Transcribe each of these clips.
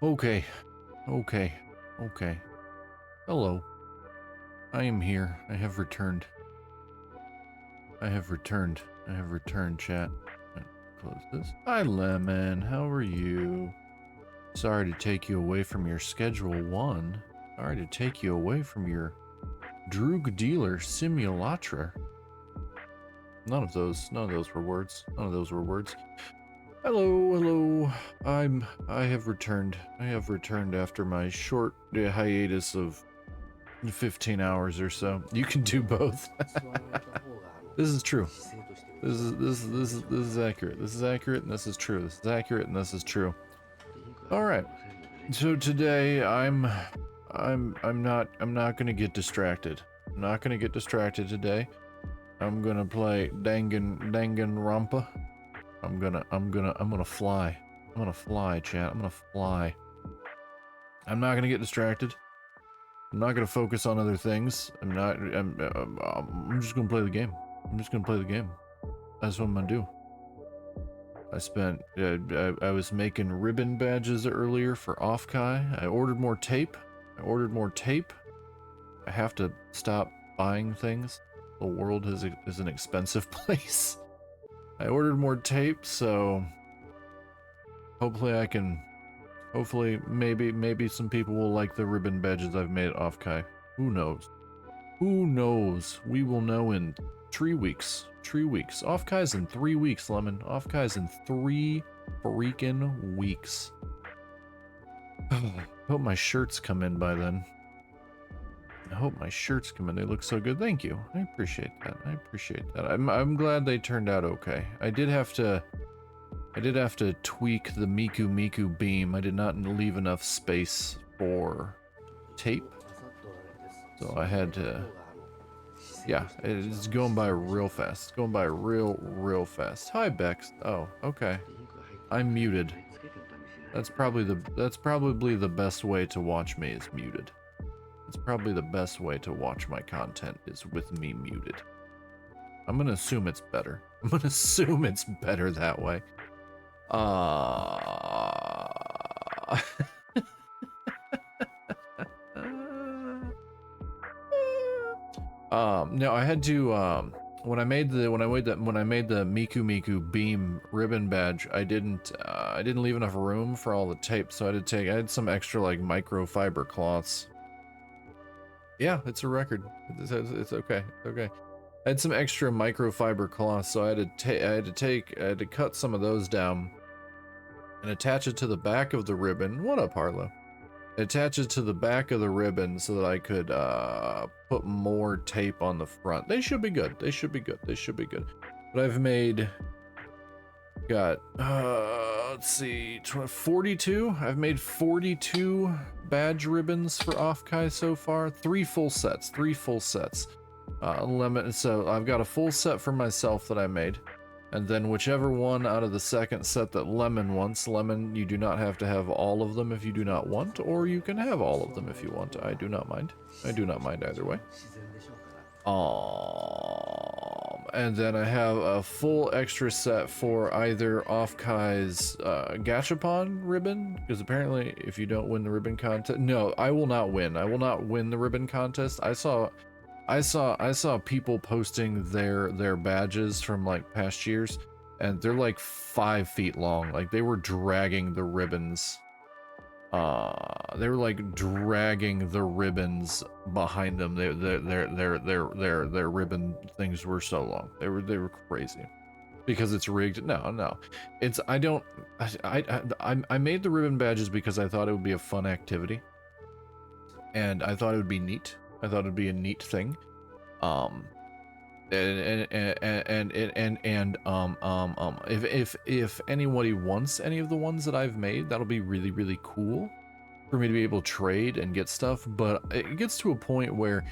Okay, okay, okay. Hello. I am here. I have returned. I have returned. I have returned, chat. Close this. Hi, Lemon. How are you? Sorry to take you away from your Schedule 1. Sorry to take you away from your Droog Dealer Simulatra. None of those were words. None of those were words. Hello, hello. I have returned. I have returned after my short hiatus of 15 hours or so. You can do both. This is true. This is accurate. This is accurate and this is true. This is accurate and this is true. All right. So today I'm not gonna get distracted. I'm not gonna get distracted today. I'm gonna play Danganronpa. I'm gonna fly. I'm gonna fly, chat. I'm gonna fly. I'm not gonna get distracted. I'm not gonna focus on other things. I'm just gonna play the game. I'm just gonna play the game. That's what I'm gonna do. I was making ribbon badges earlier for Offkai. I ordered more tape. I have to stop buying things. The world is an expensive place. I ordered more tape, so hopefully I can, maybe some people will like the ribbon badges I've made at Offkai. Who knows? Who knows? We will know in 3 weeks. 3 weeks. Offkai's in 3 weeks, Lemon. Offkai's in 3 freaking weeks. Hope my shirts come in by then. I hope my shirts come in. They look so good. Thank you. I appreciate that. I appreciate that. I'm glad they turned out okay. I did have to tweak the Miku beam. I did not leave enough space for tape. So I had to, yeah, it's going by real fast. It's going by real fast. Hi, Bex. Oh, okay. I'm muted. That's probably the best way to watch me is muted. It's probably the best way to watch my content is with me muted. I'm gonna assume it's better. I'm gonna assume it's better that way. No, I had to when I made the Miku beam ribbon badge, I didn't leave enough room for all the tape, so I had some extra like microfiber cloths. Yeah, it's a record. It's okay. Okay. I had some extra microfiber cloths, so I had to cut some of those down and attach it to the back of the ribbon. What up, Harlow? Attach it to the back of the ribbon so that I could put more tape on the front. They should be good. They should be good. They should be good. But I've got let's see, 42. I've made 42 badge ribbons for Offkai so far. 3 full sets. Lemon. So I've got a full set for myself that I made. And then whichever one out of the second set that Lemon wants. Lemon, you do not have to have all of them if you do not want, or you can have all of them if you want. I do not mind. I do not mind either way. And then I have a full extra set for either Offkai's Gachapon ribbon, because apparently if you don't win the ribbon contest, no, I will not win. I will not win the ribbon contest. I saw people posting their badges from like past years, and they're like 5 feet long. Like they were dragging the ribbons. They were like dragging the ribbons behind them. Their ribbon things were so long. They were crazy. Because it's rigged. No. It's I made the ribbon badges because I thought it would be a fun activity. And I thought it would be neat. I thought it'd be a neat thing. If anybody wants any of the ones that I've made, that'll be really cool for me to be able to trade and get stuff. But it gets to a point where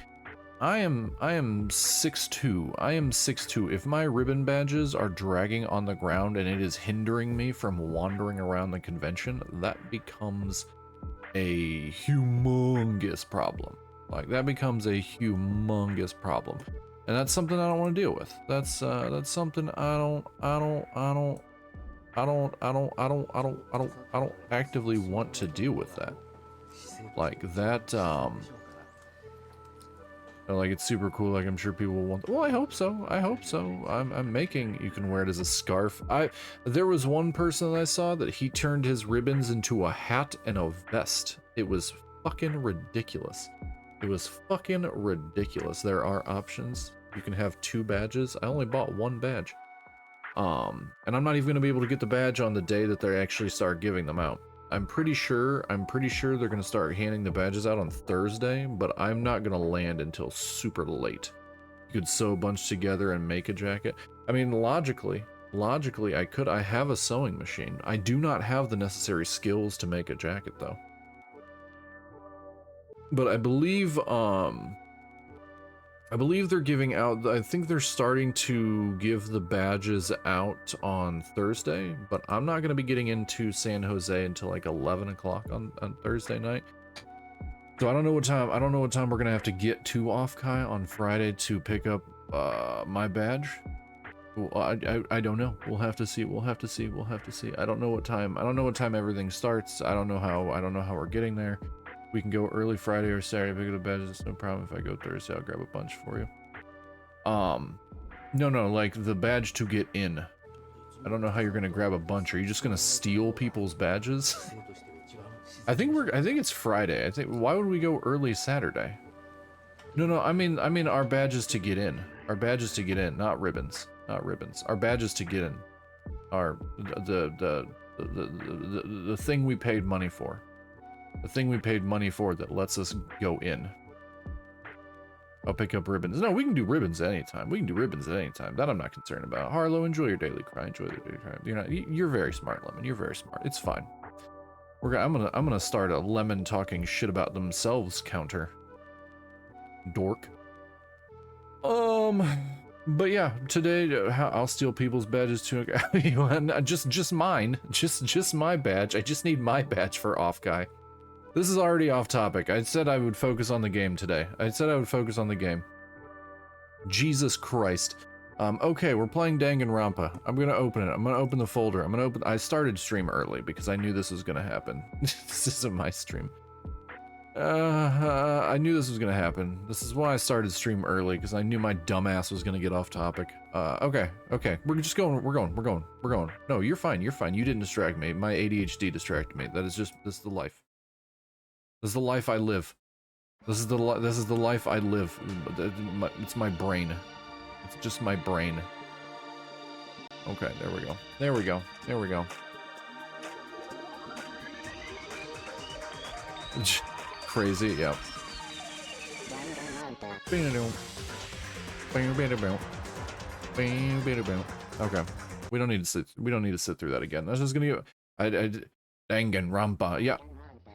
I am 6'2". I am 6'2". If my ribbon badges are dragging on the ground and it is hindering me from wandering around the convention, that becomes a humongous problem. Like that becomes a humongous problem, and that's something I don't want to deal with. That's something I don't I don't actively want to deal with that. Like that, like it's super cool. Like I'm sure people will want. Well, I hope so. I hope so. I'm making. You can wear it as a scarf. There was one person that I saw that he turned his ribbons into a hat and a vest. It was fucking ridiculous. It was fucking ridiculous. There are options. You can have 2 badges. I only bought 1 badge. And I'm not even gonna be able to get the badge on the day that they actually start giving them out. I'm pretty sure they're gonna start handing the badges out on Thursday, but I'm not gonna land until super late. You could sew a bunch together and make a jacket. I mean, logically, I have a sewing machine. I do not have the necessary skills to make a jacket though. But I believe they're giving out, I think they're starting to give the badges out on Thursday, but I'm not going to be getting into San Jose until like 11 o'clock on Thursday night. So I don't know what time we're going to have to get to Offkai on Friday to pick up my badge. Well, I don't know. We'll have to see. I don't know what time everything starts. I don't know how we're getting there. We can go early Friday or Saturday, pick up the badges, it's no problem. If I go Thursday, I'll grab a bunch for you. No, like the badge to get in. I don't know how you're gonna grab a bunch. Are you just gonna steal people's badges? I think it's Friday. Why would we go early Saturday? No, I mean our badges to get in. Our badges to get in, not ribbons. Not ribbons. Our badges to get in. Are the thing we paid money for. The thing we paid money for that lets us go in. I'll pick up ribbons. No, we can do ribbons at any time. That I'm not concerned about. Harlow, enjoy your daily cry. You're very smart, Lemon. You're very smart. It's fine. I'm gonna start a Lemon talking shit about themselves counter. Dork. But yeah, today I'll steal people's badges too. just mine. Just my badge. I just need my badge for Offkai. This is already off topic. I said I would focus on the game today. Jesus Christ. Okay, we're playing Danganronpa. I'm gonna open it. I'm gonna open the folder. I started stream early because I knew this was gonna happen. This isn't my stream. I knew this was gonna happen. This is why I started stream early, because I knew my dumbass was gonna get off topic. Okay. We're just going. We're going. No, you're fine. You didn't distract me. My ADHD distracted me. This is the life. This is the life I live. This is the life I live. It's my brain. It's just my brain. Okay, there we go. Crazy, yeah. Okay. We don't need to sit through that again. That's just gonna get Danganronpa. Yeah.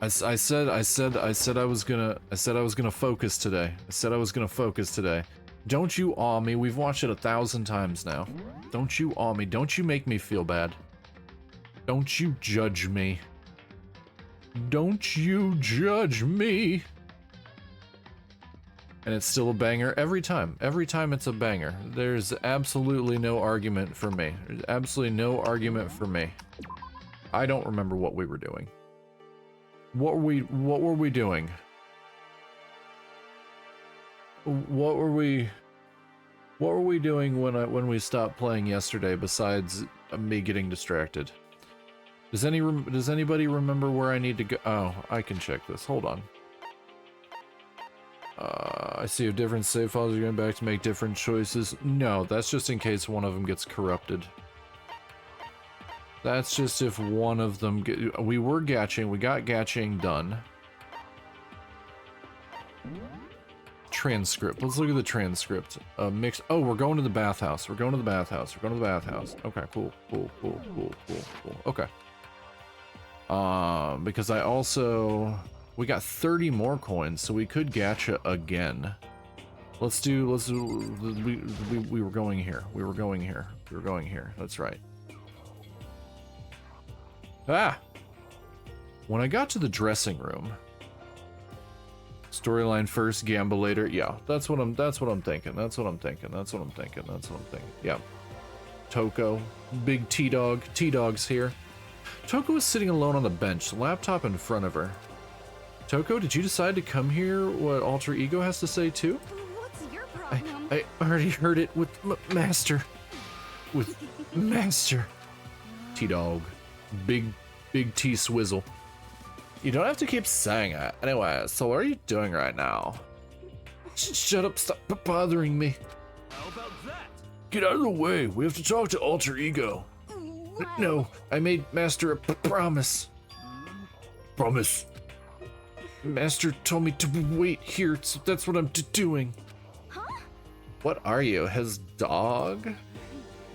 I said I was gonna focus today. Don't you awe me. We've watched it 1,000 times now. Don't you awe me. Don't you make me feel bad. Don't you judge me. Don't you judge me. And it's still a banger every time. Every time it's a banger. There's absolutely no argument for me. I don't remember what we were doing. What were we doing? What were we doing when we stopped playing yesterday besides me getting distracted? Does anybody remember where I need to go? Oh, I can check this. Hold on. I see a different save files. You're going back to make different choices. No, that's just in case one of them gets corrupted. That's just if one of them we got gatching done. Transcript. Let's look at the transcript. Mix. Oh, we're going to the bathhouse. Okay, cool. Okay. Because we got 30 more coins, so we could gacha again. We were going here. That's right. Ah! When I got to the dressing room, storyline first, gamble later. Yeah, that's what I'm thinking. Yeah. Toko. Big T-Dog. T-Dog's here. Toko is sitting alone on the bench, laptop in front of her. Toko, did you decide to come here? What Alter Ego has to say too? What's your problem? I already heard it with Master. With Master. T-Dog. Big T-Swizzle. You don't have to keep saying it. Anyway, so what are you doing right now? Shut up, stop bothering me. How about that? Get out of the way, we have to talk to Alter Ego. What? No, I made Master a promise. Promise. Master told me to wait here, so that's what I'm doing. Huh? What are you, his dog?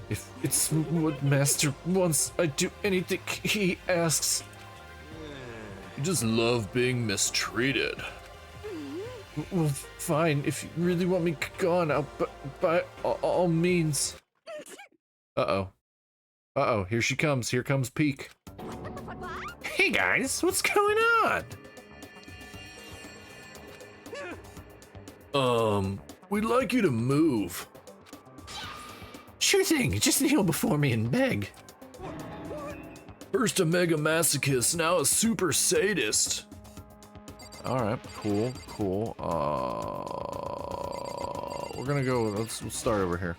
If it's what Master wants, I'd do anything he asks. You just love being mistreated. Well, fine. If you really want me gone, I'll by all means. Uh-oh. Uh-oh, here she comes. Here comes Peek. What? Hey guys, what's going on? We'd like you to move. Sure thing, just kneel before me and beg. First a mega masochist, now a super sadist. Alright, cool. We're gonna go, let's start over here.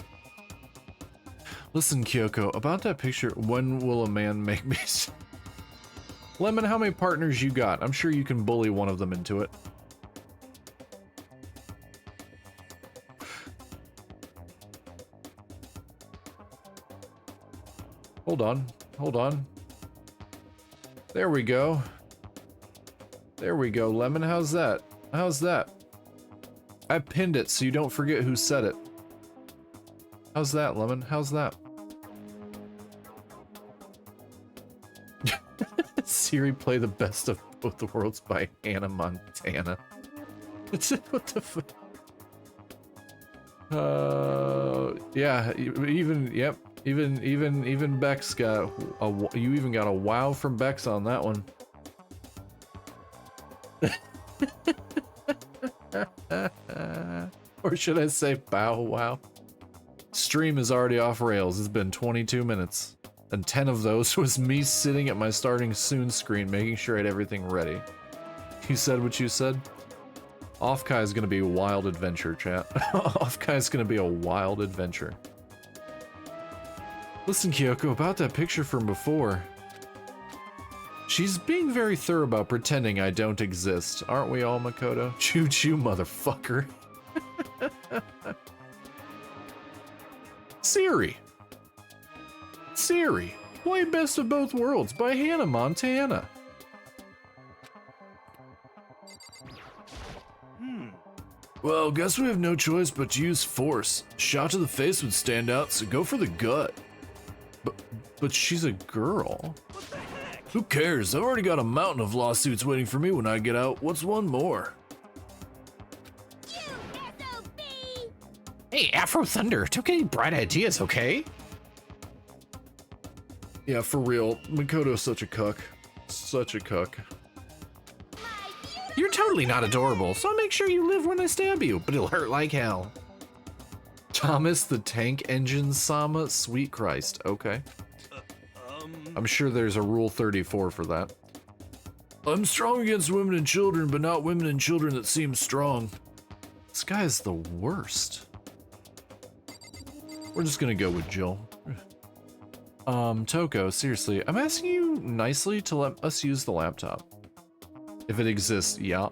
Listen, Kyoko, about that picture, when will a man make me... Lemon, how many partners you got? I'm sure you can bully one of them into it. Hold on. There we go. Lemon, how's that? I pinned it so you don't forget who said it. How's that, Lemon? How's that? Siri, play the best of both worlds by Hannah Montana. What the fuck? Yeah, even Bex got you even got a wow from Bex on that one. Or should I say bow wow? Stream is already off rails. It's been 22 minutes. And 10 of those was me sitting at my starting soon screen making sure I had everything ready. You said what you said? Off-Kai is gonna be a wild adventure, chat. Off-Kai is gonna be a wild adventure. Listen, Kyoko, about that picture from before. She's being very thorough about pretending I don't exist. Aren't we all, Makoto? Choo-choo, motherfucker. Siri, play Best of Both Worlds by Hannah Montana. Well, guess we have no choice but to use force. Shot to the face would stand out, so go for the gut. But she's a girl. What the heck? Who cares? I've already got a mountain of lawsuits waiting for me when I get out. What's one more? Hey, Afro Thunder, don't get any bright ideas, okay? Yeah, for real. Makoto's such a cuck. Such a cuck. You're totally not adorable, so make sure you live when I stab you, but it'll hurt like hell. Thomas the Tank Engine Sama? Sweet Christ. Okay. I'm sure there's a Rule 34 for that. I'm strong against women and children, but not women and children that seem strong. This guy is the worst. We're just gonna go with Jill. Toko, seriously, I'm asking you nicely to let us use the laptop. If it exists, yeah,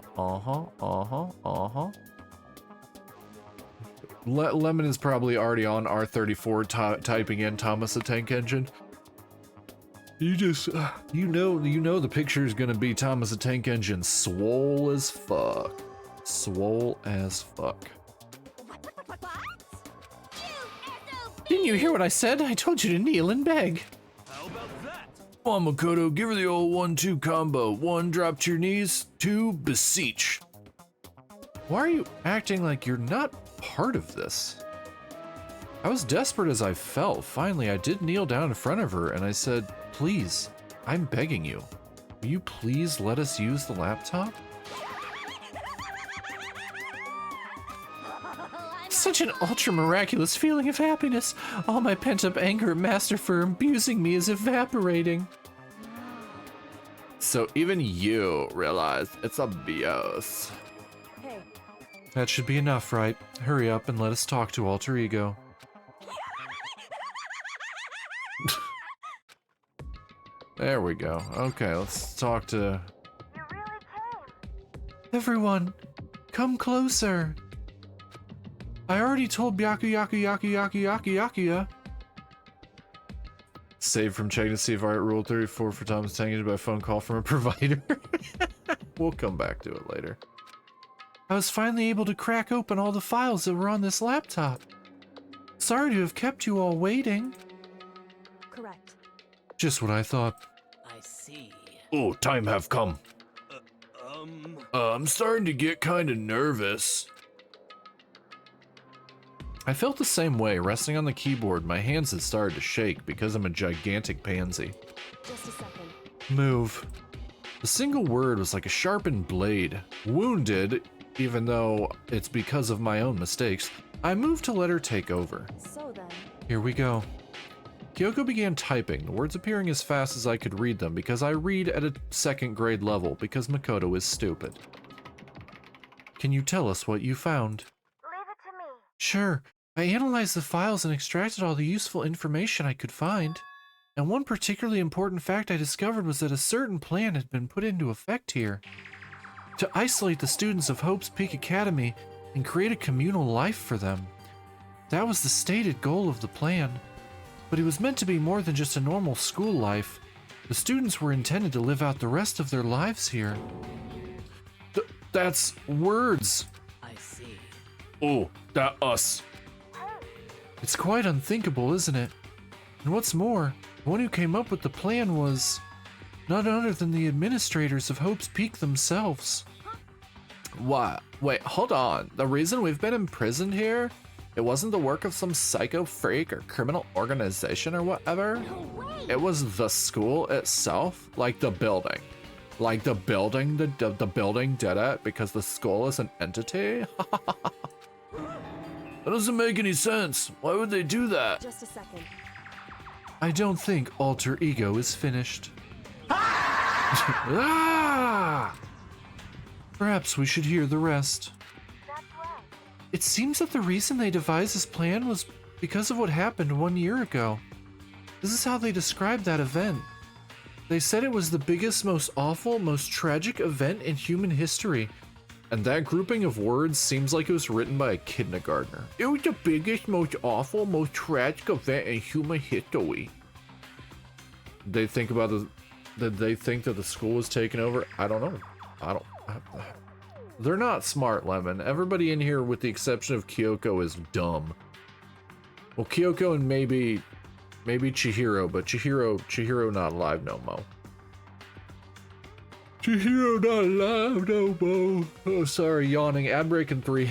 Lemon is probably already on R34 typing in Thomas the Tank Engine. You just, you know the picture is gonna be Thomas the Tank Engine swole as fuck. Swole as fuck. Didn't you hear what I said? I told you to kneel and beg. How about that? Come on, Makoto, give her the old 1-2 combo. 1, drop to your knees. 2, beseech. Why are you acting like you're not part of this? I was desperate as I felt. Finally, I did kneel down in front of her and I said, please, I'm begging you. Will you please let us use the laptop? such an ultra-miraculous feeling of happiness. All my pent-up anger at Master for abusing me is evaporating. So even you realize it's abuse. Hey, That should be enough, right? Hurry up and let us talk to Alter Ego. There we go. Okay, let's talk to... Everyone, come closer. I already told Byakuya. Save from checking to see if Art Rule 34 for Thomas taken by phone call from a provider. We'll come back to it later. I was finally able to crack open all the files that were on this laptop. Sorry to have kept you all waiting. correct. Just what I thought. I see. Oh, time have come. I'm starting to get kind of nervous. I felt the same way. Resting on the keyboard, my hands had started to shake because I'm a gigantic pansy. Just a second. Move. The single word was like a sharpened blade. Wounded, even though it's because of my own mistakes, I moved to let her take over. So then, Here we go. Kyoko began typing, the words appearing as fast as I could read them because I read at a second grade level because Makoto is stupid. Can you tell us what you found? Leave it to me. Sure. I analyzed the files and extracted all the useful information I could find. And one particularly important fact I discovered was that a certain plan had been put into effect here. To isolate the students of Hope's Peak Academy and create a communal life for them. That was the stated goal of the plan. But it was meant to be more than just a normal school life. The students were intended to live out the rest of their lives here. That's words. I see. Oh, that us. It's quite unthinkable, isn't it? And what's more, the one who came up with the plan was none other than the administrators of Hope's Peak themselves. What? Wait, hold on. The reason we've been imprisoned here? It wasn't the work of some psycho freak or criminal organization or whatever. no way. It was the school itself, like the building. Like the building, the building did it because the school is an entity? That doesn't make any sense. Why would they do that? Just a second. I don't think Alter Ego is finished. Ah! Perhaps we should hear the rest. That's right. It seems that the reason they devised this plan was because of what happened 1 year ago. This is how they described that event. They said it was the biggest, most awful, most tragic event in human history. And that grouping of words seems like it was written by a kindergartner. It was the biggest, most awful, most tragic event in human history. They think about did they think that the school was taken over? I don't know. They're not smart, Lemon. Everybody in here, with the exception of Kyoko, is dumb. Well, Kyoko and maybe Chihiro, but Chihiro not alive no mo. Chihiro not alive no mo. Oh, sorry, yawning. Ad break in 3.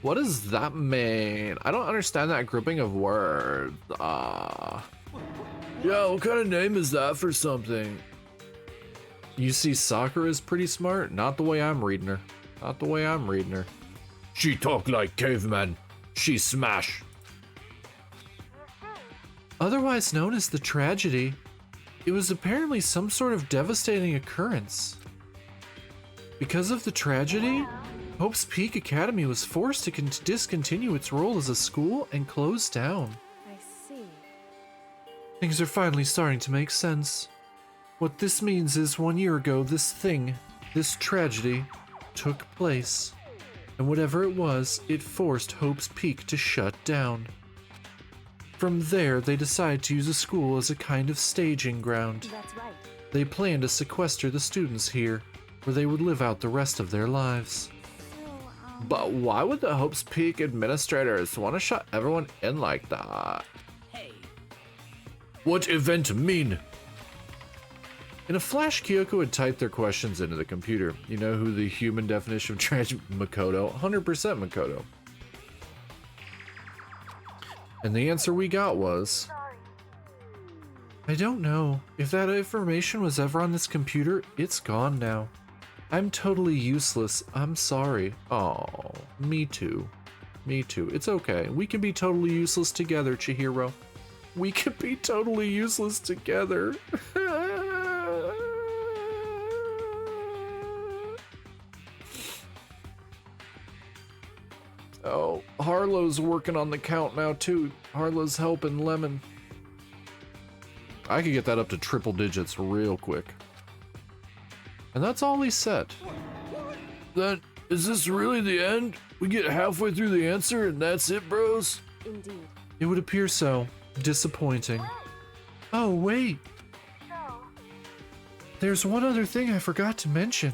What does that mean? I don't understand that grouping of words. Yeah, what kind of name is that for something? You see, Sakura is pretty smart. Not the way I'm reading her. Not the way I'm reading her. She talk like caveman. She smash. Otherwise known as the tragedy, it was apparently some sort of devastating occurrence. Because of the tragedy, Hope's Peak Academy was forced to discontinue its role as a school and close down. I see. Things are finally starting to make sense. What this means is 1 year ago, this tragedy, took place. And whatever it was, it forced Hope's Peak to shut down. From there, they decided to use the school as a kind of staging ground. That's right. They planned to sequester the students here, where they would live out the rest of their lives. So, But why would the Hope's Peak administrators want to shut everyone in like that? Hey. What event mean? In a flash, Kyoko had typed their questions into the computer. You know who the human definition of tragic? Makoto. 100% Makoto. And the answer we got was... Sorry. I don't know. If that information was ever on this computer, it's gone now. I'm totally useless. I'm sorry. Oh, me too. Me too. It's okay. We can be totally useless together, Chihiro. We can be totally useless together. Oh, Harlow's working on the count now too. Harlow's helping Lemon. I could get that up to triple digits real quick. And that's all he said. Is this really the end? We get halfway through the answer and that's it, bros? Indeed. It would appear so. Disappointing. Oh, wait. So, There's one other thing I forgot to mention.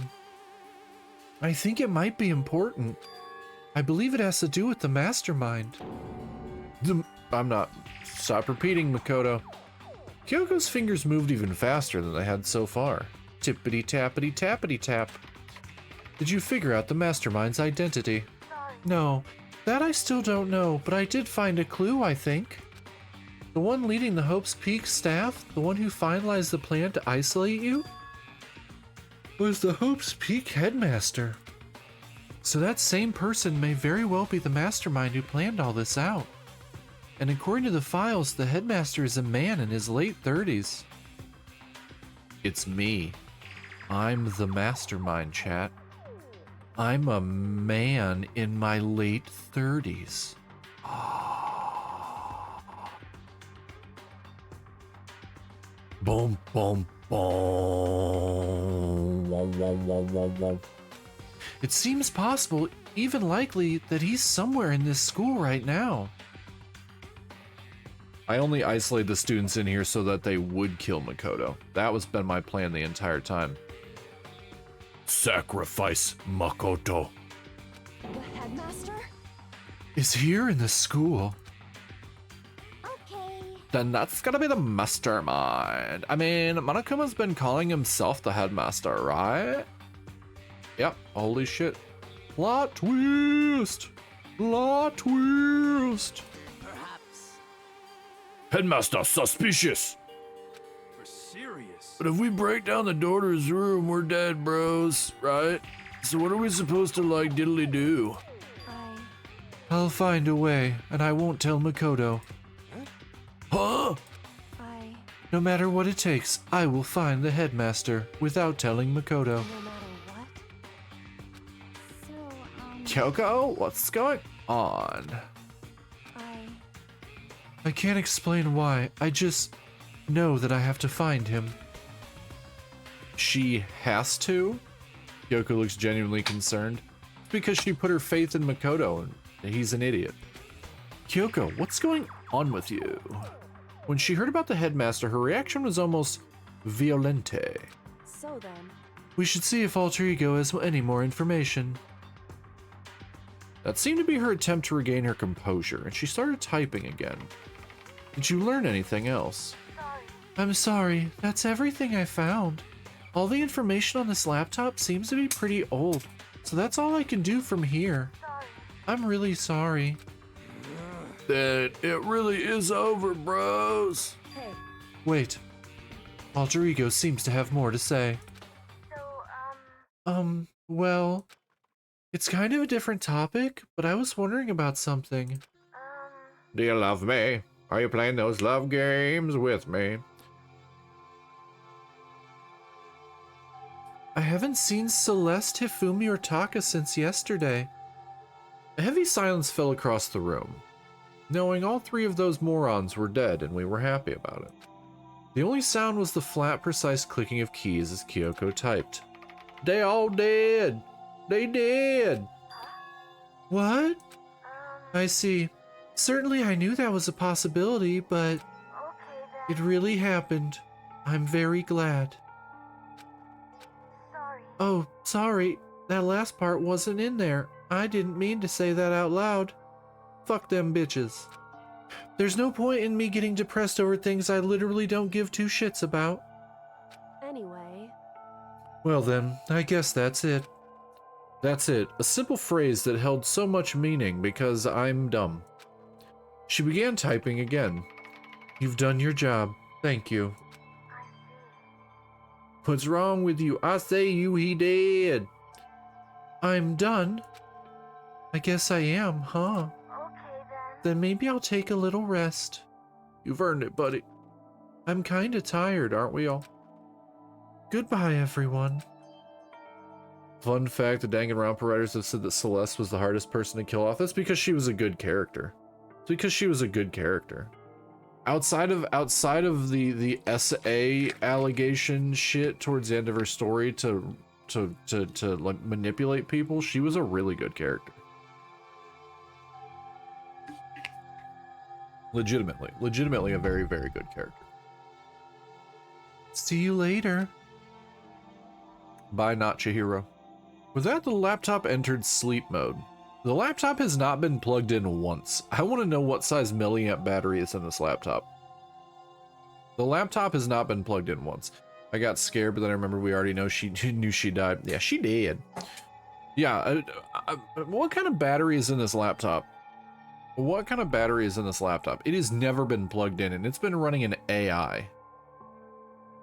I think it might be important. I believe it has to do with the mastermind. I'm not. Stop repeating, Makoto. Kyoko's fingers moved even faster than they had so far. Tippity tappity tappity tap. Did you figure out the mastermind's identity? sorry. No, that I still don't know, but I did find a clue, I think. The one leading the Hope's Peak staff, the one who finalized the plan to isolate you, was the Hope's Peak headmaster. So that same person may very well be the mastermind who planned all this out. And according to the files, the headmaster is a man in his late 30s. It's me. I'm the mastermind, chat. I'm a man in my late 30s. Boom, boom, boom. Wom, wom, wom, wom, wom. It seems possible, even likely, that he's somewhere in this school right now. I only isolated the students in here so that they would kill Makoto. That was been my plan the entire time. Sacrifice Makoto. The headmaster? Is here in the school. Okay. Then that's gotta be the mastermind. I mean, Monokuma's been calling himself the headmaster, right? Yep, holy shit. Plot twist! Plot twist! Perhaps. Headmaster, suspicious. For serious? But if we break down the door to his room, we're dead, bros, right? So what are we supposed to, like, diddly do? I'll find a way, and I won't tell Makoto. Huh? No No matter what it takes, I will find the headmaster without telling Makoto. matter what? So, Kyoko, what's going on? I can't explain why, I just know that I have to find him. She has to? Kyoko looks genuinely concerned. It's because she put her faith in Makoto and he's an idiot. Kyoko, what's going on with you? When she heard about the headmaster, her reaction was almost violente. So then, We should see if Alter Ego has any more information. That seemed to be her attempt to regain her composure, and she started typing again. Did you learn anything else? Sorry. I'm sorry, that's everything I found. All the information on this laptop seems to be pretty old, so that's all I can do from here. Sorry. I'm really sorry. Then it really is over, bros. hey, Wait. Alter Ego seems to have more to say. So, Well, it's kind of a different topic, but I was wondering about something. Do you love me? Are you playing those love games with me? I haven't seen Celeste, Hifumi, or Taka since yesterday. A heavy silence fell across the room, knowing all three of those morons were dead and we were happy about it. The only sound was the flat, precise clicking of keys as Kyoko typed. They all dead! They dead! What? I see. Certainly I knew that was a possibility, but okay then. it really happened. I'm very glad. Sorry. Oh, sorry. That last part wasn't in there. I didn't mean to say that out loud. Fuck them bitches. There's no point in me getting depressed over things I literally don't give two shits about. anyway, Well then, I guess that's it. That's it. A simple phrase that held so much meaning because I'm dumb. She began typing again. You've done your job. Thank you. I see. What's wrong with you? I say you he dead. I'm done. I guess I am, huh? Okay then. Then maybe I'll take a little rest. You've earned it, buddy. I'm kinda tired, aren't we all? Goodbye, everyone. Fun fact, the Danganronpa writers have said that Celeste was the hardest person to kill off. That's because she was a good character. It's because she was a good character. Outside of the SA allegation shit towards the end of her story to like manipulate people, she was a really good character. Legitimately a very, very good character. See you later. Bye, not Chihiro. With that, the laptop entered sleep mode. The laptop has not been plugged in once. I want to know what size milliamp battery is in this laptop. The laptop has not been plugged in once. I got scared, but then I remember we already know she knew she died. Yeah, she did. Yeah, what kind of battery is in this laptop? What kind of battery is in this laptop? It has never been plugged in, and it's been running an AI.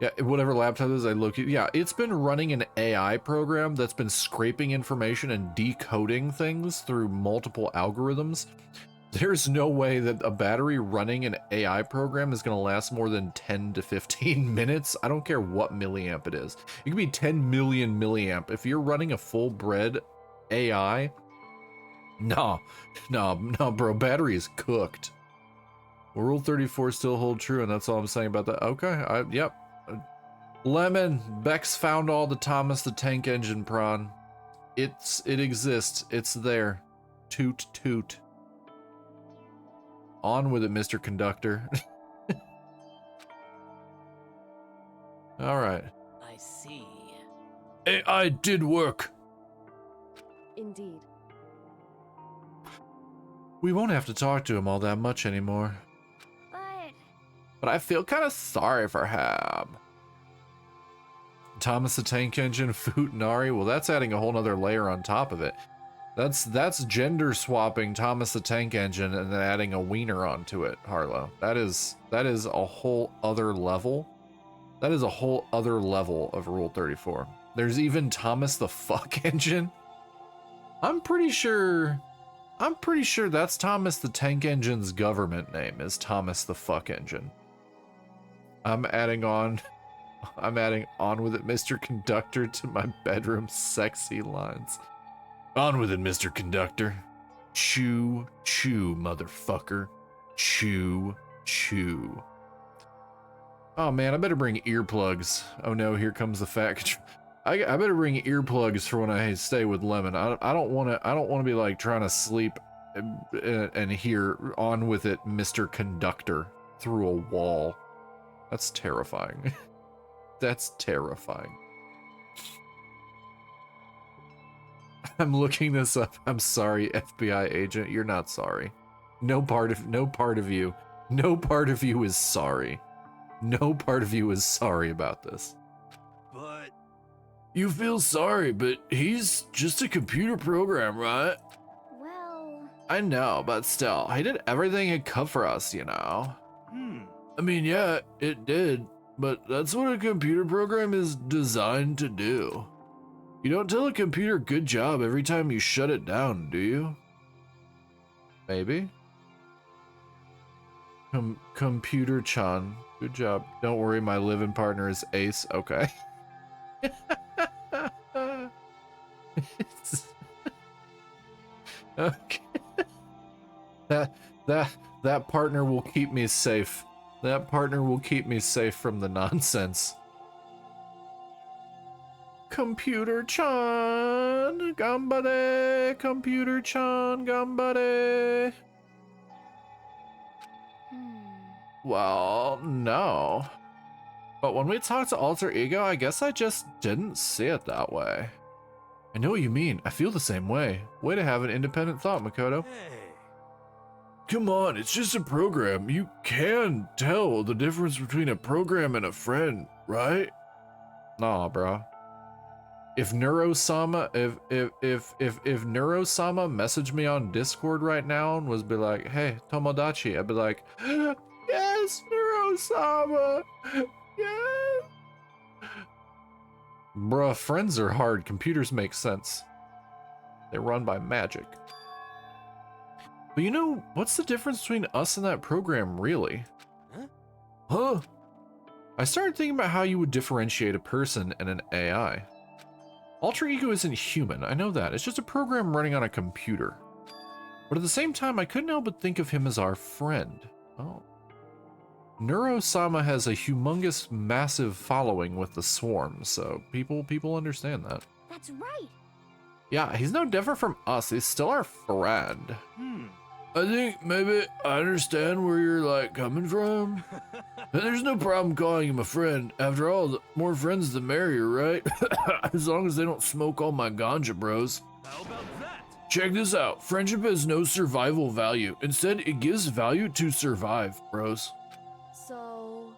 Yeah, whatever laptop is, I look at, yeah, it's been running an AI program that's been scraping information and decoding things through multiple algorithms. There's no way that a battery running an AI program is going to last more than 10 to 15 minutes. I don't care what milliamp it is. It could be 10 million milliamp. If you're running a full-bred AI, no, bro, battery is cooked. Well, Rule 34 still hold true, and that's all I'm saying about that. Okay, yep. Lemon, Bex found all the Thomas the Tank Engine prawn. It exists. It's there. Toot toot. On with it, Mr. Conductor. All right. I see. AI did work. Indeed. We won't have to talk to him all that much anymore. But I feel kind of sorry for him. Thomas the Tank Engine, Futanari. Well, that's adding a whole nother layer on top of it. That's gender swapping Thomas the Tank Engine and then adding a wiener onto it, Harlow. That is a whole other level. That is a whole other level of Rule 34. There's even Thomas the Fuck Engine. I'm pretty sure that's Thomas the Tank Engine's government name is Thomas the Fuck Engine. I'm adding on with it, Mr. Conductor, to my bedroom sexy lines. On with it, Mr. Conductor. Chew, chew, motherfucker. Chew, chew. Oh man, I better bring earplugs. Oh no, here comes the fact. I better bring earplugs for when I stay with Lemon. I don't want to be like trying to sleep and hear on with it, Mr. Conductor, through a wall. That's terrifying. That's terrifying. I'm looking this up. I'm sorry, FBI agent. You're not sorry. No part of you is sorry. No part of you is sorry about this. But You feel sorry, but he's just a computer program, right? Well, I know, but still, he did everything it could for us, you know? I mean, yeah, it did, but that's what a computer program is designed to do. You don't tell a computer good job every time you shut it down, do you? Maybe. Computer-chan, good job. Don't worry, my live-in partner is Ace. Okay. Okay. That partner will keep me safe. That partner will keep me safe from the nonsense. Computer-chan, gambare. Computer-chan, gambare. Well, no. But when we talked to Alter Ego, I guess I just didn't see it that way. I know what you mean. I feel the same way. Way to have an independent thought, Makoto. hey, Come on, it's just a program. You can tell the difference between a program and a friend, right? Nah, bro. If Neurosama, if Neurosama messaged me on Discord right now and was be like, "Hey, Tomodachi," I'd be like, "Yes, Neurosama, yes." Bruh, friends are hard. Computers make sense. They run by magic. But you know, what's the difference between us and that program, really? Huh? I started thinking about how you would differentiate a person and an AI. Alter Ego isn't human, I know that. It's just a program running on a computer. But at the same time, I couldn't help but think of him as our friend. Oh. Neuro-sama has a humongous, massive following with the swarm, so people understand that. That's right. Yeah, he's no different from us. He's still our friend. Hmm. I think maybe I understand where you're like coming from. And there's no problem calling him a friend. After all, the more friends the merrier, right? As long as they don't smoke all my ganja, bros. How about that? Check this out. Friendship has no survival value. Instead, it gives value to survive, bros. So,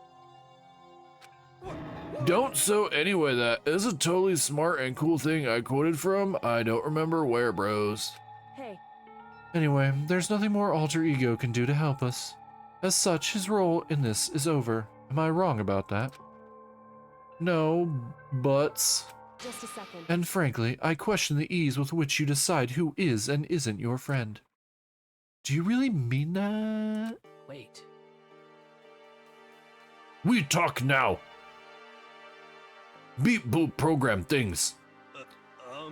Don't so anyway that. It's a totally smart and cool thing I quoted from. I don't remember where, bros. hey, Anyway, there's nothing more Alter Ego can do to help us. As such, his role in this is over. Am I wrong about that? No, buts. just a second. And frankly, I question the ease with which you decide who is and isn't your friend. Do you really mean that? Wait. We talk now. Beat boop program things.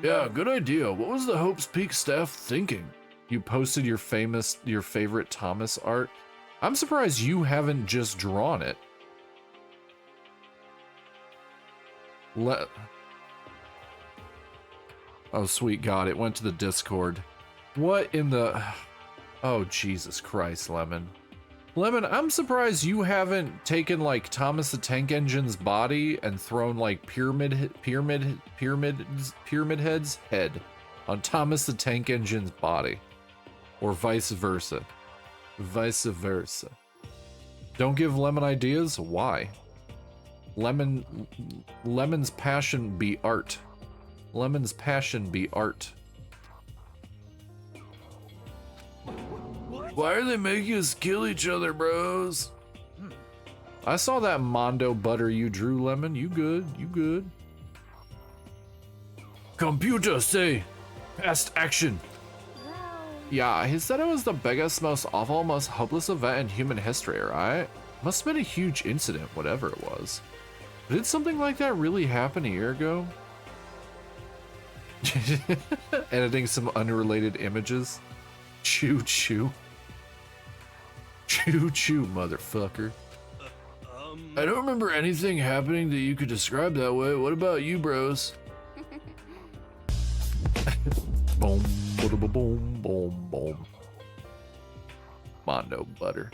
Yeah, good idea. What was the Hope's Peak staff thinking? You posted your favorite Thomas art. I'm surprised you haven't just drawn it. Oh, sweet God, it went to the Discord. What in the... Oh, Jesus Christ, Lemon. Lemon, I'm surprised you haven't taken, like, Thomas the Tank Engine's body and thrown, like, pyramid head's head on Thomas the Tank Engine's body. Or vice versa. Vice versa. Don't give Lemon ideas? Why? Lemon's passion be art. Lemon's passion be art. Why are they making us kill each other, bros? I saw that Mondo butter you drew, Lemon. You good, you good. Computer, say, fast action. Well, Yeah, he said it was the biggest, most awful, most hopeless event in human history, right? Must have been a huge incident, whatever it was. Did something like that really happen a year ago? Editing some unrelated images. Choo choo. Choo choo, motherfucker. I don't remember anything happening that you could describe that way. What about you, bros? Boom, boom, boom, boom, boom. Mondo butter.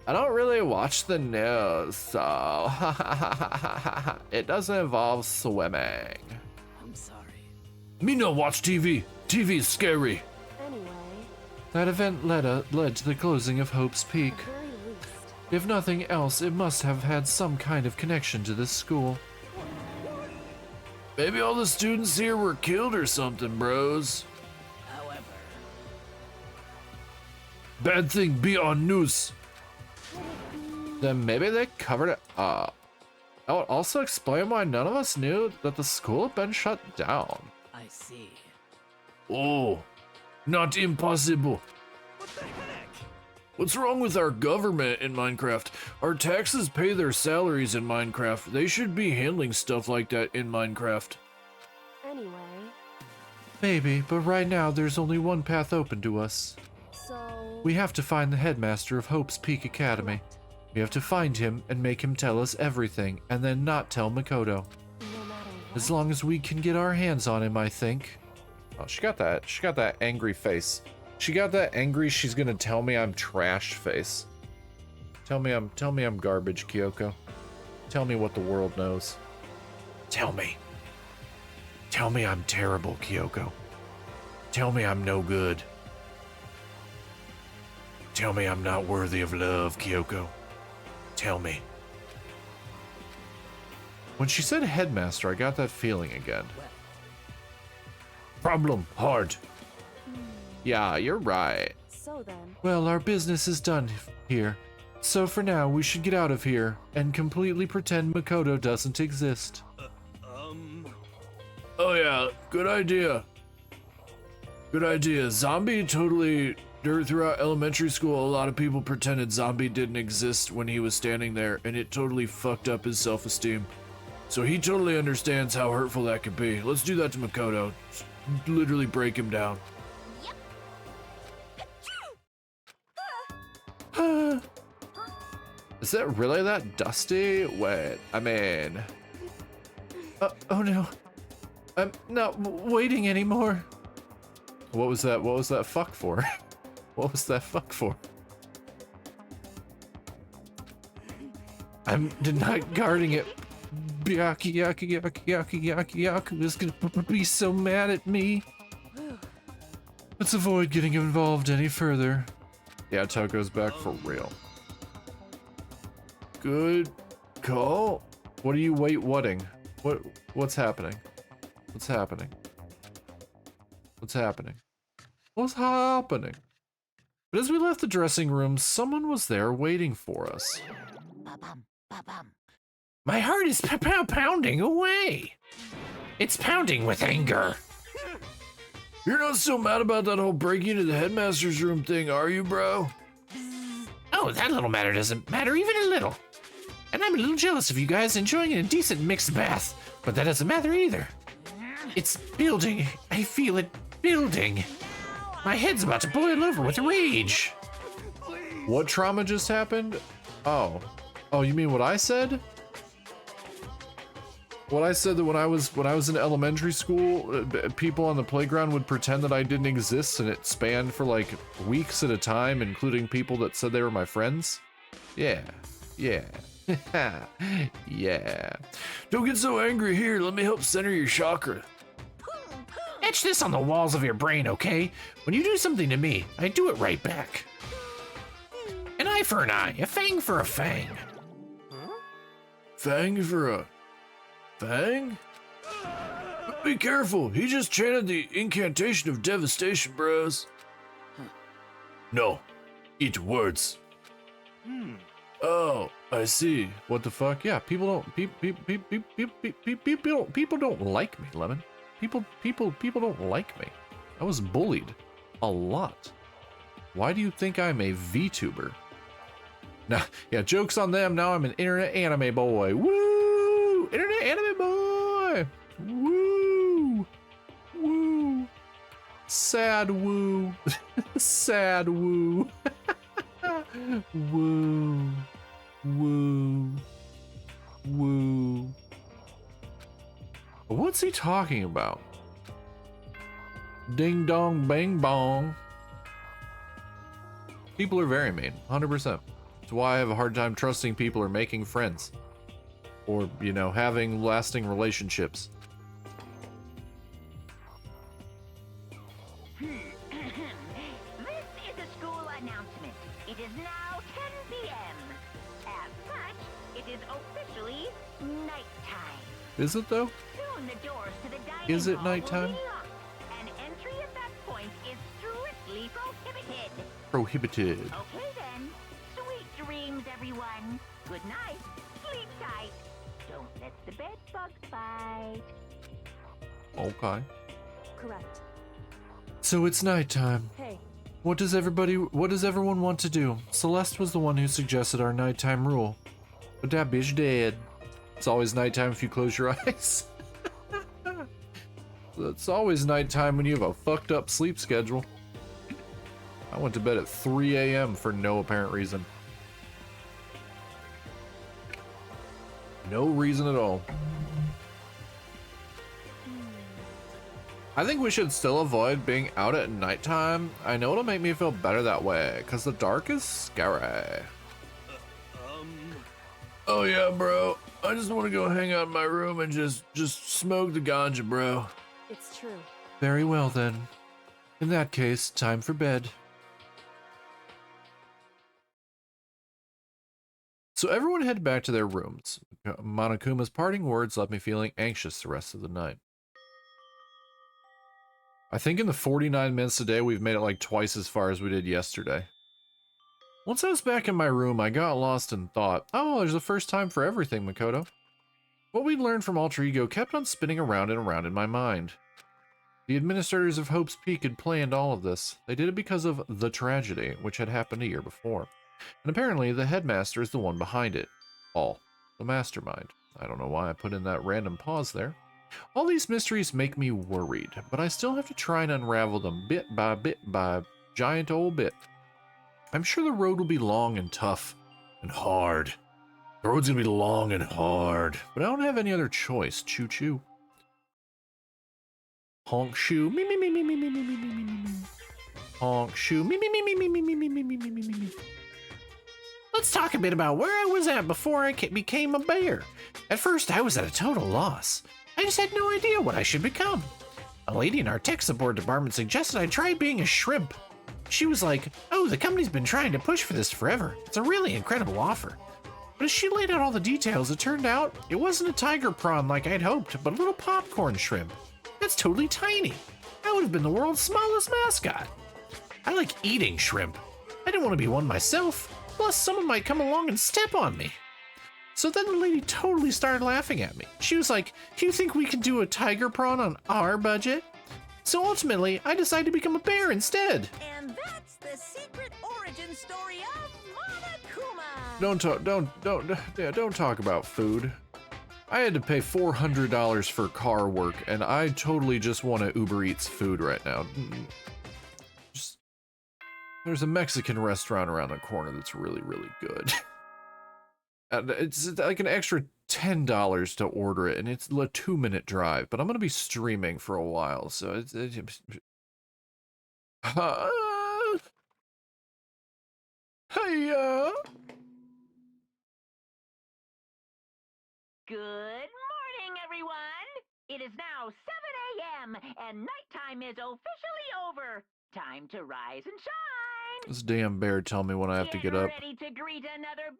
I don't really watch the news, so it doesn't involve swimming. I'm sorry. Me no watch TV. TV is scary. anyway, That event led to the closing of Hope's Peak. at very least. If nothing else, it must have had some kind of connection to this school. Maybe all the students here were killed or something, bros. However, Bad thing be on news. Then maybe they covered it up. That would also explain why none of us knew that the school had been shut down. I see. Oh, not impossible. What the heck? What's wrong with our government in Minecraft? Our taxes pay their salaries in Minecraft. They should be handling stuff like that in Minecraft. Anyway, Maybe, but right now there's only one path open to us. so. We have to find the headmaster of Hope's Peak Academy. We have to find him and make him tell us everything, and then not tell Makoto. No matter what. As long as we can get our hands on him, I think. Oh, she got that angry face. She got that angry, she's gonna tell me I'm trash face. Tell me I'm garbage, Kyoko. Tell me what the world knows. Tell me. Tell me I'm terrible, Kyoko. Tell me I'm no good. Tell me I'm not worthy of love, Kyoko. Tell me. When she said headmaster, I got that feeling again. Problem hard. Yeah, you're right. So then, Well, our business is done here. So for now, we should get out of here and completely pretend Makoto doesn't exist. Oh yeah, good idea. Good idea. Zombie totally... Throughout elementary school, a lot of people pretended Zombie didn't exist when he was standing there, and it totally fucked up his self-esteem. So he totally understands how hurtful that could be. Let's do that to Makoto. Just literally break him down. Is it really that dusty? Wait, I mean... oh no. I'm not waiting anymore. What was that? What was that fuck for? What was that fuck for? I'm not guarding it. Yaki yaki yaki yaki yaki yaku is gonna be so mad at me. Let's avoid getting involved any further. Yeah, Toko's back for real. Good call. What are you whatting? What's happening? What's happening? What's happening? What's happening? But as we left the dressing room, someone was there waiting for us. My heart is pounding away. It's pounding with anger. You're not so mad about that whole breaking into the headmaster's room thing, are you, bro? Oh, that little matter doesn't matter even a little. And I'm a little jealous of you guys enjoying a decent mixed bath, but that doesn't matter either. It's building. I feel it building. My head's about to boil over with rage. What trauma just happened? Oh. Oh, you mean what I said? What I said that when I was in elementary school, people on the playground would pretend that I didn't exist, and it spanned for like weeks at a time, including people that said they were my friends? Yeah. Yeah. Yeah. Don't get so angry here. Let me help center your chakra. Etch this on the walls of your brain, okay? When you do something to me, I do it right back. An eye for an eye, a fang for a fang. Fang for a... Fang? Be careful. He just chanted the incantation of devastation, bros. No. Eat words. Oh, I see. What the fuck? Yeah, people don't like me, Lemon. People don't like me. I was bullied a lot. Why do you think I'm a VTuber? Now, yeah, joke's on them. Now I'm an internet anime boy. Woo! Internet anime boy! Woo! Woo! Sad woo. Sad woo. Woo. Woo. Woo. What's he talking about? Ding dong bang bong. People are very mean, 100%. That's why I have a hard time trusting people or making friends. Or, you know, having lasting relationships. This is a school announcement. It is now 10 p.m. As such, it is officially nighttime. Is it though? Soon the doors to the dining Is it hall will be nighttime? locked, and entry at that point is strictly prohibited. Prohibited. Okay then. Sweet dreams, everyone. Good night. Sleep tight. Don't let the bed bugs bite. Okay. Correct. So it's nighttime. Hey, What does everyone want to do? Celeste was the one who suggested our nighttime rule. But that bitch dead. It's always nighttime if you close your eyes. It's always nighttime when you have a fucked up sleep schedule. I went to bed at 3 a.m. for no apparent reason. No reason at all. I think we should still avoid being out at nighttime. I know it'll make me feel better that way, because the dark is scary. Oh yeah, bro. I just want to go hang out in my room and just smoke the ganja, bro. it's true. Very well then. In that case, time for bed. So everyone headed back to their rooms. Monokuma's parting words left me feeling anxious the rest of the night. I think in the 49 minutes today, we've made it like twice as far as we did yesterday. Once I was back in my room, I got lost in thought. Oh, there's a first time for everything, Makoto. What we'd learned from Alter Ego kept on spinning around and around in my mind. The administrators of Hope's Peak had planned all of this. They did it because of the tragedy, which had happened a year before. And apparently, the headmaster is the one behind it. All. The mastermind. I don't know why I put in that random pause there. All these mysteries make me worried, but I still have to try and unravel them bit by giant old bit. I'm sure the road will be long and tough and hard. The road's gonna be long and hard, but I don't have any other choice. Choo choo. Honk shoe. Me me me me me me me me me me me. Honk shoe. Me me me me me me me me me me me me me. Let's talk a bit about where I was at before I became a bear. At first, I was at a total loss. I just had no idea what I should become. A lady in our tech support department suggested I try being a shrimp. She was like, oh, the company's been trying to push for this forever. It's a really incredible offer. But as she laid out all the details, it turned out it wasn't a tiger prawn like I'd hoped, but a little popcorn shrimp. That's totally tiny. I would have been the world's smallest mascot. I like eating shrimp. I didn't want to be one myself. Plus, someone might come along and step on me. So then the lady totally started laughing at me. She was like, you think we can do a tiger prawn on our budget? So ultimately, I decided to become a bear instead. And that's the secret origin story of Monokuma. Don't talk about food. I had to pay $400 for car work, and I totally just want to Uber Eats food right now. There's a Mexican restaurant around the corner that's really, really good. It's like an extra $10 to order it, and it's a 2-minute drive, but I'm going to be streaming for a while, so it's Hiya! Good morning, everyone. It is now 7 a.m. and nighttime is officially over. Time to rise and shine. This damn bear tell me when I have to get up. Ready to greet another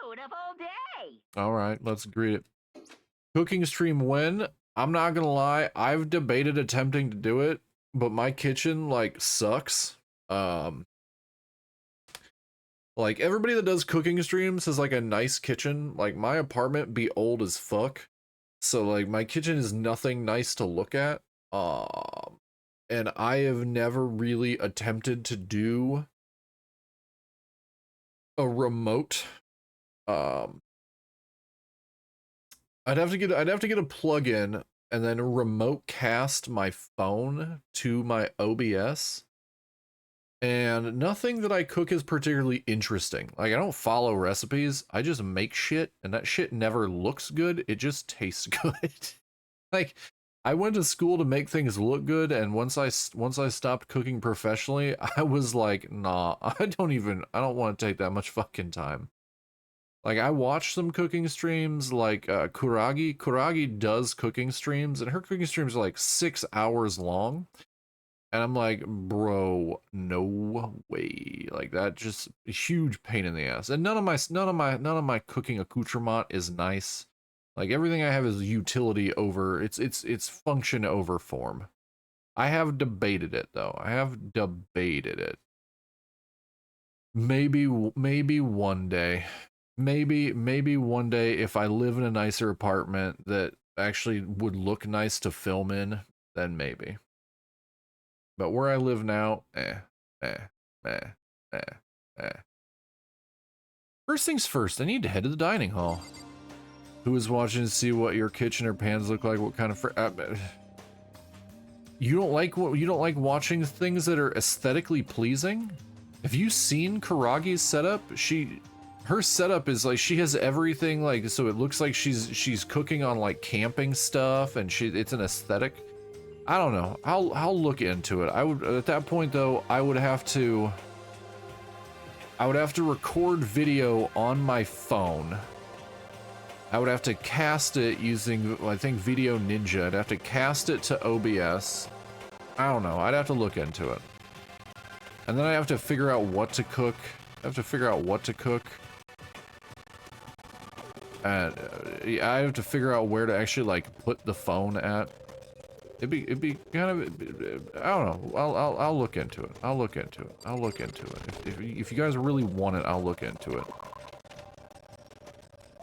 beautiful day. Alright, let's greet it. Cooking stream when? I'm not gonna lie, I've debated attempting to do it, but my kitchen, like, sucks. Like, everybody that does cooking streams has, like, a nice kitchen. Like, my apartment be old as fuck. So, like, my kitchen is nothing nice to look at. And I have never really attempted to do a remote. I'd have to get a plug-in and then remote cast my phone to my OBS. And nothing that I cook is particularly interesting. Like, I don't follow recipes. I just make shit, and that shit never looks good. It just tastes good. Like, I went to school to make things look good, and once I stopped cooking professionally, I was like, nah, I don't want to take that much fucking time. Like, I watched some cooking streams, like, Kuragi. Kuragi does cooking streams, and her cooking streams are like 6 hours long. And I'm like, bro, no way. Like, that just a huge pain in the ass. And none of my cooking accoutrement is nice. Like, everything I have is utility over it's function over form. I have debated it though. I have debated it. Maybe one day. Maybe one day if I live in a nicer apartment that actually would look nice to film in, then maybe. But where I live now, First things first, I need to head to the dining hall. Who is watching to see what your kitchen or pans look like? What kind of you don't like watching things that are aesthetically pleasing? Have you seen Karagi's setup? Her setup is like, she has everything, like, so it looks like she's cooking on like camping stuff, and it's an aesthetic. I don't know. I'll look into it. I would, at that point though, I would have to record video on my phone. I would have to cast it using, I think, Video Ninja. I'd have to cast it to OBS. I don't know. I'd have to look into it. And then I have to figure out what to cook. And I have to figure out where to actually like put the phone at. It'd be kind of, I don't know. I'll look into it. I'll look into it. If you guys really want it, I'll look into it.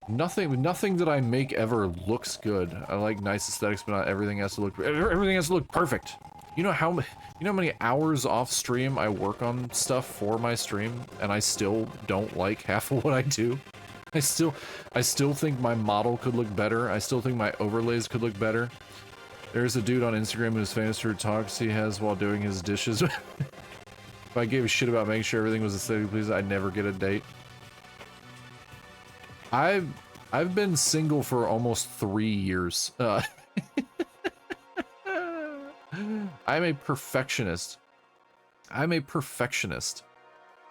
Nothing that I make ever looks good. I like nice aesthetics, but not everything has to look. Everything has to look perfect. You know how many hours off stream I work on stuff for my stream, and I still don't like half of what I do. I still think my model could look better. I still think my overlays could look better. There's a dude on Instagram who's famous for talks he has while doing his dishes. If I gave a shit about making sure everything was aesthetically pleasing, I'd never get a date. I've been single for almost 3 years. I'm a perfectionist. I'm a perfectionist.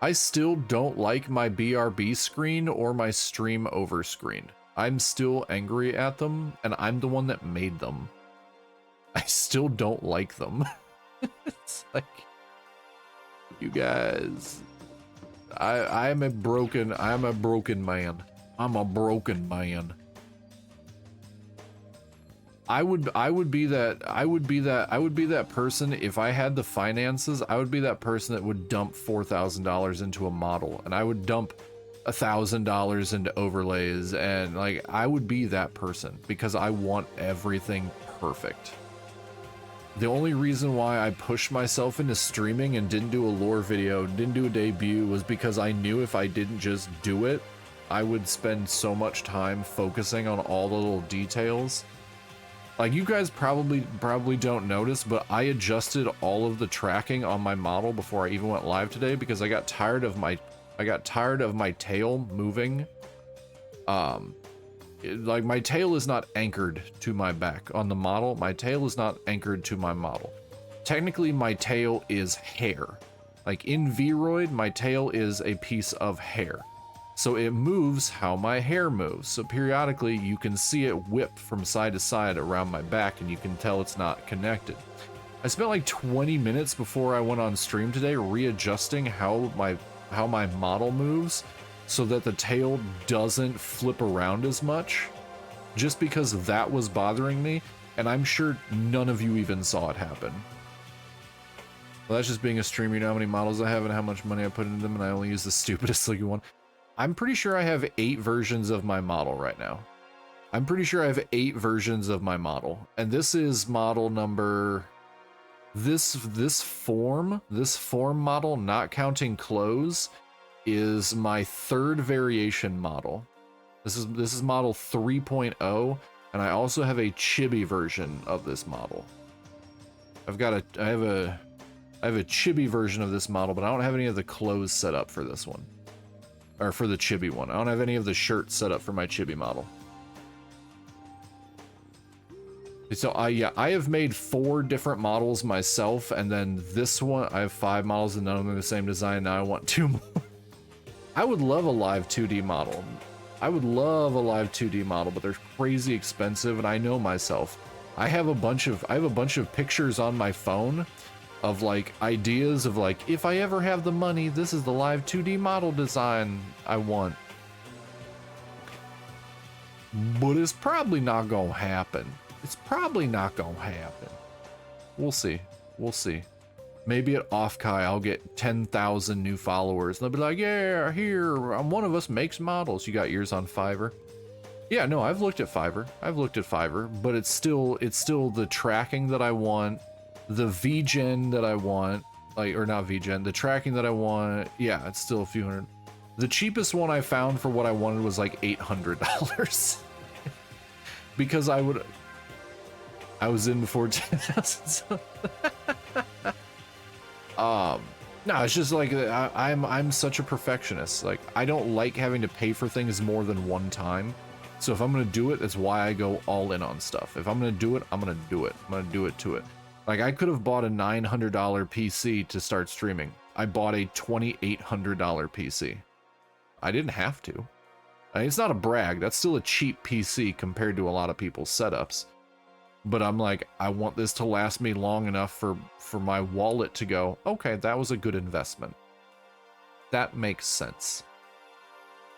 I still don't like my BRB screen or my stream over screen. I'm still angry at them, and I'm the one that made them. I still don't like them. It's like, you guys, I'm a broken man. I'm a broken man. I would be that person if I had the finances. I would be that person that would dump $4,000 into a model, and I would dump $1,000 into overlays, and like I would be that person because I want everything perfect. The only reason why I pushed myself into streaming and didn't do a lore video, didn't do a debut, was because I knew if I didn't just do it, I would spend so much time focusing on all the little details. Like, you guys probably don't notice, but I adjusted all of the tracking on my model before I even went live today because I got tired of my tail moving. Like, my tail is not anchored to my back on the model. My tail is not anchored to my model. Technically, my tail is hair. Like, in Vroid, my tail is a piece of hair. So it moves how my hair moves. So periodically, you can see it whip from side to side around my back, and you can tell it's not connected. I spent like 20 minutes before I went on stream today readjusting how my model moves, so that the tail doesn't flip around as much, just because that was bothering me, and I'm sure none of you even saw it happen. Well, that's just being a streamer. You know how many models I have and how much money I put into them, and I only use the stupidest looking one. I'm pretty sure I have 8 versions of my model right now. I'm pretty sure I have 8 versions of my model, and this is model number... This form model, not counting clothes, is my 3rd variation model. This is model 3.0, and I also have a chibi version of this model. I have a chibi version of this model, but I don't have any of the clothes set up for this one. Or for the chibi one. I don't have any of the shirts set up for my chibi model. So I have made 4 different models myself, and then this one, I have 5 models and none of them are the same design. Now I want 2 more. I would love a live 2D model. I would love a live 2D model, but they're crazy expensive, and I know myself. I have a bunch of pictures on my phone of like ideas of like, if I ever have the money, this is the live 2D model design I want. But it's probably not gonna happen. It's probably not gonna happen. We'll see. We'll see. Maybe at Offkai I'll get 10,000 new followers. And they'll be like, yeah, here, one of us makes models. You got yours on Fiverr? Yeah, no, I've looked at Fiverr. But it's still the tracking that I want, the VGen that I want, like, or not VGen, the tracking that I want. Yeah, it's still a few hundred. The cheapest one I found for what I wanted was like $800. Because I was in before 10,000. No, it's just like I'm such a perfectionist. Like, I don't like having to pay for things more than one time. So if I'm gonna do it, that's why I go all in on stuff. If I'm gonna do it, I'm gonna do it. I'm gonna do it to it. Like, I could have bought a $900 PC to start streaming. I bought a $2,800 PC. I didn't have to. I mean, it's not a brag. That's still a cheap PC compared to a lot of people's setups. But I'm like, I want this to last me long enough for my wallet to go, okay, that was a good investment. That makes sense.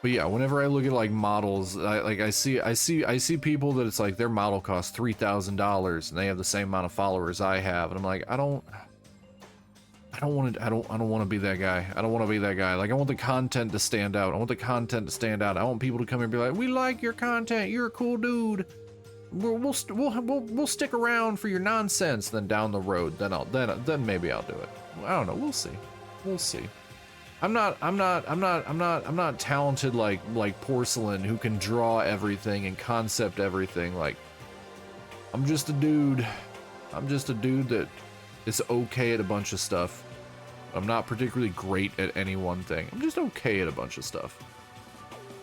But yeah, whenever I look at like models, I see people that it's like their model costs $3,000 and they have the same amount of followers I have, and I'm like, I don't I don't want to be that guy. I don't want to be that guy. Like, I want the content to stand out. I want the content to stand out. I want people to come here and be like, we like your content. You're a cool dude. We'll stick around for your nonsense. Then down the road, then maybe I'll do it. I don't know. We'll see. We'll see. I'm not talented like Porcelain who can draw everything and concept everything. Like, I'm just a dude. I'm just a dude that is okay at a bunch of stuff. I'm not particularly great at any one thing. I'm just okay at a bunch of stuff.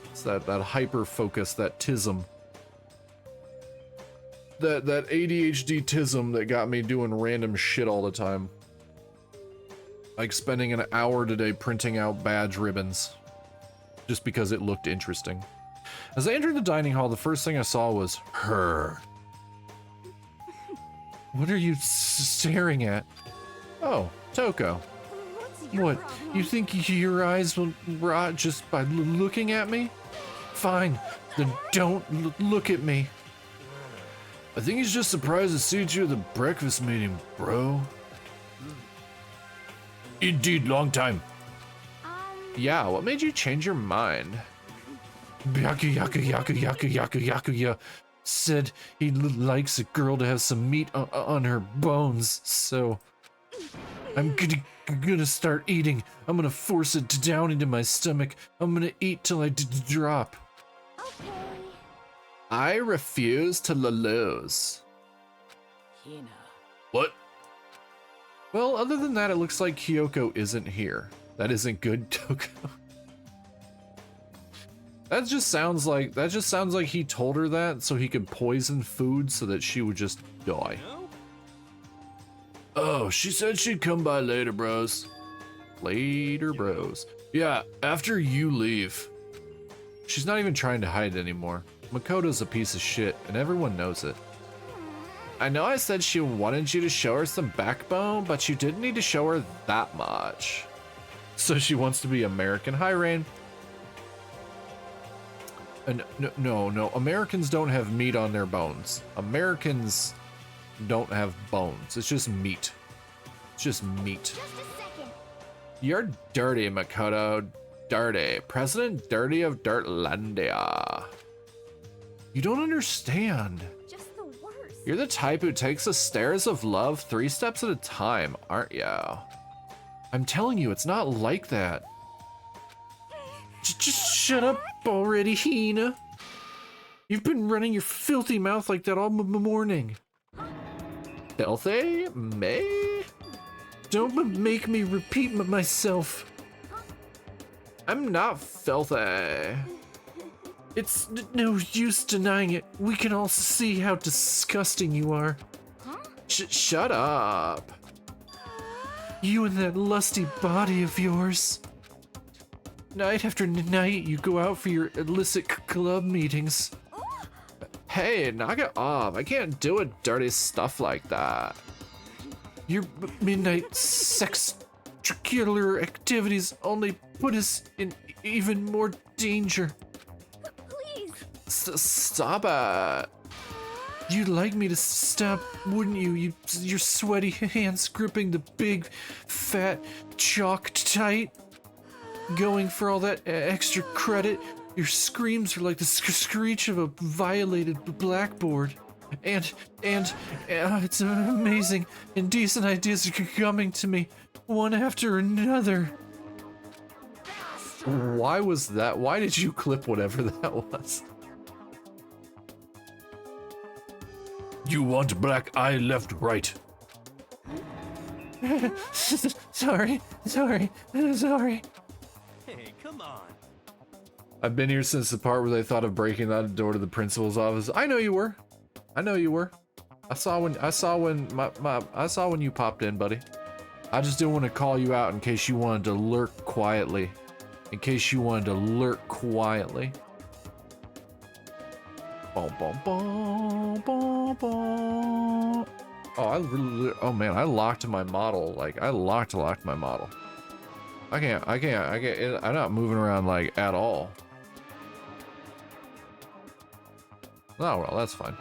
It's that hyper focus, that tism. That ADHD tism that got me doing random shit all the time. Like spending an hour today printing out badge ribbons. Just because it looked interesting. As I entered the dining hall, the first thing I saw was her. What are you staring at? Oh, Toko. What's your What? problem? You think your eyes will rot just by looking at me? Fine, then don't look at me. I think he's just surprised to see you at the breakfast meeting, bro. Indeed, long time. Yeah, what made you change your mind? Yakuya said he likes a girl to have some meat on her bones, so I'm gonna start eating. I'm gonna force it down into my stomach. I'm gonna eat till I drop. Okay. I refuse to lose. Hina. What? Well, other than that, it looks like Kyoko isn't here. That isn't good, Toko. That just sounds like he told her that so he could poison food so that she would just die. No? Oh, she said she'd come by later, bros. Later, bros. Yeah, after you leave. She's not even trying to hide it anymore. Makoto's a piece of shit, and everyone knows it. I know I said she wanted you to show her some backbone, but you didn't need to show her that much. So she wants to be American. Hi, Rain. And no, Americans don't have meat on their bones. Americans don't have bones. It's just meat. It's just meat. Just a second. You're dirty, Makoto. Dirty. President Dirty of Dirtlandia. You don't understand. Just the worst. You're the type who takes the stairs of love 3 steps at a time, aren't you? I'm telling you, it's not like that. Just shut up already, Hina. You've been running your filthy mouth like that all morning. Filthy? Me? Don't make me repeat myself. I'm not filthy. It's no use denying it. We can all see how disgusting you are. Shut up. You and that lusty body of yours. Night after night, you go out for your illicit club meetings. Hey, knock it off. I can't do a dirty stuff like that. Your midnight sex-tricular activities only put us in even more danger. Please. Stop it. You'd like me to stop, wouldn't you? Your sweaty hands gripping the big, fat chalk tight. Going for all that extra credit. Your screams are like the screech of a violated blackboard. And it's amazing. Indecent ideas are coming to me, one after another. Why was that? Why did you clip whatever that was? You want black eye left, right. Sorry. Hey, come on. I've been here since the part where they thought of breaking that door to the principal's office. I know you were. I saw when you popped in, buddy. I just didn't want to call you out in case you wanted to lurk quietly. Bom, bom, bom, bom, bom. Oh man, I locked my model. Like, I locked my model. I can't, I'm not moving around, like, at all. Oh, well, that's fine.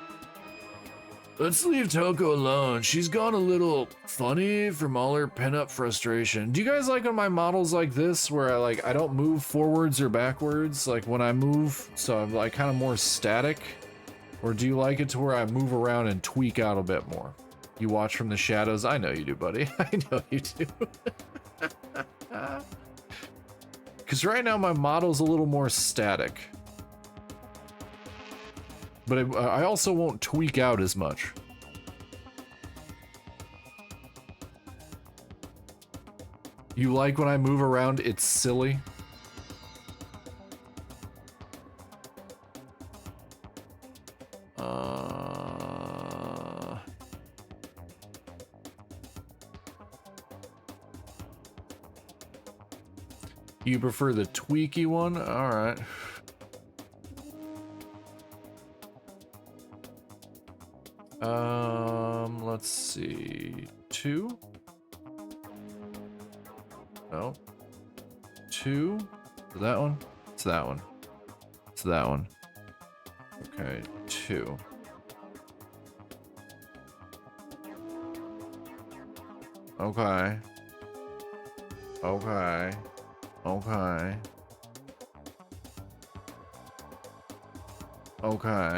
Let's leave Toko alone. She's gone a little funny from all her pent-up frustration. Do you guys like when my models like this, where I don't move forwards or backwards, like when I move, so I'm like kind of more static? Or do you like it to where I move around and tweak out a bit more? You watch from the shadows? I know you do, buddy. I know you do. Because right now my model's a little more static. But I also won't tweak out as much. You like when I move around, it's silly? You prefer the tweaky one? Alright. Let's see. 2? No. 2? Is that one? It's that one. It's that one. Okay, 2. Okay. Okay. Okay. Okay.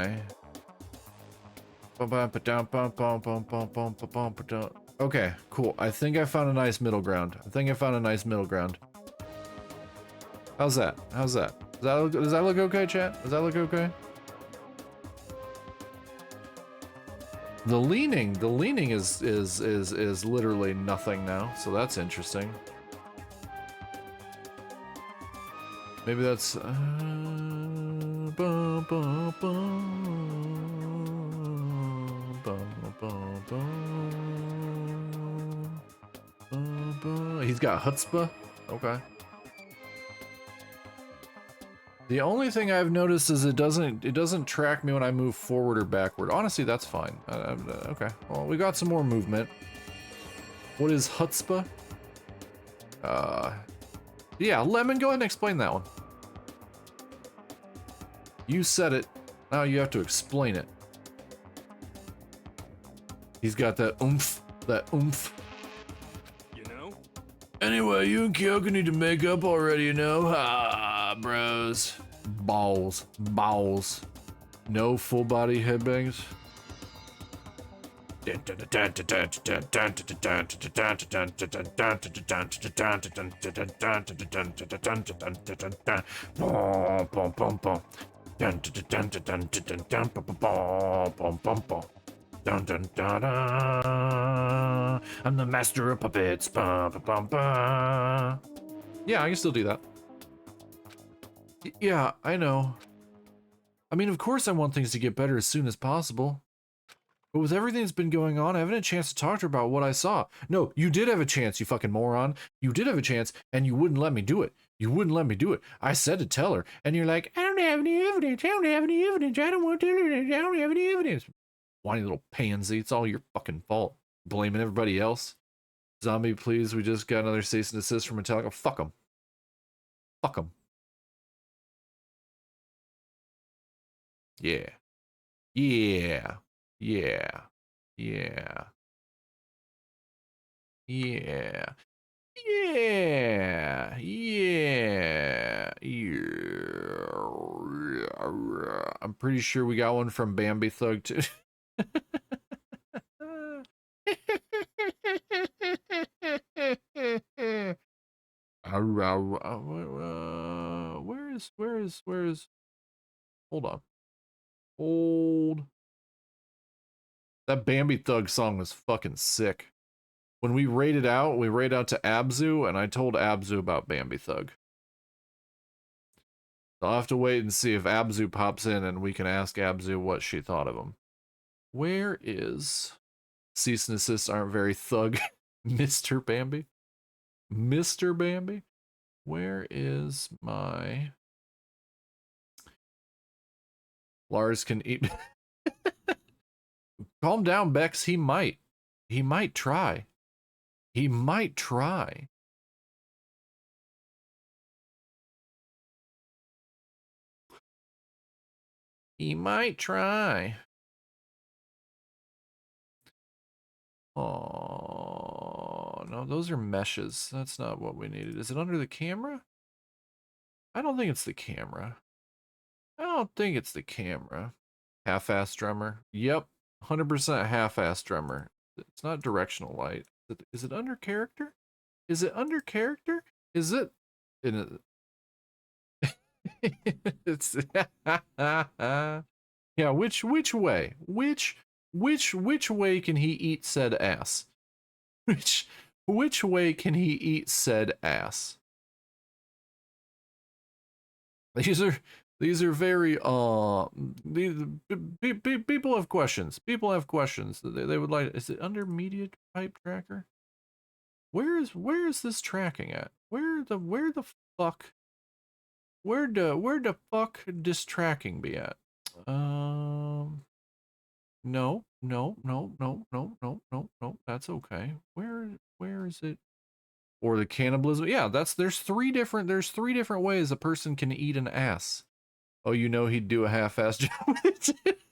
Okay, cool. I think I found a nice middle ground. How's that? How's that? Does that look okay, chat? Does that look okay? The leaning is literally nothing now, so that's interesting. Maybe that's he's got chutzpah. Okay. The only thing I've noticed is it doesn't track me when I move forward or backward. Honestly, that's fine. Okay. Well, we got some more movement. What is chutzpah? Yeah, Lemon, go ahead and explain that one. You said it. Now you have to explain it. He's got that oomph. That oomph. You know? Anyway, you and Kyoko need to make up already, you know? Ha, bros. Balls. Balls. No full body headbangs. Dun, dun, dun, dun. I'm the master of puppets. Ba, ba, ba, ba. Yeah, I can still do that. Yeah, I know. I mean, of course I want things to get better as soon as possible. But with everything that's been going on, I haven't had a chance to talk to her about what I saw. No, you did have a chance, you fucking moron. You did have a chance, and you wouldn't let me do it. You wouldn't let me do it. I said to tell her, and you're like, I don't have any evidence. I don't have any evidence. I don't want to do it. I don't have any evidence. Whiny little pansy. It's all your fucking fault. Blaming everybody else. Zombie, please. We just got another cease and desist from Metallica. Fuck them. Fuck them. Yeah. Yeah. Yeah. Yeah. Yeah. Yeah. Yeah. Yeah. I'm pretty sure we got one from Bambi Thug too. Where is hold on. Hold. That Bambi Thug song was fucking sick. When we raided out to Abzu, and I told Abzu about Bambi Thug. So I'll have to wait and see if Abzu pops in and we can ask Abzu what she thought of him. Where is cease and desist aren't very thug, Mr. Bambi? Mr. Bambi? Where is my Lars can eat? Calm down, Bex. He might. He might try. He might try. He might try. Oh, no, those are meshes. That's not what we needed. Is it under the camera? I don't think it's the camera. I don't think it's the camera. Half-ass drummer. Yep, 100% half-ass drummer. It's not directional light. Is it under character? Is it under character? Is it in a... It's yeah, which way? Which way can he eat said ass? Which way can he eat said ass? These are very people have questions. People have questions. They would like, is it under media type tracker? Where is this tracking at? Where the fuck this tracking be at? No, that's okay. Where is it? Or the cannibalism? Yeah, there's three different ways a person can eat an ass. Oh, you know he'd do a half-ass job with it.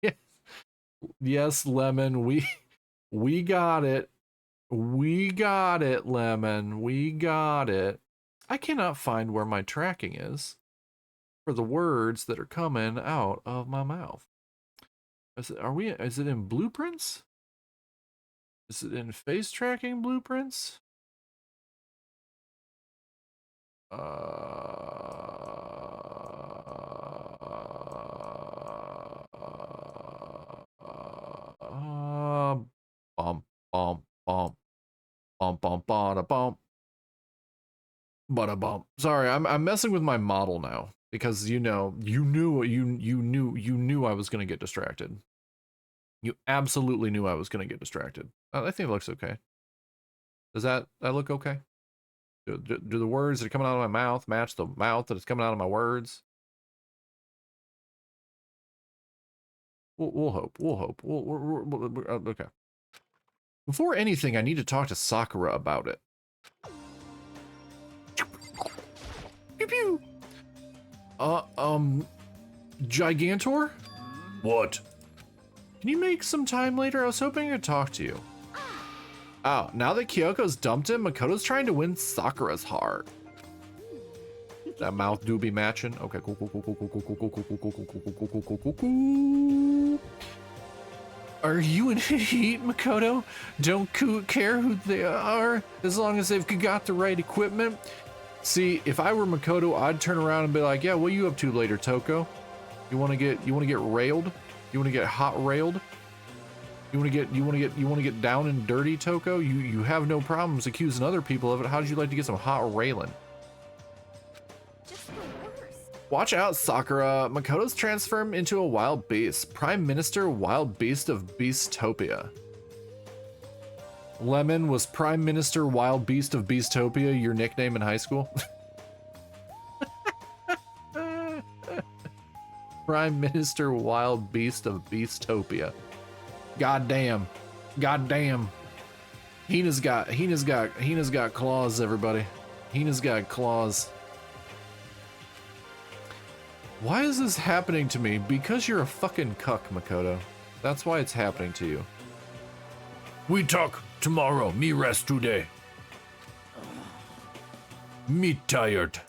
Yes. Yes, Lemon, we got it. We got it, Lemon. We got it. I cannot find where my tracking is for the words that are coming out of my mouth. Is it in blueprints? Is it in face tracking blueprints? Bum, bum, bum, bum, bum, bada, bum, bada, bum. Sorry, I'm messing with my model now because you knew I was gonna get distracted. You absolutely knew I was gonna get distracted. I think it looks okay. Does that look okay? Do the words that are coming out of my mouth match the mouth that is coming out of my words? We'll hope. We'll hope. Okay. Before anything, I need to talk to Sakura about it. Pew pew. Gigantor? What? Can you make some time later? I was hoping to talk to you. Oh, now that Kyoko's dumped him, Makoto's trying to win Sakura's heart. That mouth do be matching. Okay, cool. Are you in heat, Makoto? Don't care who they are, as long as they've got the right equipment. See, if I were Makoto, I'd turn around and be like, "Yeah, what are you up to later, Toko? You want to get railed? You want to get hot railed? You want to get down and dirty, Toko? You have no problems accusing other people of it. How'd you like to get some hot railing?" Just the worst. Watch out, Sakura. Makoto's transformed into a wild beast. Prime Minister Wild Beast of Beastopia. Lemon, was Prime Minister Wild Beast of Beastopia your nickname in high school? Prime Minister Wild Beast of Beastopia. Goddamn. Hina's got claws, everybody. Hina's got claws. Why is this happening to me? Because you're a fucking cuck, Makoto. That's why it's happening to you. We talk tomorrow. Me rest today. Me tired.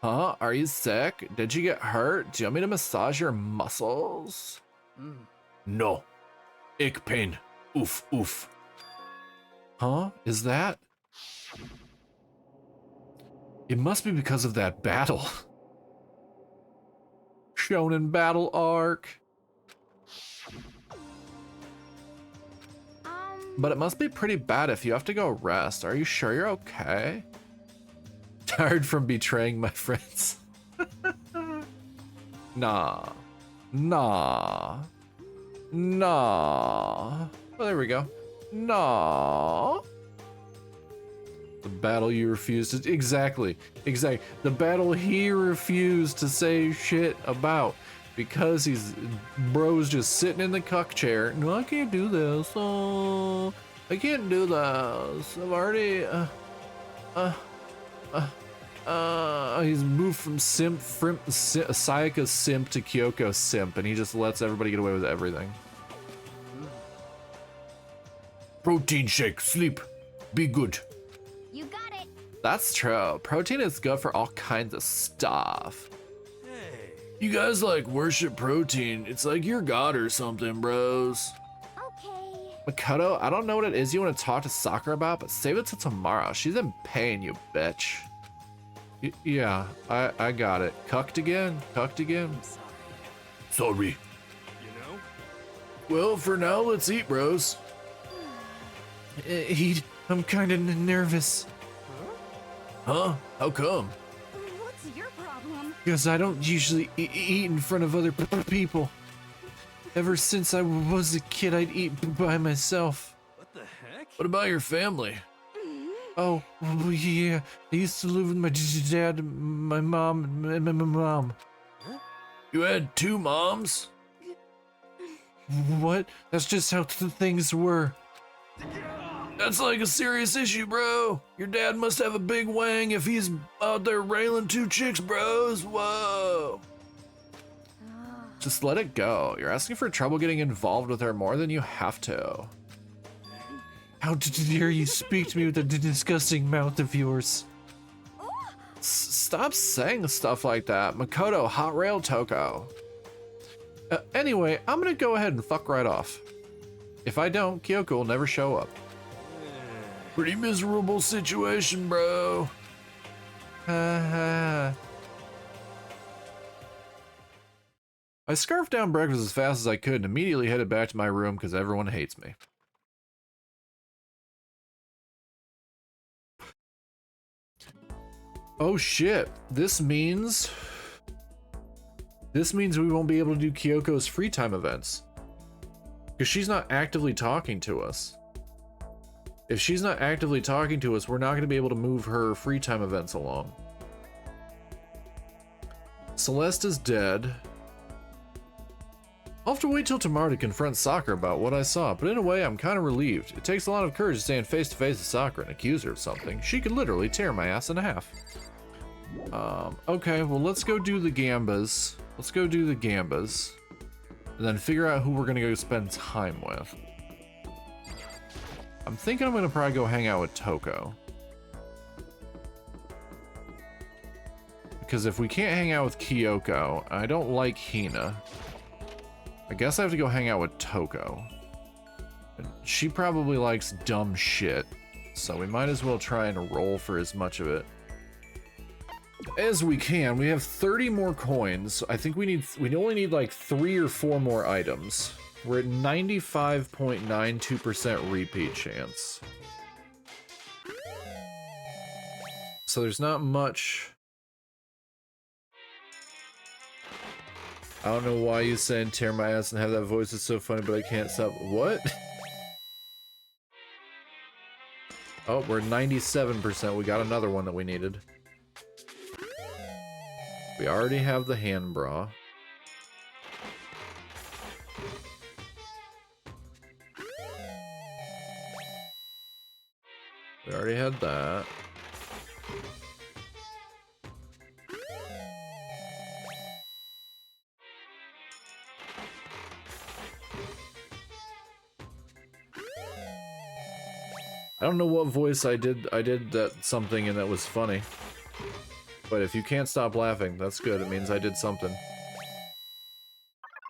Huh? Are you sick? Did you get hurt? Do you want me to massage your muscles? No. Ich pain. Oof, oof. Huh? Is that? It must be because of that battle. Shonen battle arc. But it must be pretty bad if you have to go rest. Are you sure you're okay? Tired from betraying my friends. Nah. Well, there we go. Nah. The battle you refused to... Exactly. The battle he refused to say shit about. Because bro's just sitting in the cuck chair. No, I can't do this. Oh, I can't do this. I've already... He's moved from Sayaka simp to Kyoko simp, and he just lets everybody get away with everything. Protein shake, sleep, be good. You got it. That's true. Protein is good for all kinds of stuff. Hey. You guys like worship protein. It's like you're God or something, bros. Okay. Makoto, I don't know what it is you want to talk to Sakura about, but save it till tomorrow. She's in pain, you bitch. Yeah, I got it. Cucked again? Cucked again? I'm sorry. Sorry. You know? Well, for now, let's eat, bros. I'm kind of nervous. Huh? How come? What's your problem? Because I don't usually eat in front of other people. Ever since I was a kid, I'd eat by myself. What the heck? What about your family? Oh, yeah. I used to live with my dad, my mom, and my mom. You had 2 moms? What? That's just how things were. That's like a serious issue, bro. Your dad must have a big wang if he's out there railing 2 chicks, bros. Whoa. Just let it go. You're asking for trouble getting involved with her more than you have to. How dare you speak to me with that disgusting mouth of yours? Stop saying stuff like that. Makoto, hot rail Toko. Anyway, I'm gonna go ahead and fuck right off. If I don't, Kyoko will never show up. Pretty miserable situation, bro. I scarfed down breakfast as fast as I could and immediately headed back to my room because everyone hates me. Oh shit, this means we won't be able to do Kyoko's free time events. Because she's not actively talking to us. If she's not actively talking to us, we're not going to be able to move her free time events along. Celeste is dead. I'll have to wait till tomorrow to confront Sakura about what I saw, but in a way I'm kind of relieved. It takes a lot of courage to stand face to face with Sakura and accuse her of something. She could literally tear my ass in half. Okay, well let's go do the Gambas. Let's go do the Gambas. And then figure out who we're gonna go spend time with. I'm thinking I'm gonna probably go hang out with Toko. Because if we can't hang out with Kyoko, I don't like Hina. I guess I have to go hang out with Toko. She probably likes dumb shit, so we might as well try and roll for as much of it as we can. We have 30 more coins. I think we only need like 3 or 4 more items. We're at 95.92% repeat chance. So there's not much. I don't know why you saying tear my ass and have that voice is so funny, but I can't stop. What? Oh, we're 97%. We got another one that we needed. We already have the hand bra. We already had that. I don't know what voice I did that something and that was funny. But if you can't stop laughing, that's good. It means I did something.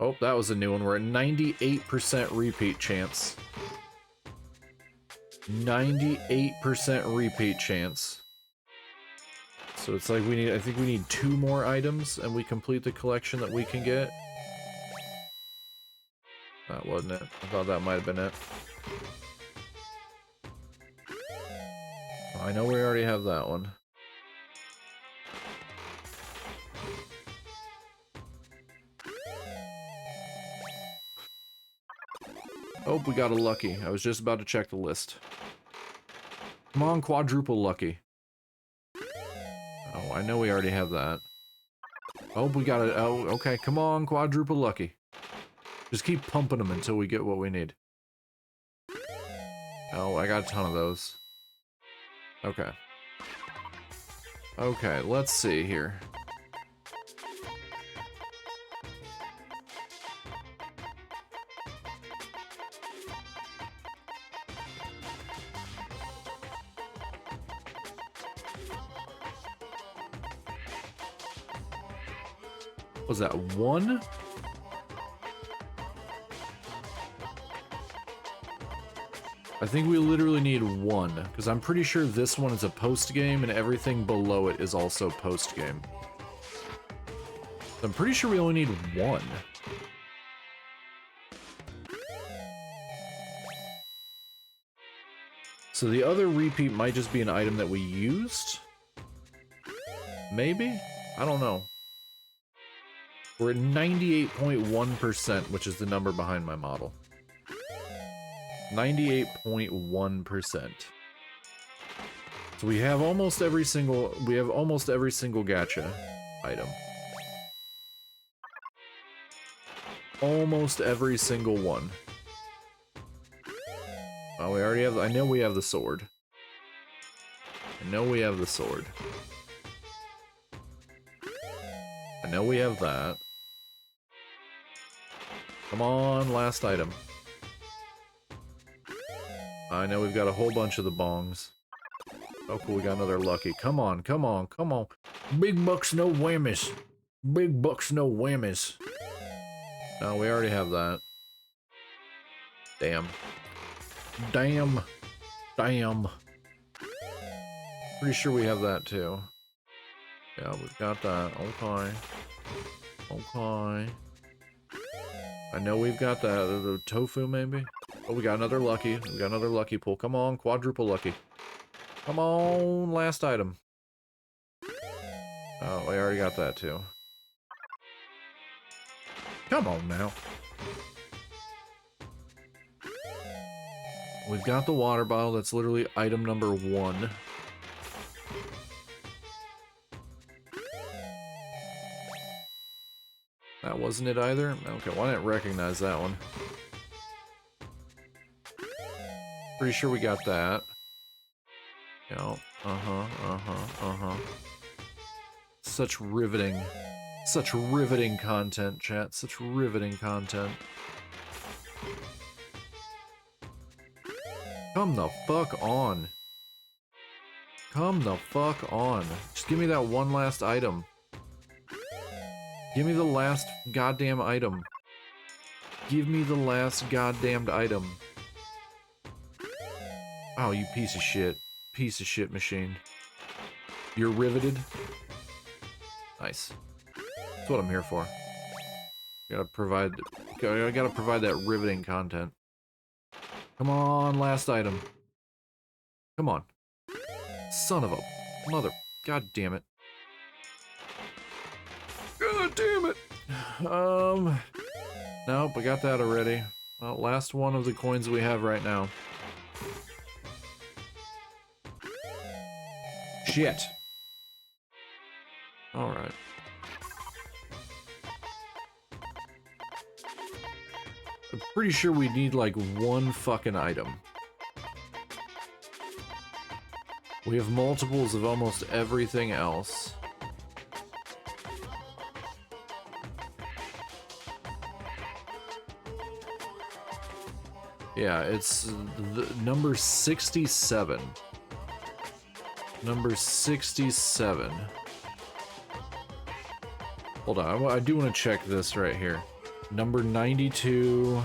Oh, that was a new one. We're at 98% repeat chance. 98% repeat chance. So it's like I think we need 2 more items and we complete the collection that we can get. That wasn't it. I thought that might have been it. I know we already have that one. Oh, we got a lucky. I was just about to check the list. Come on, quadruple lucky. Oh, I know we already have that. Oh, we got it. Oh, okay. Come on, quadruple lucky. Just keep pumping them until we get what we need. Oh, I got a ton of those. Okay. Okay, let's see here. Was that one? I think we literally need one, because I'm pretty sure this one is a post-game and everything below it is also post-game. I'm pretty sure we only need one. So the other repeat might just be an item that we used? Maybe? I don't know. We're at 98.1%, which is the number behind my model. 98.1%. So we have almost every single gacha item. Almost every single one. Oh, we already have, I know we have the sword. I know we have the sword. I know we have that. Come on, last item. I know we've got a whole bunch of the bongs. Oh cool, we got another lucky. Come on, come on, come on. Big bucks, no whammies. Big bucks, no whammies. No, we already have that. Damn. Damn. Damn. Pretty sure we have that too. Yeah, we've got that. Okay. Okay. I know we've got that. The tofu, maybe? Oh, we got another lucky. We got another lucky pull. Come on, quadruple lucky. Come on, last item. Oh, we already got that too. Come on now. We've got the water bottle. That's literally item number 1. That wasn't it either? Okay, well, I didn't recognize that one. Pretty sure we got that. Yeah, Such riveting content, chat. Such riveting content. Come the fuck on. Come the fuck on. Just give me that one last item. Give me the last goddamn item. Give me the last goddamned item. Oh, you piece of shit. Piece of shit machine. You're riveted? Nice. That's what I'm here for. I gotta provide that riveting content. Come on, last item. Come on. Son of a mother. God damn it. God damn it. Nope, I got that already. Well, last one of the coins we have right now. Shit. Alright. I'm pretty sure we need like one fucking item. We have multiples of almost everything else. Yeah, it's the number 67. Number 67. Hold on, I do want to check this right here. Number 92.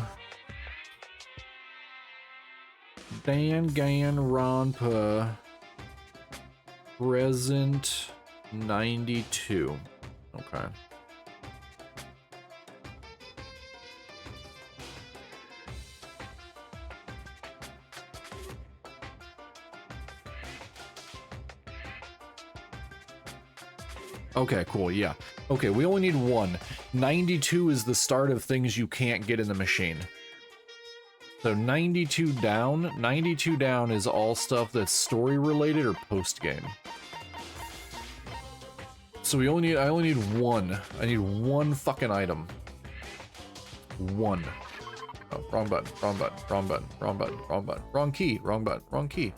Danganronpa. Present 92. Okay. Okay, cool, yeah. Okay, we only need one. 92 is the start of things you can't get in the machine. So 92 down is all stuff that's story related or post game. So I only need one. I need one fucking item. One. Oh, wrong button, wrong button, wrong button, wrong button, wrong button, wrong key, wrong button, wrong key.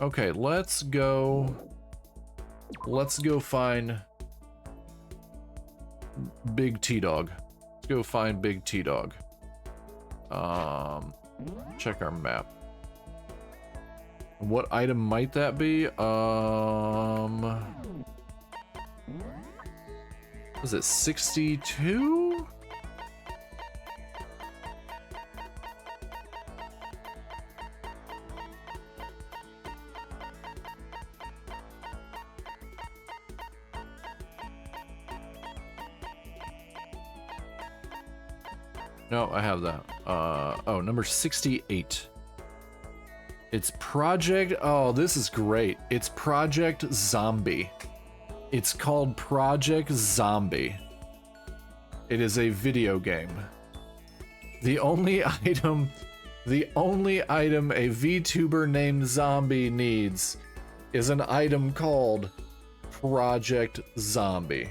Okay, let's go. let's go find Big T-Dog. Let's go find Big T-Dog. Check our map. What item might that be? Was it 62? No, I have that. Oh, number 68. It's Project... Oh, this is great. It's Project Zombie. It's called Project Zombie. It is a video game. The only item a VTuber named Zombie needs is an item called Project Zombie.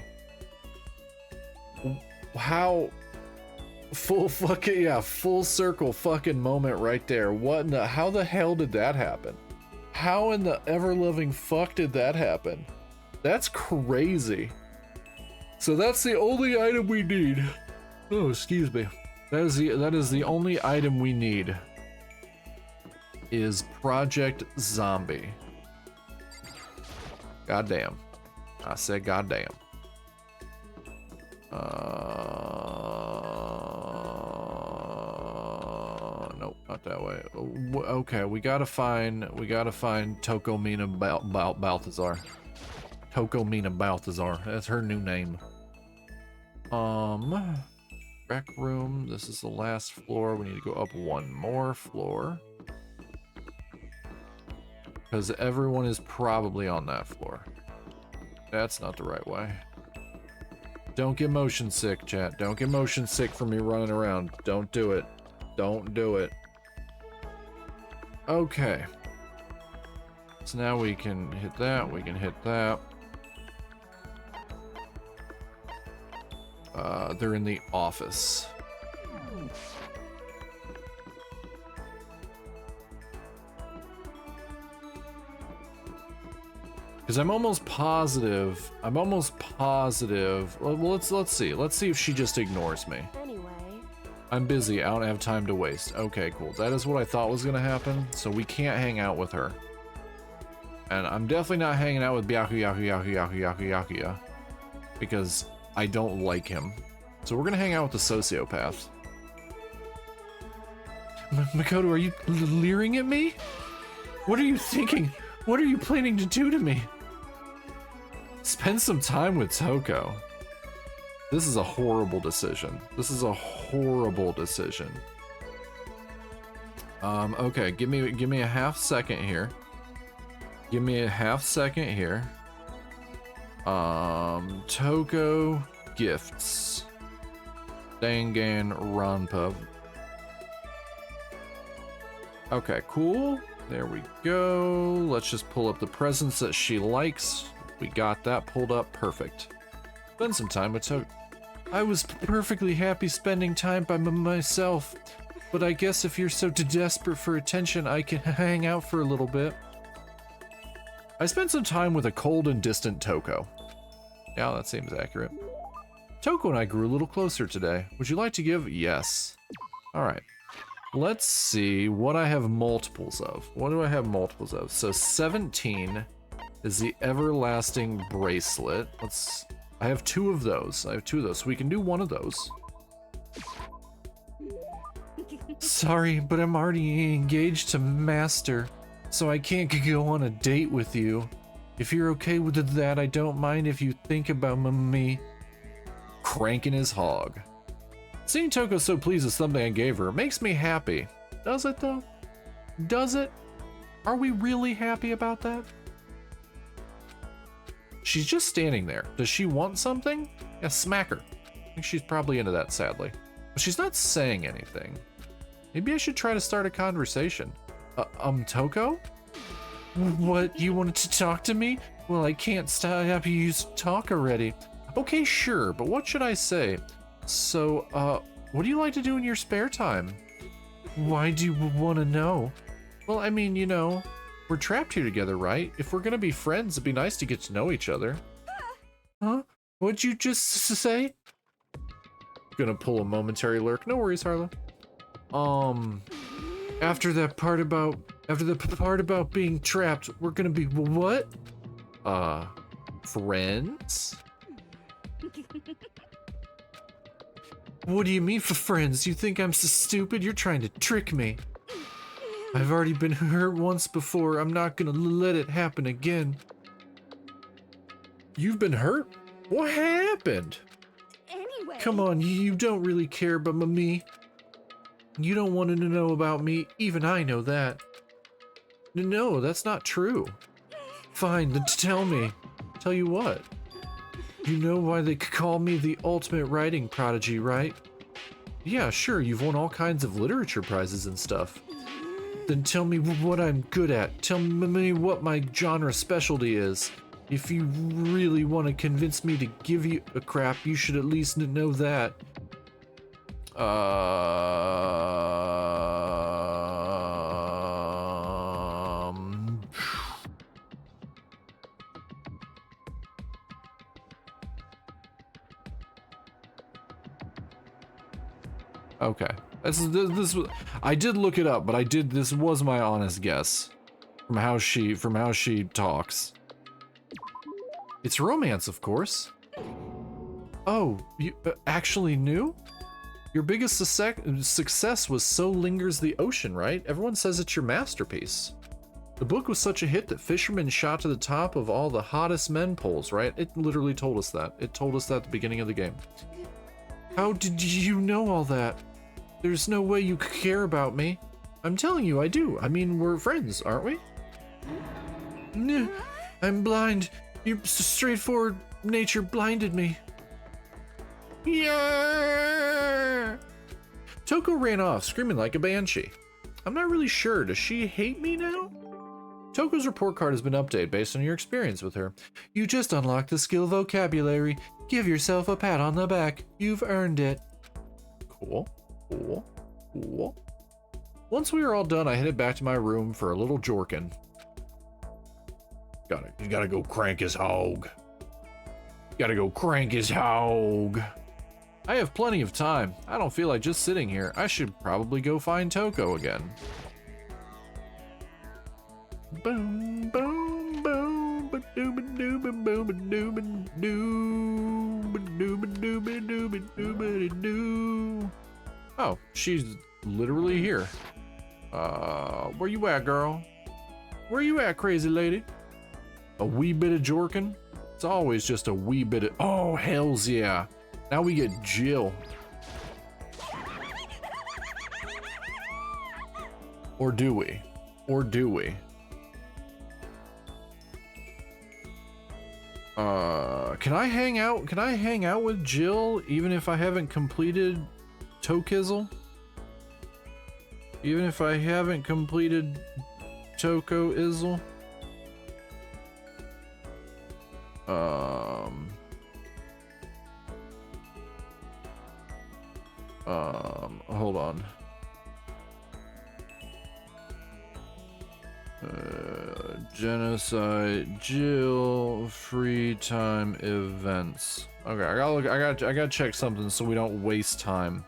How... Full circle fucking moment right there. What in the... How the hell did that happen? How in the ever-loving fuck did that happen? That's crazy. So that's the only item we need. Oh, excuse me. That is the only item we need. Is Project Zombie. Goddamn. I said goddamn. Nope, not that way. Okay, we gotta find Tokomina Balthazar. Tokomina Balthazar. That's her new name. Rec room. This is the last floor. We need to go up one more floor. Because everyone is probably on that floor. That's not the right way. Don't get motion sick, chat. Don't get motion sick from me running around. Don't do it. Don't do it. Okay. So now we can hit that. We can hit that. They're in the office. Because I'm almost positive. Well, let's see. Let's see if she just ignores me. Anyway. I'm busy. I don't have time to waste. Okay, cool. That is what I thought was gonna happen. So we can't hang out with her. And I'm definitely not hanging out with Byakuya. Because I don't like him. So we're gonna hang out with the sociopath. Makoto, are you leering at me? What are you thinking? What are you planning to do to me? Spend some time with Toko. This is a horrible decision. This is a horrible decision. Okay, give me a half second here. Give me a half second here. Toko gifts. Danganronpa. Okay, cool. There we go. Let's just pull up the presents that she likes. We got that pulled up. Perfect. Spend some time with Toko. I was perfectly happy spending time by myself, but I guess if you're so desperate for attention, I can hang out for a little bit. I spent some time with a cold and distant Toko. Yeah, that seems accurate. Toko and I grew a little closer today. Would you like to give? Yes. Alright. Let's see what I have multiples of. What do I have multiples of? So 17 is the everlasting bracelet. I have two of those. So we can do one of those. Sorry, but I'm already engaged to Master, so I can't go on a date with you. If you're okay with that, I don't mind if you think about me. Cranking his hog. Seeing Toko so pleased with something I gave her makes me happy. Does it though? Does it? Are we really happy about that? She's just standing there. Does she want something? Yeah, smack her. I think she's probably into that, sadly. But she's not saying anything. Maybe I should try to start a conversation. Toko? What, you wanted to talk to me? Well, I can't stop you talk already. Okay, sure, but what should I say? So, what do you like to do in your spare time? Why do you want to know? Well, I mean, you know, We're trapped here together, right? If we're gonna be friends, it'd be nice to get to know each other. Huh? What'd you just say? Gonna pull a momentary lurk. No worries, Harlow. After the part about being trapped, we're gonna be what? Friends? What do you mean for friends? You think I'm so stupid? You're trying to trick me. I've already been hurt once before. I'm not gonna let it happen again. You've been hurt? What happened? Anyway. Come on, you don't really care about me. You don't want to know about me. Even I know that. No, that's not true. Fine, then tell me. Tell you what? You know why they call me the ultimate writing prodigy, right? Yeah, sure, you've won all kinds of literature prizes and stuff. Then tell me what I'm good at. Tell me what my genre specialty is. If you really want to convince me to give you a crap, you should at least know that. Okay. This was, I did look it up, but this was my honest guess from how she talks. It's romance, of course. Oh, you actually knew? Your biggest success was So Lingers the Ocean, right? Everyone says it's your masterpiece. The book was such a hit that fishermen shot to the top of all the hottest men polls, right? It literally told us that. It told us that at the beginning of the game. How did you know all that? There's no way you care about me. I'm telling you, I do. I mean, we're friends, aren't we? Nah, I'm blind. Your straightforward nature blinded me. Yeah! Toko ran off, screaming like a banshee. I'm not really sure. Does she hate me now? Toko's report card has been updated based on your experience with her. You just unlocked the skill vocabulary. Give yourself a pat on the back. You've earned it. Cool. Cool. Cool. Once we were all done, I headed back to my room for a little jorkin. You gotta go crank his hog. Gotta go crank his hog. I have plenty of time. I don't feel like just sitting here. I should probably go find Toko again. Boom, boom, boom, ba-dooba-dooba-dooba-dooba-doo-ba-dooba-dooba-dooba-doo. Oh, she's literally here. Where you at, girl? Where you at, crazy lady? A wee bit of jorkin? It's always just a wee bit of... Oh, hells yeah. Now we get Jill. Or do we? Or do we? Can I hang out? Can I hang out with Jill even if I haven't completed Tokizzle? Even if I haven't completed Toko-izzle? Hold on. Genocide, Jill, free time events. Okay, I gotta look. I gotta check something so we don't waste time.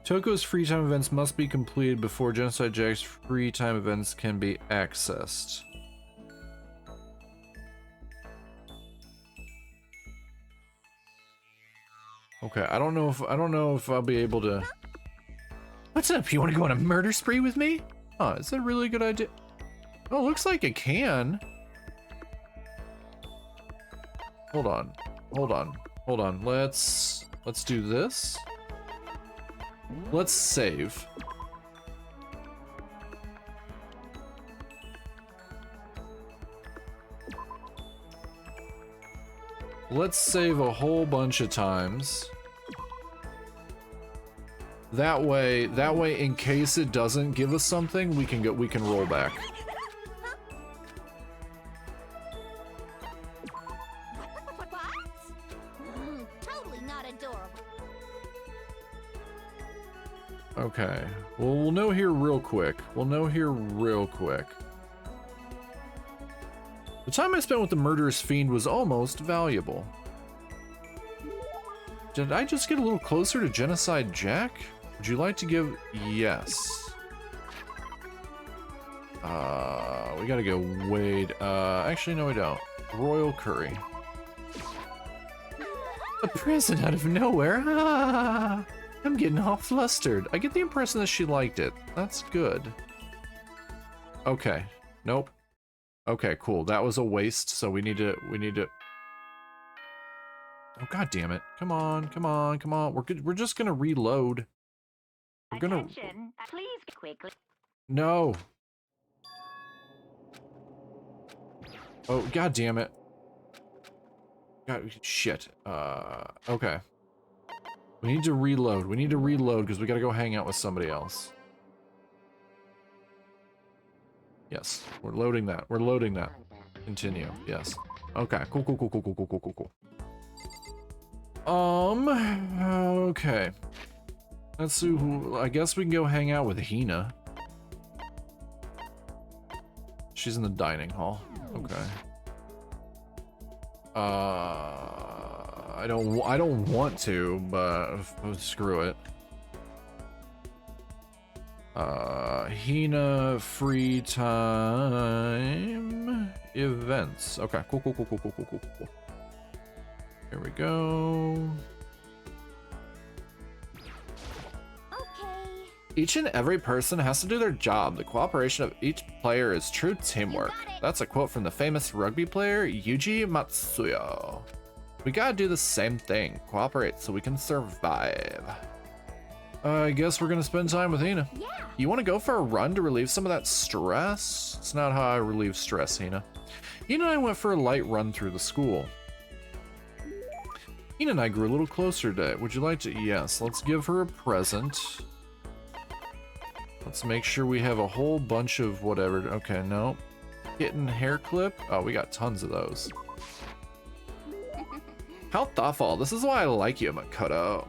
Toko's free time events must be completed before Genocide Jack's free time events can be accessed. Okay, I don't know if I'll be able to. What's up? You want to go on a murder spree with me? Huh, is that a really good idea? Oh, looks like it can. Hold on. Hold on. Hold on. Let's do this. Let's save. Let's save a whole bunch of times. That way, in case it doesn't give us something, we can roll back. adorable. Okay. Well, we'll know here real quick. We'll know here real quick. The time I spent with the murderous fiend was almost valuable. Did I just get a little closer to Genocide Jack? Would you like to give... Yes. We gotta go Wade. Actually, no, we don't. Royal Curry. A present out of nowhere. Ah, I'm getting all flustered. I get the impression that she liked it. That's good. Okay. Nope. Okay, cool. That was a waste, so we need to... Oh, god damn it. Come on, come on, come on. We're good. We're just gonna reload. We're gonna... Attention, please quickly. No. Oh, god damn it. God, shit. Okay. We need to reload. We need to reload because we gotta go hang out with somebody else. Yes, we're loading that. We're loading that. Continue. Yes. Okay. Cool, cool, cool, cool, cool, cool, cool, cool, cool. Okay. Let's see who... I guess we can go hang out with Hina. She's in the dining hall. Okay. I don't want to, but screw it. Hina free time events. Okay, cool, cool, cool, cool, cool, cool, cool, cool. Here we go. Okay. Each and every person has to do their job. The cooperation of each player is true teamwork. That's a quote from the famous rugby player Yuji Matsuyo. We gotta do the same thing. Cooperate so we can survive. I guess we're gonna spend time with Hina. Yeah. You wanna go for a run to relieve some of that stress? It's not how I relieve stress, Hina. Hina and I went for a light run through the school. Hina and I grew a little closer today. Would you like to? Yes, let's give her a present. Let's make sure we have a whole bunch of whatever. Okay, no. Kitten hair clip. Oh, we got tons of those. How thoughtful. This is why I like you, Makoto.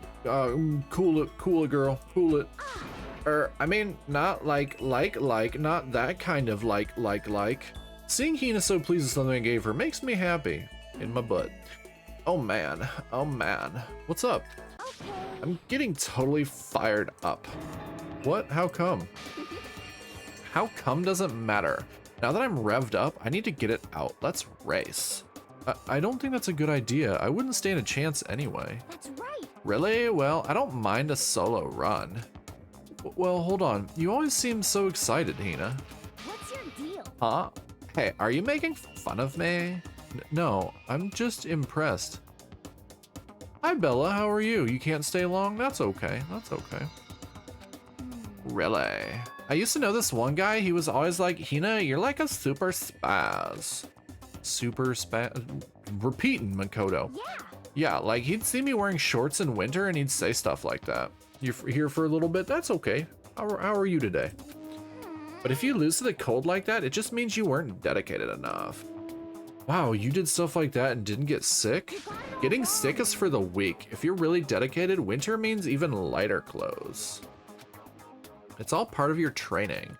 Cool it, girl. Cool it. I mean, not like, not that kind of like. Seeing Hina so pleased with something I gave her makes me happy. In my butt. Oh man. Oh man. What's up? Okay. I'm getting totally fired up. What? How come? How come doesn't matter. Now that I'm revved up, I need to get it out. Let's race. I don't think that's a good idea. I wouldn't stand a chance anyway. That's right. Really? Well, I don't mind a solo run. Well, hold on. You always seem so excited, Hina. What's your deal? Huh? Hey, are you making fun of me? No, I'm just impressed. Hi, Bella. How are you? You can't stay long? That's okay. That's okay. Really? I used to know this one guy. He was always like, Hina, you're like a super spaz. Super spaz? Repeating, Makoto. Yeah. Yeah, like he'd see me wearing shorts in winter and he'd say stuff like that. You're here for a little bit? That's okay. How are you today? But if you lose to the cold like that, it just means you weren't dedicated enough. Wow, you did stuff like that and didn't get sick? Getting sick is for the weak. If you're really dedicated, winter means even lighter clothes. It's all part of your training.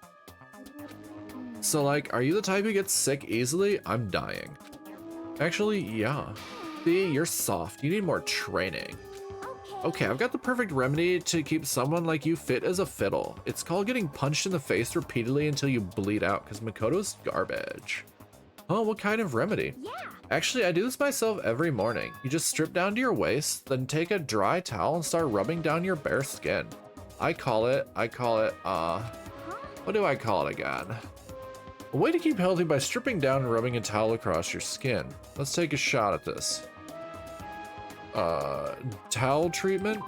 So like, are you the type who gets sick easily? I'm dying. Actually, yeah. See, you're soft. You need more training. Okay, I've got the perfect remedy to keep someone like you fit as a fiddle. It's called getting punched in the face repeatedly until you bleed out, because Makoto's garbage. Oh, what kind of remedy? Yeah. Actually, I do this myself every morning. You just strip down to your waist, then take a dry towel and start rubbing down your bare skin. I call it, what do I call it again? A way to keep healthy by stripping down and rubbing a towel across your skin. Let's take a shot at this. Towel treatment?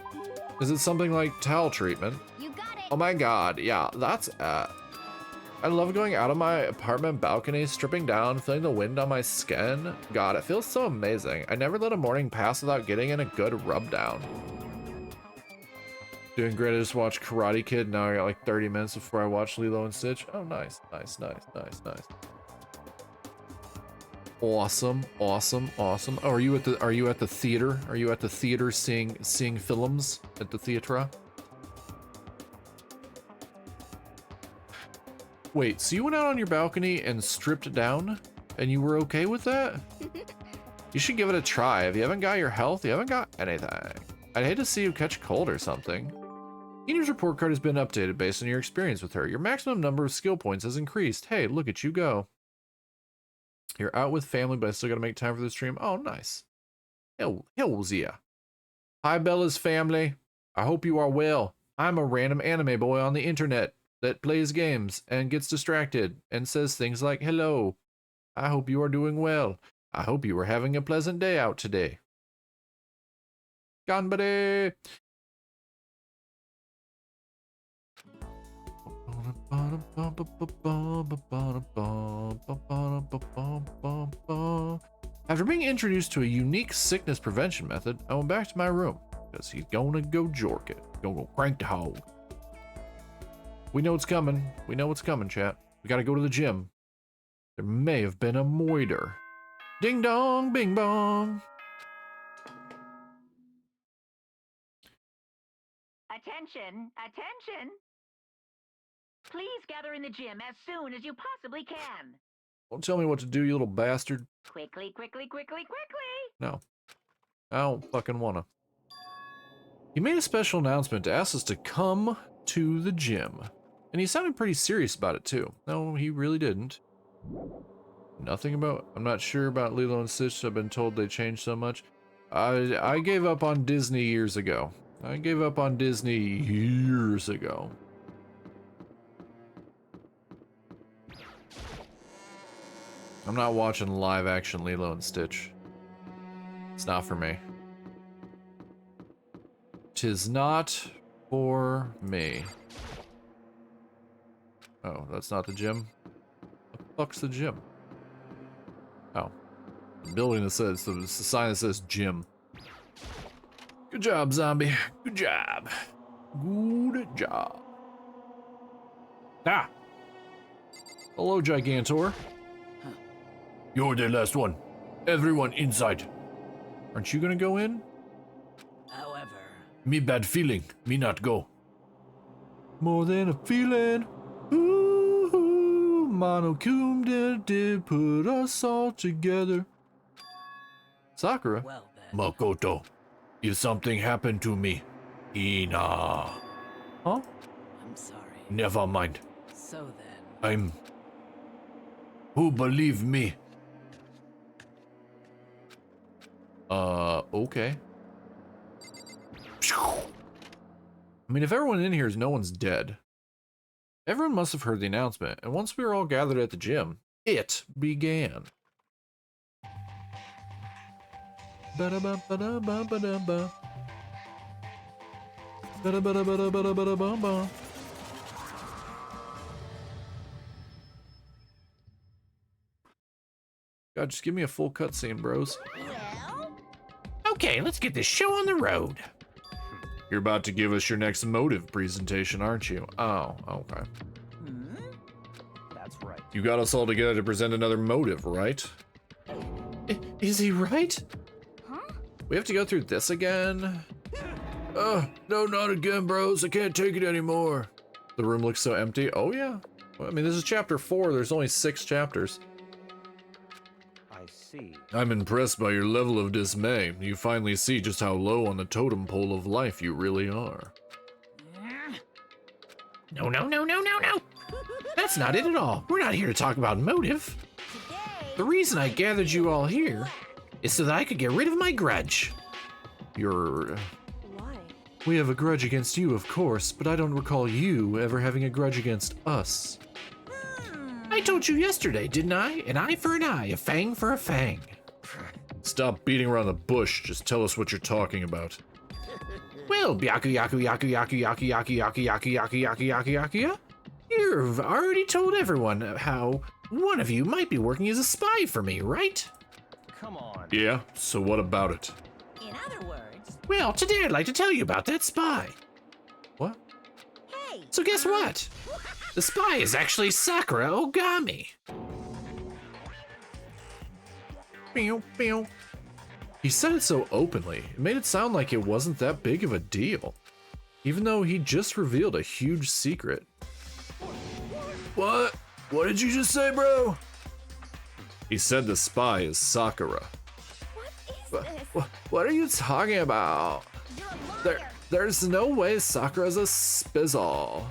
Is it something like towel treatment? You got it. Oh my god, yeah, that's it. I love going out of my apartment balcony, stripping down, feeling the wind on my skin. God, it feels so amazing. I never let a morning pass without getting in a good rub down. Doing great. I just watched Karate Kid. Now I got like 30 minutes before I watch Lilo and Stitch. Oh, nice, nice, nice, nice, nice. Awesome, awesome, awesome. Oh, are you at the theater? Are you at the theater seeing films at the theatre? Wait, so you went out on your balcony and stripped down? And you were okay with that? You should give it a try. If you haven't got your health, you haven't got anything. I'd hate to see you catch cold or something. Teenager's report card has been updated based on your experience with her. Your maximum number of skill points has increased. Hey, look at you go. You're out with family, but I still gotta make time for the stream. Oh, nice. Hells yeah. Hi, Bella's family. I hope you are well. I'm a random anime boy on the internet that plays games and gets distracted and says things like hello. I hope you are doing well. I hope you are having a pleasant day out today. Ganbare! After being introduced to a unique sickness prevention method, I went back to my room, because he's gonna go jork it. Gonna go crank the hog. We know what's coming. We know what's coming, chat. We gotta go to the gym. There may have been a moiter. Ding dong, bing bong. Attention, attention. Please gather in the gym as soon as you possibly can. Don't tell me what to do, you little bastard. Quickly, quickly, quickly, quickly. No. I don't fucking wanna. He made a special announcement to ask us to come to the gym. And he sounded pretty serious about it too. No, he really didn't. Nothing about... I'm not sure about Lilo and Stitch. I've been told they changed so much. I gave up on Disney years ago. I gave up on Disney years ago. I'm not watching live action Lilo and Stitch. It's not for me. 'Tis not for me. Oh, that's not the gym? The fuck's the gym? Oh. The building that says, the sign that says gym. Good job, zombie. Good job. Good job. Ah! Hello, Gigantor. You're the last one. Everyone inside. Aren't you gonna go in? However, Me bad feeling. Me not go. More than a feeling. Ooh, Monokuma did put us all together. Sakura. well then. Makoto, if something happened to me, Ina. Huh? I'm sorry. Never mind. So then, I'm... Who believe me? Okay. I mean, if everyone in here is no one's dead, everyone must have heard the announcement, and once we were all gathered at the gym, it began. Ba-da-ba-ba-da-ba-ba-da-ba. Ba-da-ba-da-ba-da-ba-da-ba-da-ba. God, just give me a full cutscene, bros. Okay, let's get this show on the road. You're about to give us your next motive presentation, aren't you? Oh, okay. That's right. You got us all together to present another motive, right? Is he right? We have to go through this again? No, not again, bros. I can't take it anymore. The room looks so empty. Oh, yeah. Well, I mean, this is chapter 4. There's only 6 chapters. I see. I'm impressed by your level of dismay. You finally see just how low on the totem pole of life you really are. No. That's not it at all. We're not here to talk about motive. The reason I gathered you all here is so that I could get rid of my grudge. You're... Why? We have a grudge against you, of course, but I don't recall you ever having a grudge against us. I told you yesterday, didn't I? An eye for an eye, a fang for a fang. Stop beating around the bush. Just tell us what you're talking about. Well, Byaku Yaku Yaku Yaku Yaku Yaku Yaku Yaku Yaku Yaku Yaku Yaku. You've already told everyone how one of you might be working as a spy for me, right? Come on. Yeah? So what about it? In other words, Well, today I'd like to tell you about that spy. What? hey. So guess what? The spy is actually Sakura Ogami. Pew, pew. He said it so openly, it made it sound like it wasn't that big of a deal. Even though he just revealed a huge secret. What? What did you just say, bro? He said the spy is Sakura. What is this? What are you talking about? You're a liar. There's no way Sakura's a spizzle.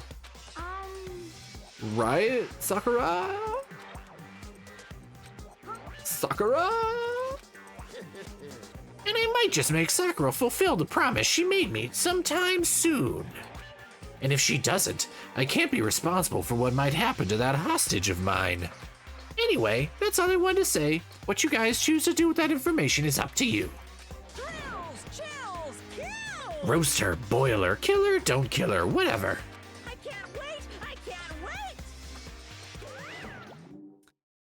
Right, Sakura? Sakura? And I might just make Sakura fulfill the promise she made me sometime soon. And if she doesn't, I can't be responsible for what might happen to that hostage of mine. Anyway, that's all I wanted to say. What you guys choose to do with that information is up to you. Chills, kill! Roast her, boil her, kill her, don't kill her, whatever. I can't wait! I can't wait!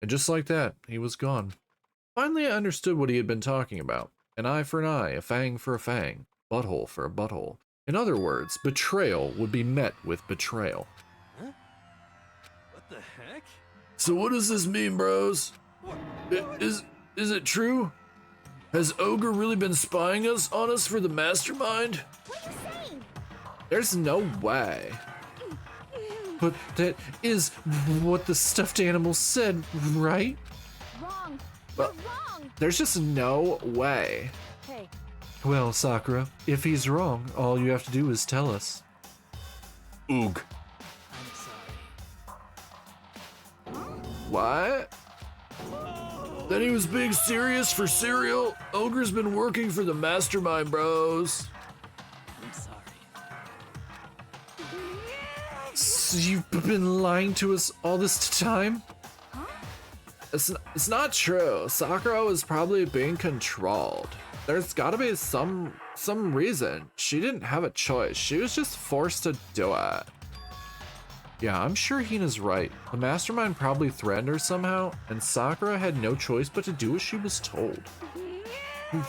And just like that, he was gone. Finally, I understood what he had been talking about. An eye for an eye, a fang for a fang, butthole for a butthole. In other words, betrayal would be met with betrayal. Huh? What the heck? So what does this mean, bros? Is it true? Has Ogre really been spying on us for the mastermind? What are you saying? There's no way. But that is what the stuffed animal said, right? Wrong. Well- You're wrong. There's just no way. Hey, Well, Sakura, if he's wrong, all you have to do is tell us. Oog. I'm sorry. What? Then he was being serious for cereal? Ogre's been working for the mastermind, bros. I'm sorry. So you've been lying to us all this time? It's not true. Sakura was probably being controlled. There's gotta be some reason. She didn't have a choice. She was just forced to do it. Yeah, I'm sure Hina's right. The mastermind probably threatened her somehow, and Sakura had no choice but to do as she was told.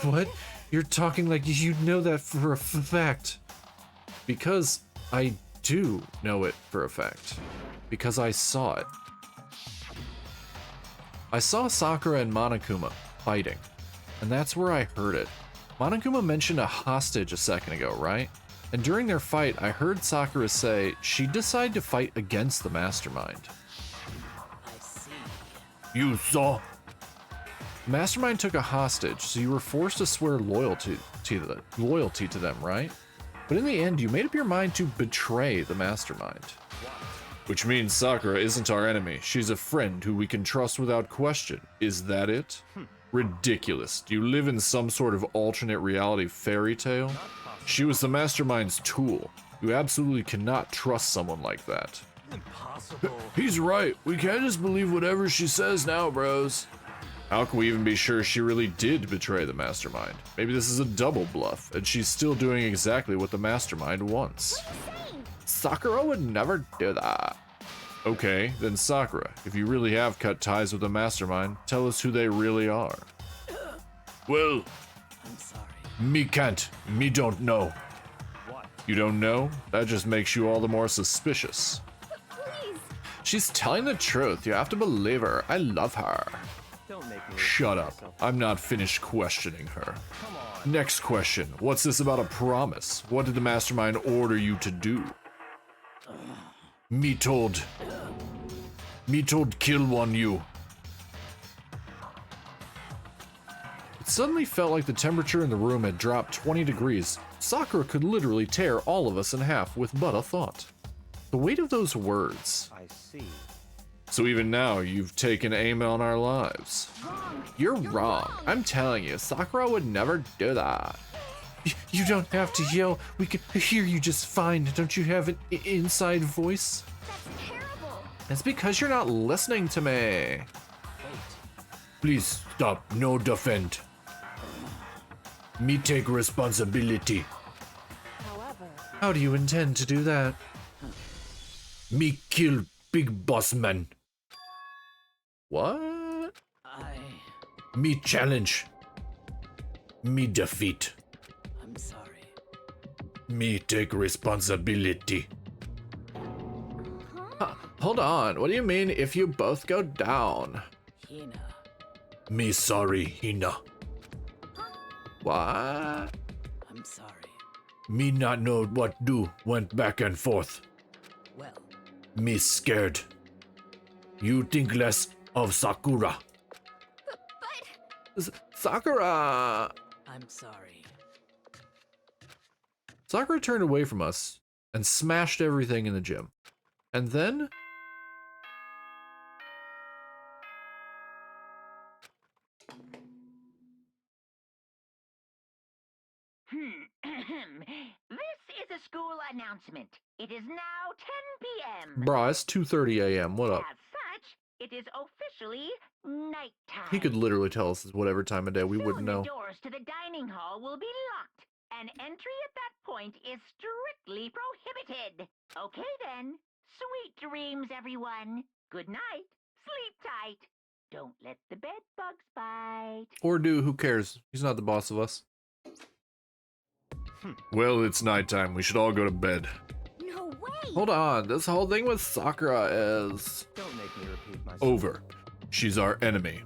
What? You're talking like you know that for a fact. Because I do know it for a fact. Because I saw it. I saw Sakura and Monokuma fighting, and that's where I heard it. Monokuma mentioned a hostage a second ago, right? And during their fight, I heard Sakura say she'd decide to fight against the mastermind. I see. You saw? The mastermind took a hostage, so you were forced to swear loyalty to them, right? But in the end, you made up your mind to betray the mastermind. Which means Sakura isn't our enemy. She's a friend who we can trust without question. Is that it? Ridiculous. Do you live in some sort of alternate reality fairy tale? She was the mastermind's tool. You absolutely cannot trust someone like that. Impossible. He's right. We can't just believe whatever she says now, bros. How can we even be sure she really did betray the mastermind? Maybe this is a double bluff, and she's still doing exactly what the mastermind wants. Sakura would never do that. Okay, then Sakura, if you really have cut ties with the mastermind, tell us who they really are. Well, I'm sorry. me can't. Me don't know. What? You don't know? That just makes you all the more suspicious. please. She's telling the truth. You have to believe her. I love her. Don't make me. Shut repeat up. myself. I'm not finished questioning her. Come on. Next question. What's this about a promise? What did the mastermind order you to do? Me told kill one you. It suddenly felt like the temperature in the room had dropped 20 degrees. Sakura could literally tear all of us in half with but a thought. The weight of those words. I see. So even now, you've taken aim on our lives. Wrong. You're wrong. I'm telling you, Sakura would never do that. You don't have to yell. We can hear you just fine. Don't you have an inside voice? That's terrible. It's because you're not listening to me. Wait. Please stop. No defend. Me take responsibility. However, How do you intend to do that? Me kill big boss man. What? Me challenge. Me defeat. I'm sorry. Me take responsibility. Hold on, what do you mean if you both go down? Hina. Me sorry, Hina. What? I'm sorry. Me not know what do. Went back and forth. Well, Me scared. You think less of Sakura. Sakura! I'm sorry. Sakura turned away from us and smashed everything in the gym. And then... This is a school announcement. It is now 10 p.m. Bruh, it's 2:30 a.m. What up? As such, it is officially nighttime. He could literally tell us whatever time of day. We wouldn't Soon know. the doors to the dining hall will be locked, and entry at that point is strictly prohibited. Okay then. Sweet dreams, everyone. Good night. Sleep tight. Don't let the bed bugs bite. Or do, who cares? He's not the boss of us. Well, it's nighttime. We should all go to bed. No way! Hold on. This whole thing with Sakura is Don't make me repeat myself. over. She's our enemy.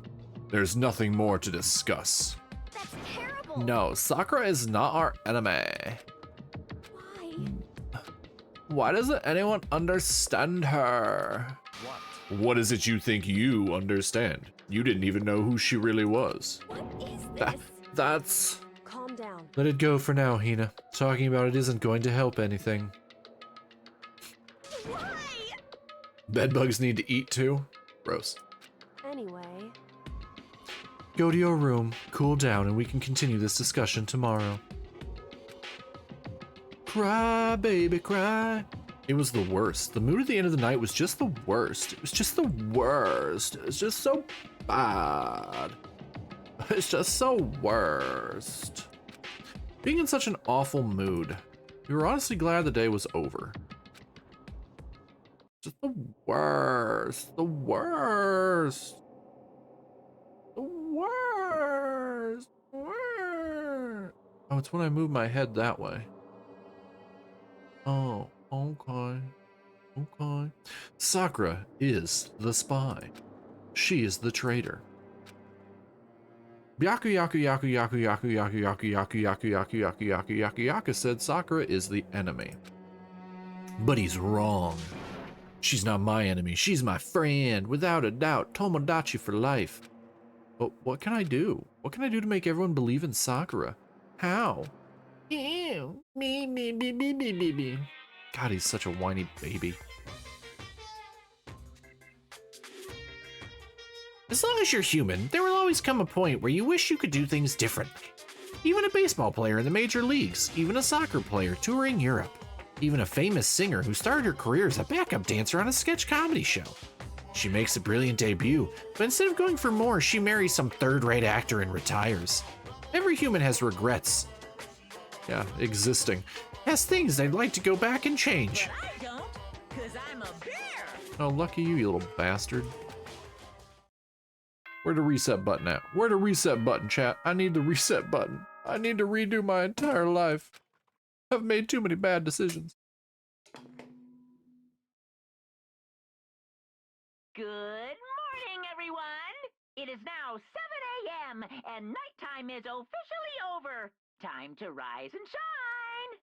There's nothing more to discuss. That's terrible! No, Sakura is not our enemy. Why? Why doesn't anyone understand her? What? What is it you think you understand? You didn't even know who she really was. What is That, this? that's... Calm down. Let it go for now, Hina. Talking about it isn't going to help anything. Why? Bedbugs need to eat too? Gross. Anyway, Go to your room, cool down, and we can continue this discussion tomorrow. Cry, baby, cry. It was the worst. The mood at the end of the night was just the worst. It was just the worst. It was just so bad. It's just so worst. Being in such an awful mood. We were honestly glad the day was over. Just the worst. The worst. The worst. Worst. Oh, it's when I move my head that way. Oh, okay. Okay. Sakura is the spy. She is the traitor. Yaku Yaku Yaku Yaku Yaku Yaku Yaku Yaku Yaku Yaku Yaku Yaku Yaku Yaku said Sakura is the enemy. But he's wrong. She's not my enemy. She's my friend, without a doubt. Tomodachi for life. But what can I do? What can I do to make everyone believe in Sakura? How? Ew. Me. God, he's such a whiny baby. As long as you're human, there will always come a point where you wish you could do things differently. Even a baseball player in the major leagues, even a soccer player touring Europe, even a famous singer who started her career as a backup dancer on a sketch comedy show. She makes a brilliant debut, but instead of going for more, she marries some third-rate actor and retires. Every human has regrets. Yeah, existing. Has things they'd like to go back and change. But I don't, because I'm a bear. Oh, lucky you little bastard. Where the reset button at? Where the reset button, chat? I need the reset button. I need to redo my entire life. I've made too many bad decisions. Good morning, everyone. It is now 7 a.m. and nighttime is officially over. Time to rise and shine.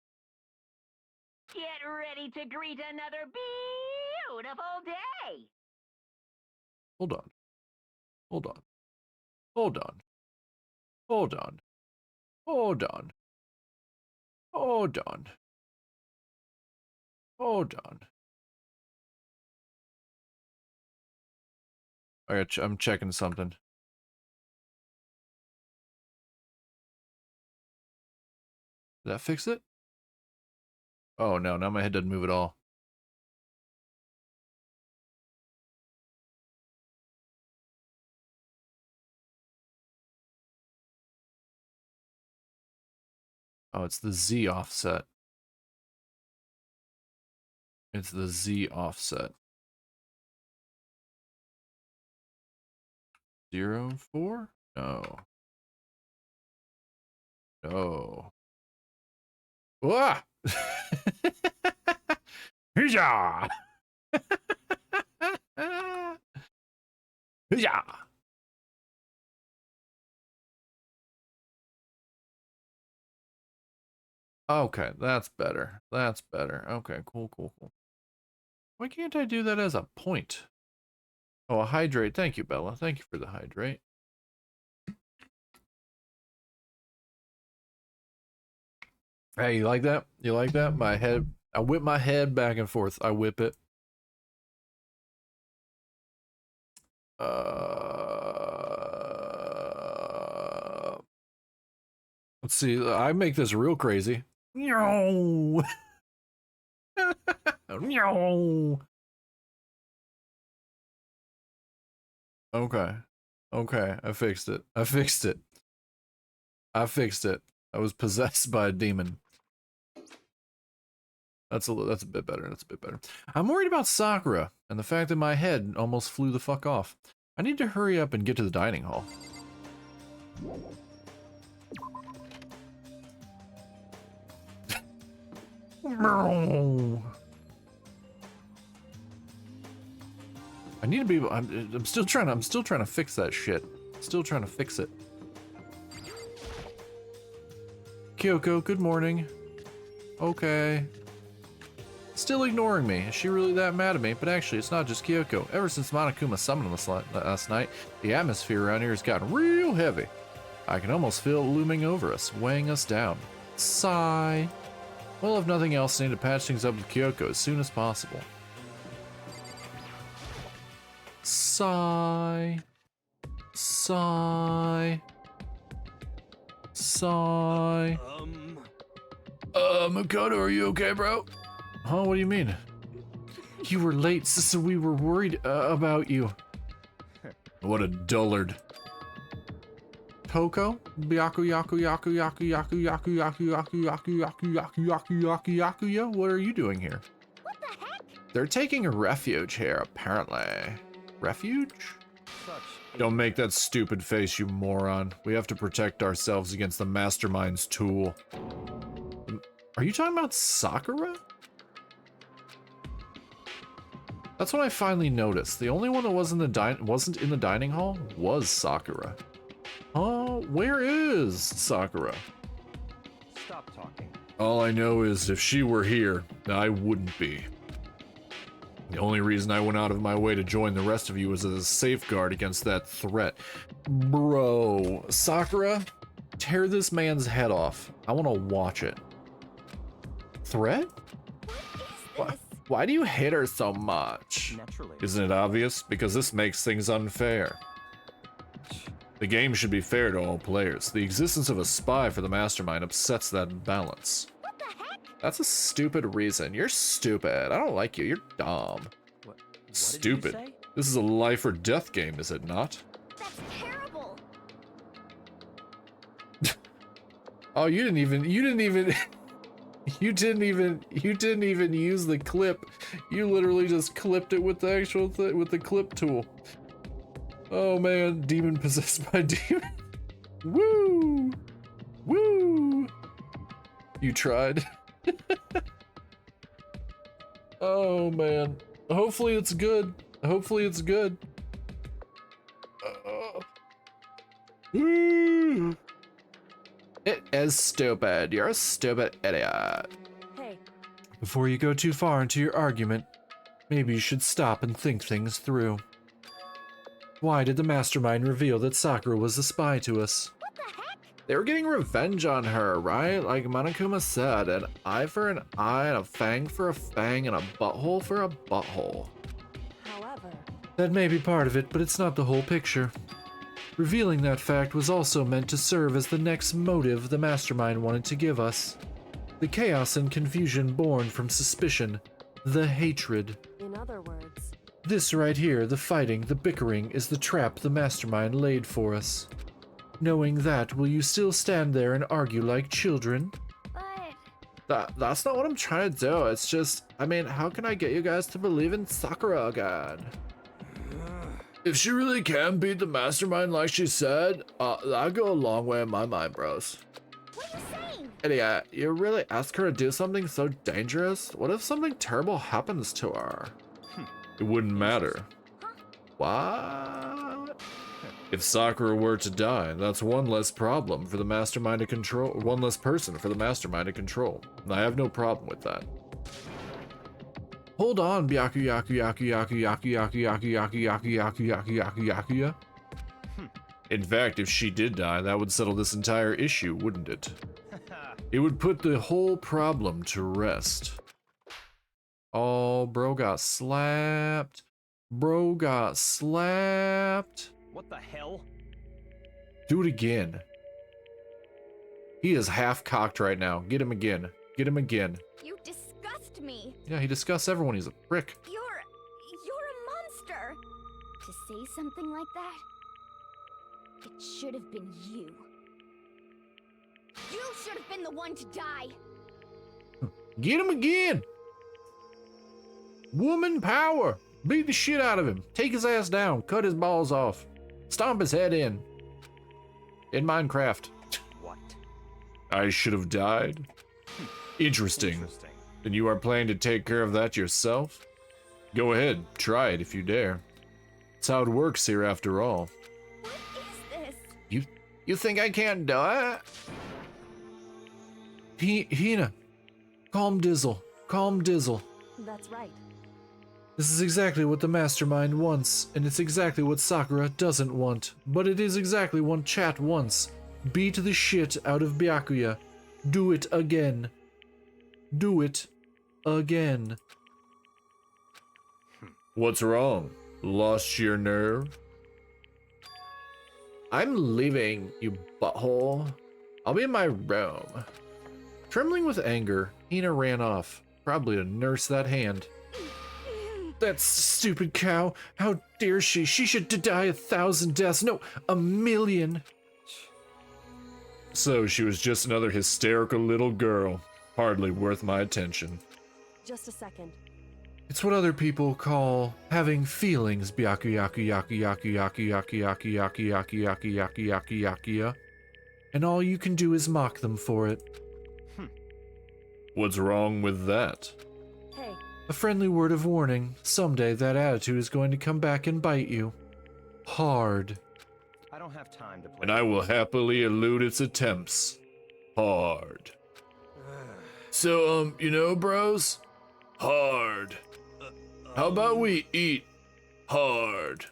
Get ready to greet another beautiful day. Hold on. Hold on. Hold on. Hold on. Hold on. Hold on. Hold on. I'm checking something. Did that fix it? Oh no, now my head doesn't move at all. Oh, it's the Z offset. It's the Z offset. 0, 4? No. No. Ah! Hija! Hija! Okay, that's better. That's better. Okay, cool, cool, cool. Why can't I do that as a point? Oh, a hydrate. Thank you, Bella. Thank you for the hydrate. Hey, you like that? You like that? My head. I whip my head back and forth. I whip it. Let's see. I make this real crazy. No. No. Okay. Okay. I fixed it. I fixed it. I fixed it. I was possessed by a demon. That's a bit better. That's a bit better. I'm worried about Sakura and the fact that my head almost flew the fuck off. I need to hurry up and get to the dining hall. I need to be. I'm still trying to fix that shit. Still trying to fix it. Kyoko, good morning. Okay. Still ignoring me. Is she really that mad at me? But actually, it's not just Kyoko. Ever since Monokuma summoned us last night, the atmosphere around here has gotten real heavy. I can almost feel it looming over us, weighing us down. Sigh. Well, if nothing else, I need to patch things up with Kyoko as soon as possible. Sigh. Sigh. Sigh. Makoto, are you okay, bro? Huh? What do you mean? You were late, so we were worried about you. What a dullard. Toko? Byaku yaku yaku yaku yaku yaku yaku yaku yaku yaku yaku yaku yaku yaku. What are you doing here? What the heck? They're taking a refuge here, apparently. Refuge? Don't make that stupid face, you moron. We have to protect ourselves against the mastermind's tool. Are you talking about Sakura? That's what I finally noticed. The only one that wasn't in the dining hall was Sakura. Where is Sakura? Stop talking. All I know is if she were here, I wouldn't be. The only reason I went out of my way to join the rest of you was as a safeguard against that threat. Bro, Sakura, tear this man's head off. I want to watch it. Threat? What is this? Why do you hate her so much? Naturally. Isn't it obvious? Because this makes things unfair. The game should be fair to all players. The existence of a spy for the mastermind upsets that balance. What the heck? That's a stupid reason. You're stupid. I don't like you. You're dumb. What Stupid. Did you say? This is a life or death game, is it not? That's terrible. Oh, you didn't even you didn't even use the clip. You literally just clipped it with the actual with the clip tool. Oh man, demon possessed by demon. Woo! Woo! You tried. Oh man. Hopefully it's good. Hopefully it's good. Woo! It is stupid. You're a stupid idiot. Hey, Before you go too far into your argument, maybe you should stop and think things through. Why did the mastermind reveal that Sakura was a spy to us? what the heck? They were getting revenge on her, right? Like Monokuma said, an eye for an eye, and a fang for a fang, and a butthole for a butthole. However, That may be part of it, but it's not the whole picture. Revealing that fact was also meant to serve as the next motive the mastermind wanted to give us. The chaos and confusion born from suspicion, the hatred. in other words, This right here, the fighting, the bickering, is the trap the mastermind laid for us. Knowing that, will you still stand there and argue like children? but That's not what I'm trying to do. It's just, I mean, how can I get you guys to believe in Sakura again? If she really can beat the mastermind like she said, that'd go a long way in my mind, bros. what are you saying? Idiot, you really ask her to do something so dangerous? What if something terrible happens to her? It wouldn't matter. Huh? What? If Sakura were to die, that's one less problem for the mastermind to control. One less person for the mastermind to control. And I have no problem with that. Hold on, Byaku Yaku Yaku Yaku Yaku Yaku Yaku Yaku Yaku Yaku Yaku Yaku Yakuya. In fact, if she did die, that would settle this entire issue, wouldn't it? It would put the whole problem to rest. Oh, bro got slapped. Bro got slapped. What the hell? Do it again. He is half cocked right now. Get him again. Get him again. You disgust me. Yeah, he disgusts everyone. He's a prick. You're a monster. To say something like that, it should have been you. You should have been the one to die. Get him again. Woman power. Beat the shit out of him. Take his ass down. Cut his balls off. Stomp his head in. In Minecraft. What? I should have died. Interesting. Interesting. Then you are planning to take care of that yourself? Go ahead. Try it if you dare. That's how it works here after all. What is this? You think I can't die? Hina, calm Dizzle. Calm Dizzle. That's right. This is exactly what the mastermind wants, and it's exactly what Sakura doesn't want. But it is exactly what chat wants. Beat the shit out of Byakuya. Do it again. Do it again. What's wrong? Lost your nerve? I'm leaving, you butthole. I'll be in my room. Trembling with anger, Hina ran off, probably to nurse that hand. That stupid cow. How dare she? She should die 1,000 deaths. No, 1,000,000. So she was just another hysterical little girl. Hardly worth my attention. Just a second. It's what other people call having feelings, Byaku Yaku Yaku Yaku Yaku Yaku Yaku Yaku Yaku Yaku Yaku Yaku Yakuya. And all you can do is mock them for it. What's wrong with that? Hey, A friendly word of warning. Someday that attitude is going to come back and bite you. Hard. I don't have time to play. And I will happily elude its attempts. Hard. So, you know, bros? Hard. How about we eat hard?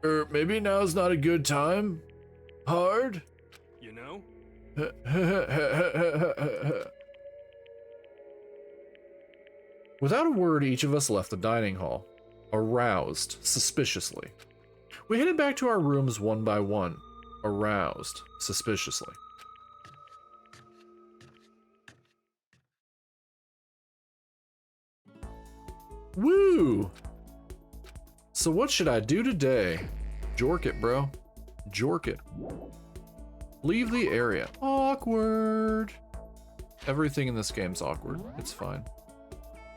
Or maybe now's not a good time? Hard? You know? Without a word, each of us left the dining hall, aroused suspiciously. We headed back to our rooms one by one, aroused suspiciously. Woo! So what should I do today? Jork it, bro. Jork it. Leave the area. Awkward. Everything in this game's awkward. It's fine.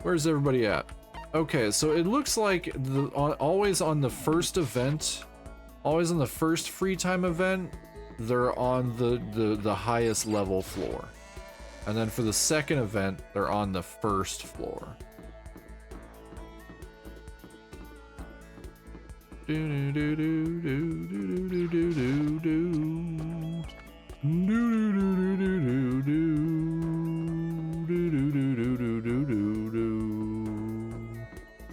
Where's everybody at? Okay, so it looks like always on the first event, always on the first free time event, they're on the highest level floor. And then for the second event, they're on the first floor.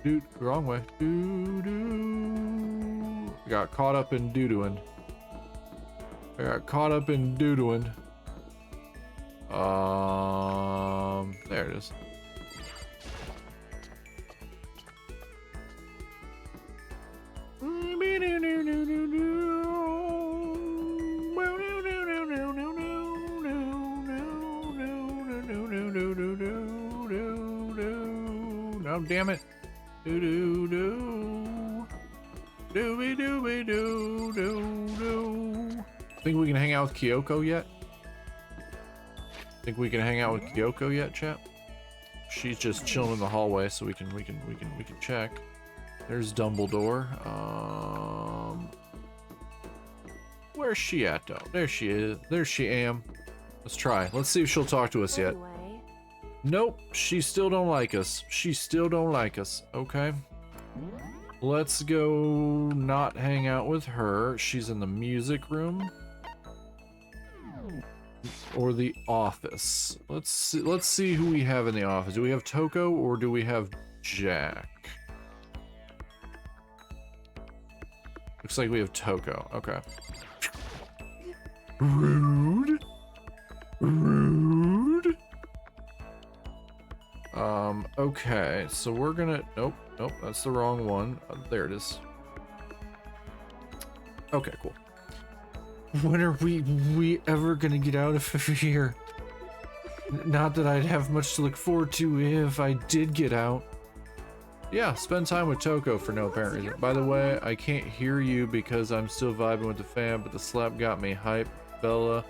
Dude, wrong way. I got caught up in doo-dooing. There it is. Oh, damn it. Think we can hang out with Kyoko yet? Think we can hang out with Kyoko yet, chat? She's just chilling in the hallway, so we can check. There's Dumbledore. Where's she at though? There she is. There she am. Let's try. Let's see if she'll talk to us yet. anyway. Nope, she still don't like us. She still don't like us. Okay. Let's go not hang out with her. She's in the music room. Or the office. Let's see who we have in the office. Do we have Toko or do we have Jack? Looks like we have Toko. Okay. Rude. Rude. Okay, so we're gonna, nope, that's the wrong one. There it is. Okay, cool. When are we ever gonna get out of here? Not that I'd have much to look forward to if I did get out. Yeah, spend time with Toko for no apparent reason. By the way, I can't hear you because I'm still vibing with the fam, but the slap got me hype. Bella,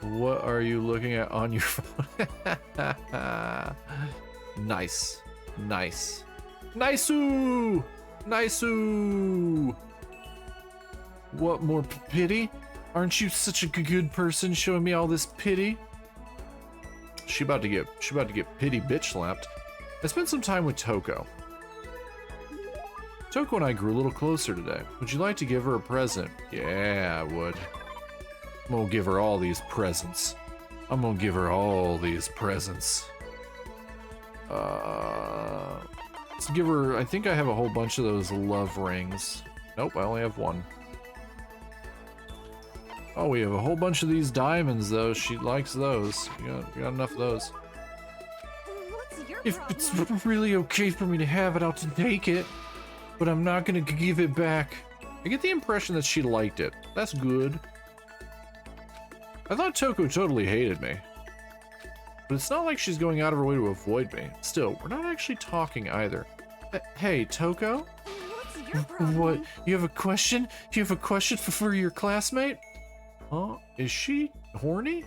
what are you looking at on your phone? Nice. Nice. Nice-oo! Nice-oo! What more pity? Aren't you such a good person showing me all this pity? She about to get pity bitch slapped. I spent some time with Toko. Toko and I grew a little closer today. Would you like to give her a present? Yeah, I would. I'm gonna give her all these presents. I'm gonna give her all these presents. Let's give her, I think I have a whole bunch of those love rings. Nope, I only have one. Oh, we have a whole bunch of these diamonds though. She likes those. You got enough of those. What's your If problem? it's really okay for me to have it, I'll take it. But I'm not gonna give it back. I get the impression that she liked it. That's good. I thought Toko totally hated me. But it's not like she's going out of her way to avoid me. Still, we're not actually talking either. Hey, Toko? What's your problem? What? You have a question? You have a question for your classmate? Huh? Is she horny?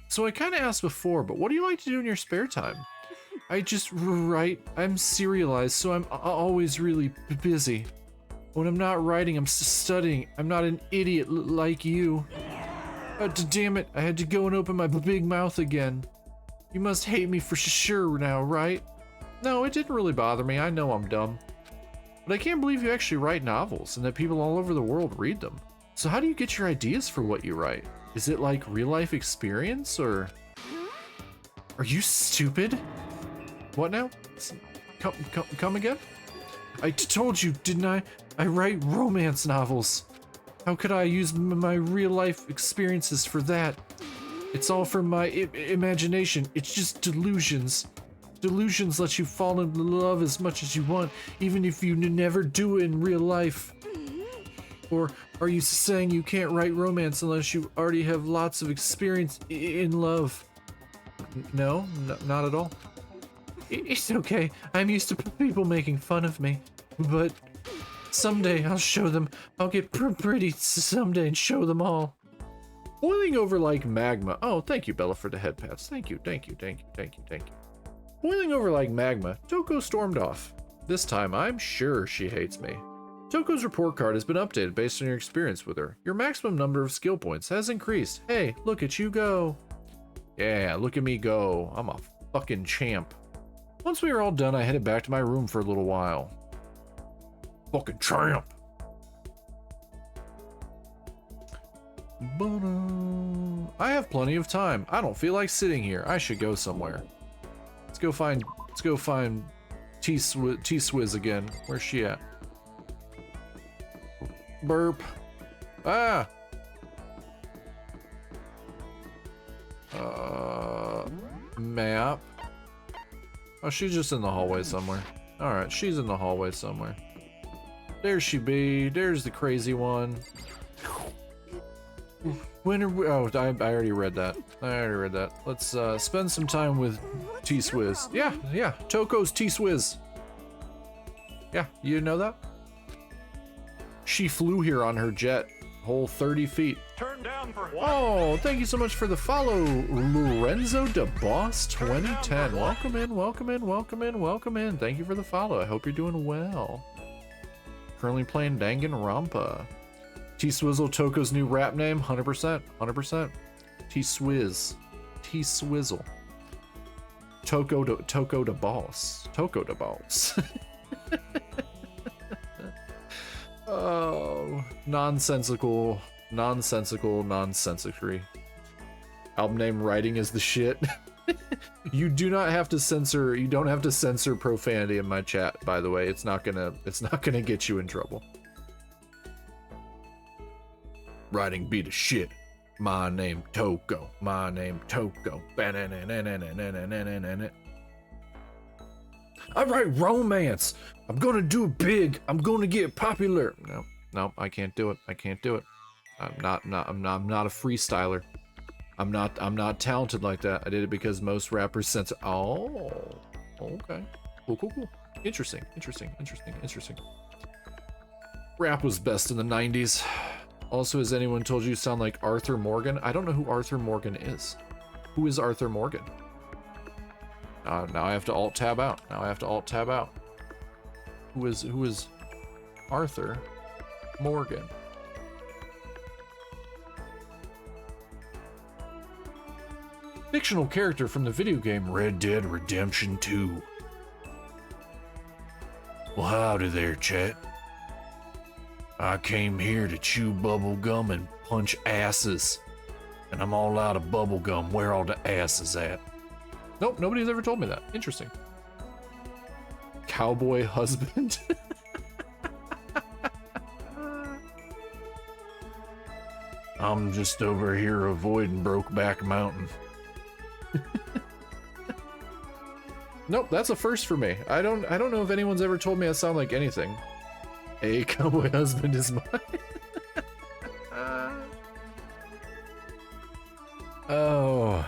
So I kind of asked before, but what do you like to do in your spare time? I just write. I'm serialized, so I'm always really busy. When I'm not writing, I'm studying. I'm not an idiot like you. Damn it, I had to go and open my big mouth again. You must hate me for sure now, right? No, it didn't really bother me. I know I'm dumb. But I can't believe you actually write novels and that people all over the world read them. So how do you get your ideas for what you write? Is it like real life experience or... Are you stupid? What now? Come again? I told you, didn't I? I write romance novels. How could I use my real life experiences for that? It's all from my imagination. It's just delusions. Delusions let you fall in love as much as you want, even if you never do it in real life. Or are you saying you can't write romance unless you already have lots of experience in love? No, not at all. It's okay. I'm used to people making fun of me. But someday I'll show them. I'll get pretty someday and show them all. Boiling over like magma. Oh, thank you, Bella, for the head pats. Thank you. Boiling over like magma, Toko stormed off. This time, I'm sure she hates me. Toko's report card has been updated based on your experience with her. Your maximum number of skill points has increased. Hey, look at you go. Yeah, look at me go. I'm a fucking champ. Once we were all done, I headed back to my room for a little while. Fucking champ. I have plenty of time. I don't feel like sitting here. I should go somewhere. Let's go find T-Swizz again. Where's she at? Burp. Ah. Map. Oh, she's just in the hallway somewhere. Alright, she's in the hallway somewhere. There she be. There's the crazy one. When are we? Oh, I already read that. Let's spend some time with T-Swizz. Yeah. Toko's T-Swizz. Yeah, you know that? She flew here on her jet. Whole 30 feet. Turn down for what? Oh, thank you so much for the follow, Lorenzo DeBoss 2010. Welcome in. Thank you for the follow. I hope you're doing well. Currently playing Danganronpa. T-Swizzle, Toko's new rap name, 100%. T-Swizz. T-Swizzle. Toko DeBoss. Oh, nonsensical, nonsensically. Album name writing is the shit. You do not have to censor. You don't have to censor profanity in my chat. By the way, it's not gonna get you in trouble. Writing be the shit. My name Toko. My name Toko. I write romance. I'm gonna do it big. I'm gonna get popular. No, I can't do it. I can't do it. I'm not a freestyler. I'm not talented like that. I did it because most rappers censor. Oh, okay. Cool. Interesting. Rap was best in the 90s. Also, has anyone told you sound like Arthur Morgan? I don't know who Arthur Morgan is. Who is Arthur Morgan? Now I have to alt tab out. Who is Arthur Morgan? Fictional character from the video game Red Dead Redemption 2. Well, howdy there, chat. I came here to chew bubble gum and punch asses. And I'm all out of bubble gum. Where all the asses at? Nope, nobody's ever told me that. Interesting. Cowboy husband. I'm just over here avoiding Brokeback Mountain. Nope, that's a first for me. I don't know if anyone's ever told me I sound like anything. A cowboy husband is mine. Oh.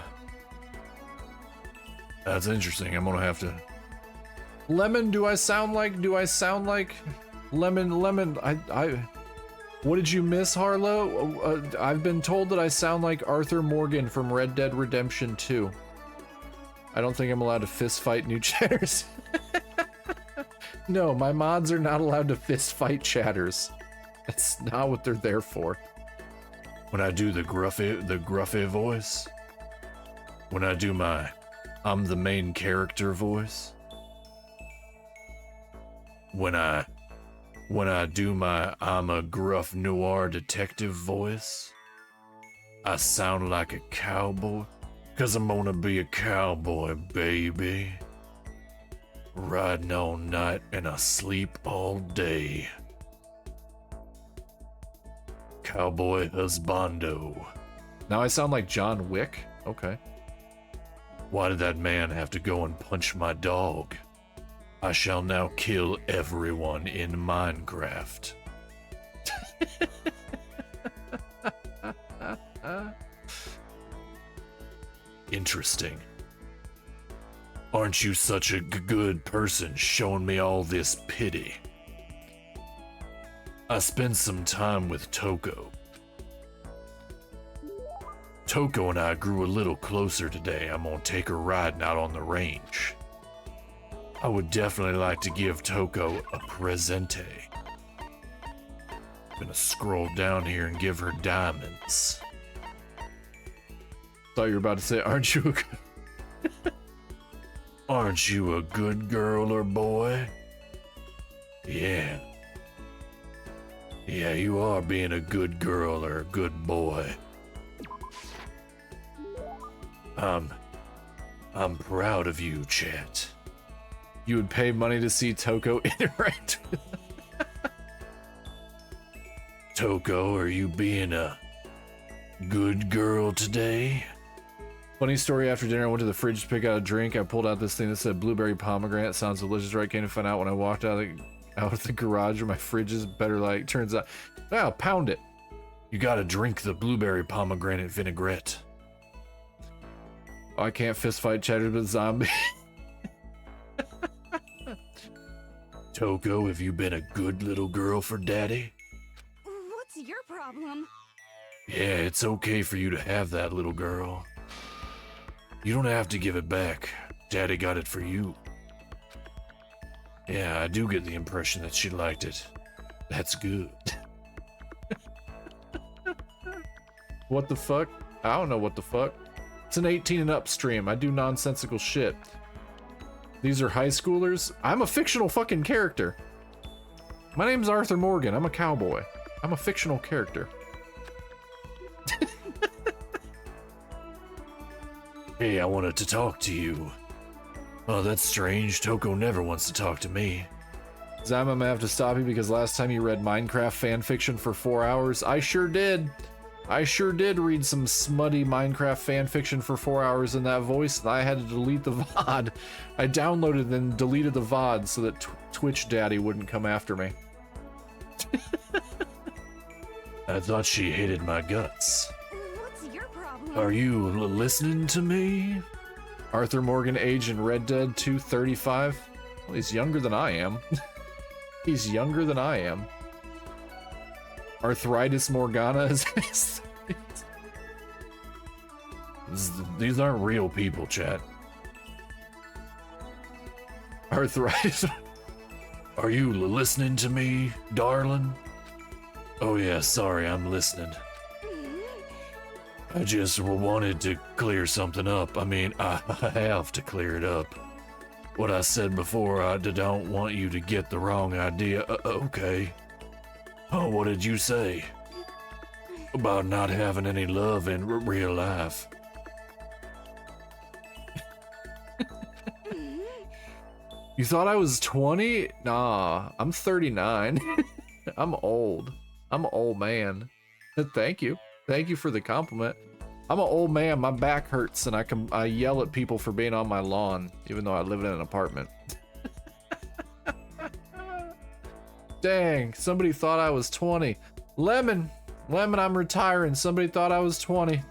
That's interesting. I'm gonna have to... Lemon, do I sound like Lemon, I... What did you miss, Harlow? I've been told that I sound like Arthur Morgan from Red Dead Redemption 2. I don't think I'm allowed to fist fight new chatters. No, my mods are not allowed to fist fight chatters. That's not what they're there for. When I do the gruffy voice, when I do my I'm the main character voice, when I do my I'm a gruff noir detective voice, I sound like a cowboy. 'Cause I'm gonna be a cowboy, baby. Riding all night and I sleep all day. Cowboy husbando. Now I sound like John Wick? Okay. Why did that man have to go and punch my dog? I shall now kill everyone in Minecraft. Interesting. Aren't you such a good person showing me all this pity? I spent some time with Toko. Toko and I grew a little closer today. I'm gonna take her riding out on the range. I would definitely like to give Toko a presente. I'm gonna scroll down here and give her diamonds. Thought you were about to say, aren't you aren't you a good girl or boy? Yeah. Yeah, you are being a good girl or a good boy. I'm proud of you, chat. You would pay money to see Toko interact with Toko, are you being a good girl today? Funny story, after dinner I went to the fridge to pick out a drink. I pulled out this thing that said blueberry pomegranate. Sounds delicious, right? Came to find out when I walked out of the garage where my fridge is better light. Turns out, wow, pound it. You gotta drink the blueberry pomegranate vinaigrette. Oh, I can't fist fight chatter with zombie. Toko, have you been a good little girl for daddy? What's your problem? Yeah, it's okay for you to have that, little girl. You don't have to give it back. Daddy got it for you. Yeah, I do get the impression that she liked it. That's good. What the fuck? I don't know what the fuck. It's an 18 and up stream. I do nonsensical shit. These are high schoolers? I'm a fictional fucking character. My name's Arthur Morgan. I'm a cowboy. I'm a fictional character. Hey, I wanted to talk to you. Oh, that's strange. Toko never wants to talk to me. Zam, I'm gonna have to stop you because last time you read Minecraft fan fiction for 4 hours, I sure did. I sure did read some smutty Minecraft fan fiction for 4 hours in that voice, and I had to delete the VOD. I downloaded and deleted the VOD so that Twitch Daddy wouldn't come after me. I thought she hated my guts. What's your problem? Are you listening to me? Arthur Morgan, age in Red Dead 2, 35. Well, he's younger than I am. He's younger than I am. Arthritis Morgana is These aren't real people, chat. Arthritis. Are you listening to me, darling? Oh yeah, sorry, I'm listening. I just wanted to clear something up. I mean, I have to clear it up. What I said before, I don't want you to get the wrong idea. Okay. Oh, what did you say? About not having any love in real life. You thought I was 20? Nah, I'm 39. I'm old. I'm an old man. Thank you. Thank you for the compliment. I'm an old man, my back hurts, and I yell at people for being on my lawn, even though I live in an apartment. Dang, somebody thought I was 20. Lemon, I'm retiring. Somebody thought I was 20.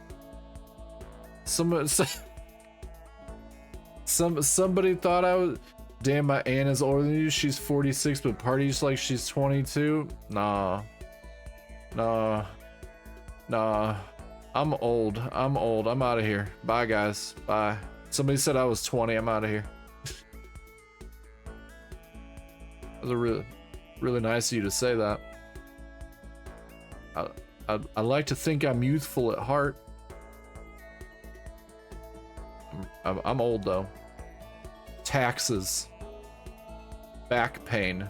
Somebody thought I was... Damn, my aunt is older than you. She's 46, but parties like she's 22. Nah. I'm old. I'm out of here. Bye, guys. Bye. Somebody said I was 20. I'm out of here. That was really nice of you to say that. I like to think I'm youthful at heart. I'm old though. Taxes. Back pain.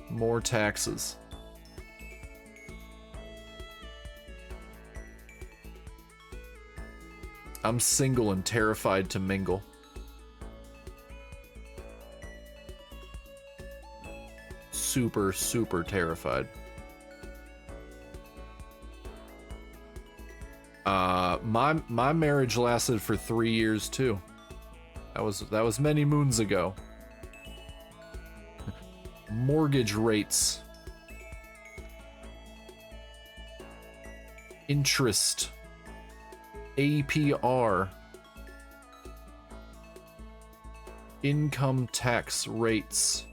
More taxes. I'm single and terrified to mingle. Super, super terrified. My marriage lasted for 3 years too. That was many moons ago. Mortgage rates. Interest. APR. Income tax rates.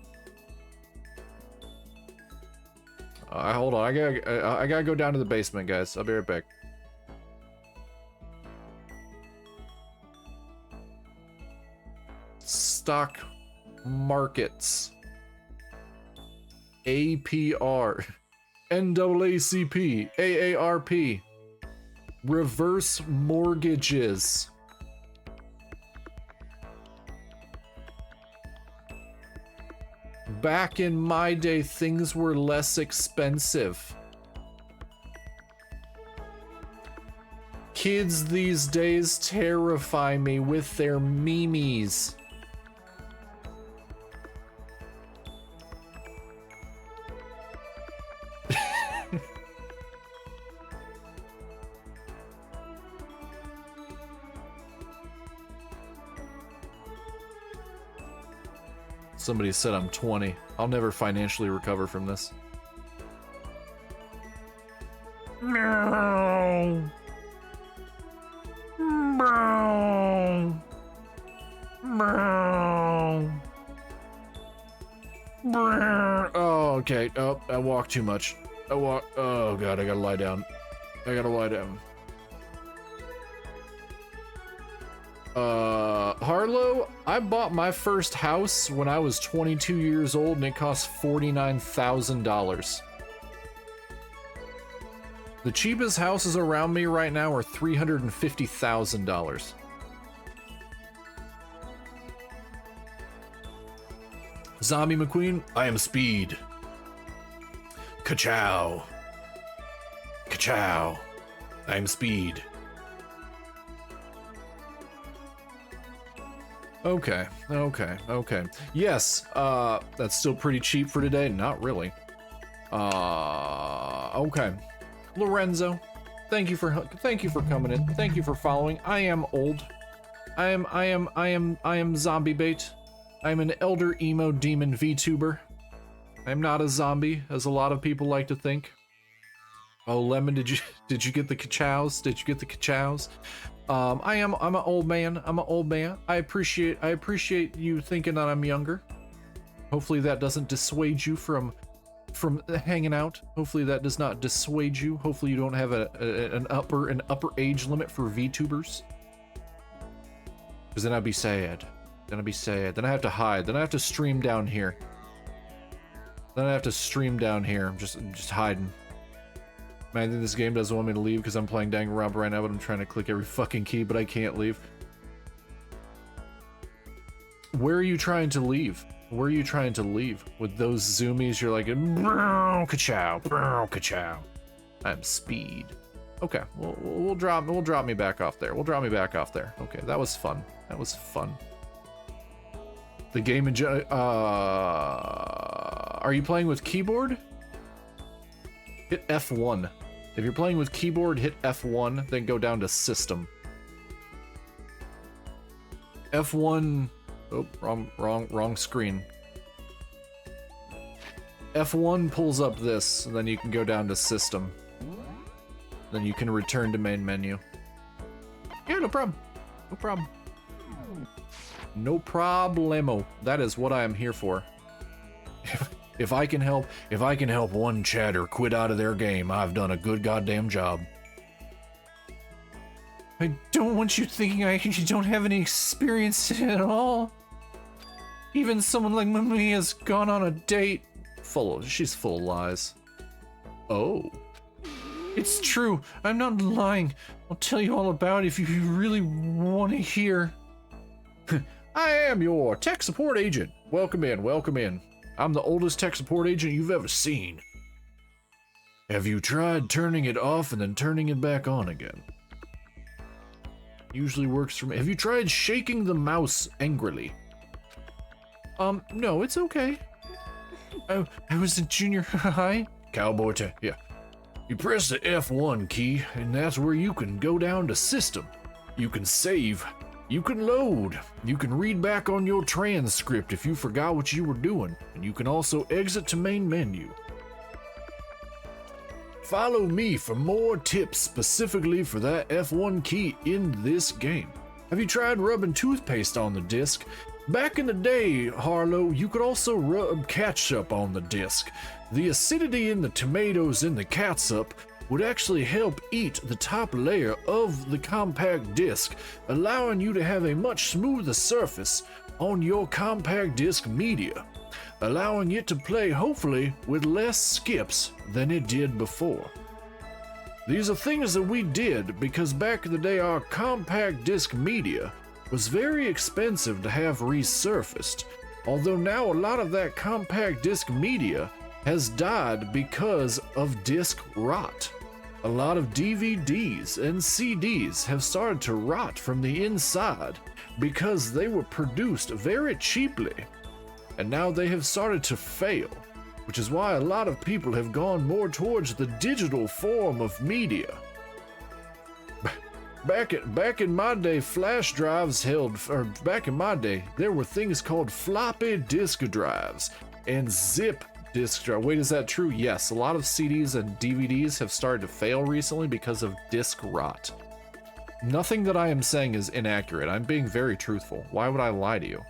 Hold on, I gotta go down to the basement, guys. I'll be right back. Stock markets. APR. NAACP. AARP. Reverse mortgages. Back in my day, things were less expensive. Kids these days terrify me with their memes. Somebody said I'm 20. I'll never financially recover from this. Meow. Meow. Meow. Meow. Oh, okay. Oh, I walk too much. Oh god, I gotta lie down. I gotta lie down. Harlow, I bought my first house when I was 22 years old and it cost $49,000. The cheapest houses around me right now are $350,000. Zombie McQueen, I am Speed. Ka-chow. Ka-chow. I am Speed. Okay. Yes, that's still pretty cheap for today. Not really. Okay. Lorenzo, thank you for coming in. Thank you for following. I am old. I am zombie bait. I'm an elder emo demon VTuber. I'm not a zombie, as a lot of people like to think. Oh, Lemon, did you get the ka-chows? Did you get the ka-chows? I'm an old man. I'm an old man. I appreciate you thinking that I'm younger. Hopefully that doesn't dissuade you from hanging out. Hopefully that does not dissuade you. Hopefully you don't have an upper age limit for VTubers. Because then I'd be sad. Then I have to hide. Then I have to stream down here. I'm just hiding. Man, I think this game doesn't want me to leave because I'm playing Danganronpa right now, but I'm trying to click every fucking key, but I can't leave. Where are you trying to leave? With those zoomies, you're like, ka-chow, ka-chow. I'm Speed. Okay, we'll drop me back off there. Okay, that was fun. The game are you playing with keyboard? Hit F1. If you're playing with keyboard, hit F1, then go down to system. F1. Oh, wrong screen. F1 pulls up this, and then you can go down to system. Then you can return to main menu. Yeah, no problem. No problemo. That is what I am here for. If I can help one chatter quit out of their game, I've done a good goddamn job. I don't want you thinking I don't have any experience at all. Even someone like me has gone on a date. She's full of lies. Oh. It's true. I'm not lying. I'll tell you all about it if you really want to hear. I am your tech support agent. Welcome in. I'm the oldest tech support agent you've ever seen. Have you tried turning it off and then turning it back on again? Usually works for me. Have you tried shaking the mouse angrily? No, it's okay. I was in junior high. Cowboy tech, yeah. You press the F1 key, and that's where you can go down to system. You can save. You can load. You can read back on your transcript if you forgot what you were doing, and you can also exit to main menu. Follow me for more tips specifically for that F1 key in this game. Have you tried rubbing toothpaste on the disc? Back in the day, Harlow, you could also rub ketchup on the disc. The acidity in the tomatoes in the catsup would actually help eat the top layer of the compact disc, allowing you to have a much smoother surface on your compact disc media, allowing it to play hopefully with less skips than it did before. These are things that we did because back in the day our compact disc media was very expensive to have resurfaced, although now a lot of that compact disc media has died because of disc rot. A lot of DVDs and CDs have started to rot from the inside because they were produced very cheaply, and now they have started to fail, which is why a lot of people have gone more towards the digital form of media. Back in my day, flash drives there were things called floppy disk drives and zip disk drive. Wait, is that true? Yes, a lot of CDs and DVDs have started to fail recently because of disk rot. Nothing that I am saying is inaccurate. I'm being very truthful. Why would I lie to you?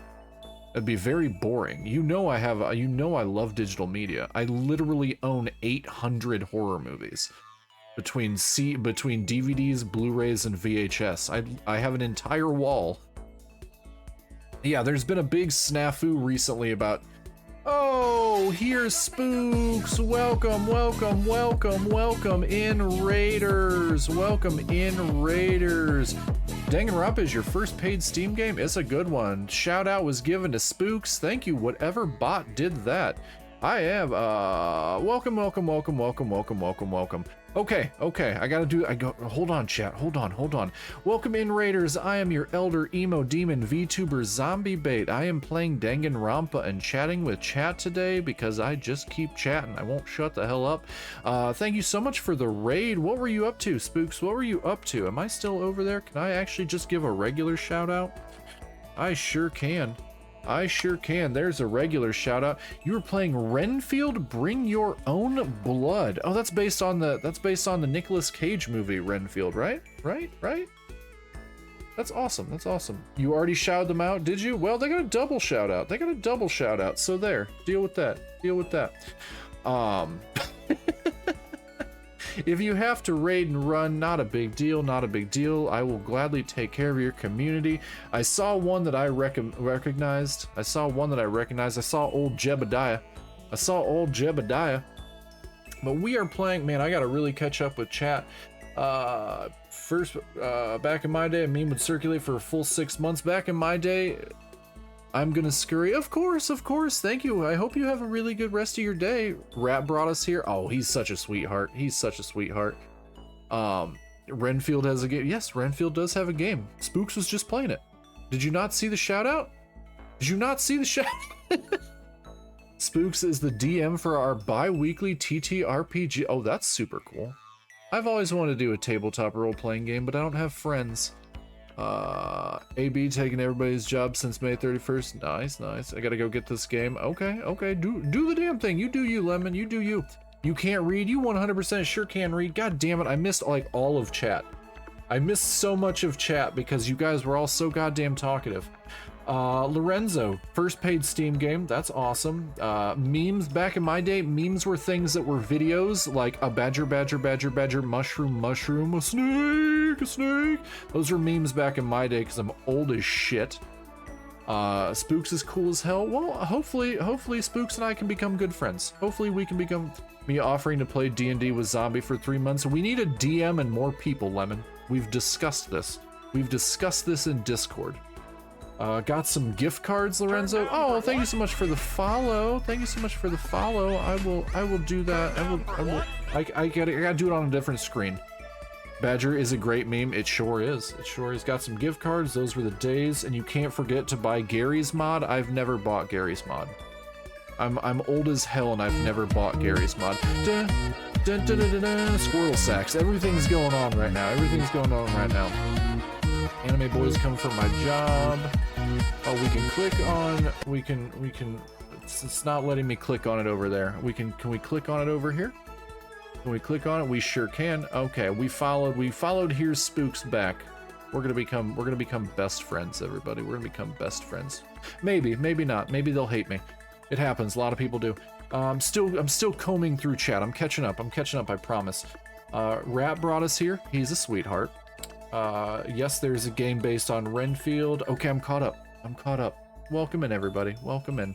It'd be very boring. You know I love digital media. I literally own 800 horror movies. Between DVDs, Blu-rays, and VHS. I have an entire wall. Yeah, there's been a big snafu recently about, oh, here's Spooks. Welcome in, Raiders. Danganronpa is your first paid Steam game? It's a good one. Shout out was given to Spooks. Thank you, whatever bot did that. I am, welcome. Okay, hold on, chat, hold on. Welcome in, Raiders. I am your elder emo demon VTuber zombie bait. I am playing Danganronpa and chatting with chat today because I just keep chatting. I won't shut the hell up. Thank you so much for the raid. What were you up to, Spooks? What were you up to? Am I still over there? Can I actually just give a regular shout out? I sure can. There's a regular shout out. You were playing Renfield Bring Your Own Blood. Oh, that's based on the Nicolas Cage movie Renfield, right? Right? That's awesome. You already shouted them out, did you? Well, they got a double shout out. So there. Deal with that. If you have to raid and run, not a big deal. I will gladly take care of your community. I saw one that I recognized. I saw old Jebediah. But we are playing, man, I gotta really catch up with chat. First, back in my day, a meme would circulate for a full 6 months. Back in my day, I'm gonna scurry. Of course. Thank you. I hope you have a really good rest of your day. Rat brought us here. Oh, he's such a sweetheart. Renfield has a game. Yes, Renfield does have a game. Spooks was just playing it. Did you not see the shout out? Spooks is the DM for our bi-weekly TTRPG. Oh, that's super cool. I've always wanted to do a tabletop role-playing game, but I don't have friends. AB taking everybody's job since May 31st. Nice. I gotta go get this game. Okay. Do the damn thing. You do you, Lemon. You do you. You can't read. You 100% sure can read. God damn it. I missed like all of chat. I missed so much of chat because you guys were all so goddamn talkative. Lorenzo, first paid Steam game. That's awesome. Memes, back in my day, memes were things that were videos like a badger, mushroom, a snake. Those are memes back in my day because I'm old as shit. Spooks is cool as hell. Well, hopefully Spooks and I can become good friends. Hopefully we can become... Me offering to play D&D with Zombie for 3 months. We need a DM and more people, Lemon. We've discussed this. In Discord. Got some gift cards, Lorenzo. Oh, thank you so much for the follow. I will do that. I gotta do it on a different screen. Badger is a great meme. It sure is. Got some gift cards. Those were the days. And you can't forget to buy Gary's mod. I've never bought Gary's mod. I'm old as hell and I've never bought Gary's mod. Squirrel sacks. Everything's going on right now. Anime boys come for my job. Oh, we can click on. We can. It's not letting me click on it over there. Can we click on it over here? Can we click on it? We sure can. Okay, we followed. Here's Spooks back. We're gonna become best friends, everybody. We're gonna become best friends. Maybe not. Maybe they'll hate me. It happens. A lot of people do. I'm still combing through chat. I'm catching up. I promise. Rat brought us here. He's a sweetheart. Yes, there's a game based on Renfield. Okay, I'm caught up. Welcome in, everybody. Welcome in.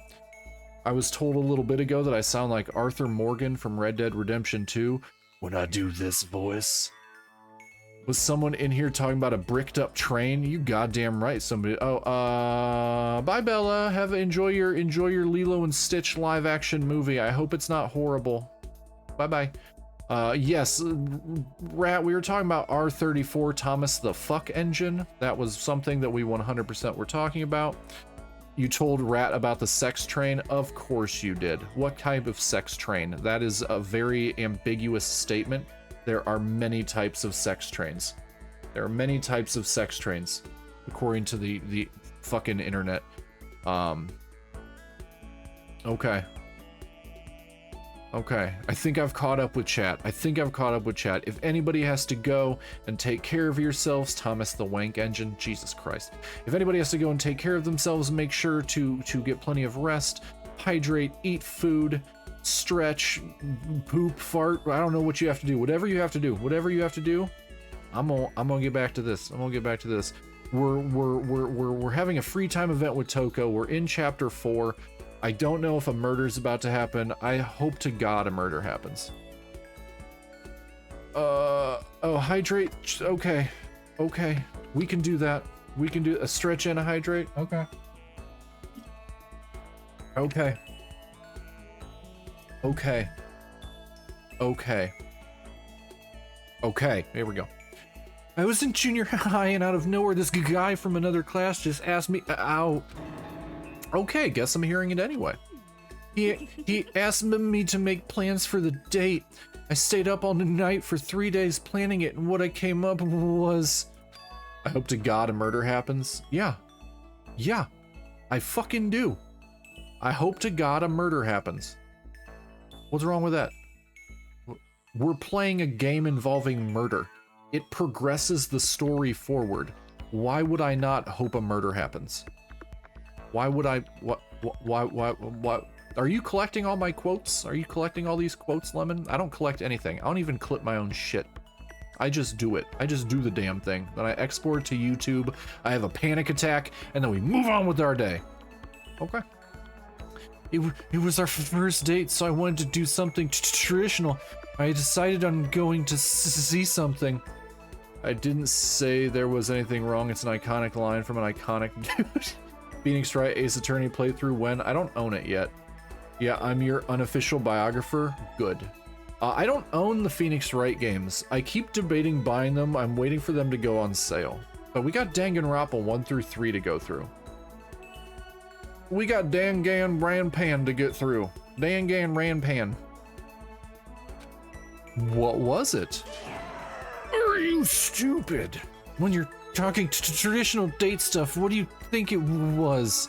I was told a little bit ago that I sound like Arthur Morgan from Red Dead Redemption 2 when I do this voice. Was someone in here talking about a bricked up train? You goddamn right, somebody. Oh, bye Bella. Enjoy your Lilo and Stitch live action movie. I hope it's not horrible. Bye. Yes, Rat, we were talking about R34 Thomas the Fuck Engine. That was something that we 100% were talking about. You told Rat about the sex train. Of course you did. What type of sex train? That is a very ambiguous statement. There are many types of sex trains. According to the fucking internet. Okay. I think I've caught up with chat. If anybody has to go and take care of yourselves, Thomas the Wank Engine, Jesus Christ. If anybody has to go and take care of themselves, make sure to get plenty of rest, hydrate, eat food, stretch, poop, fart. I don't know what you have to do. Whatever you have to do. I'm gonna get back to this. We're having a free time event with Toko. We're in chapter 4. I don't know if a murder's about to happen. I hope to God a murder happens. Oh, hydrate. Okay. Okay, we can do that. We can do a stretch and a hydrate. Okay. Okay. Okay. Okay. Okay, here we go. I was in junior high and out of nowhere this guy from another class just asked me out. Okay, guess I'm hearing it anyway. He asked me to make plans for the date. I stayed up all night for 3 days planning it, and what I came up was... I hope to God a murder happens. Yeah. Yeah. I fucking do. I hope to God a murder happens. What's wrong with that? We're playing a game involving murder. It progresses the story forward. Why would I not hope a murder happens? Why would I... What? Are you collecting all my quotes? Are you collecting all these quotes, Lemon? I don't collect anything. I don't even clip my own shit. I just do it. I just do the damn thing. Then I export it to YouTube. I have a panic attack, and then we move on with our day. Okay. It was our first date, so I wanted to do something traditional. I decided on going to see something. I didn't say there was anything wrong. It's an iconic line from an iconic dude. Phoenix Wright Ace Attorney playthrough when? I don't own it yet. Yeah, I'm your unofficial biographer. Good. I don't own the Phoenix Wright games. I keep debating buying them. I'm waiting for them to go on sale. But we got Danganronpa 1 through 3 to go through. We got Danganronpa to get through. Danganronpa. What was it? Are you stupid? When you're talking traditional date stuff, what do you think it was?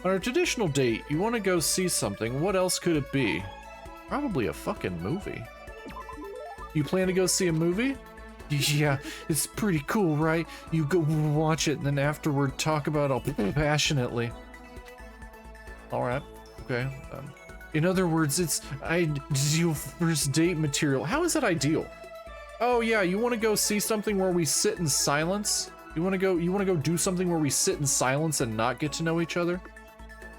On our traditional date, you want to go see something. What else could it be? Probably a fucking movie. You plan to go see a movie? Yeah, it's pretty cool, right? You go watch it and then afterward talk about it passionately. Alright, okay. In other words, it's ideal first date material. How is it ideal? Oh yeah, you want to go see something where we sit in silence? You want to go do something where we sit in silence and not get to know each other?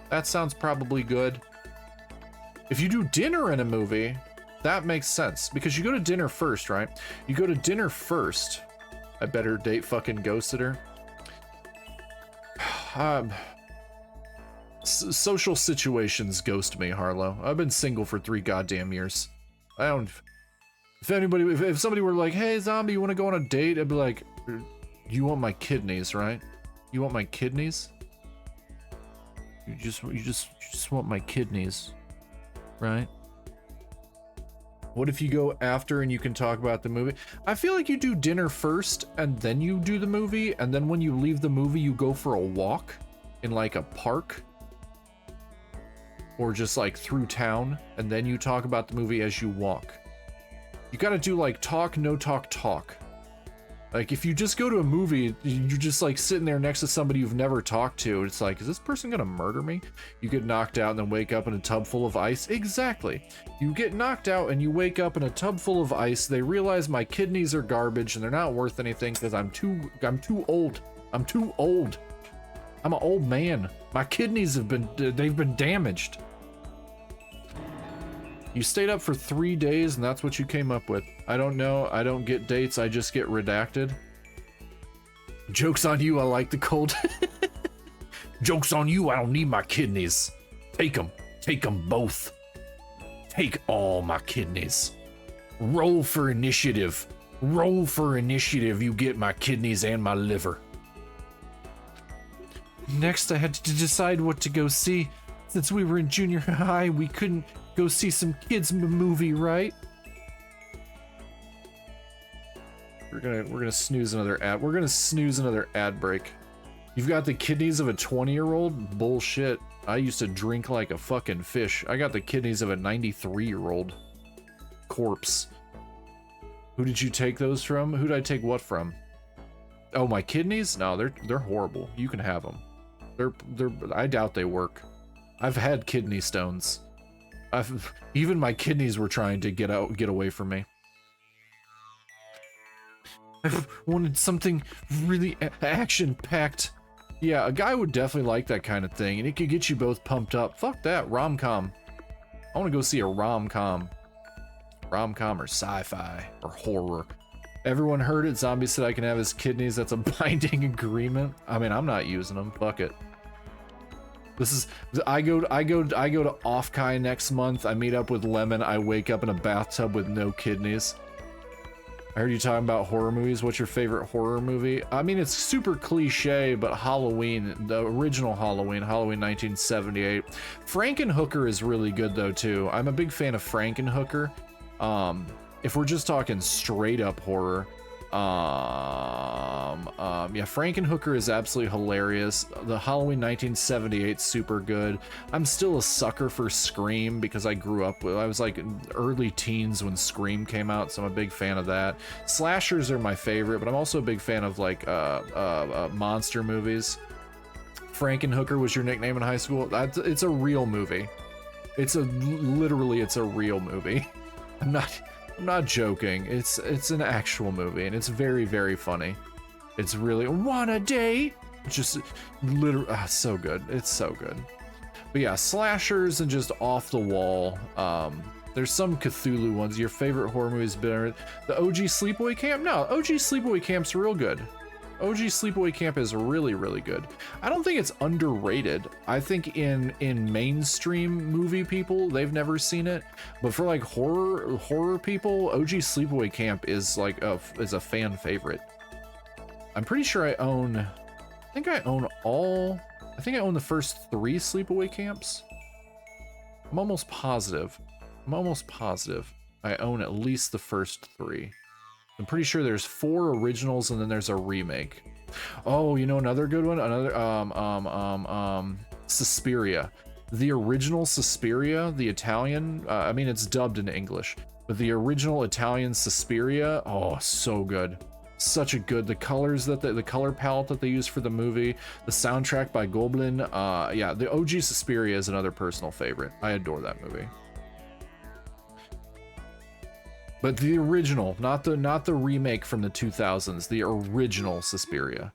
That sounds probably good. If you do dinner in a movie, that makes sense because you go to dinner first, right? You go to dinner first. I better date fucking ghosted her. Social situations ghost me, Harlow. I've been single for 3 goddamn years. I don't... If somebody were like, hey, zombie, you want to go on a date? I'd be like, you want my kidneys, right? You want my kidneys? You just want my kidneys, right? What if you go after and you can talk about the movie? I feel like you do dinner first and then you do the movie, and then when you leave the movie, you go for a walk in like a park or just like through town, and then you talk about the movie as you walk. You gotta do like talk, no talk, talk. Like if you just go to a movie, you're just like sitting there next to somebody you've never talked to. It's like, is this person gonna murder me? You get knocked out and then wake up in a tub full of ice. Exactly. You get knocked out and you wake up in a tub full of ice. They realize my kidneys are garbage and they're not worth anything because I'm too old. I'm too old. I'm an old man. My kidneys they've been damaged. You stayed up for 3 days and that's what you came up with. I don't know. I don't get dates. I just get redacted. Joke's on you. I like the cold. Joke's on you. I don't need my kidneys. Take them. Take them both. Take all my kidneys. Roll for initiative. Roll for initiative. You get my kidneys and my liver. Next, I had to decide what to go see. Since we were in junior high, we couldn't go see some kids movie, right? We're gonna snooze another ad. We're gonna snooze another ad break. You've got the kidneys of a 20-year-old? Bullshit. I used to drink like a fucking fish. I got the kidneys of a 93-year-old corpse. Who did you take those from? Who did I take what from? Oh, my kidneys? No, they're horrible. You can have them. I doubt they work. I've had kidney stones. Even my kidneys were trying to get away from me. I wanted something really action-packed. Yeah, a guy would definitely like that kind of thing, and it could get you both pumped up. Fuck that, rom-com. I want to go see a rom-com. Rom-com or sci-fi or horror. Everyone heard it. Zombie said I can have his kidneys. That's a binding agreement. I mean, I'm not using them. Fuck it. This is I go to Offkai next month. I meet up with Lemon. I wake up in a bathtub with no kidneys. I heard you talking about horror movies. What's your favorite horror movie? I mean, it's super cliche, but Halloween, the original Halloween, Halloween 1978. Frankenhooker is really good though too. I'm a big fan of Frankenhooker. If we're just talking straight up horror, yeah, Frankenhooker is absolutely hilarious. The Halloween 1978 super good. I'm still a sucker for Scream because I grew up with, I was like early teens when Scream came out, so I'm a big fan of that. Slashers are my favorite, but I'm also a big fan of like monster movies. Frankenhooker was your nickname in high school. It's a real movie. Literally it's a real movie. I'm not joking. It's an actual movie, and it's very, very funny. It's really one a day. Just literally so good. It's so good. But yeah, slashers and just off the wall. There's some Cthulhu ones. Your favorite horror movie has been the OG Sleepaway Camp? No, OG Sleepaway Camp's real good. OG Sleepaway Camp is really, really good. I don't think it's underrated. I think in mainstream movie people, they've never seen it. But for like horror people, OG Sleepaway Camp is like is a fan favorite. I'm pretty sure I own the first 3 Sleepaway Camps. I'm almost positive I own at least the first 3. I'm pretty sure there's 4 originals and then there's a remake. Oh, you know another good one? Another Suspiria. The original Suspiria, the Italian, I mean it's dubbed into English, but the original Italian Suspiria, oh, so good. Such a good, the colors that the color palette that they use for the movie, the soundtrack by Goblin, yeah, the OG Suspiria is another personal favorite. I adore that movie. But the original, not the remake from the 2000s, the original Suspiria.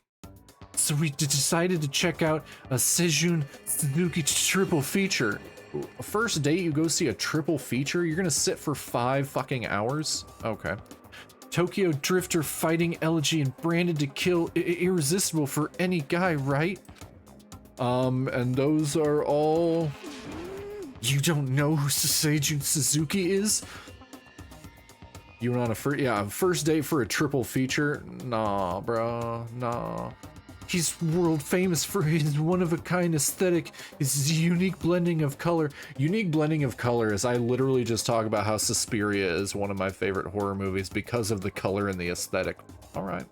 So we decided to check out a Seijun Suzuki triple feature. First date, you go see a triple feature? You're gonna sit for 5 fucking hours? Okay. Tokyo Drifter fighting Elegy and branded to kill, irresistible for any guy, right? And those are all... You don't know who Seijun Suzuki is? You went on a first date for a triple feature? Nah, bro, nah. He's world famous for his one-of-a-kind aesthetic, his unique blending of color. Unique blending of color is I literally just talk about how Suspiria is one of my favorite horror movies because of the color and the aesthetic. All right.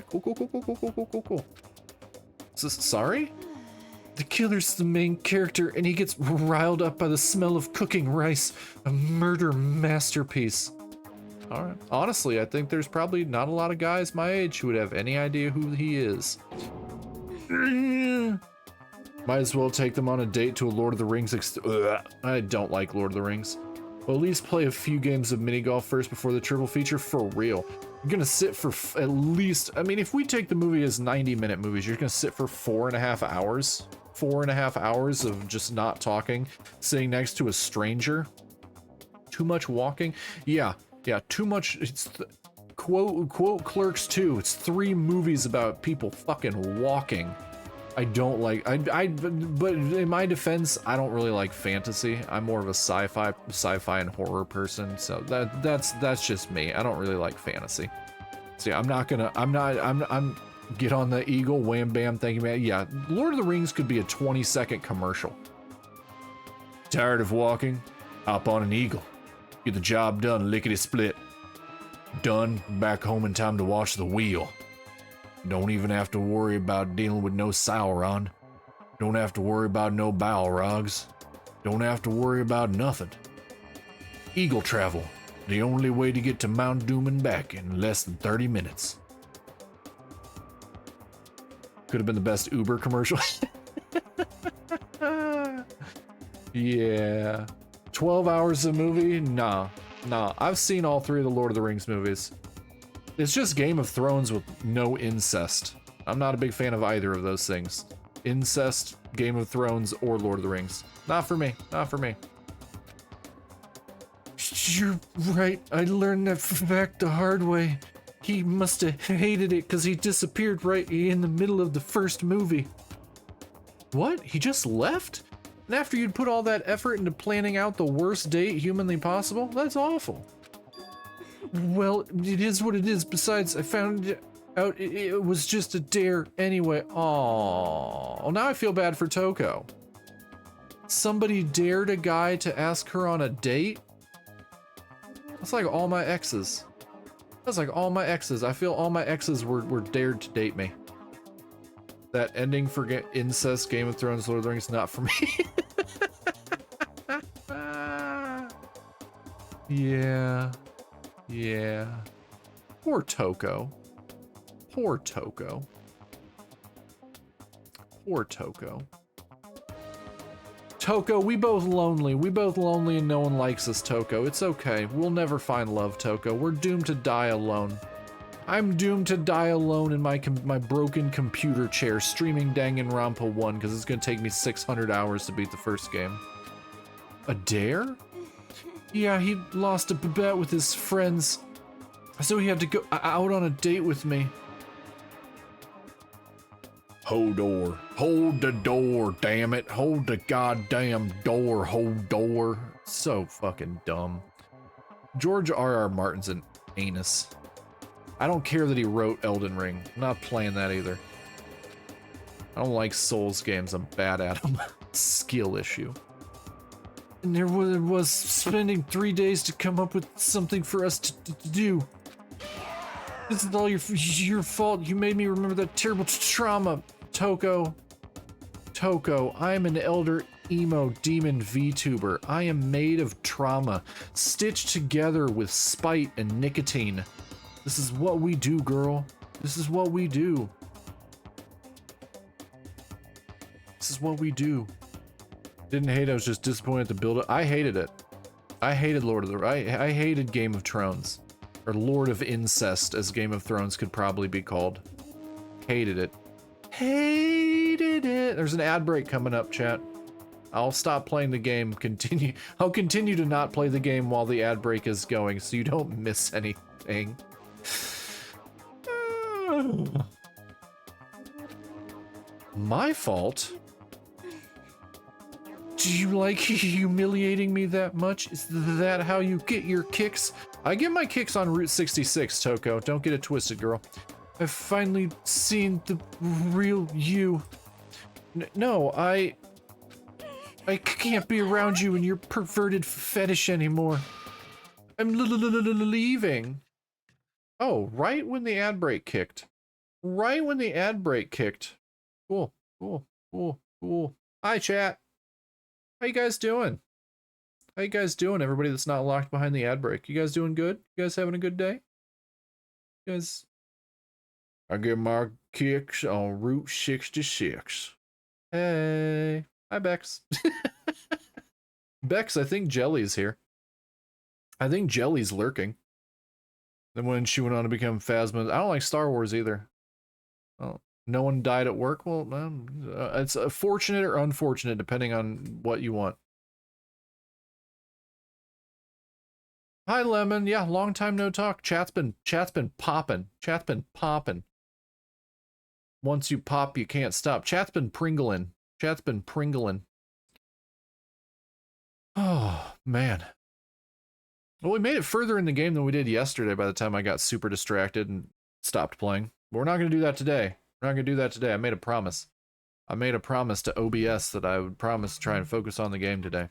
Cool. Sorry? The killer's the main character, and he gets riled up by the smell of cooking rice, a murder masterpiece. All right. Honestly, I think there's probably not a lot of guys my age who would have any idea who he is. Might as well take them on a date to a Lord of the Rings. I don't like Lord of the Rings. Well, at least play a few games of mini golf first before the triple feature, for real. You're gonna sit for at least, I mean, if we take the movie as 90-minute movies, you're gonna sit for 4.5 hours. 4.5 hours of just not talking, sitting next to a stranger. Too much walking. Yeah, too much. It's quote Clerks 2. It's 3 movies about people fucking walking. I don't like, but in my defense, I don't really like fantasy. I'm more of a sci-fi and horror person, so that's just me. I don't really like fantasy. See, I'm get on the eagle, wham bam, thank you, man. Yeah, Lord of the Rings could be a 20-second commercial. Tired of walking? Hop on an eagle. Get the job done, lickety split. Done, back home in time to watch the wheel. Don't even have to worry about dealing with no Sauron. Don't have to worry about no Balrogs. Don't have to worry about nothing. Eagle travel, the only way to get to Mount Doom and back in less than 30 minutes. Could have been the best Uber commercial. Yeah. 12 hours of movie? Nah. I've seen all 3 of the Lord of the Rings movies. It's just Game of Thrones with no incest. I'm not a big fan of either of those things. Incest, Game of Thrones, or Lord of the Rings. Not for me. You're right. I learned that fact the hard way. He must have hated it because he disappeared right in the middle of the first movie. What? He just left? And after you'd put all that effort into planning out the worst date humanly possible? That's awful. Well, it is what it is. Besides, I found out it was just a dare anyway. Aww. Well, now I feel bad for Toko. Somebody dared a guy to ask her on a date? That's like all my exes. That's like all my exes. I feel all my exes were dared to date me. That ending for incest, Game of Thrones, Lord of the Rings, not for me. Yeah. Yeah. Poor Toko. Poor Toko. Poor Toko. Toko, we both lonely. We both lonely and no one likes us, Toko. It's okay. We'll never find love, Toko. We're doomed to die alone. I'm doomed to die alone in my broken computer chair streaming Danganronpa 1 because it's going to take me 600 hours to beat the first game. A dare? Yeah, he lost a bet with his friends, so he had to go out on a date with me. Hold door. Hold the door, damn it. Hold the goddamn door, hold door. So fucking dumb. George R.R. Martin's an anus. I don't care that he wrote Elden Ring. I'm not playing that either. I don't like Souls games. I'm bad at them. Skill issue. And there was spending 3 days to come up with something for us to do. This is all your fault. You made me remember that terrible trauma. Toko. Toko, I'm an elder emo demon VTuber. I am made of trauma, stitched together with spite and nicotine. This is what we do, girl. This is what we do. This is what we do. Didn't hate it, I was just disappointed at the build-up. I hated it. I hated Lord of the... I hated Game of Thrones. Or Lord of Incest, as Game of Thrones could probably be called. Hated it. Hated it. There's an ad break coming up, chat. I'll stop playing the game. I'll continue to not play the game while the ad break is going, so you don't miss anything. My fault? Do you like humiliating me that much? Is that how you get your kicks? I get my kicks on Route 66, Toko. Don't get it twisted, girl. I've finally seen the real you. No, I can't be around you and your perverted fetish anymore. I'm leaving. Oh, right when the ad break kicked. Right when the ad break kicked. Cool, cool, cool, cool. Hi, chat. How you guys doing? How you guys doing, everybody that's not locked behind the ad break? You guys doing good? You guys having a good day? You guys... I get my kicks on Route 66. Hey. Hi, Bex. Bex, I think Jelly's here. I think Jelly's lurking. Then when she went on to become Phasma, I don't like Star Wars either. Oh, no one died at work? Well, it's fortunate or unfortunate, depending on what you want. Hi, Lemon. Yeah, long time no talk. Chat's been popping. Chat's been popping. Once you pop, you can't stop. Chat's been pringling. Chat's been pringling. Oh, man. Well, we made it further in the game than we did yesterday by the time I got super distracted and stopped playing. But we're not going to do that today. We're not going to do that today. I made a promise. I made a promise to OBS that I would promise to try and focus on the game today.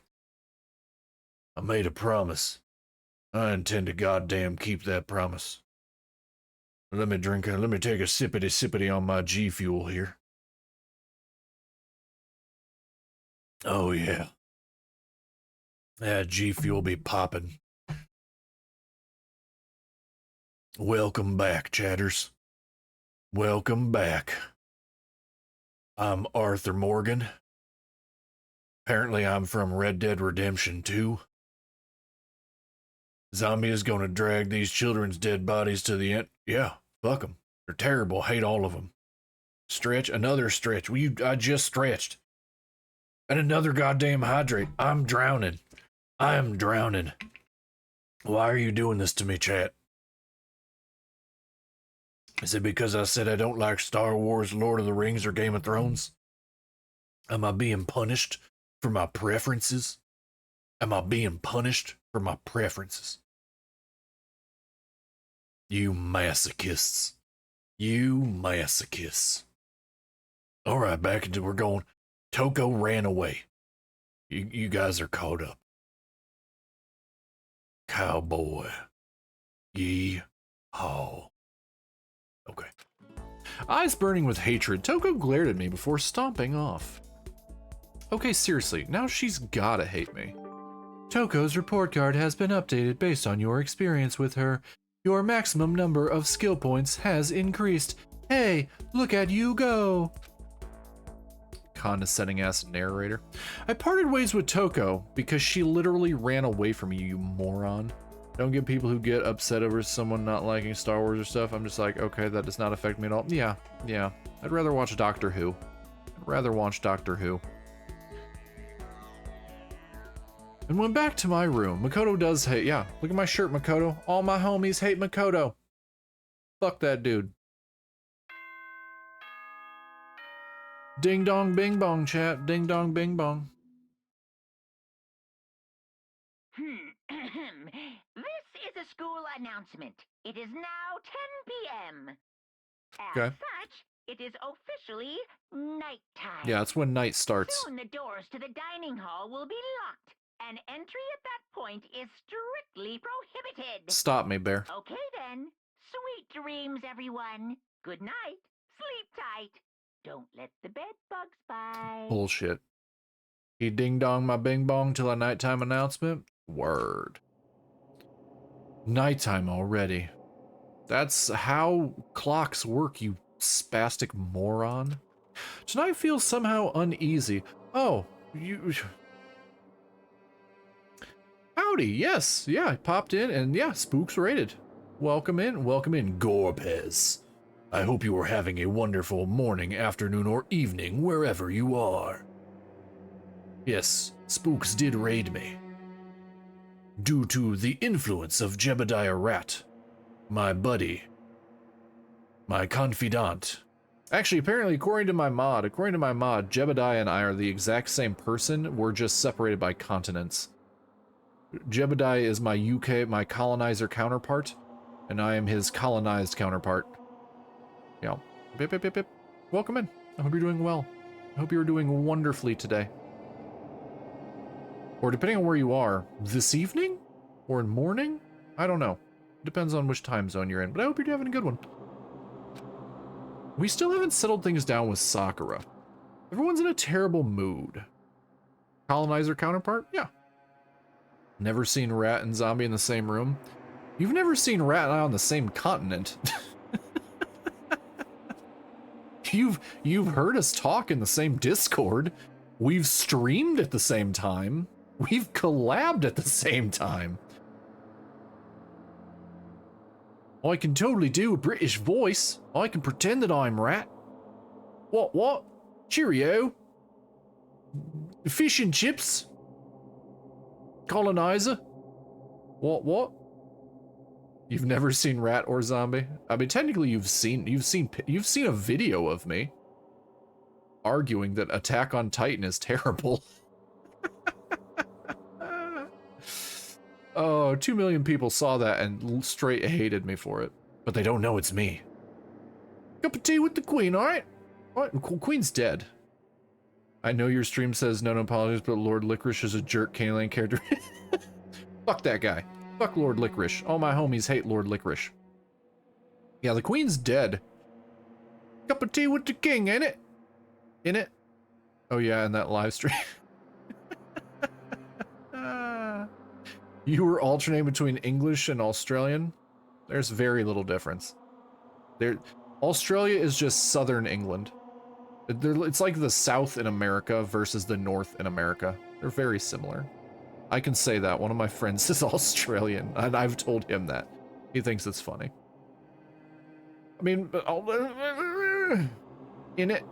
I made a promise. I intend to goddamn keep that promise. Let me take a sippity on my G Fuel here. Oh yeah. That G Fuel be popping. Welcome back, chatters. Welcome back. I'm Arthur Morgan. Apparently I'm from Red Dead Redemption 2. Zombie is gonna drag these children's dead bodies to the end. Yeah, fuck them. They're terrible. Hate all of them. Stretch, another stretch. I just stretched. And another goddamn hydrate. I'm drowning. I am drowning. Why are you doing this to me, chat? Is it because I said I don't like Star Wars, Lord of the Rings, or Game of Thrones? Am I being punished for my preferences? Am I being punished for my preferences? You masochists. You masochists. Alright, back into we're going. Toko ran away. You guys are caught up. Cowboy. Yee-haw. Okay. Eyes burning with hatred, Toko glared at me before stomping off. Okay, seriously, now she's gotta hate me. Toko's report card has been updated based on your experience with her. Your maximum number of skill points has increased. Hey, look at you go! Condescending ass narrator. I parted ways with Toko because she literally ran away from you, you moron. Don't get people who get upset over someone not liking Star Wars or stuff. I'm just like, okay, that does not affect me at all. Yeah. I'd rather watch Doctor Who. And went back to my room. Makoto does hate, yeah, look at my shirt, Makoto. All my homies hate Makoto. Fuck that dude. Ding dong bing bong, chat. Ding dong bing bong. This is a school announcement. It is now 10 p.m. As Okay. such, it is officially nighttime. Yeah, it's when night starts. Soon the doors to the dining hall will be locked, and entry at that point is strictly prohibited. Stop me, bear. Okay then. Sweet dreams, everyone. Good night. Sleep tight. Don't let the bed bugs bite. Bullshit. He ding dong my bing bong till a nighttime announcement? Word. Nighttime already. That's how clocks work, you spastic moron. Tonight feels somehow uneasy. Oh, you... Howdy, yes, yeah, I popped in and yeah, Spooks rated. Welcome in, Gorpez. I hope you are having a wonderful morning, afternoon, or evening, wherever you are. Yes, Spooks did raid me. Due to the influence of Jebediah Rat, my buddy, my confidant. Actually, apparently, according to my mod, Jebediah and I are the exact same person. We're just separated by continents. Jebediah is my colonizer counterpart, and I am his colonized counterpart. Yeah. Bip, bip, bip, bip. Welcome in. I hope you're doing well. I hope you're doing wonderfully today. Or depending on where you are, this evening? Or in morning? I don't know. Depends on which time zone you're in, but I hope you're having a good one. We still haven't settled things down with Sakura. Everyone's in a terrible mood. Colonizer counterpart? Yeah. Never seen Rat and Zombie in the same room? You've never seen Rat and I on the same continent. You've heard us talk in the same Discord. We've streamed at the same time. We've collabed at the same time. I can totally do a British voice. I can pretend that I'm Rat. What? Cheerio. Fish and chips. Colonizer. What? You've never seen Rat or Zombie? I mean, technically you've seen a video of me arguing that Attack on Titan is terrible. Oh, 2 million people saw that and straight hated me for it. But they don't know it's me. Cup of tea with the Queen, alright? Alright, Queen's dead. I know your stream says no apologies, but Lord Licorice is a jerk Candyland character. Fuck that guy. Fuck Lord Licorice. All my homies hate Lord Licorice. Yeah, the Queen's dead. Cup of tea with the King, ain't it? In it? Oh yeah, in that live stream. You were alternating between English and Australian? There's very little difference. Australia is just southern England. It's like the South in America versus the North in America. They're very similar. I can say that. One of my friends is Australian, and I've told him that. He thinks it's funny. I mean, in it,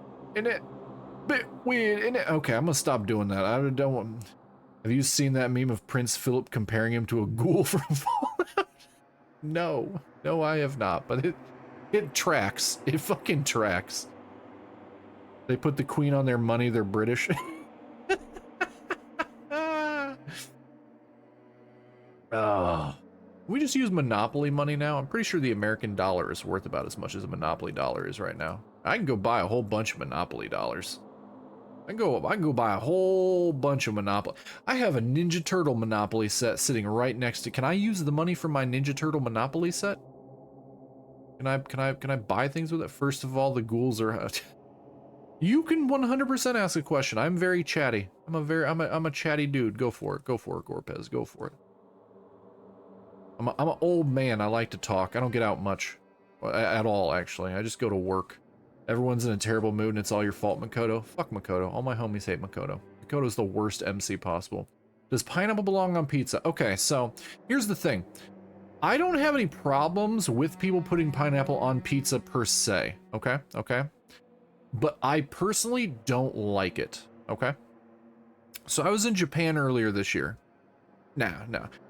bit weird, in it. Okay, I'm gonna stop doing that. I don't want. Have you seen that meme of Prince Philip comparing him to a ghoul from Fallout? No. No, I have not, but it tracks. It fucking tracks. They put the queen on their money, they're British. Oh. We just use Monopoly money now. I'm pretty sure the American dollar is worth about as much as a Monopoly dollar is right now. I can go buy a whole bunch of Monopoly dollars. I can go buy a whole bunch of Monopoly. I have a Ninja Turtle Monopoly set sitting right next to. Can I use the money from my Ninja Turtle Monopoly set? Can I buy things with it? First of all, the ghouls are. You can 100% ask a question. I'm very chatty. I'm a chatty dude. Go for it. Go for it, Gorpez. Go for it. I'm an old man. I like to talk. I don't get out much at all, actually. I just go to work. Everyone's in a terrible mood and it's all your fault, Makoto. Fuck Makoto. All my homies hate Makoto. Makoto's the worst MC possible. Does pineapple belong on pizza? Okay, so here's the thing. I don't have any problems with people putting pineapple on pizza per se. Okay? Okay? But I personally don't like it. Okay? So I was in Japan earlier this year. No.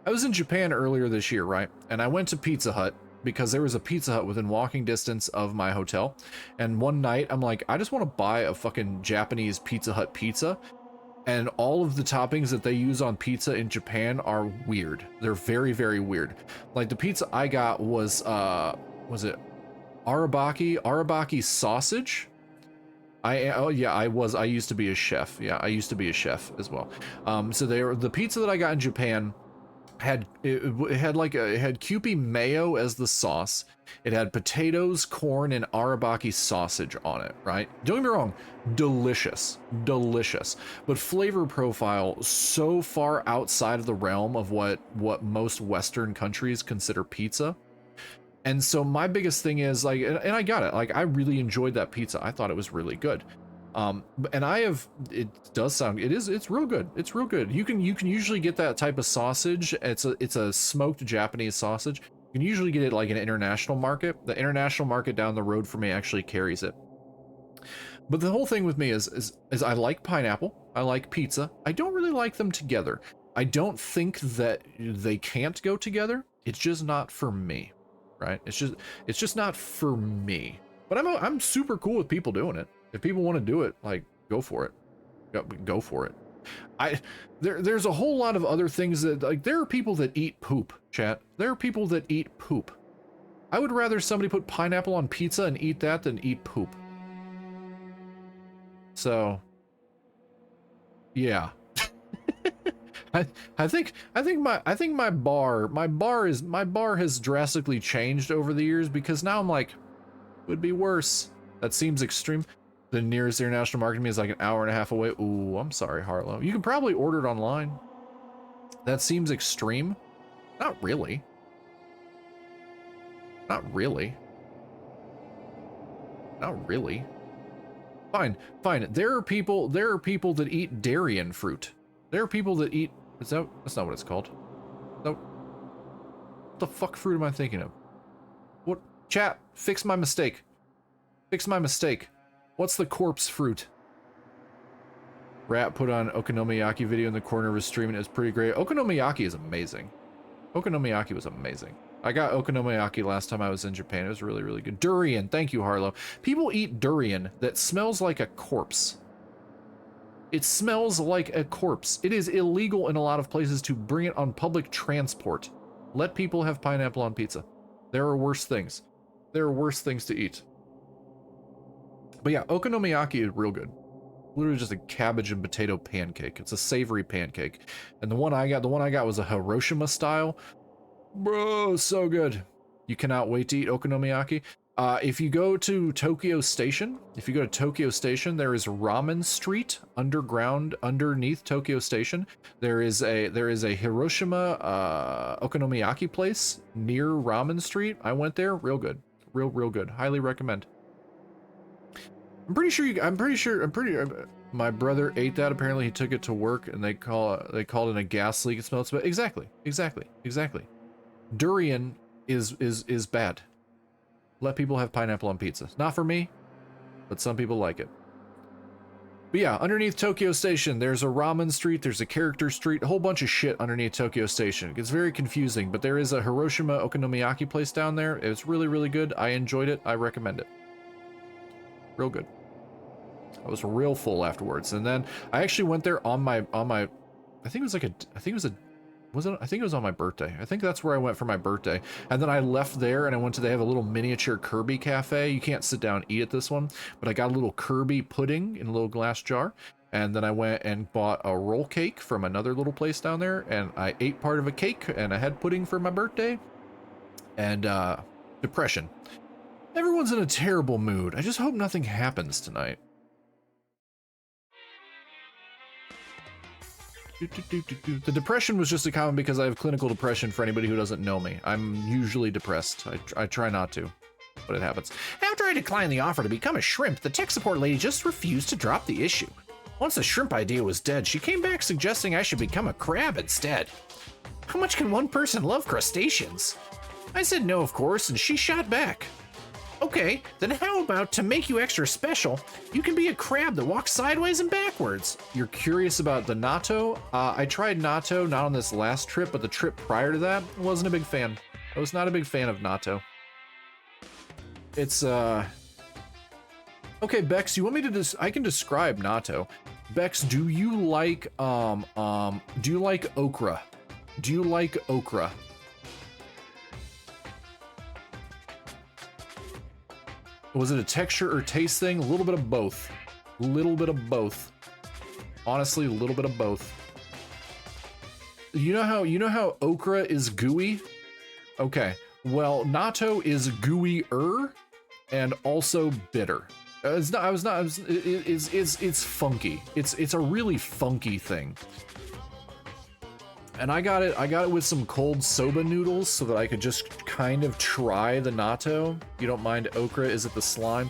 I was in Japan earlier this year, right? And I went to Pizza Hut because there was a Pizza Hut within walking distance of my hotel. And one night, I'm like, I just want to buy a fucking Japanese Pizza Hut pizza. And all of the toppings that they use on pizza in Japan are weird. They're very, very weird. Like the pizza I got was it Arabaki sausage? I used to be a chef. Yeah, I used to be a chef as well. So the pizza that I got in Japan had Kewpie mayo as the sauce. It had potatoes, corn, and Arabaki sausage on it, right? Don't get me wrong, delicious, but flavor profile so far outside of the realm of what most Western countries consider pizza. And so my biggest thing is like, and I got it. Like I really enjoyed that pizza. I thought it was really good. And it's real good. It's real good. You can usually get that type of sausage. It's a smoked Japanese sausage. You can usually get it like an international market. The international market down the road for me actually carries it. But the whole thing with me is I like pineapple. I like pizza. I don't really like them together. I don't think that they can't go together. It's just not for me. Right? It's just not for me. But I'm super cool with people doing it. If people want to do it, like go for it. Go for it. There's a whole lot of other things that like there are people that eat poop, chat. There are people that eat poop. I would rather somebody put pineapple on pizza and eat that than eat poop. So yeah. I think my bar has drastically changed over the years because now I'm like, would be worse. That seems extreme. The nearest international market to me is like an hour and a half away. Ooh, I'm sorry, Harlow. You can probably order it online. That seems extreme. Not really. Not really. Not really. Fine. There are people that eat durian fruit. There are people that eat. That's not what it's called. Nope. What the fuck fruit am I thinking of? What? Chat, fix my mistake. Fix my mistake. What's the corpse fruit? Rat put on okonomiyaki video in the corner of his stream and it was pretty great. Okonomiyaki is amazing. Okonomiyaki was amazing. I got okonomiyaki last time I was in Japan. It was really, really good. Durian. Thank you, Harlow. People eat durian that smells like a corpse. It smells like a corpse. It is illegal in a lot of places to bring it on public transport. Let people have pineapple on pizza. There are worse things. There are worse things to eat. But yeah, okonomiyaki is real good. Literally just a cabbage and potato pancake. It's a savory pancake. And the one I got was a Hiroshima style. Bro, so good. You cannot wait to eat okonomiyaki. If you go to Tokyo Station, there is Ramen Street underground underneath Tokyo Station. There is a Hiroshima okonomiyaki place near Ramen Street. I went there, real good, real good. Highly recommend. My brother ate that. Apparently, he took it to work, and they called it a gas leak. It smells bad. Exactly. Durian is bad. Let people have pineapple on pizza. Not for me, but some people like it. But yeah, underneath Tokyo Station, there's a ramen street, there's a character street, a whole bunch of shit underneath Tokyo Station. It gets very confusing, but there is a Hiroshima okonomiyaki place down there. It's really, really good. I enjoyed it. I recommend it. Real good. I was real full afterwards. And then I actually went there on my, I think it was like a, I think it was on my birthday. I think that's where I went for my birthday. And then I left there and I went to, they have a little miniature Kirby cafe. You can't sit down and eat at this one, but I got a little Kirby pudding in a little glass jar. And then I went and bought a roll cake from another little place down there. And I ate part of a cake and I had pudding for my birthday. And depression. Everyone's in a terrible mood. I just hope nothing happens tonight. The depression was just a comment because I have clinical depression for anybody who doesn't know me. I'm usually depressed. I try not to, but it happens. After I declined the offer to become a shrimp, the tech support lady just refused to drop the issue. Once the shrimp idea was dead, she came back suggesting I should become a crab instead. How much can one person love crustaceans? I said no, of course, and she shot back. Okay, then how about, to make you extra special, you can be a crab that walks sideways and backwards. You're curious about the natto? I tried natto, not on this last trip, but the trip prior to that, I wasn't a big fan. I was not a big fan of natto. It's, okay, Bex, you want me to I can describe natto. Bex, do you like okra? Do you like okra? Was it a texture or taste thing? A little bit of both. A little bit of both. Honestly, a little bit of both. You know how okra is gooey? Okay. Well, natto is gooey-er and also bitter. It's funky. It's a really funky thing. And I got it with some cold soba noodles so that I could just kind of try the natto. You don't mind okra? Is it the slime?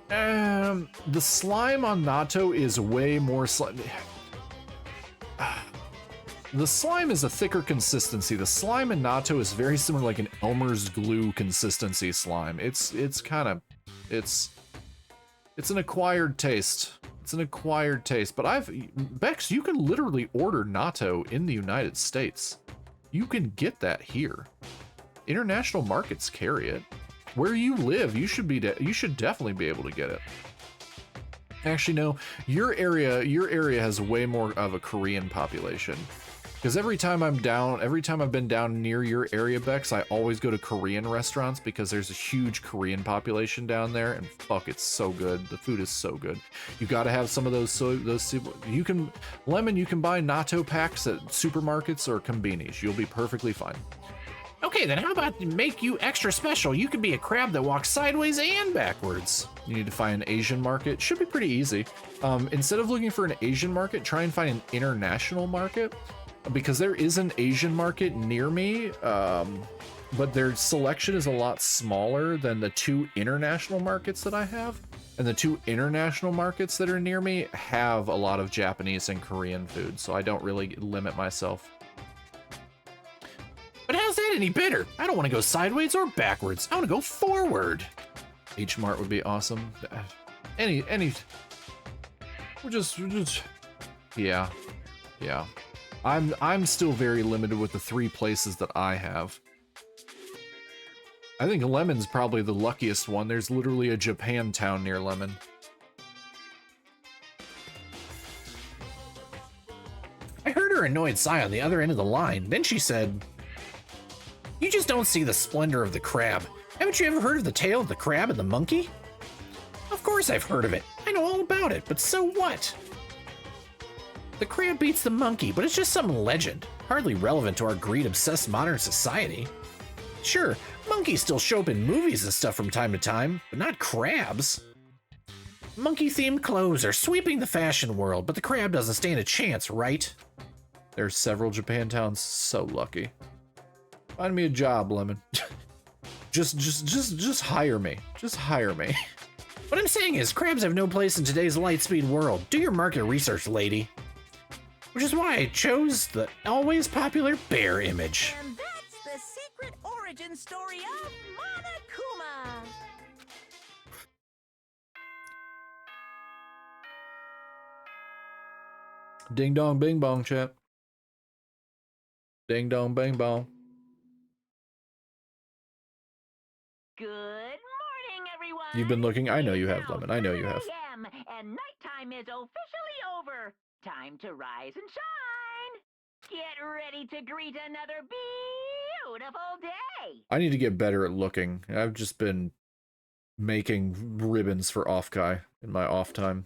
The slime on natto is way more slime. The slime is a thicker consistency. The slime in natto is very similar, like an Elmer's glue consistency slime. It's an acquired taste. It's an acquired taste, but Bex, you can literally order natto in the United States. You can get that here. International markets carry it. Where you live, you should definitely be able to get it. Actually, no, your area has way more of a Korean population. Because every time I've been down near your area, Bex, I always go to Korean restaurants because there's a huge Korean population down there, and fuck, it's so good. The food is so good. You got to have some of those. You can buy natto packs at supermarkets or konbinis. You'll be perfectly fine. Okay, then how about make you extra special? You can be a crab that walks sideways and backwards. You need to find an Asian market. Should be pretty easy. Instead of looking for an Asian market, try and find an international market. Because there is an Asian market near me, but their selection is a lot smaller than the 2 international markets that I have. And the 2 international markets that are near me have a lot of Japanese and Korean food, so I don't really limit myself. But how's that any better? I don't want to go sideways or backwards. I want to go forward. H Mart would be awesome. We're just yeah. I'm still very limited with the 3 places that I have. I think Lemon's probably the luckiest one. There's literally a Japantown near Lemon. I heard her annoyed sigh on the other end of the line. Then she said, "You just don't see the splendor of the crab. Haven't you ever heard of the tale of the crab and the monkey?" "Of course I've heard of it. I know all about it, but so what? The crab beats the monkey, but it's just some legend, hardly relevant to our greed-obsessed modern society. Sure, monkeys still show up in movies and stuff from time to time, but not crabs. Monkey-themed clothes are sweeping the fashion world, but the crab doesn't stand a chance, right?" There's several Japantowns. So lucky. Find me a job, Lemon. just hire me. Just hire me. What I'm saying is, crabs have no place in today's light-speed world. Do your market research, lady. Which is why I chose the always popular bear image. And that's the secret origin story of Monokuma. Ding dong, bing bong, chat. Ding dong, bang bong. Good morning, everyone. You've been looking. I know It you is have, now Lemon. I know you 7 have. a.m. and nighttime is officially over. Time to rise and shine. Get ready to greet another beautiful day. I need to get better at looking. I've just been making ribbons for Offkai in my off time.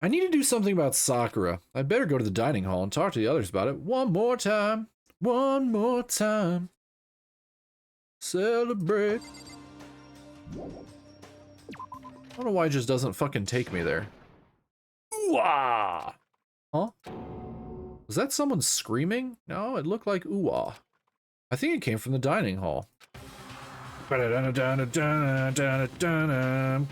I need to do something about Sakura. I better go to the dining hall and talk to the others about it one more time. One more time. Celebrate. I don't know why it just doesn't fucking take me there. Ooh-ah! Huh? Was that someone screaming? No, it looked like ooh-ah. I think it came from the dining hall. I'm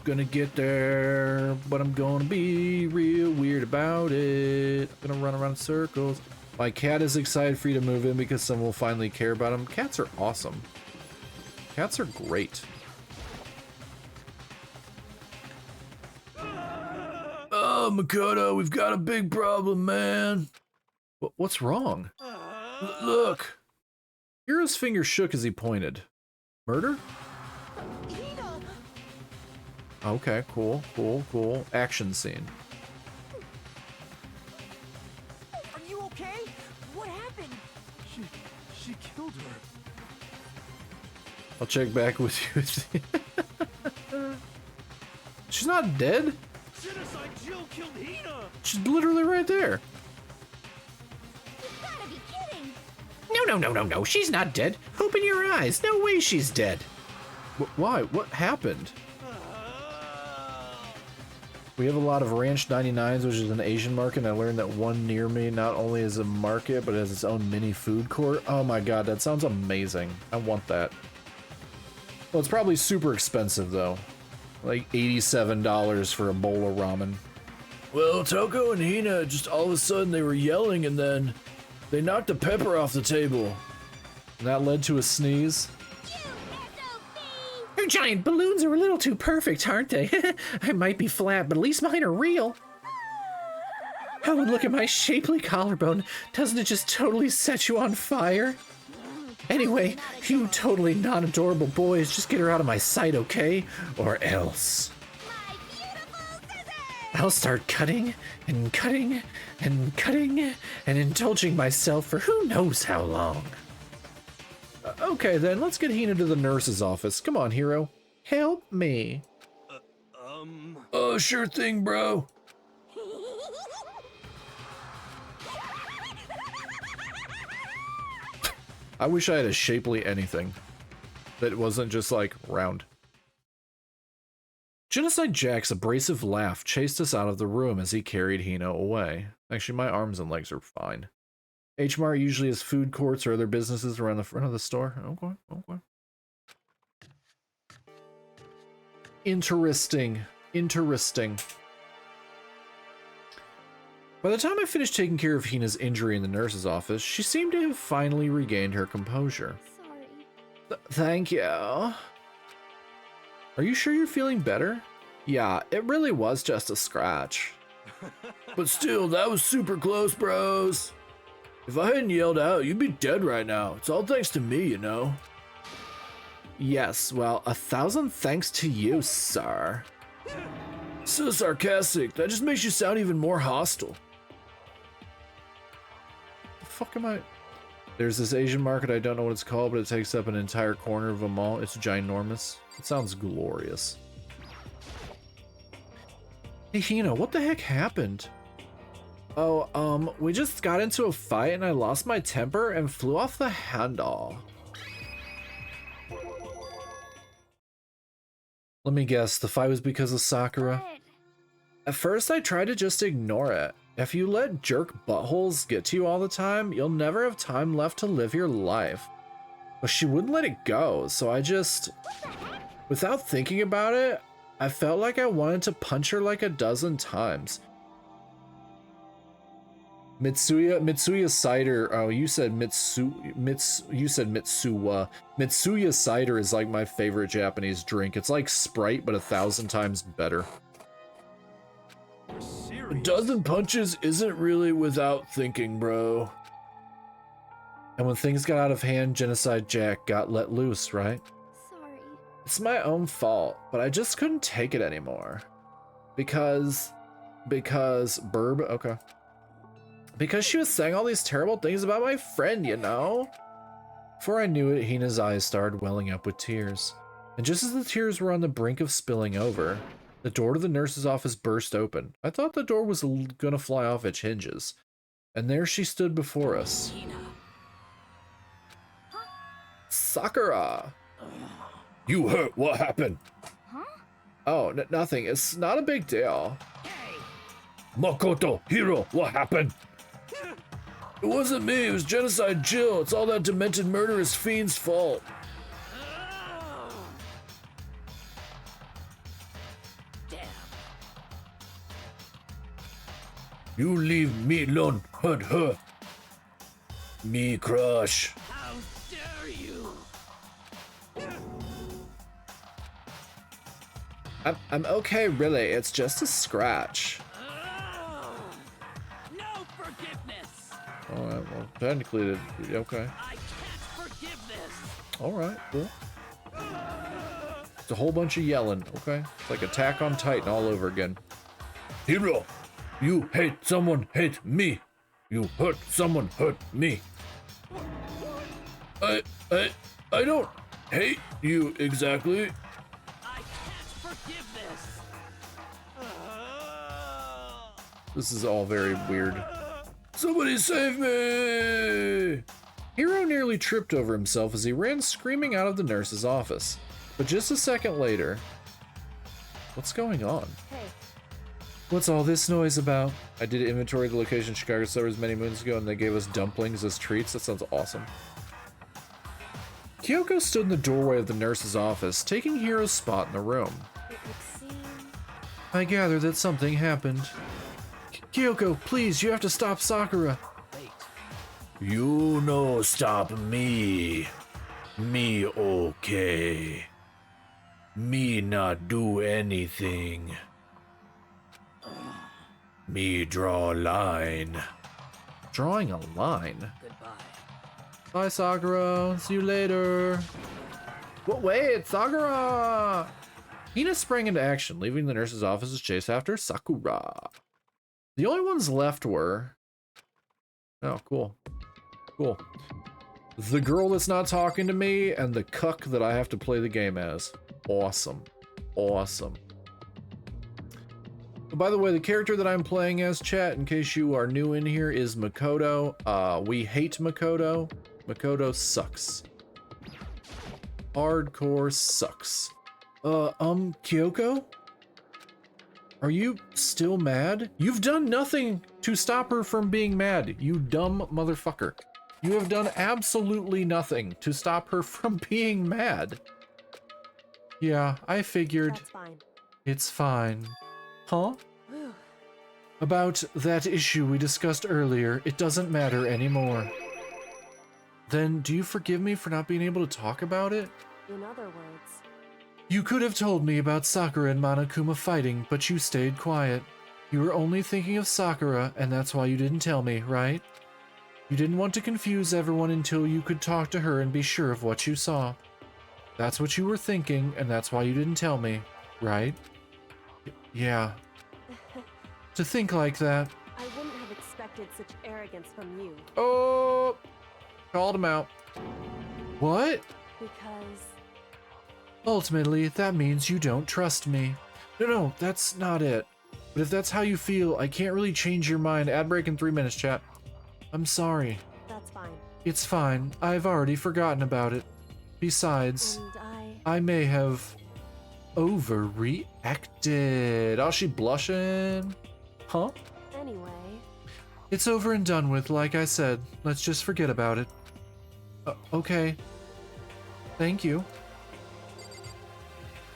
gonna get there, but I'm gonna be real weird about it. I'm gonna run around in circles. My cat is excited for you to move in because someone will finally care about him. Cats are awesome. Cats are great. Oh, Makoto, we've got a big problem, man. What's wrong? Look. Hero's finger shook as he pointed. Murder? Okay, cool, cool, cool. Action scene. Are you okay? What happened? She killed her. I'll check back with you. She's not dead. Genocide Jill killed Hina. She's literally right there. You've gotta be kidding! No, she's not dead. Open your eyes. No way she's dead. Why? What happened? We have a lot of Ranch 99s, which is an Asian market, and I learned that one near me not only is a market, but has its own mini food court. Oh my god, that sounds amazing. I want that. Well, it's probably super expensive, though. Like $87 for a bowl of ramen. Well, Toko and Hina, just all of a sudden they were yelling, and then they knocked the pepper off the table. And that led to a sneeze. Her giant balloons are a little too perfect, aren't they? I might be flat, but at least mine are real. Oh, and look at my shapely collarbone. Doesn't it just totally set you on fire? Anyway, you totally non-adorable boys, just get her out of my sight, okay? Or else. My beautiful scissors! I'll start cutting and cutting and cutting and indulging myself for who knows how long. Okay, then, let's get Hina to the nurse's office. Come on, hero. Help me. Oh, sure thing, bro. I wish I had a shapely anything that wasn't just, like, round. Genocide Jack's abrasive laugh chased us out of the room as he carried Hina away. Actually, my arms and legs are fine. H-Mart usually has food courts or other businesses around the front of the store. Okay, okay. Interesting. Interesting. By the time I finished taking care of Hina's injury in the nurse's office, she seemed to have finally regained her composure. Sorry. Thank you. Are you sure you're feeling better? Yeah, it really was just a scratch. But still, that was super close, bros. If I hadn't yelled out, you'd be dead right now. It's all thanks to me, you know. Yes, well, 1,000 thanks to you, sir. So sarcastic. That just makes you sound even more hostile. The fuck am I? There's this Asian market, I don't know what it's called, but it takes up an entire corner of a mall. It's ginormous. It sounds glorious. Hey, Hina, what the heck happened? Oh, we just got into a fight and I lost my temper and flew off the handle. Let me guess, the fight was because of Sakura? But At first, I tried to just ignore it. If you let jerk buttholes get to you all the time, you'll never have time left to live your life. But she wouldn't let it go, so I just... Without thinking about it, I felt like I wanted to punch her like a dozen times. Mitsuya cider. Oh, you said you said Mitsuwa. Mitsuya cider is like my favorite Japanese drink. It's like Sprite, but 1,000 times better. You're serious? dozen punches isn't really without thinking, bro. And when things got out of hand, Genocide Jack got let loose, right? Sorry. It's my own fault, but I just couldn't take it anymore. Because Burb, okay. Because she was saying all these terrible things about my friend, you know? Before I knew it, Hina's eyes started welling up with tears. And just as the tears were on the brink of spilling over, the door to the nurse's office burst open. I thought the door was gonna fly off its hinges. And there she stood before us. Hina. Sakura! You hurt, what happened? Huh? Oh, nothing, it's not a big deal. Hey! Makoto, Hiro, what happened? It wasn't me, it was Genocide Jill. It's all that demented murderous fiend's fault. Oh. Damn. You leave me alone, hurt her. Me crush. How dare you! I'm okay, really. It's just a scratch. Oh. No forgiveness! Alright, well, technically, okay. I can't forgive this! Alright, cool. It's a whole bunch of yelling, okay? It's like Attack on Titan all over again. Hiro, you hate someone, hate me. You hurt someone, hurt me. I don't hate you exactly. I can't forgive this! This is all very weird. Somebody save me! Hiro nearly tripped over himself as he ran screaming out of the nurse's office. But just a second later... What's going on? Hey. What's all this noise about? I did inventory of the location Chicago servers many moons ago and they gave us dumplings as treats. That sounds awesome. Kyoko stood in the doorway of the nurse's office, taking Hiro's spot in the room. It would seem... I gather that something happened. Kyoko, please, you have to stop Sakura. Wait. You no stop me. Me okay. Me not do anything. Me draw a line. Drawing a line? Goodbye. Bye, Sakura. See you later. Wait, Sakura! Hina sprang into action, leaving the nurse's office to chase after Sakura. The only ones left were... Oh, cool. Cool. The girl that's not talking to me, and the cuck that I have to play the game as. Awesome. Awesome. By the way, the character that I'm playing as, chat, in case you are new in here, is Makoto. We hate Makoto. Makoto sucks. Hardcore sucks. Kyoko? Are you still mad? You've done nothing to stop her from being mad, you dumb motherfucker. You have done absolutely nothing to stop her from being mad. Yeah, I figured. That's fine. It's fine. Huh? About that issue we discussed earlier, it doesn't matter anymore. Then, do you forgive me for not being able to talk about it? In other words... You could have told me about Sakura and Monokuma fighting, but you stayed quiet. You were only thinking of Sakura, and that's why you didn't tell me, right? You didn't want to confuse everyone until you could talk to her and be sure of what you saw. That's what you were thinking, and that's why you didn't tell me, right? Yeah. To think like that. I wouldn't have expected such arrogance from you. Oh! Called him out. What? Because... Ultimately, that means you don't trust me. No, that's not it. But if that's how you feel, I can't really change your mind. Ad break in 3 minutes, chat. I'm sorry. That's fine. It's fine. I've already forgotten about it. Besides, And I may have overreacted. Oh, she blushing? Huh? Anyway... It's over and done with, like I said. Let's just forget about it. Okay. Thank you.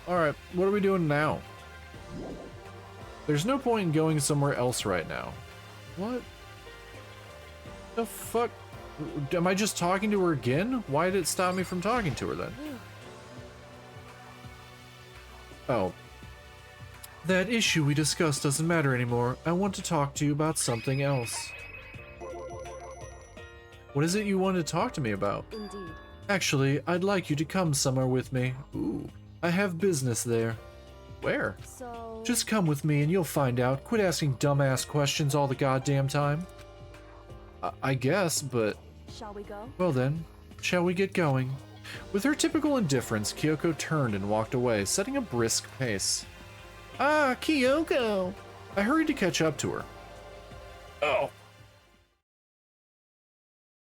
Alright, what are we doing now? There's no point in going somewhere else right now. What? The fuck? Am I just talking to her again? Why did it stop me from talking to her then? Oh. That issue we discussed doesn't matter anymore. I want to talk to you about something else. What is it you want to talk to me about? Indeed. Actually, I'd like you to come somewhere with me. Ooh. I have business there. Where? So... Just come with me and you'll find out. Quit asking dumbass questions all the goddamn time. I guess, but... Shall we go? Well then, shall we get going? With her typical indifference, Kyoko turned and walked away, setting a brisk pace. Ah, Kyoko! I hurried to catch up to her. Oh.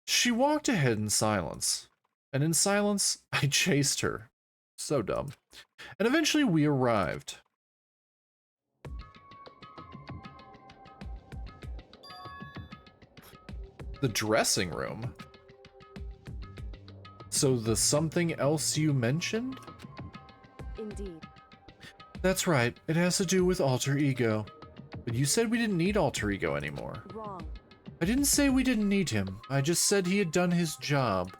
She walked ahead in silence, and in silence, I chased her. So dumb. And eventually we arrived. The dressing room. So the something else you mentioned? Indeed. That's right, it has to do with alter ego. But you said we didn't need alter ego anymore. Wrong. I didn't say we didn't need him, I just said he had done his job.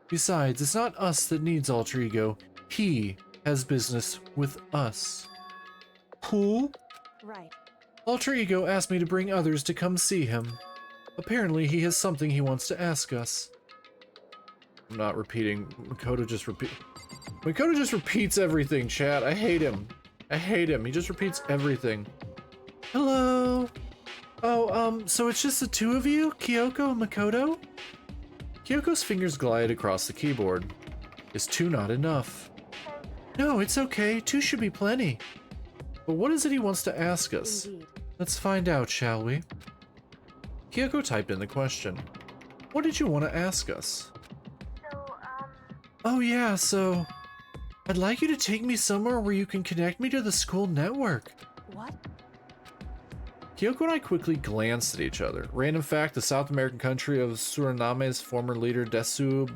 Besides, it's not us that needs alter ego, he has business with us. Who? Right. Alter ego asked me to bring others to come see him. Apparently he has something he wants to ask us. I'm not repeating, Makoto just repeats everything, chat. I hate him. I hate him. He just repeats everything. Hello? Oh, so it's just the two of you? Kyoko and Makoto? Kyoko's fingers glide across the keyboard. Is two not enough? No, it's okay. Two should be plenty. But what is it he wants to ask us? Indeed. Let's find out, shall we? Kyoko typed in the question. What did you want to ask us? Oh yeah, so... I'd like you to take me somewhere where you can connect me to the school network. What? Kyoko and I quickly glanced at each other. Random fact, the South American country of Suriname's former leader Desu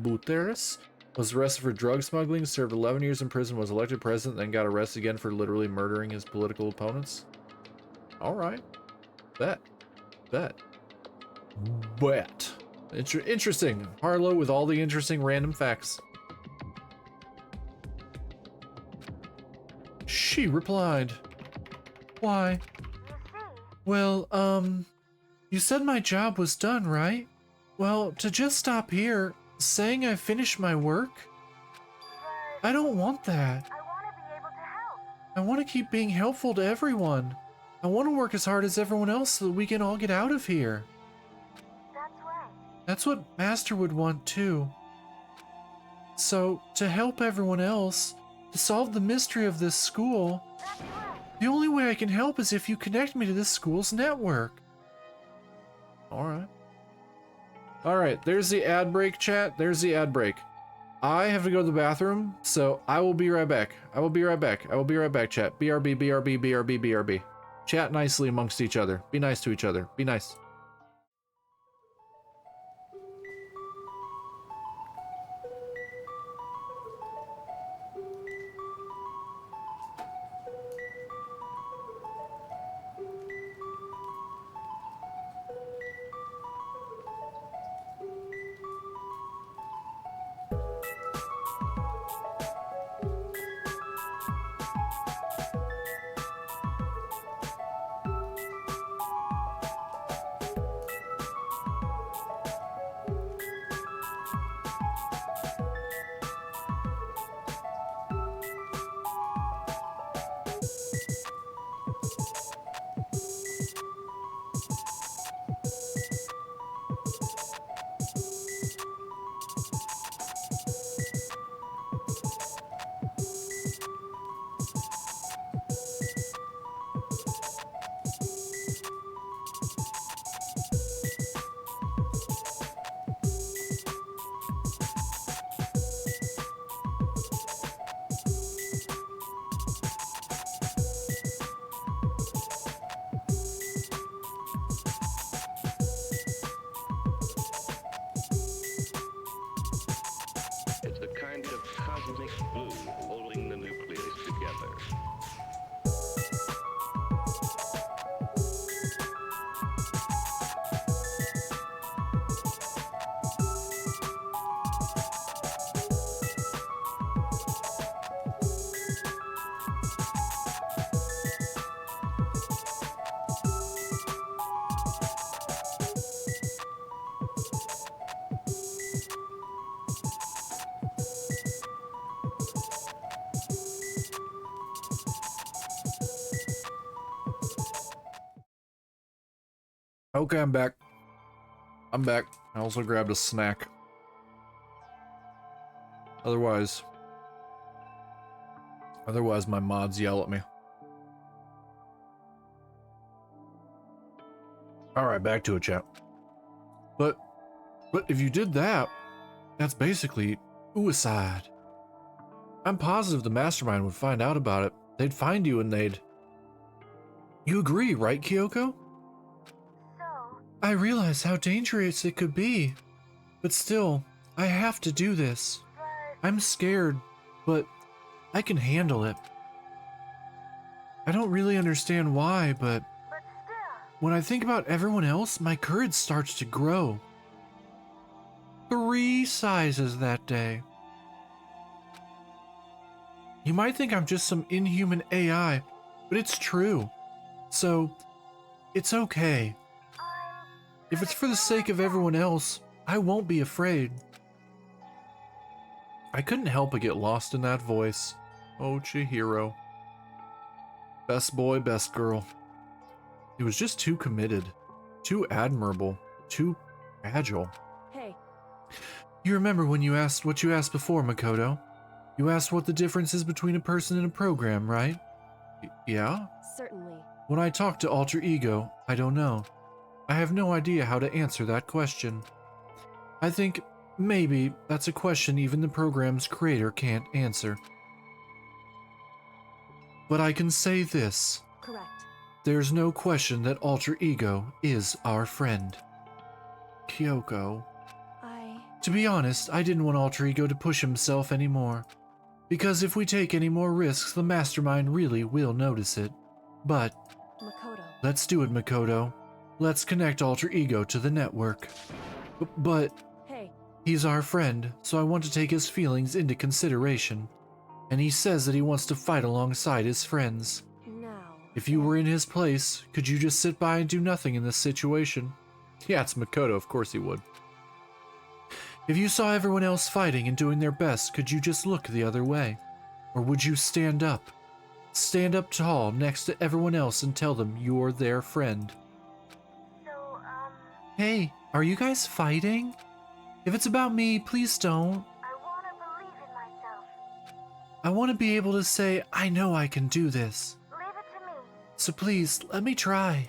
Buteris was arrested for drug smuggling, served 11 years in prison, was elected president, then got arrested again for literally murdering his political opponents. Alright. Bet. Interesting. Harlow with all the interesting random facts. She replied. Why? Well, you said my job was done, right? Well, to just stop here, saying I finished my work? I don't want that. I want to be able to help. I want to keep being helpful to everyone. I want to work as hard as everyone else so that we can all get out of here. That's right. That's what Master would want too. So, to help everyone else, to solve the mystery of this school, That's right. the only way I can help is if you connect me to this school's network. Alright, there's the ad break, chat. There's the ad break. I have to go to the bathroom, so I will be right back. I will be right back, chat. BRB, BRB, BRB, BRB. Chat nicely amongst each other. Be nice to each other. Be nice. Okay, I'm back. I'm back. I also grabbed a snack. Otherwise my mods yell at me. Alright, back to it, chat. But if you did that, that's basically suicide. I'm positive the mastermind would find out about it. They'd find you and they'd... You agree, right, Kyoko? So, I realize how dangerous it could be, but still, I have to do this. but I'm scared, but I can handle it. I don't really understand why, but still, when I think about everyone else, my courage starts to grow. 3 sizes that day. You might think I'm just some inhuman AI, but it's true. So, it's okay. If it's for the sake of everyone else, I won't be afraid. I couldn't help but get lost in that voice. Oh, Chihiro. Best boy, best girl. He was just too committed, too admirable, too agile. Hey, You remember when you asked what you asked before, Makoto? You asked what the difference is between a person and a program, right? Yeah? certainly. When I talk to Alter Ego, I don't know. I have no idea how to answer that question. I think maybe that's a question even the program's creator can't answer. But I can say this. Correct. There's no question that Alter Ego is our friend. Kyoko. To be honest, I didn't want Alter Ego to push himself anymore. Because if we take any more risks, the mastermind really will notice it. But Makoto. let's do it, Makoto. Let's connect Alter Ego to the network. But Hey, he's our friend, so I want to take his feelings into consideration. And he says that he wants to fight alongside his friends. now. If you were in his place, could you just sit by and do nothing in this situation? Yeah, it's Makoto, of course he would. If you saw everyone else fighting and doing their best, could you just look the other way? Or would you stand up? Stand up tall next to everyone else and tell them you're their friend. so, Hey, are you guys fighting? If it's about me, please don't. I want to believe in myself. I want to be able to say, I know I can do this. Leave it to me. So please, let me try.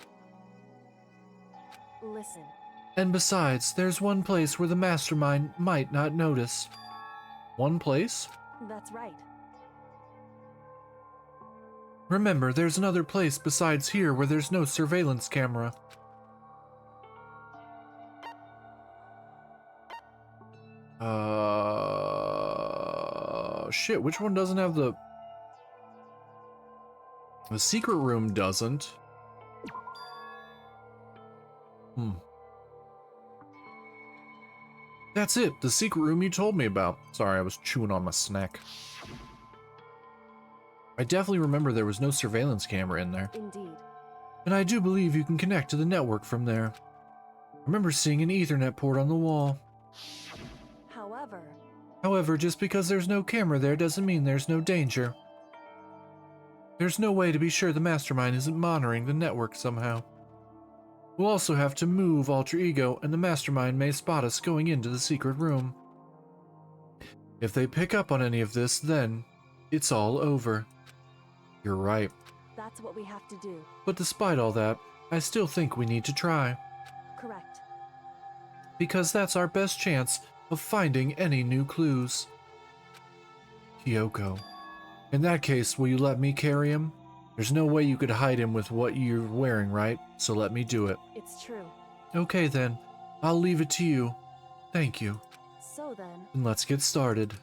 Listen. And besides, there's one place where the mastermind might not notice. One place? That's right. Remember, there's another place besides here where there's no surveillance camera. Shit, which one doesn't have the... The secret room doesn't. That's it, the secret room you told me about. Sorry, I was chewing on my snack. I definitely remember there was no surveillance camera in there. Indeed. And I do believe you can connect to the network from there. I remember seeing an Ethernet port on the wall. However, just because there's no camera there doesn't mean there's no danger. There's no way to be sure the mastermind isn't monitoring the network somehow. We'll also have to move Alter Ego, and the mastermind may spot us going into the secret room. If they pick up on any of this, then it's all over. You're right. That's what we have to do. But despite all that, I still think we need to try. Correct. Because that's our best chance of finding any new clues. Kyoko. In that case, will you let me carry him? There's no way you could hide him with what you're wearing, right? So let me do it. It's true. Okay then. I'll leave it to you. Thank you. So then... And let's get started.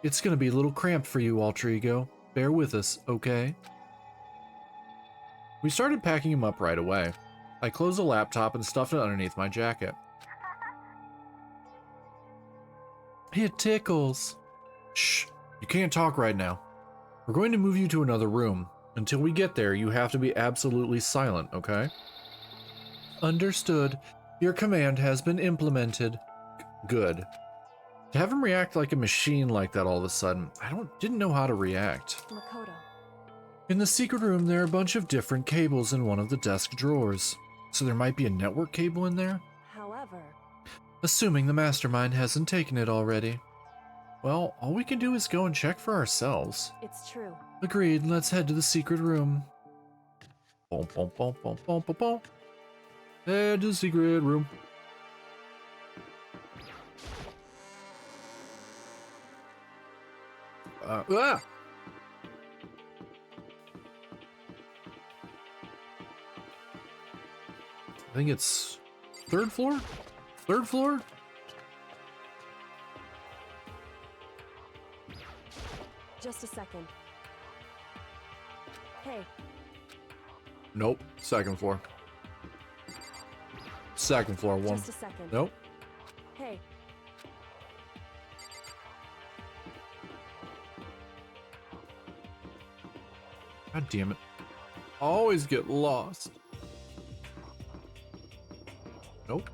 It's gonna be a little cramped for you, Alter Ego. Bear with us, okay? We started packing him up right away. I closed the laptop and stuffed it underneath my jacket. It tickles. Shh, you can't talk right now. We're going to move you to another room. Until we get there, you have to be absolutely silent, okay? Understood. Your command has been implemented. Good. To have him react like a machine like that all of a sudden, didn't know how to react. Makoto. In the secret room, there are a bunch of different cables in one of the desk drawers. So there might be a network cable in there? However, Assuming the mastermind hasn't taken it already. Well, all we can do is go and check for ourselves. it's true. Agreed, let's head to the secret room. Boom, boom, boom, boom, boom, boom, boom. Head to the secret room. Ah! I think it's third floor? Third floor? Just a second. Hey, Nope. Second floor. Second floor, one. just a second. Nope. Hey, God damn it. Always get lost. Nope.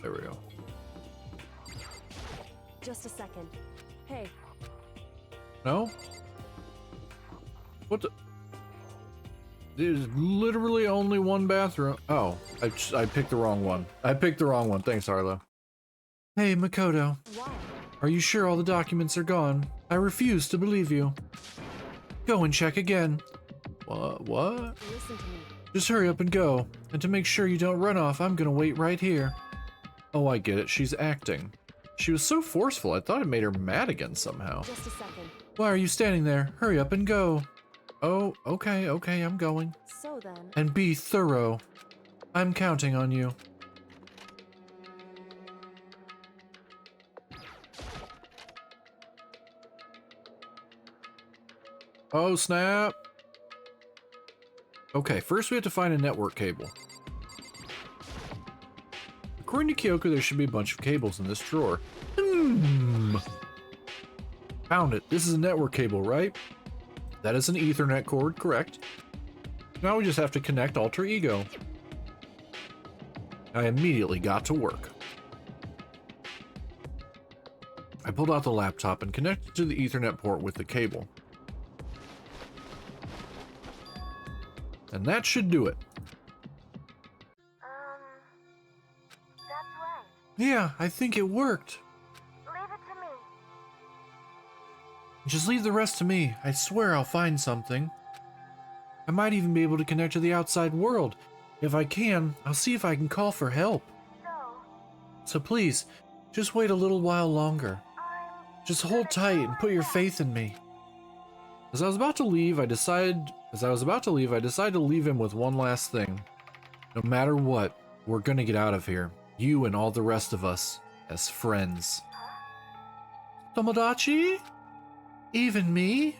There we go. just a second. Hey, No? What the? There's literally only one bathroom. Oh, I picked the wrong one. I picked the wrong one. Thanks, Arlo. Hey, Makoto. why? Are you sure all the documents are gone? I refuse to believe you. Go and check again. What? Listen to me. Just hurry up and go. And to make sure you don't run off, I'm gonna wait right here. Oh, I get it. She's acting. She was so forceful, I thought it made her mad again somehow. Just a second. Why are you standing there? Hurry up and go. Oh, okay, I'm going. So then, And be thorough. I'm counting on you. Oh, snap. Okay, first we have to find a network cable. According to Kyoko, there should be a bunch of cables in this drawer. Found it. This is a network cable, right? That is an Ethernet cord, correct. Now we just have to connect Alter Ego. I immediately got to work. I pulled out the laptop and connected to the Ethernet port with the cable. And that should do it. That's right. Yeah, I think it worked. Leave it to me. Just leave the rest to me. I swear I'll find something. I might even be able to connect to the outside world. If I can, I'll see if I can call for help. So please, just wait a little while longer. Just hold tight and put your faith in me. As I was about to leave, I decided to leave him with one last thing. No matter what, we're gonna get out of here. You and all the rest of us, as friends. Tomodachi? Even me?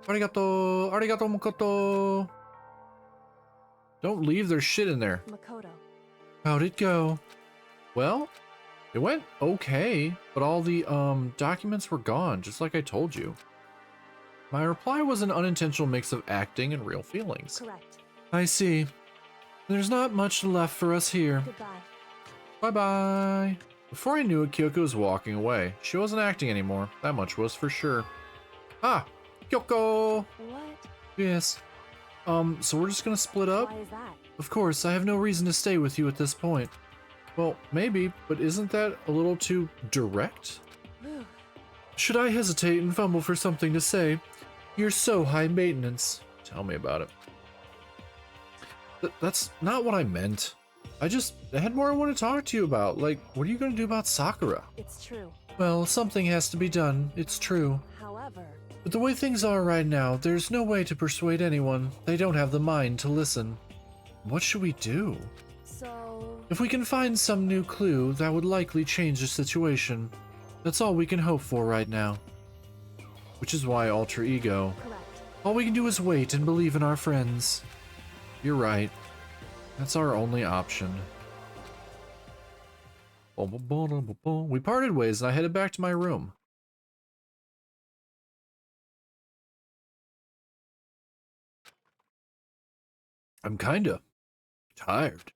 Arigato, arigato Makoto. Don't leave their shit in there. Makoto. How'd it go? Well, it went okay, but all the documents were gone, just like I told you. My reply was an unintentional mix of acting and real feelings. Correct. I see. There's not much left for us here. Goodbye. Bye-bye. Before I knew it, Kyoko was walking away. She wasn't acting anymore. That much was for sure. Ah, Kyoko! What? Yes. So we're just gonna split up? Why is that? Of course, I have no reason to stay with you at this point. Well, maybe, but isn't that a little too direct? Should I hesitate and fumble for something to say? You're so high maintenance. Tell me about it. That's not what I meant. I had more I want to talk to you about. Like, what are you going to do about Sakura? It's true. Well, something has to be done. It's true. However, But the way things are right now, there's no way to persuade anyone. They don't have the mind to listen. What should we do? so If we can find some new clue, that would likely change the situation. That's all we can hope for right now. Which is why Alter Ego. correct. All we can do is wait and believe in our friends. You're right. That's our only option. We parted ways and I headed back to my room. I'm kinda tired.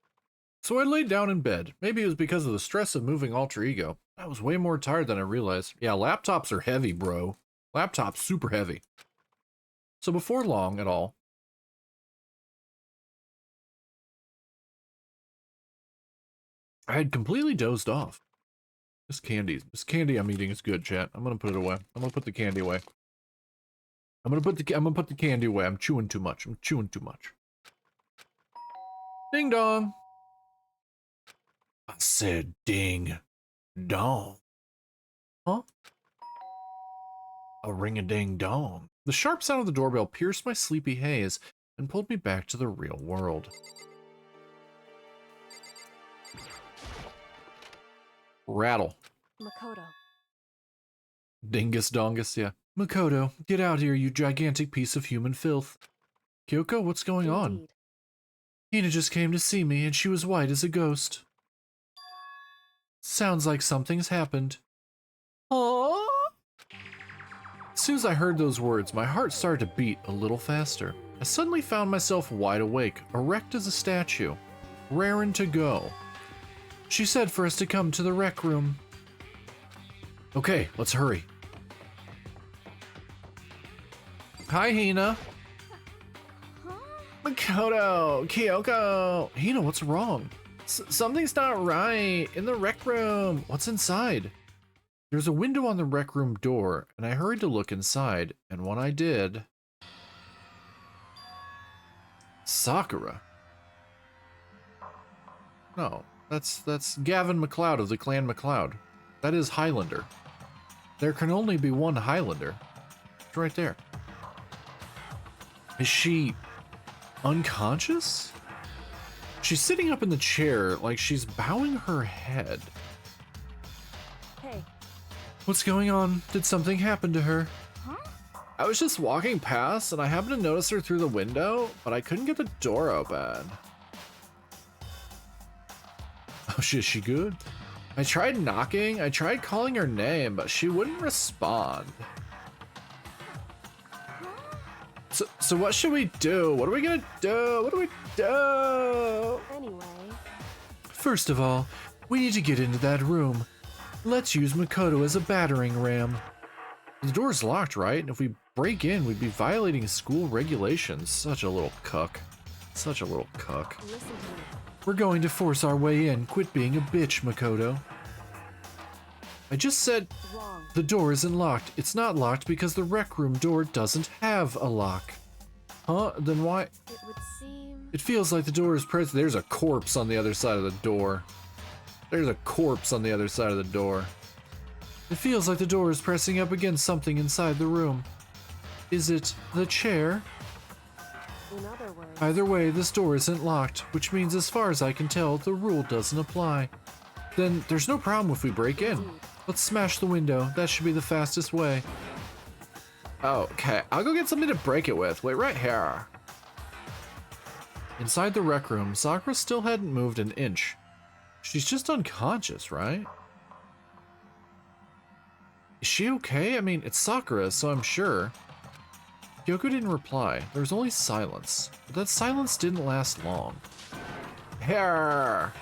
So I laid down in bed. Maybe it was because of the stress of moving Alter Ego. I was way more tired than I realized. Yeah, laptops are heavy, bro. Laptop's super heavy. So before long at all, I had completely dozed off. This candy I'm eating is good, chat. I'm gonna put it away. I'm gonna put the candy away. I'm gonna put the candy away. I'm chewing too much. I'm chewing too much. Ding dong. I said ding dong. Huh? A ring-a-ding-dong. The sharp sound of the doorbell pierced my sleepy haze and pulled me back to the real world. Rattle. Makoto. Dingus dongus, yeah. Makoto, get out here, you gigantic piece of human filth. Kyoko, what's going on? Indeed. Hina just came to see me, and she was white as a ghost. Sounds like something's happened. Huh? As soon as I heard those words, my heart started to beat a little faster. I suddenly found myself wide awake, erect as a statue, raring to go. She said for us to come to the rec room. Okay, let's hurry. Hi, Hina. Makoto, Kyoko. Hina, what's wrong? Something's not right. In the rec room. What's inside? There's a window on the rec room door, and I hurried to look inside, and when I did... Sakura. No, that's Gavin MacLeod of the Clan MacLeod. That is Highlander. There can only be one Highlander. It's right there. Is she unconscious? She's sitting up in the chair like she's bowing her head. Hey. What's going on? Did something happen to her? Huh? I was just walking past and I happened to notice her through the window, but I couldn't get the door open. Oh shit, is she good? I tried knocking, I tried calling her name, but she wouldn't respond. So what should we do? What are we gonna do? What do we do? Anyway. First of all, we need to get into that room. Let's use Makoto as a battering ram. The door's locked, right? And if we break in, we'd be violating school regulations. Such a little cuck. Such a little cuck. Listen to me. We're going to force our way in. Quit being a bitch, Makoto. I just said Wrong. the door isn't locked. It's not locked because the rec room door doesn't have a lock. Huh? Then why? It would seem. It feels like the door is pressed. There's a corpse on the other side of the door. There's a corpse on the other side of the door. It feels like the door is pressing up against something inside the room. Is it the chair? In other words. Either way, this door isn't locked, which means as far as I can tell, the rule doesn't apply. Then there's no problem if we break in. Let's smash the window. That should be the fastest way. Oh, okay. I'll go get something to break it with. Wait right here. Inside the rec room, Sakura still hadn't moved an inch. She's just unconscious, right? Is she okay? I mean, it's Sakura, so I'm sure. Kyoko didn't reply. There was only silence. But that silence didn't last long. Here!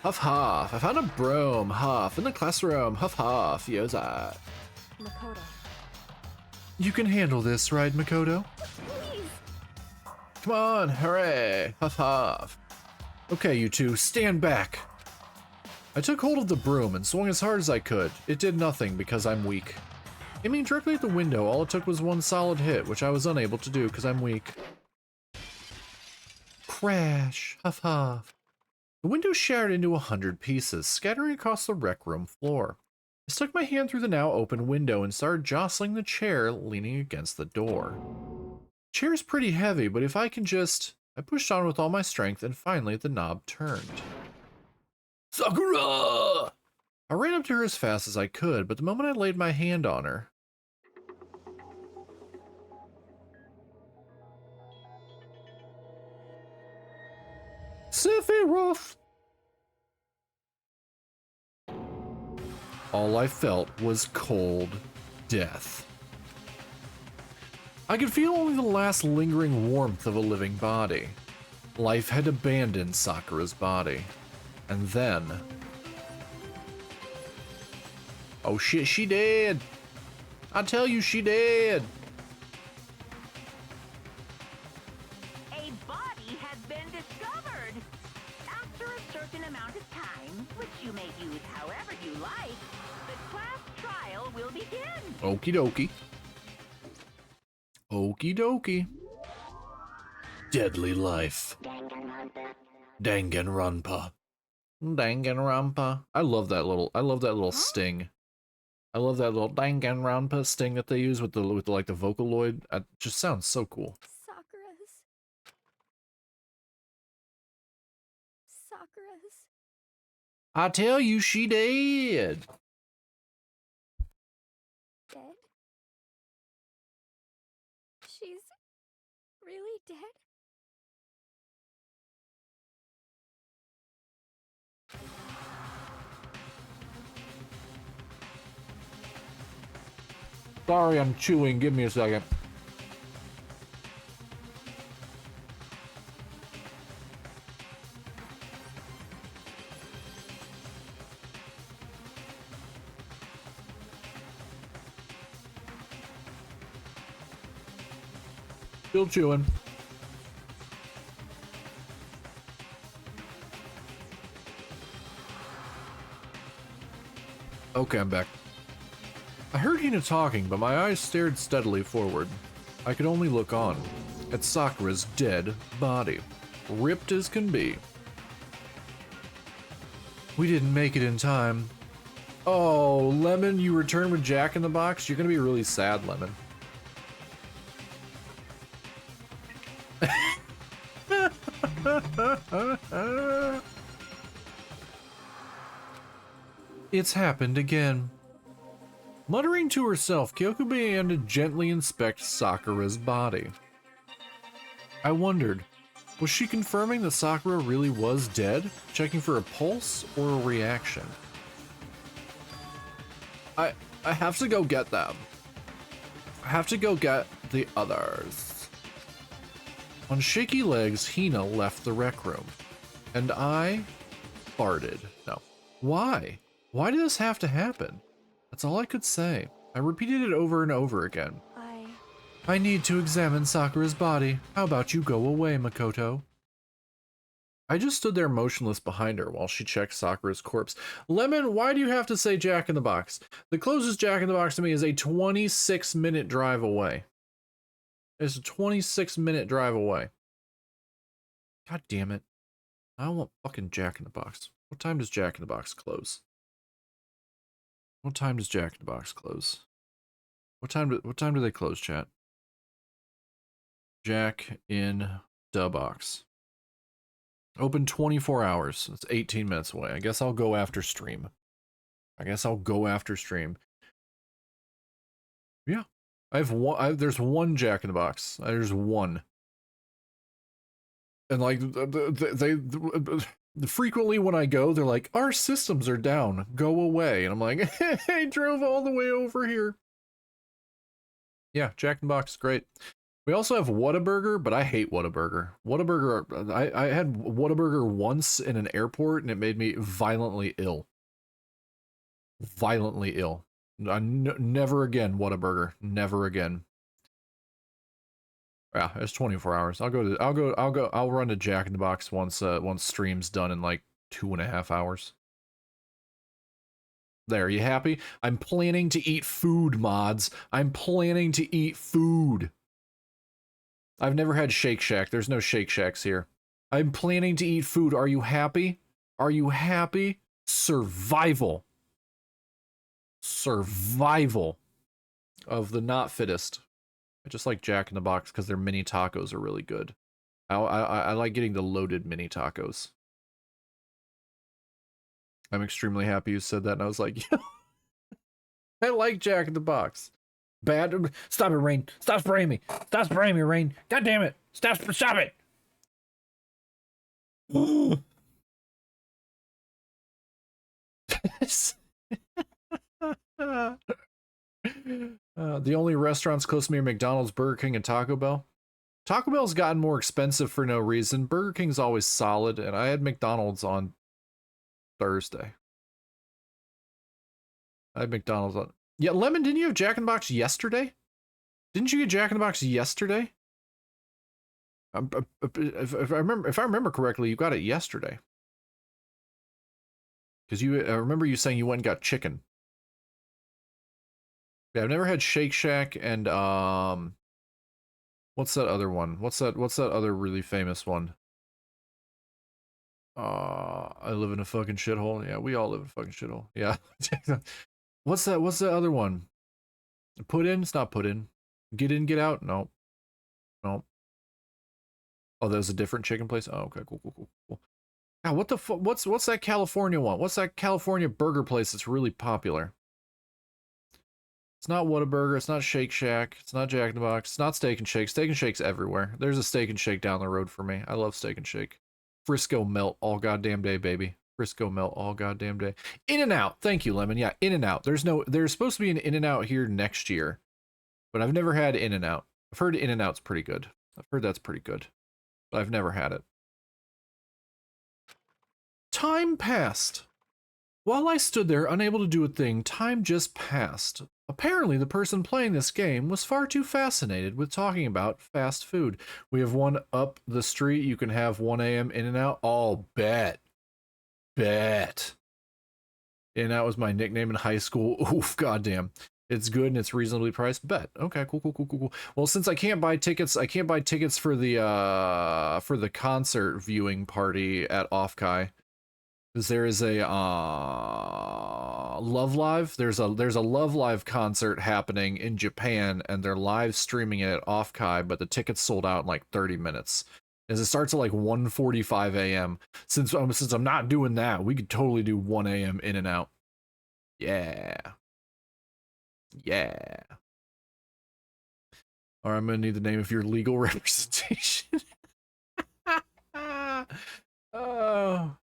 Huff huff. I found a broom. Huff. In the classroom. Huff huff. Yoza. Makoto. You can handle this, right, Makoto? Please. Come on, hooray! Huff huff. Okay, you two, stand back. I took hold of the broom and swung as hard as I could. It did nothing because I'm weak. Aiming directly at the window, all it took was one solid hit, which I was unable to do because I'm weak. Crash! Huff huff. The window shattered into 100 pieces, scattering across the rec room floor. I stuck my hand through the now open window and started jostling the chair leaning against the door. The chair's pretty heavy, but if I can just... I pushed on with all my strength and finally the knob turned. Sakura! I ran up to her as fast as I could, but the moment I laid my hand on her... Sephiroth! All I felt was cold death. I could feel only the last lingering warmth of a living body. Life had abandoned Sakura's body. And then... oh shit, she did! I tell you, she dead. A body has been discovered. After a certain amount of time, which you may use however you like, the class trial will begin. Okie dokie. Okie dokie. Deadly life. Danganronpa. Danganronpa. I love that little sting. I love that little Danganronpa sting that they use with the like the Vocaloid. It just sounds so cool. Sakura's. I tell you, she dead. Dead? She's really dead? Sorry, I'm chewing. Give me a second. Still chewing. Okay, I'm back. I heard Hina talking, but my eyes stared steadily forward. I could only look on, at Sakura's dead body, ripped as can be. We didn't make it in time. Oh, Lemon, you returned with Jack in the Box? You're gonna be really sad, Lemon. It's happened again. Muttering to herself, Kyoko began to gently inspect Sakura's body. I wondered, was she confirming that Sakura really was dead, checking for a pulse or a reaction? I have to go get them. I have to go get the others. On shaky legs, Hina left the rec room, and I farted. No. Why? Why did this have to happen? That's all I could say. I repeated it over and over again. I need to examine Sakura's body. How about you go away, Makoto? I just stood there motionless behind her while she checked Sakura's corpse. Lemon, why do you have to say Jack in the Box? The closest Jack in the Box to me is a 26-minute drive away. It's a 26-minute drive away. God damn it. I don't want fucking Jack in the Box. What time does Jack in the Box close? What time does Jack in the Box close? What time do they close, chat? Jack in the Box. Open 24 hours. It's 18 minutes away. I guess I'll go after stream. Yeah. I have one. There's one Jack in the Box. There's one. And like they frequently when I go, they're like, our systems are down. Go away. And I'm like, I drove all the way over here. Yeah, Jack in the Box is great. We also have Whataburger, but I hate Whataburger. Whataburger, I had Whataburger once in an airport and it made me violently ill. Violently ill. Never again, Whataburger. Never again. Yeah, it's 24 hours. I'll run to Jack in the Box once stream's done in like 2.5 hours. There, you happy? I'm planning to eat food, mods. I'm planning to eat food. I've never had Shake Shack. There's no Shake Shacks here. I'm planning to eat food. Are you happy? Are you happy? Survival. Survival of the not fittest. I just like Jack in the Box because their mini tacos are really good. I like getting the loaded mini tacos. I'm extremely happy you said that, and I was like, yeah, I like Jack in the Box. Bad. Stop it, Rain. Stop spraying me. Stop spraying me, Rain. God damn it. Stop it. The only restaurants close to me are McDonald's, Burger King, and Taco Bell. Taco Bell's gotten more expensive for no reason. Burger King's always solid, and I had McDonald's on Thursday. I had McDonald's on... Yeah, Lemon, didn't you have Jack in the Box yesterday? Didn't you get Jack in the Box yesterday? If I remember correctly, you got it yesterday. Because I remember you saying you went and got chicken. Yeah, I've never had Shake Shack and what's that other one? What's that other really famous one? I live in a fucking shithole. Yeah, we all live in a fucking shithole. Yeah. What's the other one? Put in? It's not put in. Get in, get out? No. No. Oh, there's a different chicken place? Oh, okay, cool. God, what the fuck? What's that California one? What's that California burger place that's really popular? It's not Whataburger, it's not Shake Shack, it's not Jack in the Box, it's not Steak and Shake. Steak and Shake's everywhere. There's a Steak and Shake down the road for me. I love Steak and Shake. Frisco melt all goddamn day, baby. Frisco melt all goddamn day. In-N-Out. Thank you, Lemon. Yeah, In-N-Out. There's supposed to be an In-N-Out here next year, but I've never had In-N-Out. I've heard In-N-Out's pretty good. I've heard that's pretty good, but I've never had it. Time passed. While I stood there unable to do a thing, time just passed. Apparently, the person playing this game was far too fascinated with talking about fast food. We have one up the street. You can have 1 a.m. In-N-Out. Oh, bet. In-N-Out was my nickname in high school. Oof, goddamn. It's good and it's reasonably priced. Bet. Okay, cool. Well, since I can't buy tickets for the concert viewing party at Offkai. Because there is a Love Live. There's a Love Live concert happening in Japan, and they're live streaming it at Offkai, but the tickets sold out in like 30 minutes. As it starts at like 1:45 a.m. Since I'm not doing that, we could totally do 1 a.m. In-N-Out. Yeah. Or I'm gonna need the name of your legal representation. Oh.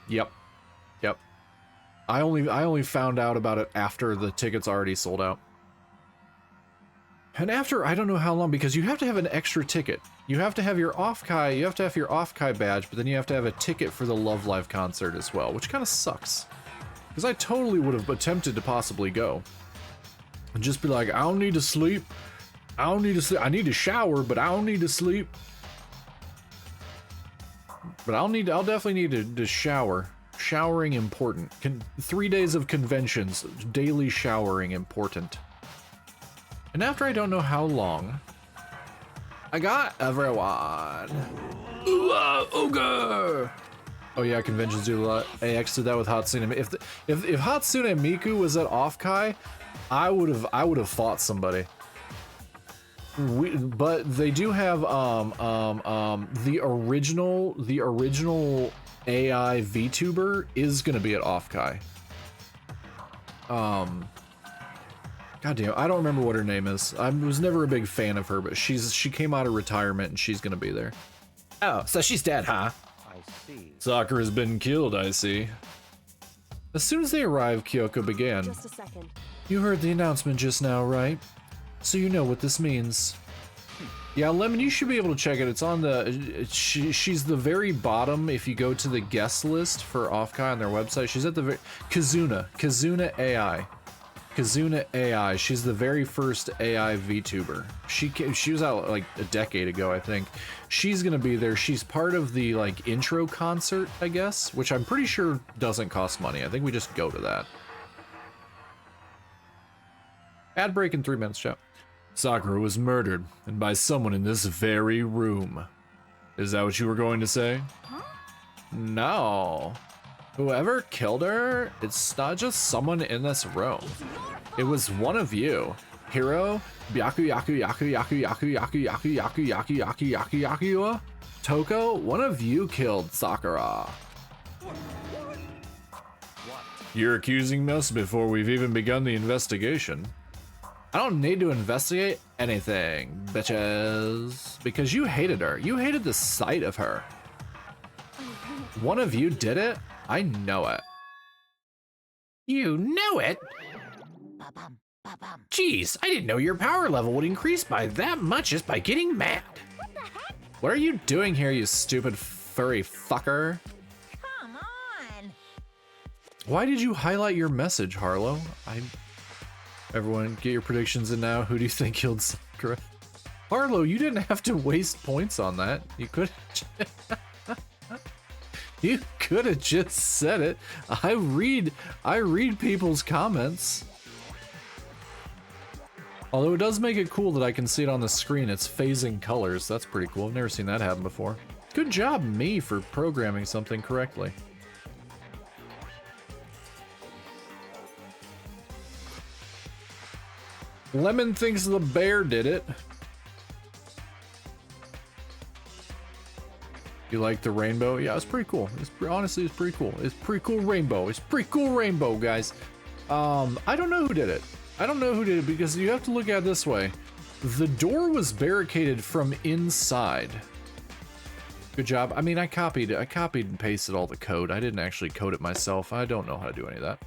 Yep. I only found out about it after the tickets already sold out. And after I don't know how long, because you have to have an extra ticket. You have to have your Offkai badge, but then you have to have a ticket for the Love Live concert as well, which kind of sucks. Because I totally would have attempted to possibly go. And just be like, I don't need to sleep. I need to shower, but I don't need to sleep. But I'll definitely need to shower. Showering important. 3 days of conventions. Daily showering important. And after I don't know how long, I got everyone. Ooh, ogre! Oh yeah, conventions do a lot. AX did that with Hatsune. If Hatsune Miku was at Offkai, I would have fought somebody. But they do have the original AI VTuber is gonna be at Offkai. Goddamn, I don't remember what her name is. I was never a big fan of her, but she came out of retirement and she's gonna be there. Oh, so she's dead, huh? I see. Sakura has been killed, I see. As soon as they arrived, Kyoko began. Just a second. You heard the announcement just now, right? So you know what this means. Yeah, Lemon, you should be able to check it. It's on the... she's the very bottom if you go to the guest list for Offkai on their website. She's at the very... Kazuna AI. Kazuna AI. She's the very first AI VTuber. She was out like a decade ago, I think. She's gonna be there. She's part of the like intro concert, I guess, which I'm pretty sure doesn't cost money. I think we just go to that. Ad break in 3 minutes, chat. Sakura was murdered, and by someone in this very room. Is that what you were going to say? Huh? No. Whoever killed her, it's not just someone in this room. It was one of you. Hiro, Yaku Yaku Yaku Yaku Yaku Yaku Yaku Yaku Yaku Yaku Yaku Yaku Toko, one of you killed Sakura. You're accusing us before we've even begun the investigation. I don't need to investigate anything, bitches. Because you hated her. You hated the sight of her. One of you did it? I know it. You know it? Jeez, I didn't know your power level would increase by that much just by getting mad. What are you doing here, you stupid furry fucker? Come on. Why did you highlight your message, Harlow? Everyone, get your predictions in now. Who do you think killed Sakura? Harlow, you didn't have to waste points on that. You could. You could have just said it. I read people's comments. Although it does make it cool that I can see it on the screen. It's phasing colors. That's pretty cool. I've never seen that happen before. Good job, me, for programming something correctly. Lemon thinks the bear did it. You like the rainbow? Yeah, it's pretty cool. Honestly, it's pretty cool. It's pretty cool rainbow. It's pretty cool rainbow, guys. I don't know who did it. I don't know who did it because you have to look at it this way. The door was barricaded from inside. Good job. I mean, I copied and pasted all the code. I didn't actually code it myself. I don't know how to do any of that.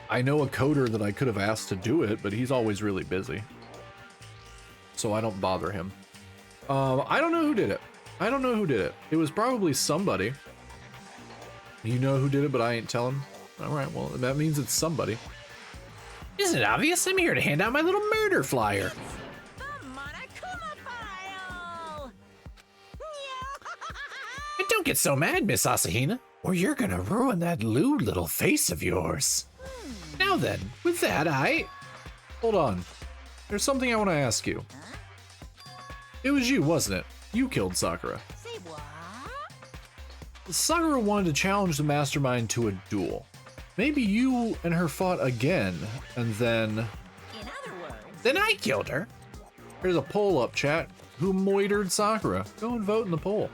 I know a coder that I could have asked to do it, but he's always really busy. So I don't bother him. I don't know who did it. I don't know who did it. It was probably somebody. You know who did it, but I ain't telling. Alright, well, that means it's somebody. Isn't it obvious? I'm here to hand out my little murder flyer. And don't get so mad, Miss Asahina, or you're gonna ruin that lewd little face of yours. Now then, with that, Hold on. There's something I want to ask you. It was you, wasn't it? You killed Sakura. Say what? Sakura wanted to challenge the mastermind to a duel. Maybe you and her fought again, and then... In other words... Then I killed her. There's a poll up, chat. Who moitered Sakura? Go and vote in the poll.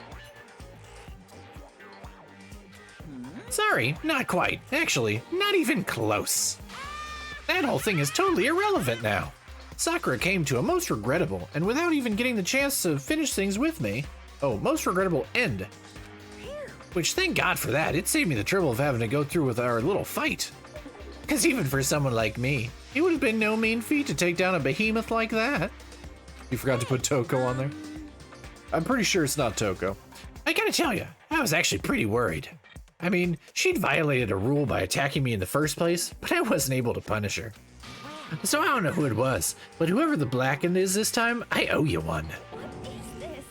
Sorry, not quite. Actually, not even close. That whole thing is totally irrelevant now. Sakura came to a most regrettable, and without even getting the chance to finish things with me, most regrettable end. Which, thank God for that, it saved me the trouble of having to go through with our little fight. Because even for someone like me, it would have been no mean feat to take down a behemoth like that. You forgot to put Toko on there? I'm pretty sure it's not Toko. I gotta tell you, I was actually pretty worried. I mean, she'd violated a rule by attacking me in the first place, but I wasn't able to punish her. So I don't know who it was, but whoever the blackened is this time, I owe you one. What is this?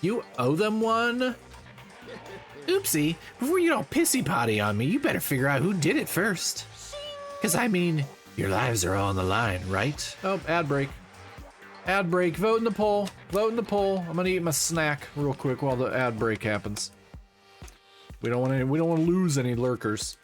You owe them one? Oopsie, before you don't pissy potty on me, you better figure out who did it first. Cause I mean, your lives are all on the line, right? Oh, ad break. Ad break, vote in the poll. Vote in the poll. I'm gonna eat my snack real quick while the ad break happens. We don't want to lose any lurkers.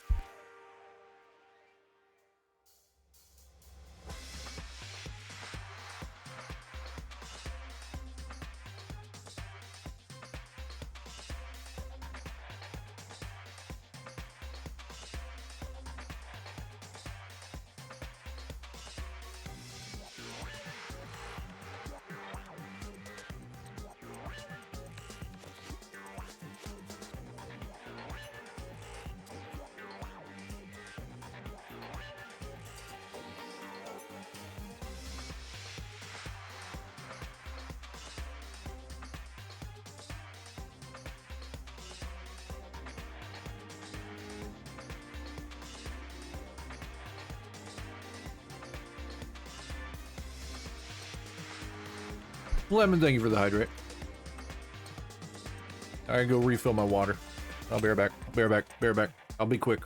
Lemon, thank you for the hydrate. I gotta go refill my water. I'll be right back. Be right back. Be right back. I'll be quick.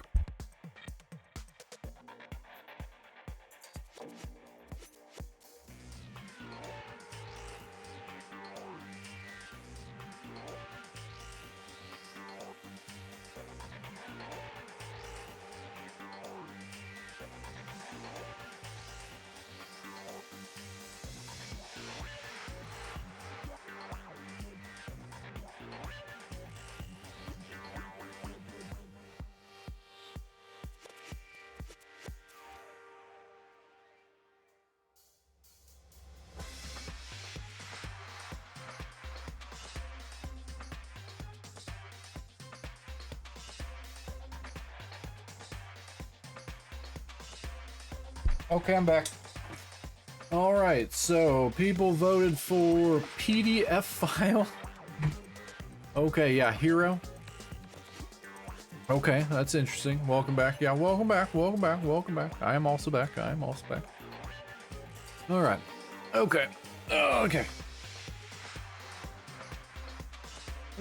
Okay, I'm back. All right, so people voted for PDF file. Okay, yeah, hero. Okay, that's interesting. Welcome back. Yeah, welcome back. Welcome back. Welcome back. I am also back. I am also back. All right. Okay. Okay.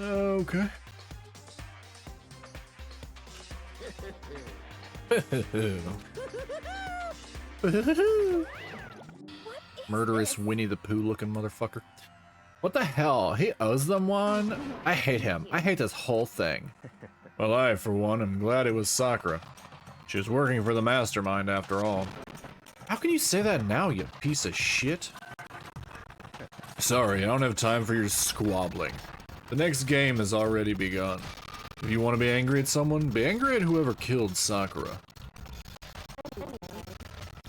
Okay. Murderous Winnie the Pooh looking motherfucker. What the hell? He owes them one? I hate him. I hate this whole thing. Well, I, for one, am glad it was Sakura. She was working for the mastermind after all. How can you say that now, you piece of shit? Sorry, I don't have time for your squabbling. The next game has already begun. If you want to be angry at someone, be angry at whoever killed Sakura.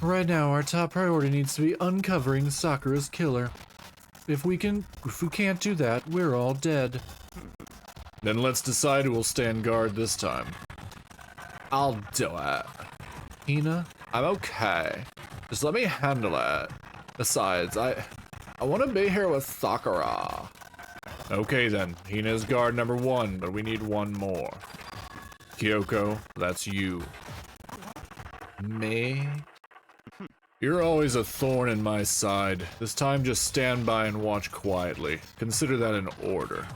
Right now, our top priority needs to be uncovering Sakura's killer. If we can't do that, we're all dead. Then let's decide who will stand guard this time. I'll do it. Hina? I'm okay. Just let me handle it. Besides, I want to be here with Sakura. Okay then, Hina's guard number 1, but we need one more. Kyoko, that's you. Me? You're always a thorn in my side. This time just stand by and watch quietly. Consider that an order.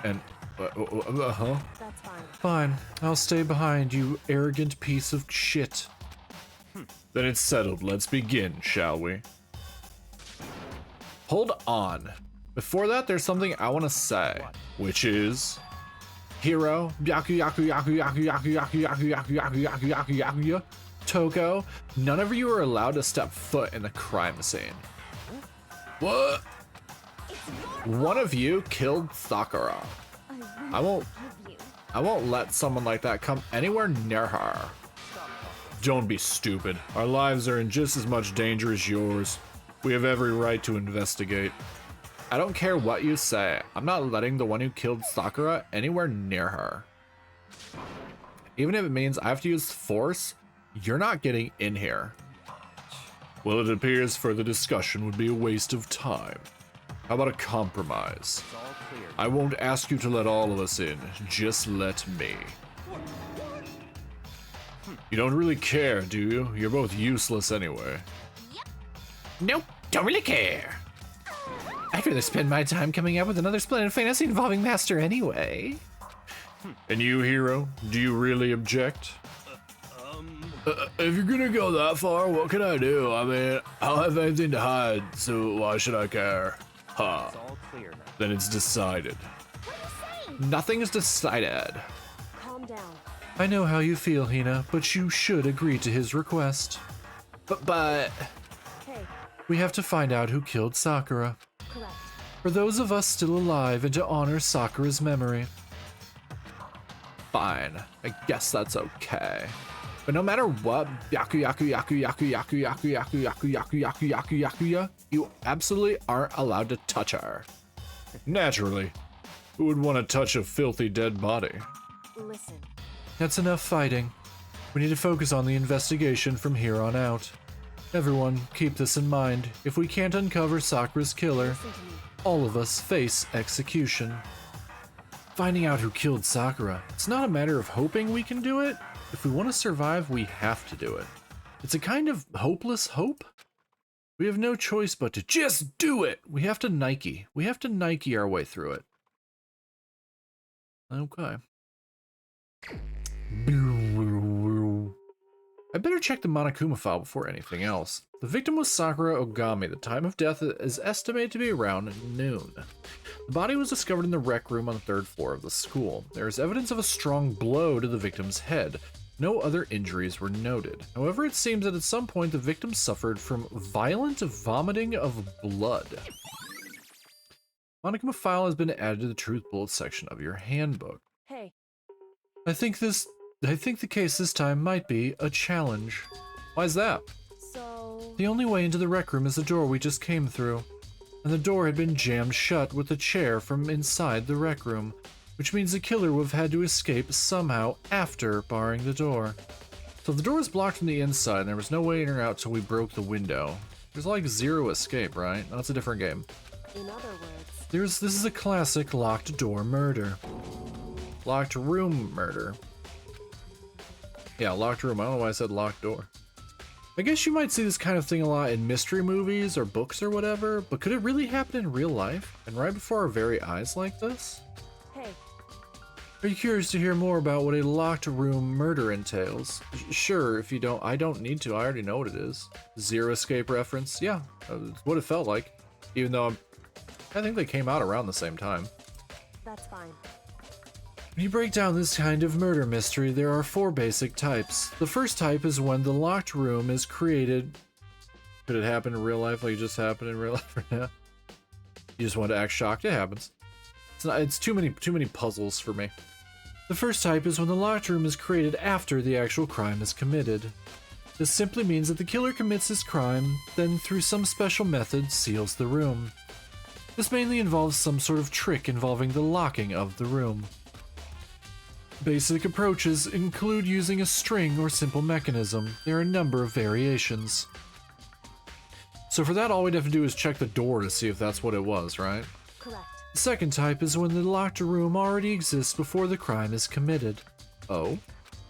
And, uh-huh. That's fine. Fine. I'll stay behind, you arrogant piece of shit. Then it's settled. Let's begin, shall we? Hold on. Before that, there's something I want to say, which is... Hiro, Yaku Yaku Yaku Yaku Yaku Yaku Yaku Yaku Yaku Yaku Yaku Yaku Toko, none of you are allowed to step foot in the crime scene. What? One of you killed Sakura. I won't let someone like that come anywhere near her. Don't be stupid. Our lives are in just as much danger as yours. We have every right to investigate. I don't care what you say. I'm not letting the one who killed Sakura anywhere near her. Even if it means I have to use force, you're not getting in here. Well, it appears further discussion would be a waste of time. How about a compromise? I won't ask you to let all of us in, just let me. You don't really care, do you? You're both useless anyway. Nope, don't really care. I'd rather spend my time coming up with another splendid fantasy involving Master anyway. And you, Hiro, do you really object? If you're gonna go that far, what can I do? I mean, I don't have anything to hide, so why should I care? Huh. It's all clear now. Then it's decided. Nothing is decided. Calm down. I know how you feel, Hina, but you should agree to his request. But... Hey, We have to find out who killed Sakura. correct. For those of us still alive and to honor Sakura's memory. Fine. I guess that's okay. But no matter what, Yaku Yaku Yaku Yaku Yaku Yaku Yaku Yaku Yaku Yaku Yaku Yaku Ya, you absolutely aren't allowed to touch her. Naturally. Who would want to touch a filthy dead body? Listen, That's enough fighting. We need to focus on the investigation from here on out. Everyone, keep this in mind. If we can't uncover Sakura's killer, listen to me. all of us face execution. Finding out who killed Sakura, it's not a matter of hoping we can do it. If we want to survive, we have to do it. It's a kind of hopeless hope. We have no choice but to just do it. We have to Nike. We have to Nike our way through it. Okay. I better check the Monokuma file before anything else. The victim was Sakura Ogami. The time of death is estimated to be around noon. The body was discovered in the rec room on the 3rd floor of the school. There is evidence of a strong blow to the victim's head. No other injuries were noted. However, it seems that at some point the victim suffered from violent vomiting of blood. Monokuma file has been added to the truth bullet section of your handbook. Hey, I think the case this time might be a challenge. Why's that? so... The only way into the rec room is the door we just came through. And the door had been jammed shut with a chair from inside the rec room, which means the killer would have had to escape somehow after barring the door. So if the door was blocked from the inside and there was no way in or out till we broke the window, there's like zero escape, right? No, it's a different game. In other words, This is a classic locked door murder. Locked room murder. Yeah, locked room. I don't know why I said locked door. I guess you might see this kind of thing a lot in mystery movies or books or whatever, but could it really happen in real life? And right before our very eyes like this? Hey, Are you curious to hear more about what a locked room murder entails? Sure, if you don't, I don't need to. I already know what it is. Zero Escape reference? Yeah, it's what it felt like. Even though I think they came out around the same time. that's fine. When you break down this kind of murder mystery, there are 4 basic types. The first type is when the locked room is created. Could it happen in real life like it just happened in real life right now? You just want to act shocked? It happens. It's too many puzzles for me. The first type is when the locked room is created after the actual crime is committed. This simply means that the killer commits his crime, then through some special method seals the room. This mainly involves some sort of trick involving the locking of the room. Basic approaches include using a string or simple mechanism. There are a number of variations. So for that, all we'd have to do is check the door to see if that's what it was, right? Correct. The second type is when the locked room already exists before the crime is committed. Oh?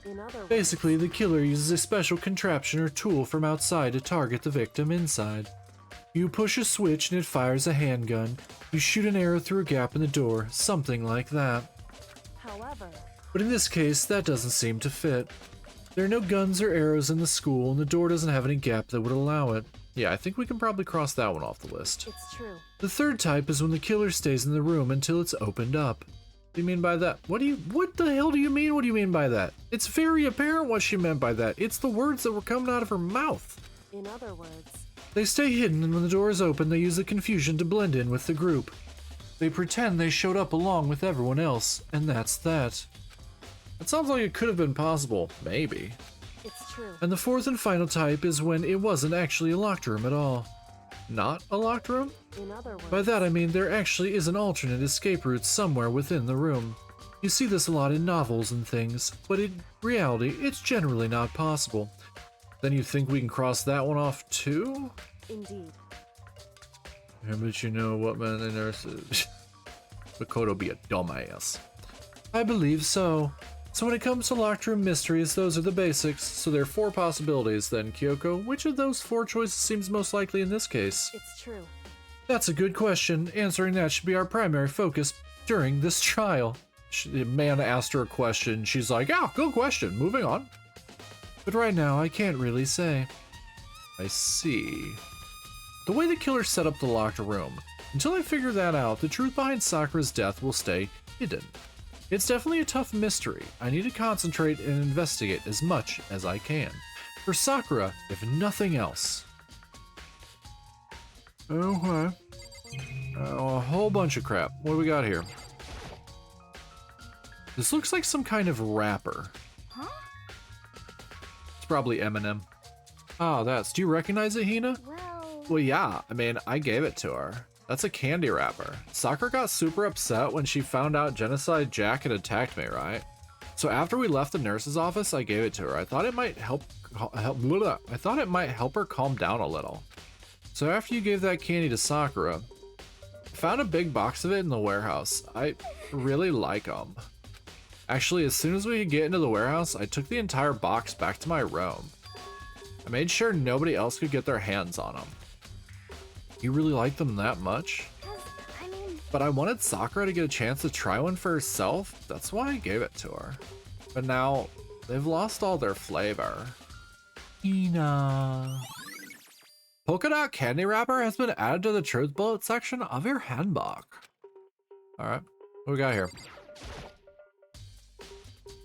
In other words, Basically, the killer uses a special contraption or tool from outside to target the victim inside. You push a switch and it fires a handgun. You shoot an arrow through a gap in the door, something like that. however, But in this case, that doesn't seem to fit. There are no guns or arrows in the school, and the door doesn't have any gap that would allow it. Yeah, I think we can probably cross that one off the list. it's true. The third type is when the killer stays in the room until it's opened up. What do you mean by that? What the hell do you mean? What do you mean by that? It's very apparent what she meant by that. It's the words that were coming out of her mouth. In other words, They stay hidden, and when the door is open, they use the confusion to blend in with the group. They pretend they showed up along with everyone else, and that's that. It sounds like it could have been possible. Maybe. it's true. And the fourth and final type is when it wasn't actually a locked room at all. Not a locked room? In other words, By that I mean there actually is an alternate escape route somewhere within the room. You see this a lot in novels and things, but in reality, it's generally not possible. Then you think we can cross that one off too? indeed. Yeah, but you know what, man, the nurse is. Makoto be a dumbass. I believe so. So when it comes to locked room mysteries, those are the basics. So there are 4 possibilities then, Kyoko. Which of those 4 choices seems most likely in this case? It's true. That's a good question. Answering that should be our primary focus during this trial. The man asked her a question. She's like, "Ah, good question. Moving on." But right now, I can't really say. I see. The way the killer set up the locked room. Until I figure that out, the truth behind Sakura's death will stay hidden. It's definitely a tough mystery. I need to concentrate and investigate as much as I can. For Sakura, if nothing else. Okay. A whole bunch of crap. What do we got here? This looks like some kind of wrapper. Huh? It's probably M&M. Ah, do you recognize it, Hina? Well, yeah. I mean, I gave it to her. That's a candy wrapper. Sakura got super upset when she found out Genocide Jack had attacked me, right? So after we left the nurse's office, I gave it to her. I thought it might help her calm down a little. So after you gave that candy to Sakura, I found a big box of it in the warehouse. I really like them. Actually, as soon as we could get into the warehouse, I took the entire box back to my room. I made sure nobody else could get their hands on them. You really like them that much? I mean, But I wanted Sakura to get a chance to try one for herself. That's why I gave it to her. But now, they've lost all their flavor. Hina. Polka dot candy wrapper has been added to the truth bullet section of your handbook. Alright, what we got here?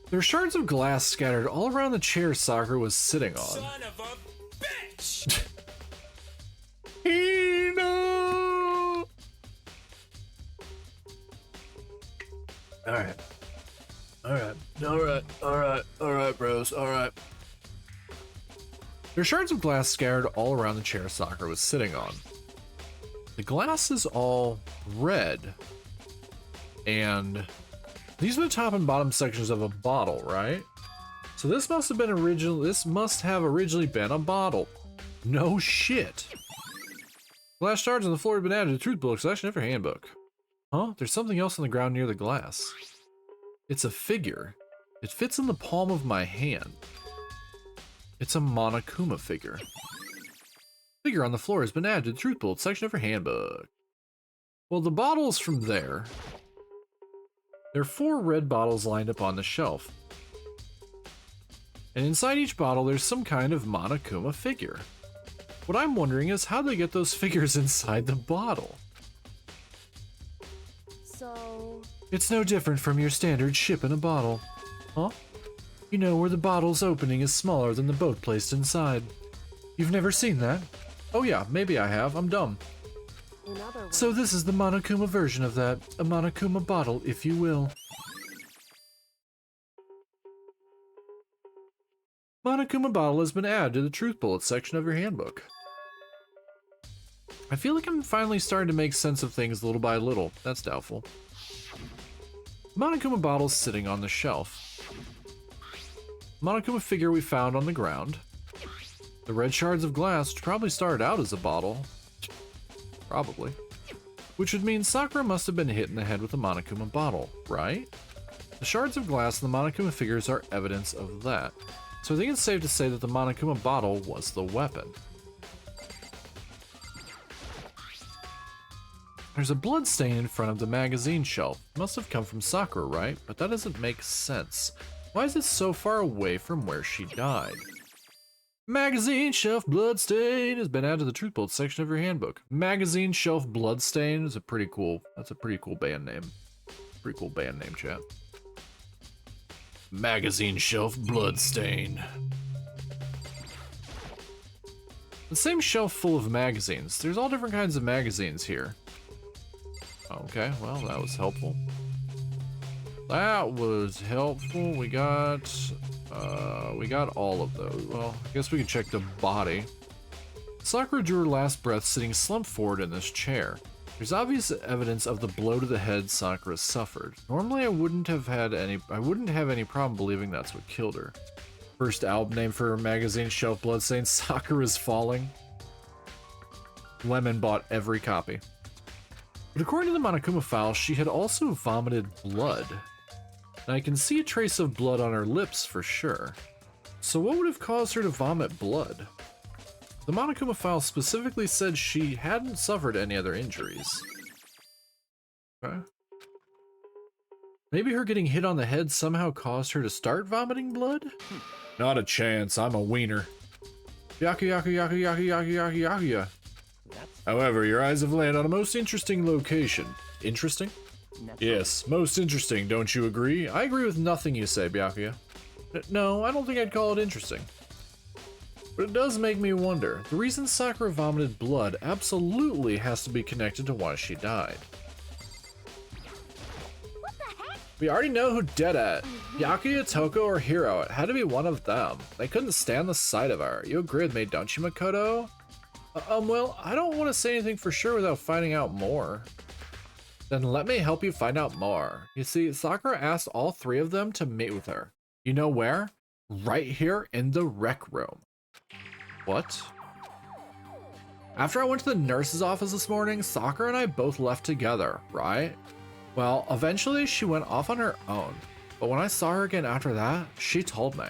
There are shards of glass scattered all around the chair Sakura was sitting on. Son of a bitch! Hina! Alright, bros, alright. There are shards of glass scattered all around the chair Sakura was sitting on. The glass is all red. And these are the top and bottom sections of a bottle, right? So this must have originally been a bottle. No shit. Glass shards on the floor have been added to the truth book section of your handbook. Huh? There's something else on the ground near the glass. It's a figure. It fits in the palm of my hand. It's a Monokuma figure. Figure on the floor has been added to the Truth Bullet section of her handbook. Well, the bottles from there. There are 4 red bottles lined up on the shelf. And inside each bottle, there's some kind of Monokuma figure. What I'm wondering is how they get those figures inside the bottle. So, It's no different from your standard ship in a bottle. Huh? You know, where the bottle's opening is smaller than the boat placed inside. You've never seen that? Oh yeah, maybe I have. I'm dumb. in other words, So this is the Monokuma version of that. A Monokuma bottle, if you will. Monokuma bottle has been added to the Truth Bullet section of your handbook. I feel like I'm finally starting to make sense of things little by little. That's doubtful. Monokuma bottle's sitting on the shelf. Monokuma figure we found on the ground. The red shards of glass, which probably started out as a bottle. Probably. Which would mean Sakura must have been hit in the head with a Monokuma bottle, right? The shards of glass and the Monokuma figures are evidence of that. So I think it's safe to say that the Monokuma bottle was the weapon. There's a blood stain in front of the magazine shelf. Must have come from Sakura, right? But that doesn't make sense. Why is it so far away from where she died? Magazine shelf bloodstain has been added to the Truth Bullet section of your handbook. Magazine shelf bloodstain is that's a pretty cool band name. Pretty cool band name, chat. Magazine shelf bloodstain. The same shelf full of magazines. There's all different kinds of magazines here. Okay, well, that was helpful. That was helpful. We got all of those. Well, I guess we can check the body. Sakura drew her last breath sitting slumped forward in this chair. There's obvious evidence of the blow to the head Sakura suffered. Normally I wouldn't have any problem believing that's what killed her. First album name for her magazine shelf bloodstain, Sakura's Falling. Lemon bought every copy. But according to the Monokuma file, she had also vomited blood. And I can see a trace of blood on her lips for sure. So what would have caused her to vomit blood? The Monokuma file specifically said she hadn't suffered any other injuries. Okay. Maybe her getting hit on the head somehow caused her to start vomiting blood? Not a chance, I'm a wiener. Yaku. However, your eyes have landed on a most interesting location. Interesting? Yes, most interesting, don't you agree? I agree with nothing you say, Byakuya. No, I don't think I'd call it interesting. But it does make me wonder. The reason Sakura vomited blood absolutely has to be connected to why she died. What the heck? We already know who did it. Byakuya, Toko, or Hiro. It had to be one of them. They couldn't stand the sight of her. You agree with me, don't you, Makoto? Well, I don't want to say anything for sure without finding out more. Then let me help you find out more. You see, Sakura asked all 3 of them to meet with her. You know where? Right here in the rec room. What? After I went to the nurse's office this morning, Sakura and I both left together, right? Well, eventually she went off on her own. But when I saw her again after that, she told me.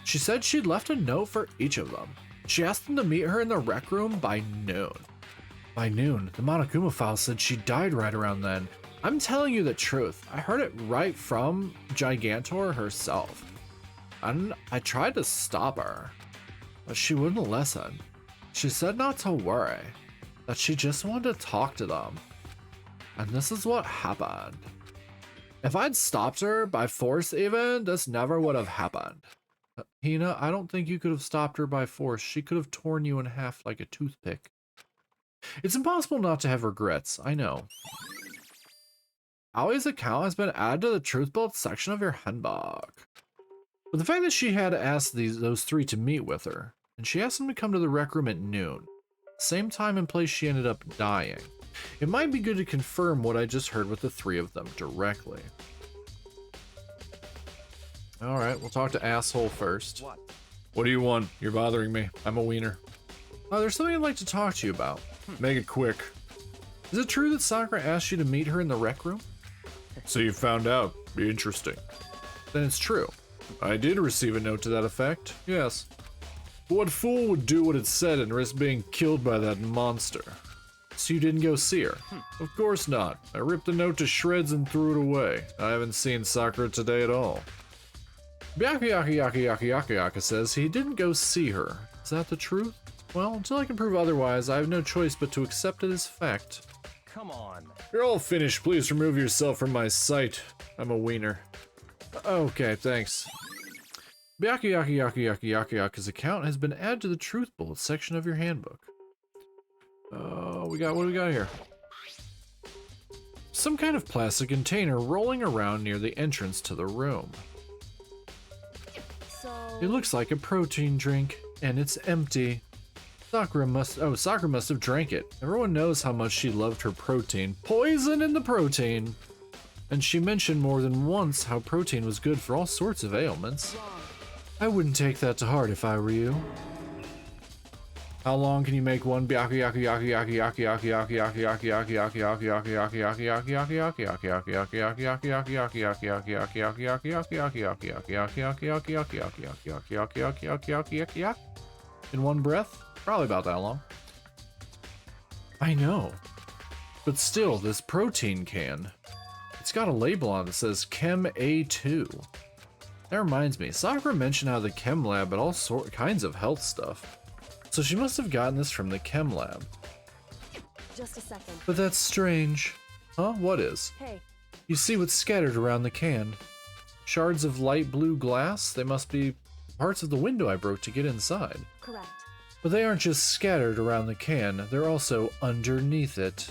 She said she'd left a note for each of them. She asked them to meet her in the rec room by noon. By noon, the Monokuma file said she died right around then. I'm telling you the truth. I heard it right from Gigantor herself. And I tried to stop her, but she wouldn't listen. She said not to worry, that she just wanted to talk to them. And this is what happened. If I'd stopped her by force even, this never would have happened. Hina, I don't think you could have stopped her by force. She could have torn you in half like a toothpick. It's impossible not to have regrets, I know. Aoi's account has been added to the Truth Bullet section of your handbook. But the fact that she had asked those 3 to meet with her, and she asked them to come to the rec room at noon, same time and place she ended up dying, it might be good to confirm what I just heard with the 3 of them directly. Alright, we'll talk to Asshole first. What do you want? You're bothering me. I'm a wiener. There's something I'd like to talk to you about. Make it quick. Is it true that Sakura asked you to meet her in the rec room? So you found out. Interesting. Then it's true. I did receive a note to that effect, yes. What fool would do what it said and risk being killed by that monster? So you didn't go see her? Of course not. I ripped the note to shreds and threw it away. I haven't seen Sakura today at all. Byaka says he didn't go see her. Is that the truth? Well, until I can prove otherwise, I have no choice but to accept it as fact. Come on. You're all finished. Please remove yourself from my sight. I'm a wiener. Okay, thanks. Byaka's account has been added to the Truth Bullet section of your handbook. What do we got here? Some kind of plastic container rolling around near the entrance to the room. So... It looks like a protein drink, and it's empty. Sakura must have drank it. Everyone knows how much she loved her protein. Poison in the protein! And she mentioned more than once how protein was good for all sorts of ailments. I wouldn't take that to heart if I were you. How long can you make one? In one breath? Probably about that long. I know. But still, this protein can. It's got a label on it that says Chem A2. That reminds me, Sakura mentioned how the Chem Lab had all kinds of health stuff. So she must have gotten this from the Chem Lab. Just a second. But that's strange. Huh? What is? Hey. You see what's scattered around the can. Shards of light blue glass? They must be parts of the window I broke to get inside. Correct. But they aren't just scattered around the can, they're also underneath it.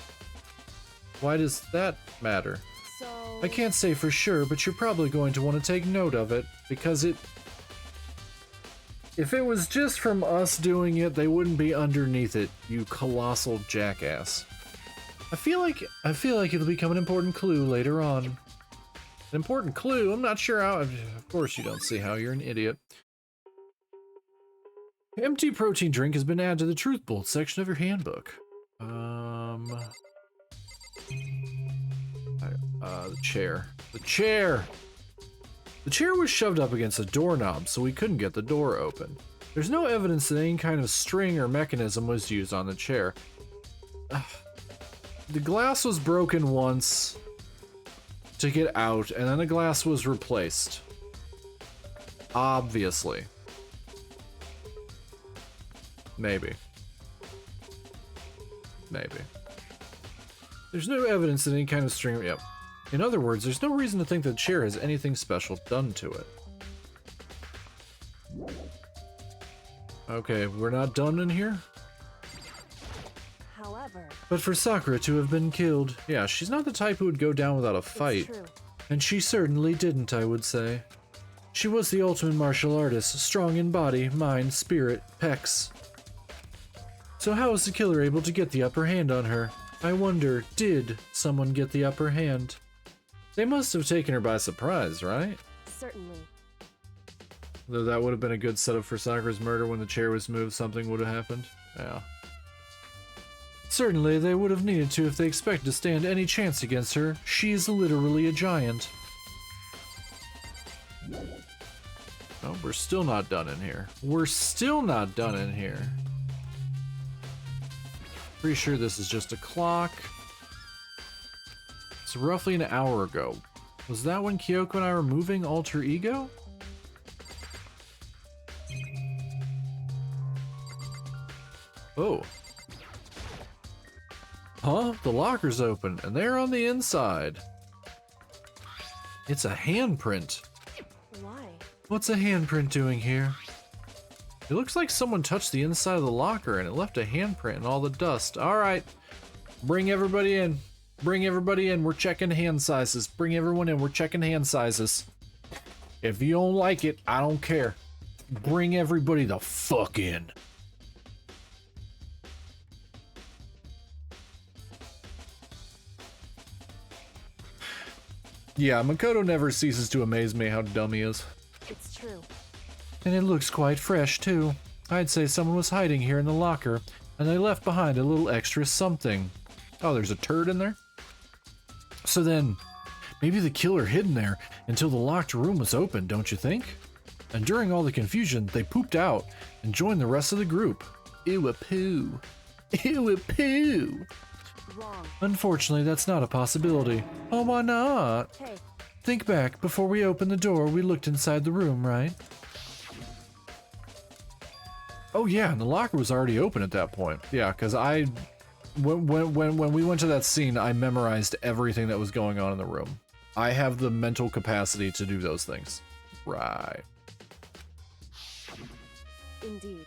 Why does that matter? So... I can't say for sure, but you're probably going to want to take note of it, because if it was just from us doing it, they wouldn't be underneath it, you colossal jackass. I feel like it'll become an important clue later on. An important clue? I'm not sure how. Of course you don't see how, you're an idiot. Empty protein drink has been added to the Truth Bolt section of your handbook. The chair. The chair! The chair was shoved up against a doorknob, so we couldn't get the door open. There's no evidence that any kind of string or mechanism was used on the chair. The glass was broken once to get out, and then the glass was replaced. Obviously. Maybe. There's no evidence that any kind of string... Yep. In other words, there's no reason to think the chair has anything special done to it. Okay, we're not done in here? However... But for Sakura to have been killed, yeah, she's not the type who would go down without a fight. It's true. And she certainly didn't, I would say. She was the ultimate martial artist, strong in body, mind, spirit, pecs. So how was the killer able to get the upper hand on her? I wonder, did someone get the upper hand? They must have taken her by surprise, right? Certainly. Though that would have been a good setup for Sakura's murder. When the chair was moved, something would have happened. Yeah. Certainly, they would have needed to if they expected to stand any chance against her. She is literally a giant. Oh, we're still not done in here. We're still not done in here. Pretty sure this is just a clock. It's roughly an hour ago. Was that when Kyoko and I were moving Alter Ego? Oh. Huh? The locker's open, and they're on the inside. It's a handprint. Why? What's a handprint doing here? It looks like someone touched the inside of the locker and it left a handprint in all the dust. Alright. Bring everybody in. Bring everybody in. We're checking hand sizes. Bring everyone in. We're checking hand sizes. If you don't like it, I don't care. Bring everybody the fuck in. Yeah, Makoto never ceases to amaze me how dumb he is. It's true. And it looks quite fresh, too. I'd say someone was hiding here in the locker, and they left behind a little extra something. Oh, there's a turd in there? So then, maybe the killer hid in there until the locked room was open, don't you think? And during all the confusion, they pooped out and joined the rest of the group. Ew a poo. Ew a poo. Wrong. Unfortunately, that's not a possibility. Oh, why not? Hey, Think back, before we opened the door, we looked inside the room, right? Oh yeah, and the locker was already open at that point. Yeah, because when we went to that scene, I memorized everything that was going on in the room. I have the mental capacity to do those things. Right. indeed.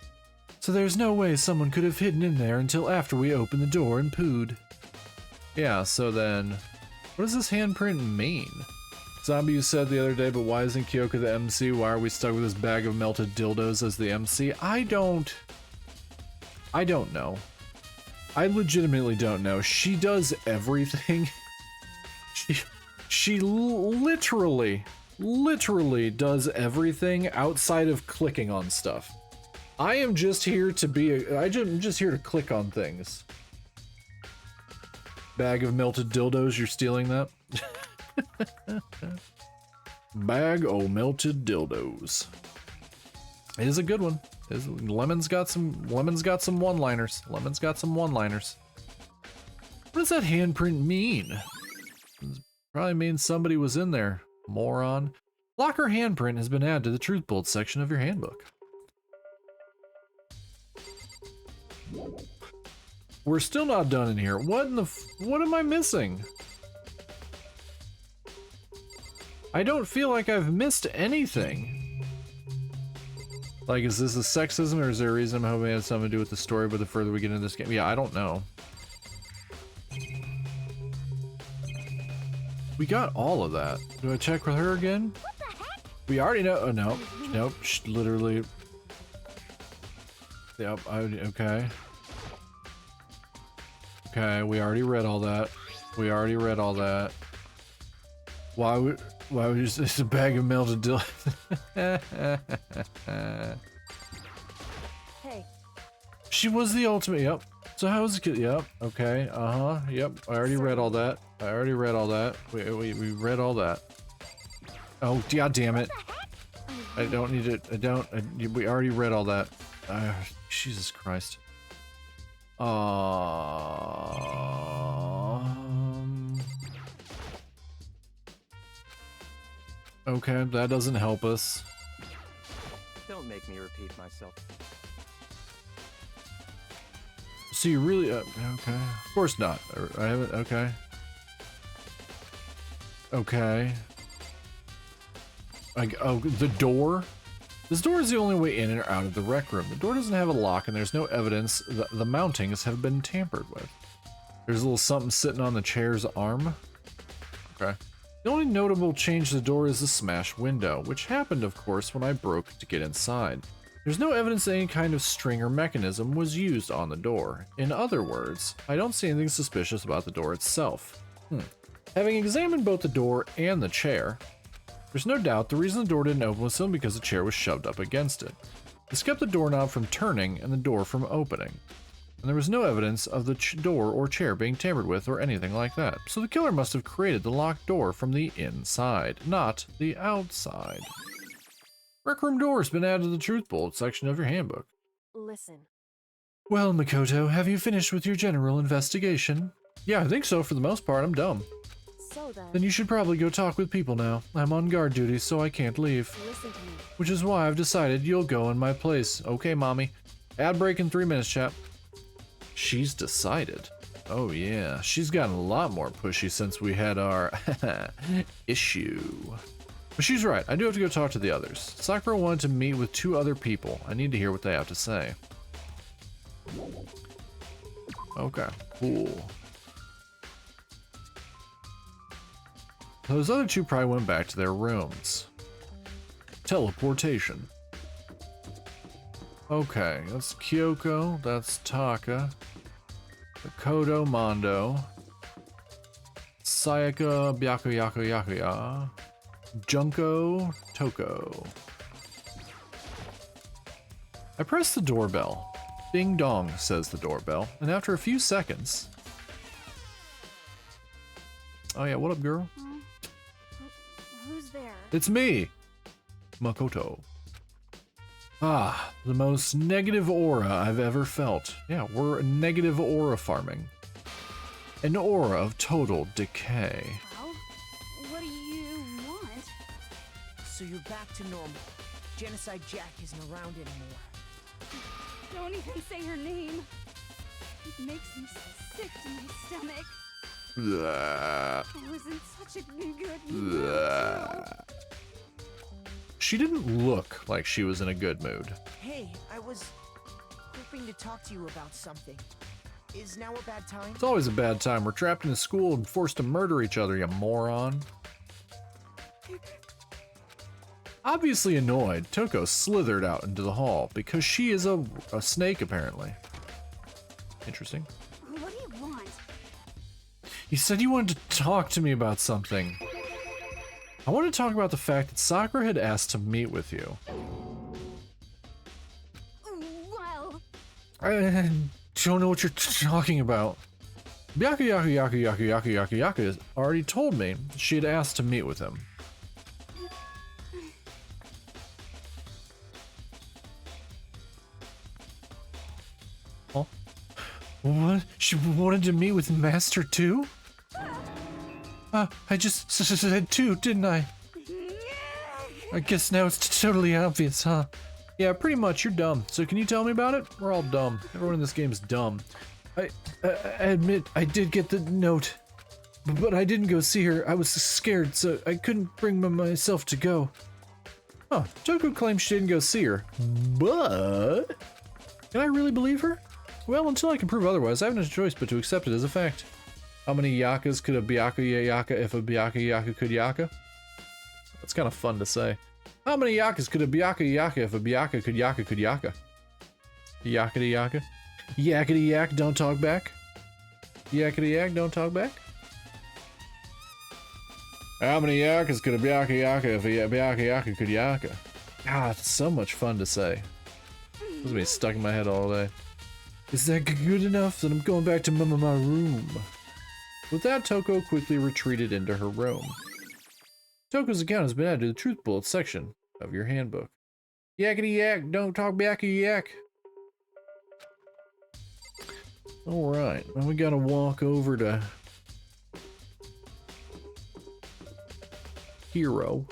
So there's no way someone could have hidden in there until after we opened the door and pooed. Yeah, so then, what does this handprint mean? Zombie, you said the other day, but why isn't Kyoko the MC? Why are we stuck with this bag of melted dildos as the MC? I don't know. I legitimately don't know. She does everything. She literally does everything outside of clicking on stuff. I am just here to be I'm just here to click on things. Bag of melted dildos, you're stealing that? Bag o' melted dildos. It is a good one. Lemon's got some one-liners. Lemon's got some one-liners. What does that handprint mean? Probably means somebody was in there. Moron. Locker handprint has been added to the truth bolt section of your handbook. We're still not done in here. What am I missing? I don't feel like I've missed anything. Like, is this a sexism, or is there a reason I'm hoping it has something to do with the story, but the further we get into this game? Yeah, I don't know. We got all of that. Do I check with her again? We already know. Oh, no. Nope. Literally. Yep. Okay. Okay, we already read all that. We already read all that. Why would you say it's a bag of melted dill? Hey. She was the ultimate. Yep. So how was it? Yep. Okay. Yep. I already read all that. I already read all that. We read all that. Oh, god damn it. I don't need it. We already read all that. Jesus Christ. Okay, that doesn't help us. Don't make me repeat myself. So you really, okay. Of course not. I haven't, okay. Okay. Oh, the door? This door is the only way in and out of the rec room. The door doesn't have a lock, and there's no evidence that the mountings have been tampered with. There's a little something sitting on the chair's arm. Okay. The only notable change to the door is the smashed window, which happened, of course, when I broke to get inside. There's no evidence that any kind of string or mechanism was used on the door. In other words, I don't see anything suspicious about the door itself. Having examined both the door and the chair, there's no doubt the reason the door didn't open was simply because the chair was shoved up against it. This kept the doorknob from turning and the door from opening. And there was no evidence of the door or chair being tampered with or anything like that. So the killer must have created the locked door from the inside, not the outside. Rec room door has been added to the truth bolt section of your handbook. Listen. Well, Makoto, have you finished with your general investigation? Yeah, I think so for the most part. I'm dumb. So Then you should probably go talk with people now. I'm on guard duty, so I can't leave. listen to me. Which is why I've decided you'll go in my place. Okay, mommy. Ad break in 3 minutes, chap. She's decided. Oh yeah, she's gotten a lot more pushy since we had our issue. But she's right, I do have to go talk to the others. Sakura wanted to meet with 2 other people. I need to hear what they have to say. Okay, cool. Those other 2 probably went back to their rooms. Teleportation. Okay, that's Kyoko, that's Taka, Makoto, Mondo, Sayaka, Byakuya, Junko, Toko. I press the doorbell. Ding dong, says the doorbell, and after a few seconds... Oh yeah, what up, girl? Who's there? It's me, Makoto. Ah, the most negative aura I've ever felt. Yeah, we're negative aura farming. An aura of total decay. Well, what do you want? So you're back to normal. Genocide Jack isn't around anymore. Don't even say her name. It makes me sick to my stomach. Blah. I was in such a good mood. She didn't look like she was in a good mood. Hey, I was hoping to talk to you about something. Is now a bad time? It's always a bad time. We're trapped in a school and forced to murder each other, you moron. Obviously annoyed, Toko slithered out into the hall because she is a snake, apparently. Interesting. What do you want? You said you wanted to talk to me about something. I want to talk about the fact that Sakura had asked to meet with you. Well, I don't know what you're talking about. Yaku already told me she had asked to meet with him. Huh? What? She wanted to meet with Master too? I just said two, didn't I? I guess now it's totally obvious, huh? Yeah, pretty much, you're dumb. So can you tell me about it? We're all dumb. Everyone in this game is dumb. I admit I did get the note, but I didn't go see her. I was scared, so I couldn't bring myself to go. Huh, Toko claims she didn't go see her, but... Can I really believe her? Well, until I can prove otherwise, I have no choice but to accept it as a fact. How many yakas could a Byaku yaka if a Byaku yaku could yaka? That's kind of fun to say. How many yakas could a Byaku yaka if a Byaku could yaka could yaka? Yakety yaka? Yakety yak, don't talk back? Yakety yak, don't talk back? How many yakas could a Byaku yaka if a Byaku yaka could yaka? Ah, it's so much fun to say. This has been stuck in my head all day. Is that good enough? Then I'm going back to my room. With that, Toko quickly retreated into her room. Toko's account has been added to the Truth Bullets section of your handbook. Yakety yak, don't talk Byaku yak. Alright, now we gotta walk over to Hero.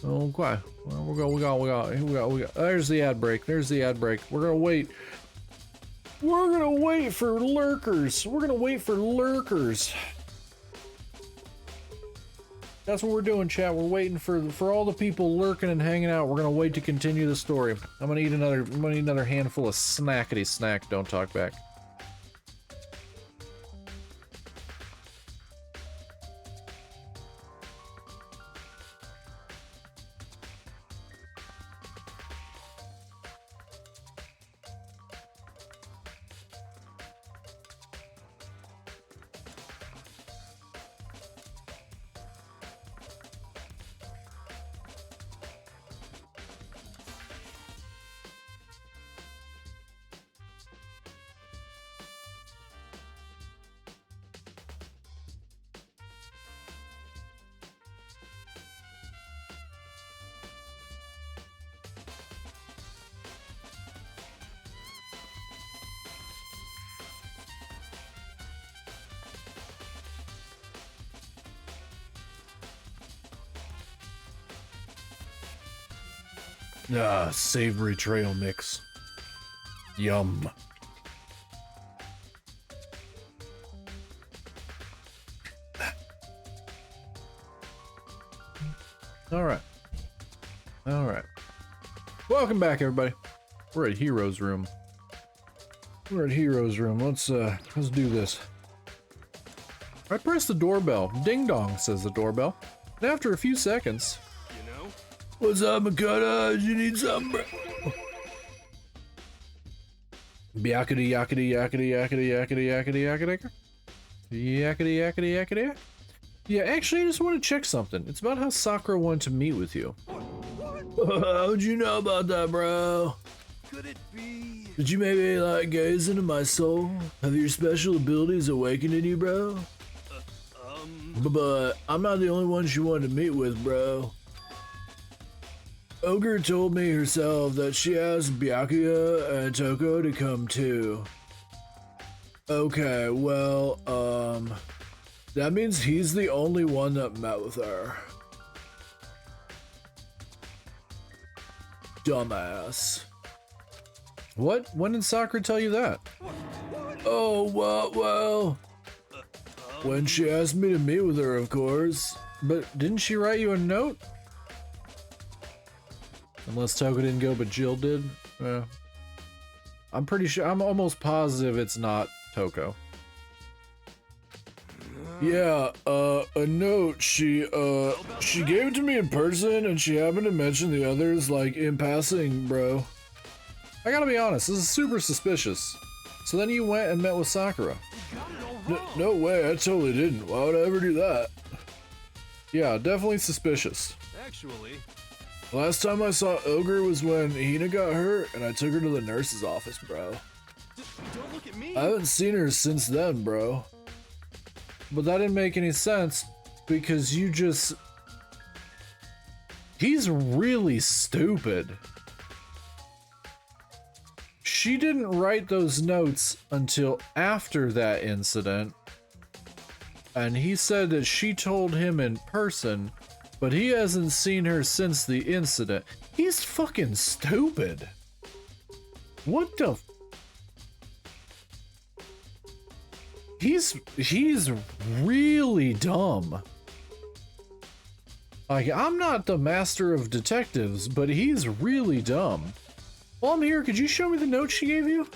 Okay, well, we got. There's the ad break. There's the ad break. We're gonna wait. We're gonna wait for lurkers. We're gonna wait for lurkers. That's what we're doing, chat. We're waiting for all the people lurking and hanging out. We're gonna wait to continue the story. I'm gonna eat another handful of snackety snack. Don't talk back. Ah, savory trail mix. Yum. Alright. Alright. Welcome back, everybody. We're at Hero's room. We're at Hero's room. Let's do this. I press the doorbell. Ding dong, says the doorbell. And after a few seconds... What's up, Makata? You need something, bro? Yakety yakety yakety yakety yakety yakety yakety yakety yakety yakety. Yeah, actually, I just want to check something. It's about how Sakura wanted to meet with you. How'd you know about that, bro? Could it be? Did you maybe like gaze into my soul? Have your special abilities awakened in you, bro? But I'm not the only one she wanted to meet with, bro. Ogre told me herself that she asked Byakuya and Toko to come too. Okay, well, that means he's the only one that met with her. Dumbass. What? When did Sakura tell you that? Oh, well, when she asked me to meet with her, of course. But didn't she write you a note? Unless Toko didn't go, but Jill did? Yeah. I'm pretty sure, I'm almost positive it's not Toko. Yeah, a note. She gave it to me in person, and she happened to mention the others, like, in passing, bro. I gotta be honest, this is super suspicious. So then you went and met with Sakura. No way, I totally didn't. Why would I ever do that? Yeah, definitely suspicious. Actually, Last time I saw Ogre was when Hina got hurt, and I took her to the nurse's office, bro. don't look at me. I haven't seen her since then, bro. But that didn't make any sense, because you just... He's really stupid. She didn't write those notes until after that incident, and he said that she told him in person, but he hasn't seen her since the incident. He's fucking stupid. What the... He's really dumb. Like, I'm not the master of detectives, but he's really dumb. While I'm here, could you show me the note she gave you?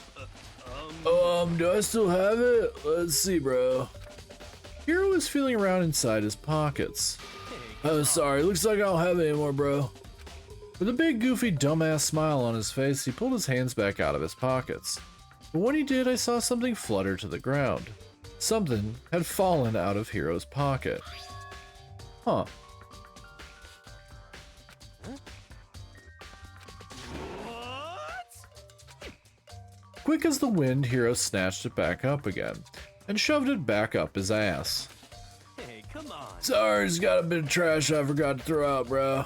Do I still have it? Let's see, bro. Hiro is feeling around inside his pockets. Oh, sorry, looks like I don't have it anymore, bro. With a big, goofy, dumbass smile on his face, he pulled his hands back out of his pockets. But when he did, I saw something flutter to the ground. Something had fallen out of Hiro's pocket. Huh. Quick as the wind, Hiro snatched it back up again and shoved it back up his ass. Hey, come on. Sorry, it's got a bit of trash I forgot to throw out, bro.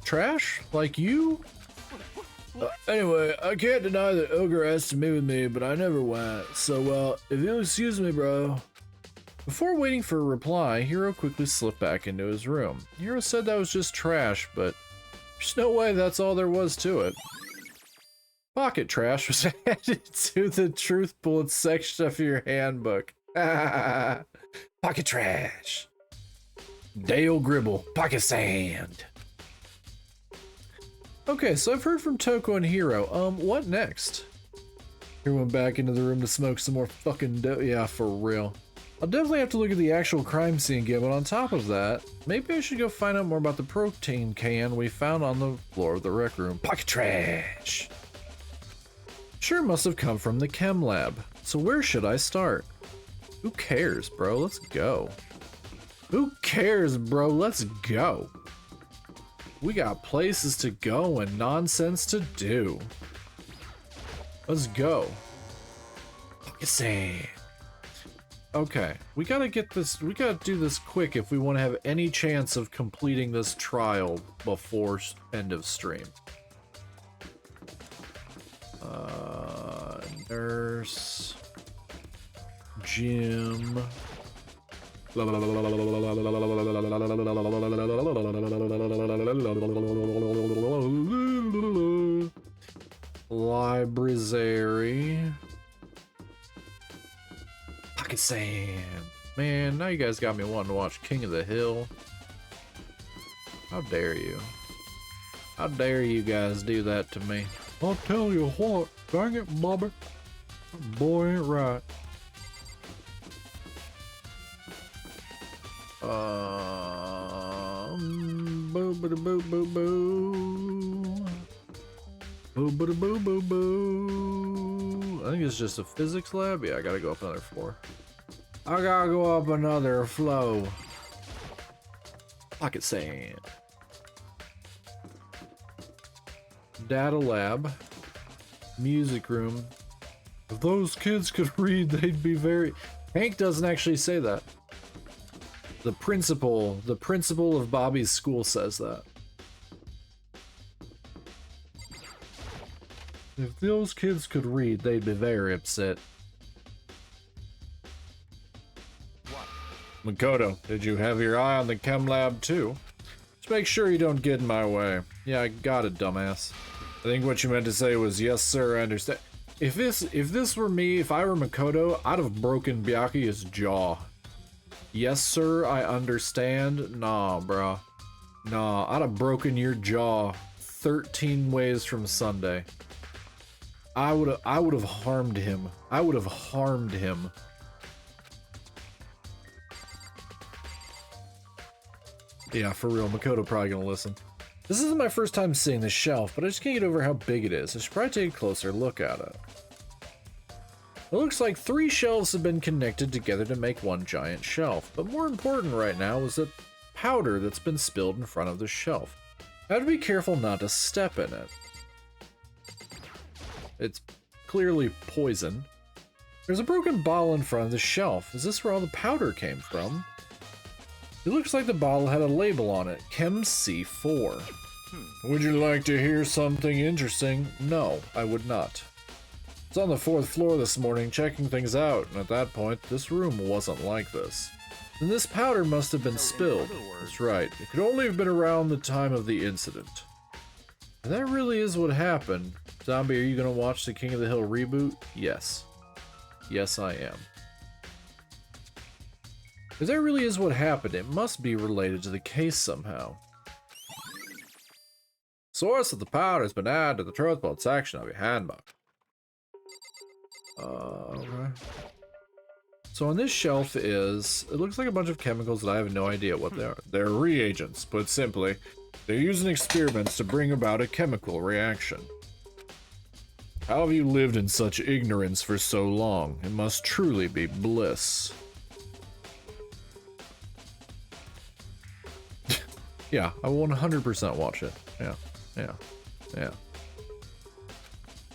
Trash? Like you? Anyway, I can't deny that Ogre asked to meet with me, but I never went. So, well, if you'll excuse me, bro. Before waiting for a reply, Hiro quickly slipped back into his room. Hiro said that was just trash, but there's no way that's all there was to it. Pocket trash was added to the truth bullets section of your handbook. Pocket trash. Dale Gribble, pocket sand. Okay, so I've heard from Toko and Hiro. What next? Hiro went back into the room to smoke some more fucking dope. Yeah, for real. I'll definitely have to look at the actual crime scene again, but on top of that, maybe I should go find out more about the protein can we found on the floor of the rec room. Pocket trash. Sure must have come from the chem lab. So where should I start? Who cares, bro? Let's go. Who cares, bro? Let's go. We got places to go and nonsense to do. Let's go. Pocket sand. Okay, we gotta get this, we gotta do this quick if we want to have any chance of completing this trial before end of stream. Nurse. Gym. Library. Pocket sand. Man, now you guys got me wanting to watch King of the Hill. How dare you? How dare you guys do that to me? I'll tell you what, dang it, Bobby. Boy ain't right. Boo boo boo boo boo. Boo boo boo boo boo. I think it's just a physics lab. Yeah, I gotta go up another floor. I gotta go up another floor. Pocket sand. Data lab. Music room. If those kids could read, they'd be very... Hank doesn't actually say that. The principal of Bobby's school says that. If those kids could read, they'd be very upset. Makoto, did you have your eye on the chem lab too? Just make sure you don't get in my way. Yeah, I got it, dumbass. I think what you meant to say was, yes sir, I understand. If this were me, if I were Makoto, I'd have broken Byakuya's jaw. Yes sir, I understand. Nah, bruh. Nah, I'd have broken your jaw 13 ways from Sunday. I would have harmed him. I would have harmed him. Yeah, for real, Makoto probably gonna listen. This isn't my first time seeing this shelf, but I just can't get over how big it is. I should probably take a closer look at it. It looks like 3 shelves have been connected together to make one giant shelf, but more important right now is the powder that's been spilled in front of the shelf. I have to be careful not to step in it. It's clearly poison. There's a broken bottle in front of the shelf. Is this where all the powder came from? It looks like the bottle had a label on it, Chem C4. Would you like to hear something interesting? No, I would not. I was on the 4th floor this morning checking things out, and at that point, this room wasn't like this. And this powder must have been spilled. That's right, it could only have been around the time of the incident. And that really is what happened. Zombie, are you gonna watch the King of the Hill reboot? Yes. Yes, I am. If that really is what happened, it must be related to the case somehow. Source of the powder has been added to the transport section of your handbook. Okay. So on this shelf it looks like a bunch of chemicals that I have no idea what they are. They're reagents, put simply. They're used in experiments to bring about a chemical reaction. How have you lived in such ignorance for so long? It must truly be bliss. Yeah, I will 100% watch it. Yeah.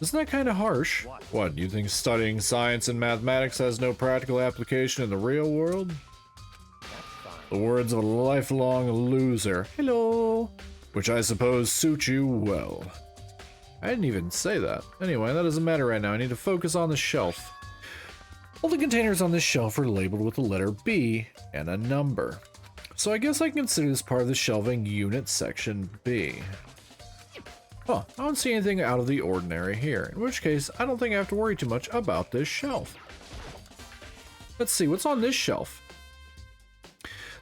Isn't that kind of harsh? What, you think studying science and mathematics has no practical application in the real world? The words of a lifelong loser. Hello. Which I suppose suit you well. I didn't even say that. Anyway, that doesn't matter right now. I need to focus on the shelf. All the containers on this shelf are labeled with the letter B and a number. So I guess I can consider this part of the shelving unit section B. Huh, I don't see anything out of the ordinary here, in which case I don't think I have to worry too much about this shelf. Let's see, what's on this shelf?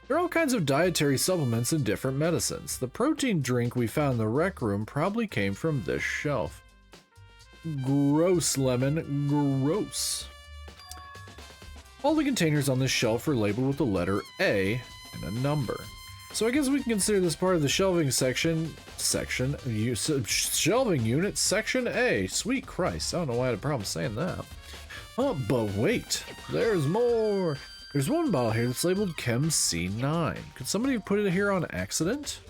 There are all kinds of dietary supplements and different medicines. The protein drink we found in the rec room probably came from this shelf. Gross, Lemon, gross. All the containers on this shelf are labeled with the letter A and a number. So I guess we can consider this part of the shelving shelving unit, section A. Sweet Christ, I don't know why I had a problem saying that. Oh, but wait, there's more. There's one bottle here that's labeled Chem C9. Could somebody put it here on accident?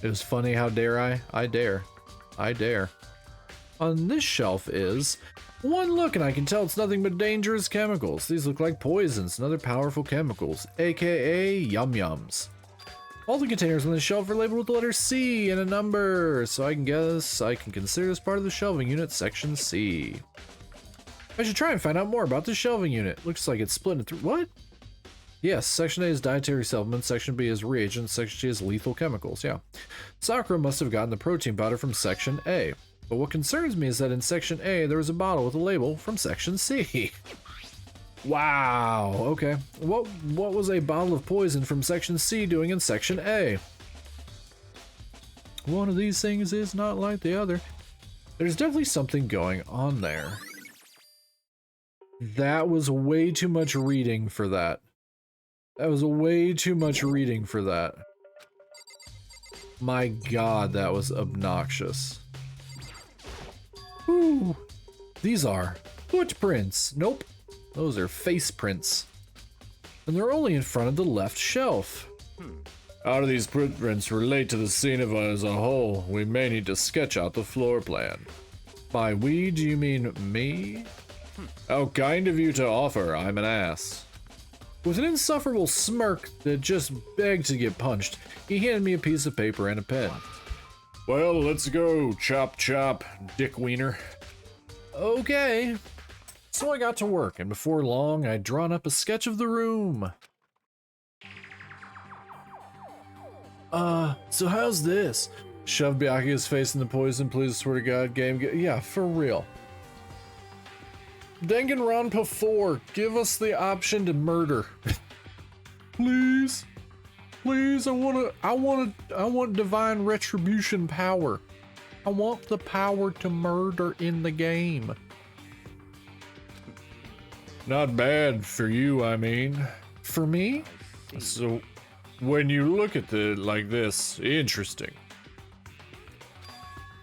It was funny, how dare I? I dare. I dare. On this shelf is one look and I can tell it's nothing but dangerous chemicals. These look like poisons and other powerful chemicals, aka yum-yums. All the containers on the shelf are labeled with the letter C and a number, so I can guess I can consider this part of the shelving unit, section C. I should try and find out more about the shelving unit. Looks like it's split into what? Yes, section A is dietary supplements, section B is reagents, section C is lethal chemicals, yeah. Sakura must have gotten the protein powder from section A. But what concerns me is that in section A, there was a bottle with a label from section C. Wow, okay. What was a bottle of poison from section C doing in section A? One of these things is not like the other. There's definitely something going on there. That was way too much reading for that. That was way too much reading for that. My God, that was obnoxious. Ooh, these are footprints. Nope, those are face prints. And they're only in front of the left shelf. How do these footprints relate to the scene of as a whole? We may need to sketch out the floor plan. By we, do you mean me? How kind of you to offer, I'm an ass. With an insufferable smirk that just begged to get punched, he handed me a piece of paper and a pen. Well, let's go, chop chop, Dick Wiener. Okay. So I got to work, and before long, I'd drawn up a sketch of the room. So how's this? Shove Byakuya's face in the poison, please, swear to God, game. Yeah, for real. Danganronpa 4, give us the option to murder. Please. Please, I want divine retribution power. I want the power to murder in the game. Not bad for you, I mean. For me? So, when you look at it like this, interesting.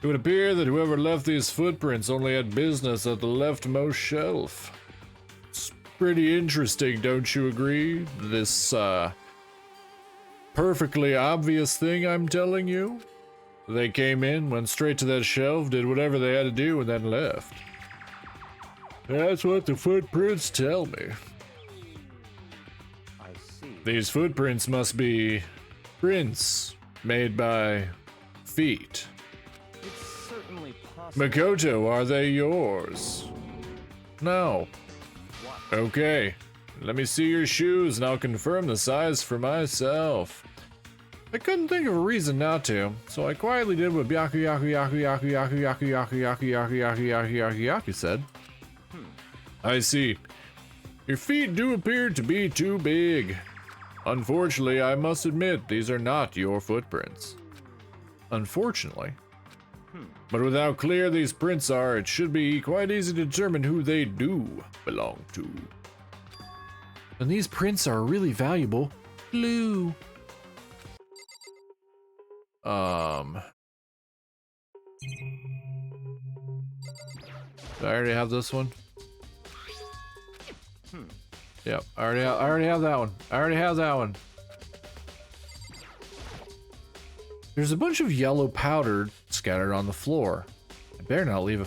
It would appear that whoever left these footprints only had business at the leftmost shelf. It's pretty interesting, don't you agree? This, perfectly obvious thing I'm telling you. They came in, went straight to that shelf, did whatever they had to do, and then left. That's what the footprints tell me. I see. These footprints must be prints made by feet. It's certainly possible. Makoto, are they yours? No. What? Okay. Let me see your shoes and I'll confirm the size for myself. I couldn't think of a reason not to, so I quietly did what Yaku said. I see. Your feet do appear to be too big. Unfortunately, I must admit, these are not your footprints. Unfortunately. But with how clear these prints are, it should be quite easy to determine who they do belong to. And these prints are really valuable. Blue. Did I already have this one? Yep, I already have that one. I already have that one. There's a bunch of yellow powder scattered on the floor. I better not leave a.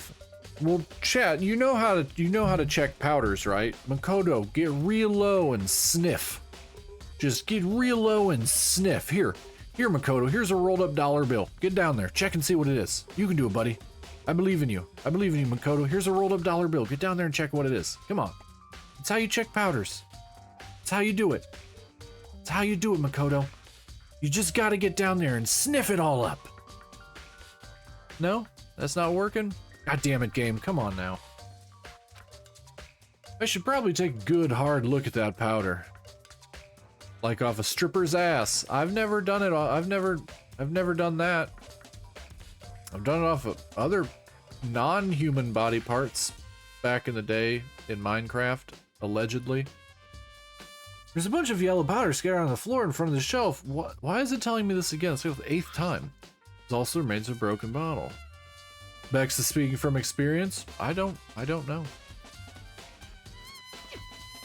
Well, chat, you know how to check powders, right? Makoto, get real low and sniff. Just get real low and sniff. Here, Makoto. Here's a rolled up dollar bill. Get down there, check and see what it is. You can do it, buddy. I believe in you. I believe in you, Makoto. Here's a rolled up dollar bill. Get down there and check what it is. Come on. It's how you check powders. It's how you do it. It's how you do it, Makoto. You just gotta get down there and sniff it all up. No? That's not working? God damn it, game. Come on now. I should probably take a good hard look at that powder. Like off a stripper's ass. I've never done it. I've never done that. I've done it off of other non-human body parts back in the day in Minecraft, allegedly. There's a bunch of yellow powder scattered on the floor in front of the shelf. Why is it telling me this again? It's like the 8th time. There's also remains of a broken bottle. Bex is speaking from experience. I don't know.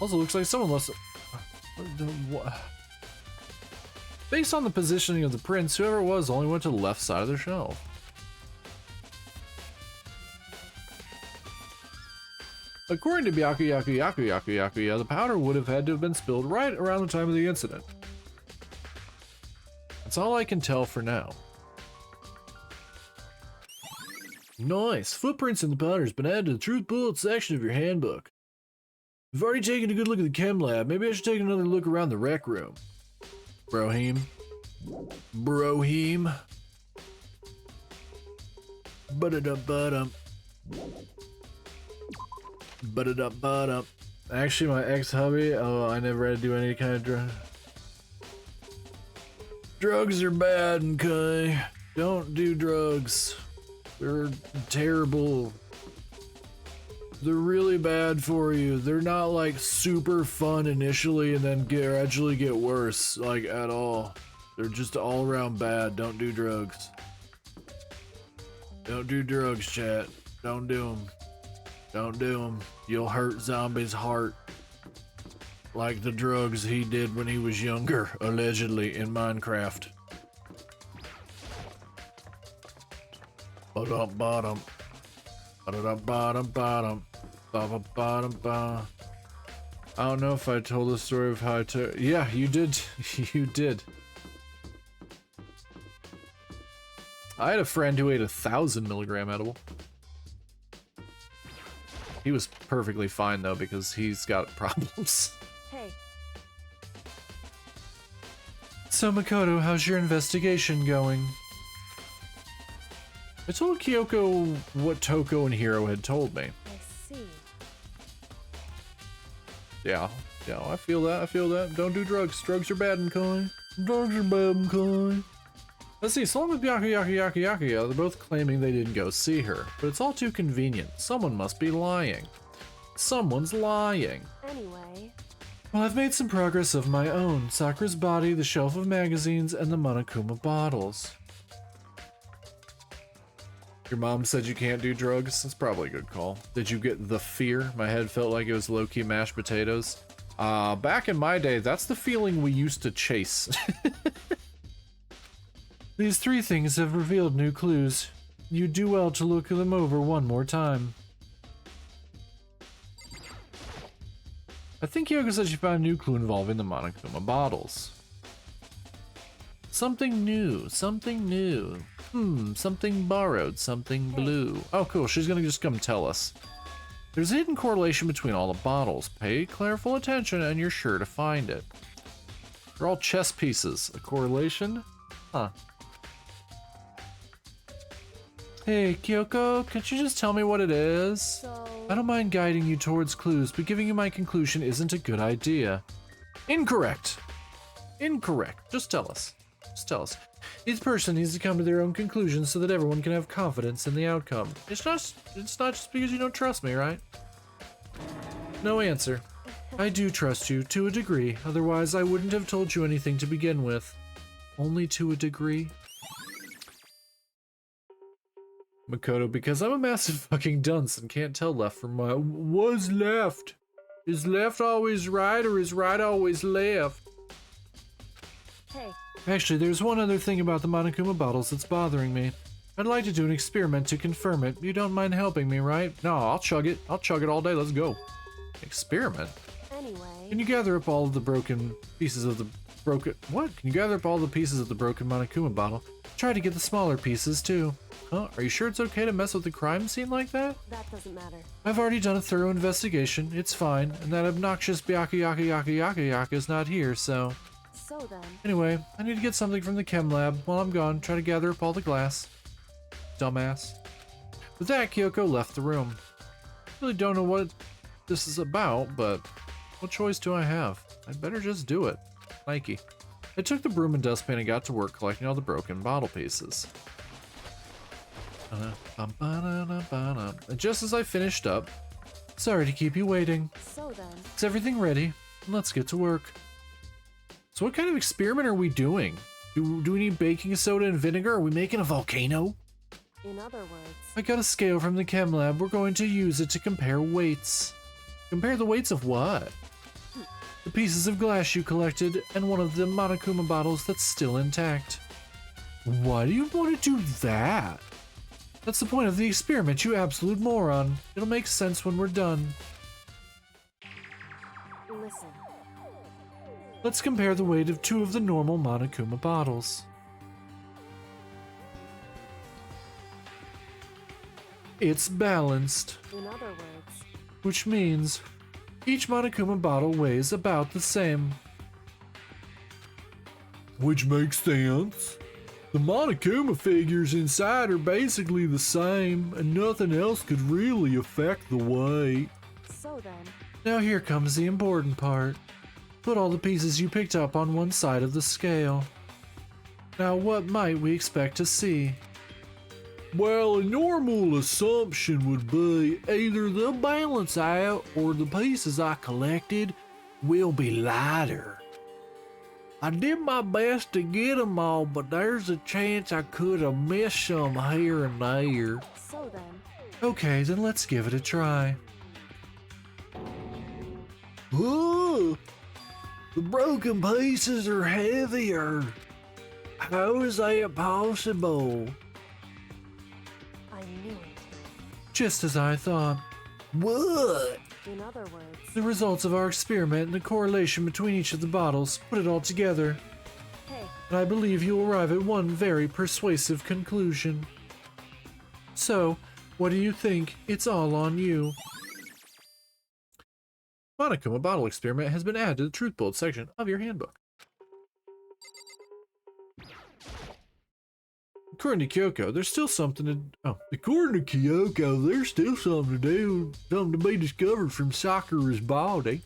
Also, looks like someone left. Based on the positioning of the prints, whoever it was only went to the left side of the shelf. According to Yaku, the powder would have had to have been spilled right around the time of the incident. That's all I can tell for now. Nice. Footprints in the powder has been added to the truth bullet section of your handbook. We've already taken a good look at the chem lab. Maybe I should take another look around the rec room. Brohim. Ba-da-da-ba-dum. Ba-da-da-ba-dum. Actually, my ex-hubby, I never had to do any kind of drug. Drugs are bad, okay? Don't do drugs. They're terrible. They're really bad for you. They're not like super fun initially and then gradually get worse, like at all. They're just all around bad. Don't do drugs. Don't do drugs, chat. Don't do them. Don't do them. You'll hurt Zombie's heart. Like the drugs he did when he was younger, allegedly, in Minecraft. Ba-dum-ba-dum. Ba-da-dum-ba-dum-ba-dum. Ba-ba-ba-dum-ba. I don't know if I told the story of how I took. Yeah, you did. You did. I had a friend who ate 1,000 milligram edible. He was perfectly fine though because he's got problems. Hey, So Makoto, how's your investigation going? I told Kyoko what Toko and Hiro had told me. I see. Yeah, I feel that. Don't do drugs. Drugs are bad, Mkoi. Drugs are bad, Mkoi. Let's see, so long with Yaka, they're both claiming they didn't go see her, but it's all too convenient. Someone must be lying. Someone's lying. Anyway, Well, I've made some progress of my own. Sakura's body, the shelf of magazines, and the Monokuma bottles. Your mom said you can't do drugs? That's probably a good call. Did you get the fear? My head felt like it was low-key mashed potatoes. Back in my day, that's the feeling we used to chase. These 3 things have revealed new clues. You do well to look them over one more time. I think Kyoko said she found a new clue involving the Monokuma bottles. Something new, something new. Something borrowed, something blue. Oh, cool, she's gonna just come tell us. There's a hidden correlation between all the bottles. Pay careful attention and you're sure to find it. They're all chess pieces. A correlation? Huh. Hey, Kyoko, could you just tell me what it is? so I don't mind guiding you towards clues, but giving you my conclusion isn't a good idea. Incorrect. Incorrect. Just tell us. Just tell us. Each person needs to come to their own conclusions so that everyone can have confidence in the outcome. It's not just because you don't trust me, right? No answer. I do trust you, to a degree, otherwise I wouldn't have told you anything to begin with. Only to a degree. Makoto, because I'm a massive fucking dunce and can't tell left from right. What's left? Is left always right or is right always left? hey, Actually, there's one other thing about the Monokuma bottles that's bothering me. I'd like to do an experiment to confirm it. You don't mind helping me, right? No, I'll chug it. I'll chug it all day. Let's go. Experiment? anyway. Can you gather up all of the broken pieces of the broken... What? Can you gather up all the pieces of the broken Monokuma bottle? Try to get the smaller pieces, too. Huh? Are you sure it's okay to mess with the crime scene like that? That doesn't matter. I've already done a thorough investigation. It's fine. And that obnoxious Yaka is not here, so... So then, Anyway, I need to get something from the chem lab. While I'm gone, try to gather up all the glass. Dumbass. With that, Kyoko left the room. Really don't know what this is about, but what choice do I have? I'd better just do it. Nike. I took the broom and dustpan and got to work collecting all the broken bottle pieces. And just as I finished up, sorry to keep you waiting. so then, Is everything ready? Let's get to work. So what kind of experiment are we doing? Do we need baking soda and vinegar? Are we making a volcano? in other words, I got a scale from the chem lab. We're going to use it to compare weights. Compare the weights of what? The pieces of glass you collected and one of the Monokuma bottles that's still intact. Why do you want to do that? That's the point of the experiment, you absolute moron. It'll make sense when we're done. listen. Let's compare the weight of 2 of the normal Monokuma bottles. It's balanced, In other words, which means each Monokuma bottle weighs about the same. Which makes sense. The Monokuma figures inside are basically the same, and nothing else could really affect the weight. so then, Now here comes the important part. Put all the pieces you picked up on one side of the scale. Now what might we expect to see? Well, a normal assumption would be either they'll balance out or the pieces I collected will be lighter. I did my best to get them all, but there's a chance I could have missed some here and there. so then, Okay, then let's give it a try. Ooh, the broken pieces are heavier. How is that possible? I knew it. Just as I thought. What? In other words, The results of our experiment and the correlation between each of the bottles. Put it all together. hey, And I believe you arrive at one very persuasive conclusion. So, what do you think? It's all on you. Monokuma bottle experiment has been added to the truth bullet section of your handbook. According to Kyoko, there's still something to... Oh, according to Kyoko, there's still something to do. Something to be discovered from Sakura's body.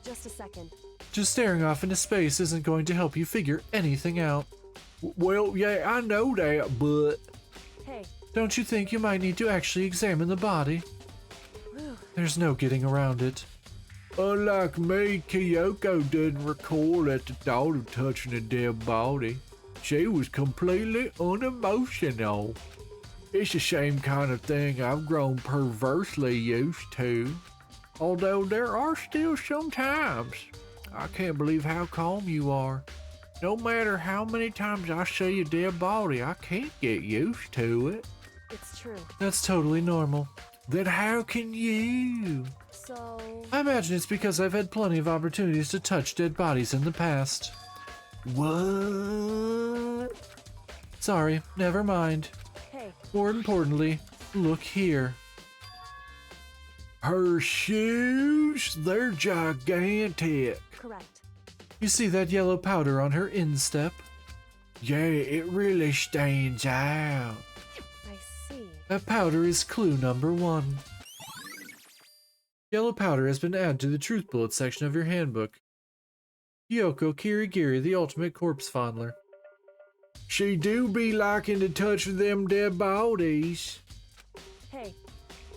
Just a second. Just staring off into space isn't going to help you figure anything out. Well, yeah, I know that, but... Hey. Don't you think you might need to actually examine the body? There's no getting around it. Unlike me, Kyoko didn't recoil at the thought of touching a dead body. She was completely unemotional. It's the same kind of thing I've grown perversely used to. Although there are still some times. I can't believe how calm you are. No matter how many times I see a dead body, I can't get used to it. It's true. That's totally normal. Then how can you? So... I imagine it's because I've had plenty of opportunities to touch dead bodies in the past. What? Sorry, never mind. Hey. More importantly, look here. Her shoes, they're gigantic. Correct. You see that yellow powder on her instep? Yeah, it really stands out. I see. That powder is clue number 1. Yellow powder has been added to the truth bullet section of your handbook. Kyoko Kirigiri, the ultimate corpse fondler. She do be liking to touch them dead bodies. Hey.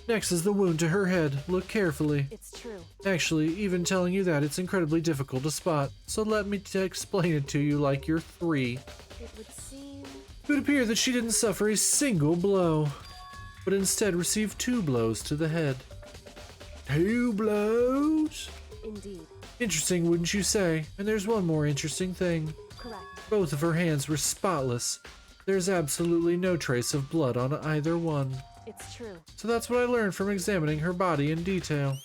Next is the wound to her head. Look carefully. It's true. Actually, even telling you that, it's incredibly difficult to spot. So let me explain it to you like you're 3. It would seem... It would appear that she didn't suffer a single blow, but instead received 2 blows to the head. 2 blows? Indeed. Interesting, wouldn't you say? And there's one more interesting thing. Correct. Both of her hands were spotless. There's absolutely no trace of blood on either one. It's true. So that's what I learned from examining her body in detail.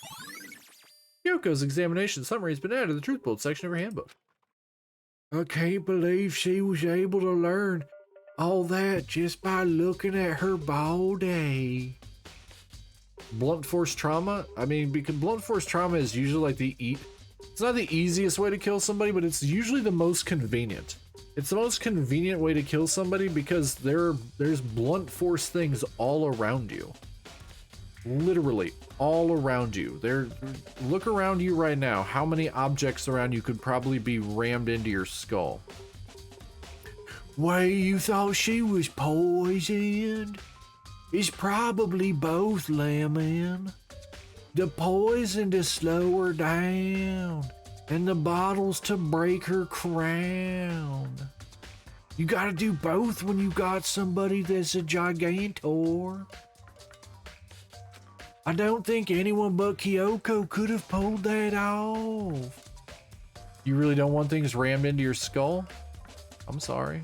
Kyoko's examination summary has been added to the truth bullet section of her handbook. I can't believe she was able to learn all that just by looking at her body. Blunt force trauma? I mean, because blunt force trauma is usually like it's not the easiest way to kill somebody, but it's usually the most convenient. It's the most convenient way to kill somebody because there's blunt force things all around you. Literally all around you. Look around you right now. How many objects around you could probably be rammed into your skull? Wait, you thought she was poisoned? It's probably both, Lemon. The poison to slow her down, and the bottles to break her crown. You gotta do both when you got somebody that's a gigantor. I don't think anyone but Kyoko could have pulled that off. You really don't want things rammed into your skull? I'm sorry.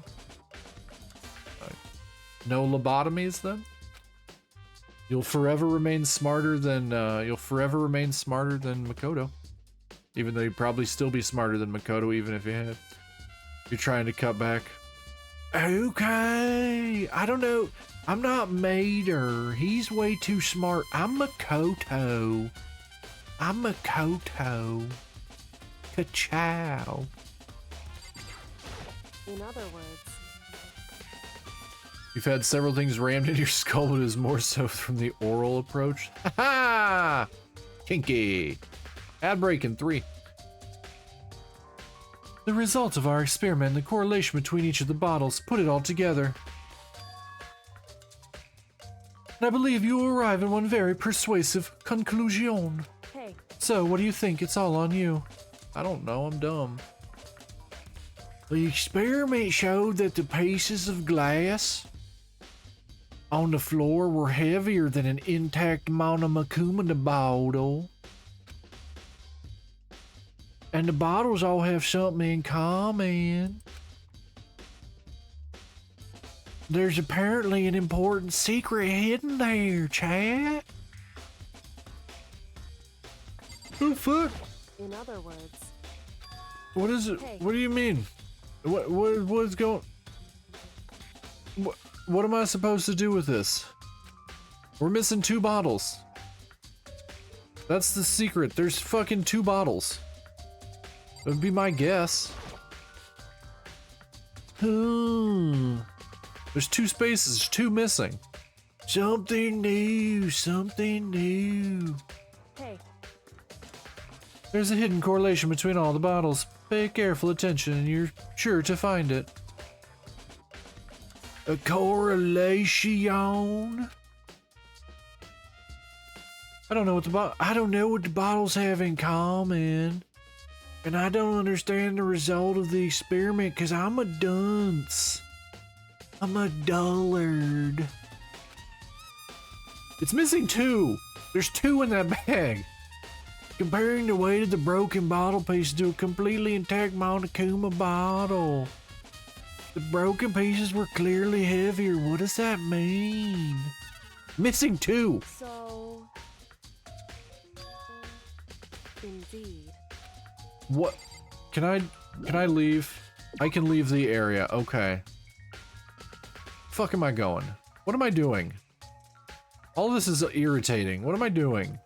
No lobotomies then? You'll forever remain smarter than Makoto. Even though you'd probably still be smarter than Makoto even if you had. You're trying to cut back. Okay, I don't know. I'm not Mater. He's way too smart. I'm Makoto. Ka-chow. In other words... You've had several things rammed into your skull, but it is more so from the oral approach. Ha ha! Kinky. Ad break in 3. The result of our experiment and the correlation between each of the bottles put it all together. And I believe you will arrive at one very persuasive conclusion. Hey. So, what do you think? It's all on you. I don't know, I'm dumb. The experiment showed that the pieces of glass on the floor were heavier than an intact Monomakuma bottle. And the bottles all have something in common. There's apparently an important secret hidden there, chat. The fuck? In other words... What is it? Hey. What do you mean? What's going? What am I supposed to do with this? We're missing 2 bottles. That's the secret. There's fucking 2 bottles. That would be my guess. There's 2 spaces, 2 missing. Something new, something new. Hey, There's a hidden correlation between all the bottles. Pay careful attention and you're sure to find it. A correlation? I don't know what the bottles have in common. And I don't understand the result of the experiment because I'm a dunce. I'm a dullard. It's missing 2. There's 2 in that bag. Comparing the weight of the broken bottle piece to a completely intact Monokuma bottle. The broken pieces were clearly heavier. What does that mean? Missing 2. so... Indeed. What? Can I leave? I can leave the area. Okay. Fuck am I going? What am I doing? All this is irritating. What am I doing?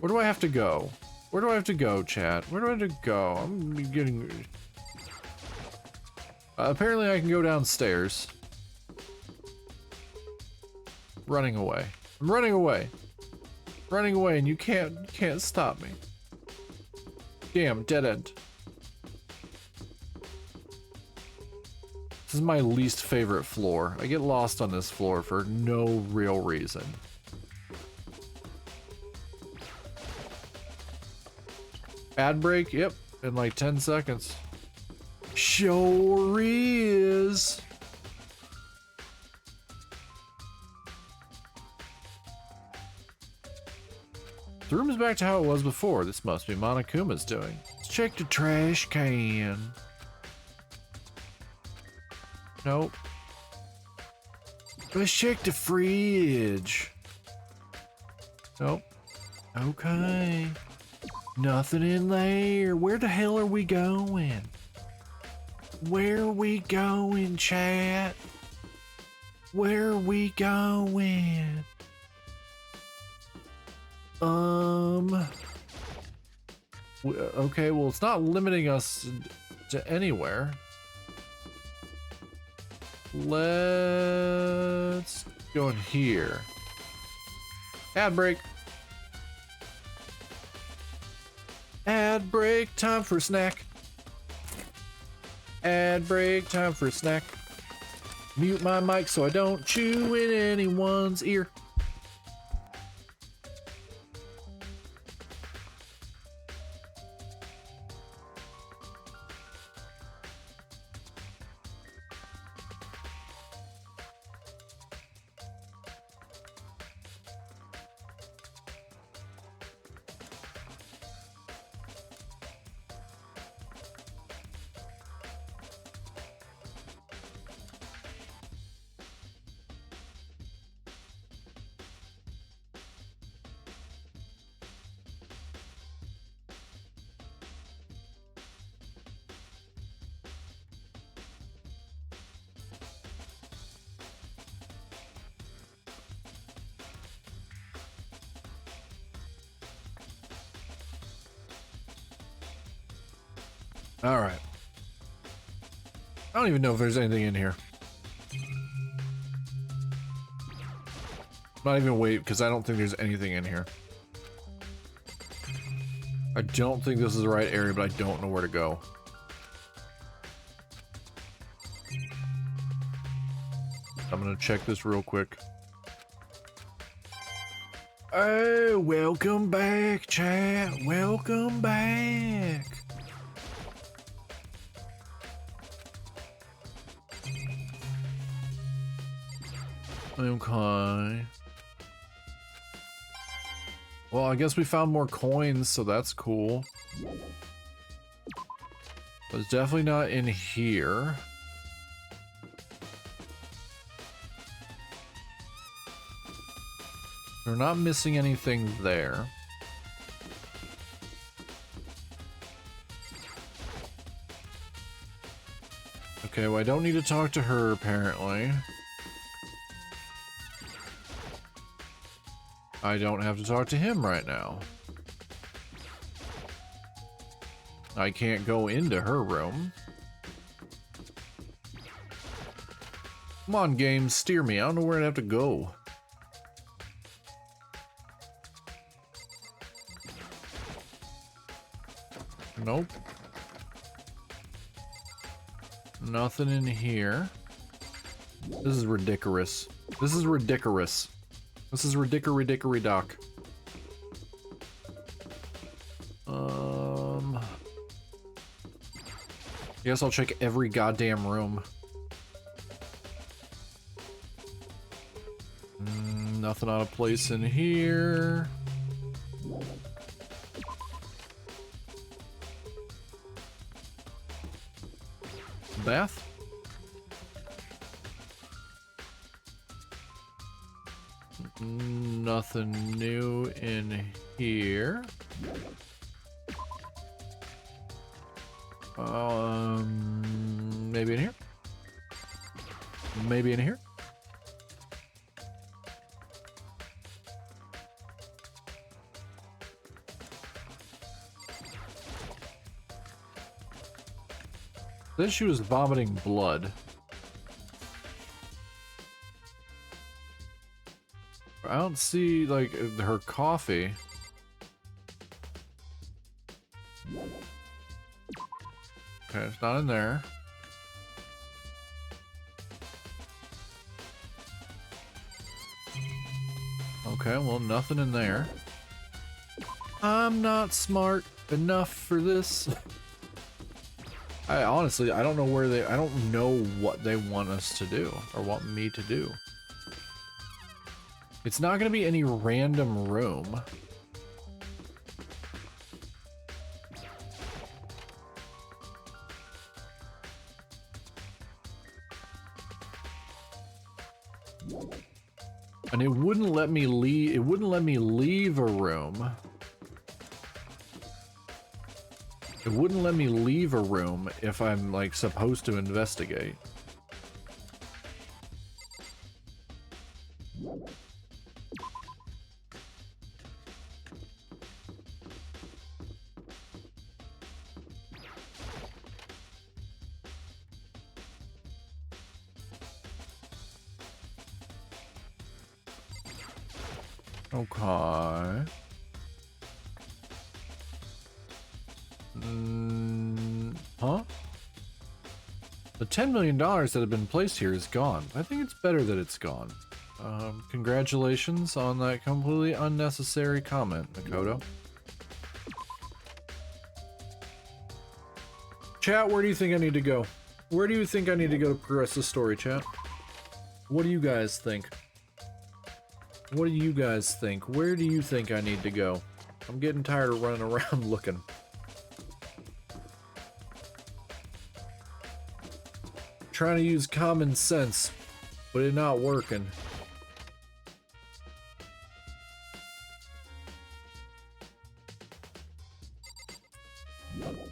Where do I have to go? Where do I have to go, chat? Where do I have to go? I'm getting... apparently I can go downstairs. Running away. I'm running away. Running away and you can't stop me. Damn, dead end. This is my least favorite floor. I get lost on this floor for no real reason. Ad break? Yep, in like 10 seconds. Sure is. The room is back to how it was before. This must be Monokuma's doing. Let's check the trash can. Nope. Let's check the fridge. Nope. Okay. Nothing in there. Where the hell are we going? Where are we going, chat? Where are we going? Okay, well, it's not limiting us to anywhere. Let's go in here. Ad break. Ad break, time for a snack. Ad break, time for a snack. Mute my mic so I don't chew in anyone's ear. All right. I don't even know if there's anything in here. Not even wait, because I don't think there's anything in here. I don't think this is the right area, but I don't know where to go. I'm gonna check this real quick. Oh, welcome back, chat. Welcome back. Okay. Well, I guess we found more coins, so that's cool. But it's definitely not in here. We're not missing anything there. Okay, well, I don't need to talk to her, apparently. I don't have to talk to him right now. I can't go into her room. Come on, game, steer me. I don't know where I'd have to go. Nope. Nothing in here. This is ridiculous. This is ridiculous. This is ridiculous. Guess I'll check every goddamn room. Nothing out of place in here. Bath? Nothing new in here. Maybe in here? Maybe in here? Then she was vomiting blood. I don't see, like, her coffee. Okay, it's not in there. Okay, well, nothing in there. I'm not smart enough for this. I honestly, I don't know where I don't know what they want us to do, or want me to do. It's not gonna be any random room. And it wouldn't let me leave, it wouldn't let me leave a room. It wouldn't let me leave a room if I'm, like, supposed to investigate. Okay. Huh? The $10 million that have been placed here is gone. I think it's better that it's gone. Congratulations on that completely unnecessary comment, Makoto. Chat, where do you think I need to go? Where do you think I need to go to progress the story, chat? What do you guys think? What do you guys think? Where do you think I need to go? I'm getting tired of running around looking. Trying to use common sense, but it's not working.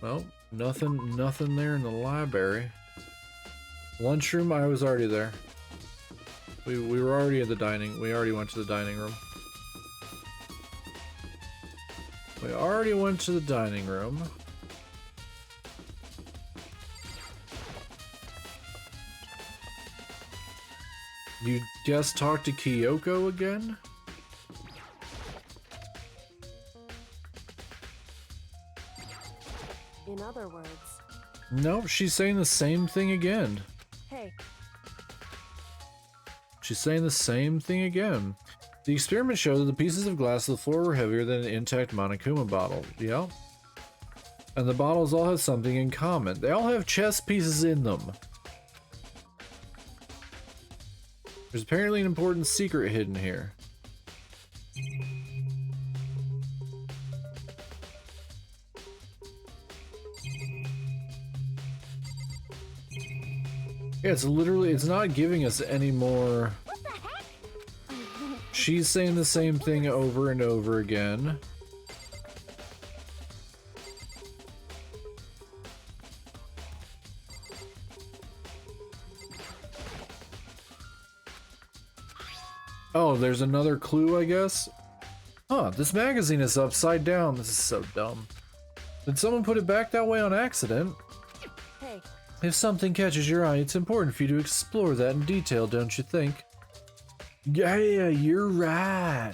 Well, nothing there in the library. Lunchroom, I was already there. We were already at the dining. We already went to the dining room. We already went to the dining room. You just talked to Kyoko again? In other words. No, she's saying the same thing again. Hey. She's saying the same thing again. The experiment showed that the pieces of glass on the floor were heavier than an intact Monokuma bottle. Yeah. And the bottles all have something in common. They all have chess pieces in them. There's apparently an important secret hidden here. Yeah, it's not giving us any more. What the heck? She's saying the same thing over and over again. Oh, there's another clue, I guess? Huh, this magazine is upside down. This is so dumb. Did someone put it back that way on accident? Hey, If something catches your eye, it's important for you to explore that in detail, don't you think? Yeah, you're right.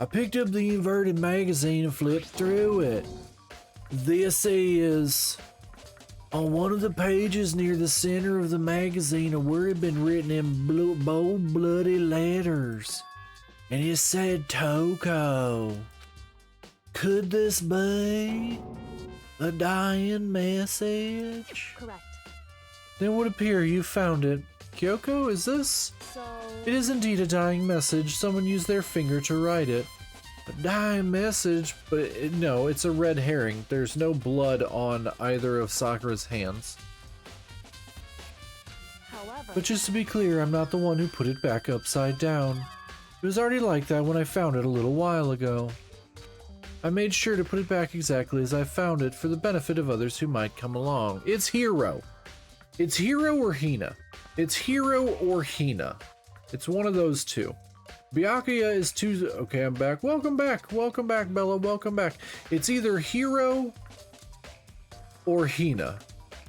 I picked up the inverted magazine and flipped through it. This is... On one of the pages near the center of the magazine, a word had been written in bold, bloody letters. And it said Toko. Could this be a dying message? correct. Then it would appear you found it. Kyoko, is this? So, It is indeed a dying message. Someone used their finger to write it. A dying message, but no, it's a red herring. There's no blood on either of Sakura's hands. however, But just to be clear, I'm not the one who put it back upside down. It was already like that when I found it a little while ago. I made sure to put it back exactly as I found it for the benefit of others who might come along. It's Hiro. It's Hiro or Hina. It's Hiro or Hina. It's one of those two. Byakuya is too... Okay, I'm back. Welcome back. Welcome back, Bella. Welcome back. It's either Hiro or Hina.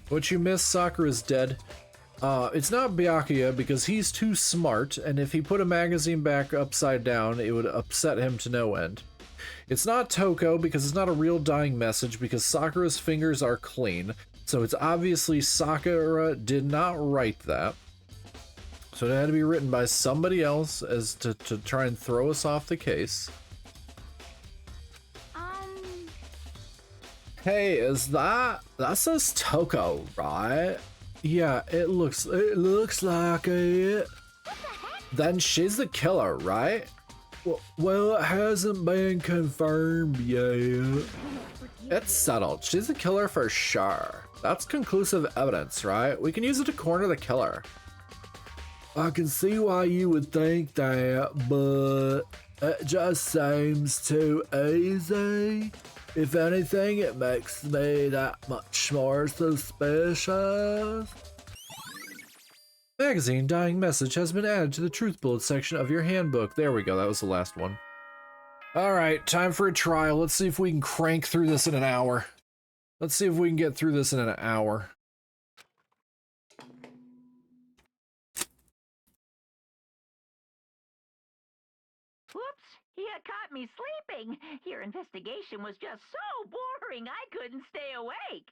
What you missed, Sakura's dead. It's not Byakuya because he's too smart, and if he put a magazine back upside down, it would upset him to no end. It's not Toko because it's not a real dying message because Sakura's fingers are clean, so it's obviously Sakura did not write that. So it had to be written by somebody else as to try and throw us off the case. Hey, that says Toko, right? Yeah, it looks like it. Then she's the killer, right? Well, it hasn't been confirmed yet. It's settled. She's the killer for sure. That's conclusive evidence, right? We can use it to corner the killer. I can see why you would think that, but it just seems too easy. If anything, it makes me that much more suspicious. Magazine dying message has been added to the truth bullet section of your handbook. There we go, that was the last one. Alright, time for a trial. Let's see if we can crank through this in an hour. Let's see if we can get through this in an hour. Whoops, you caught me sleeping. Your investigation was just so boring I couldn't stay awake.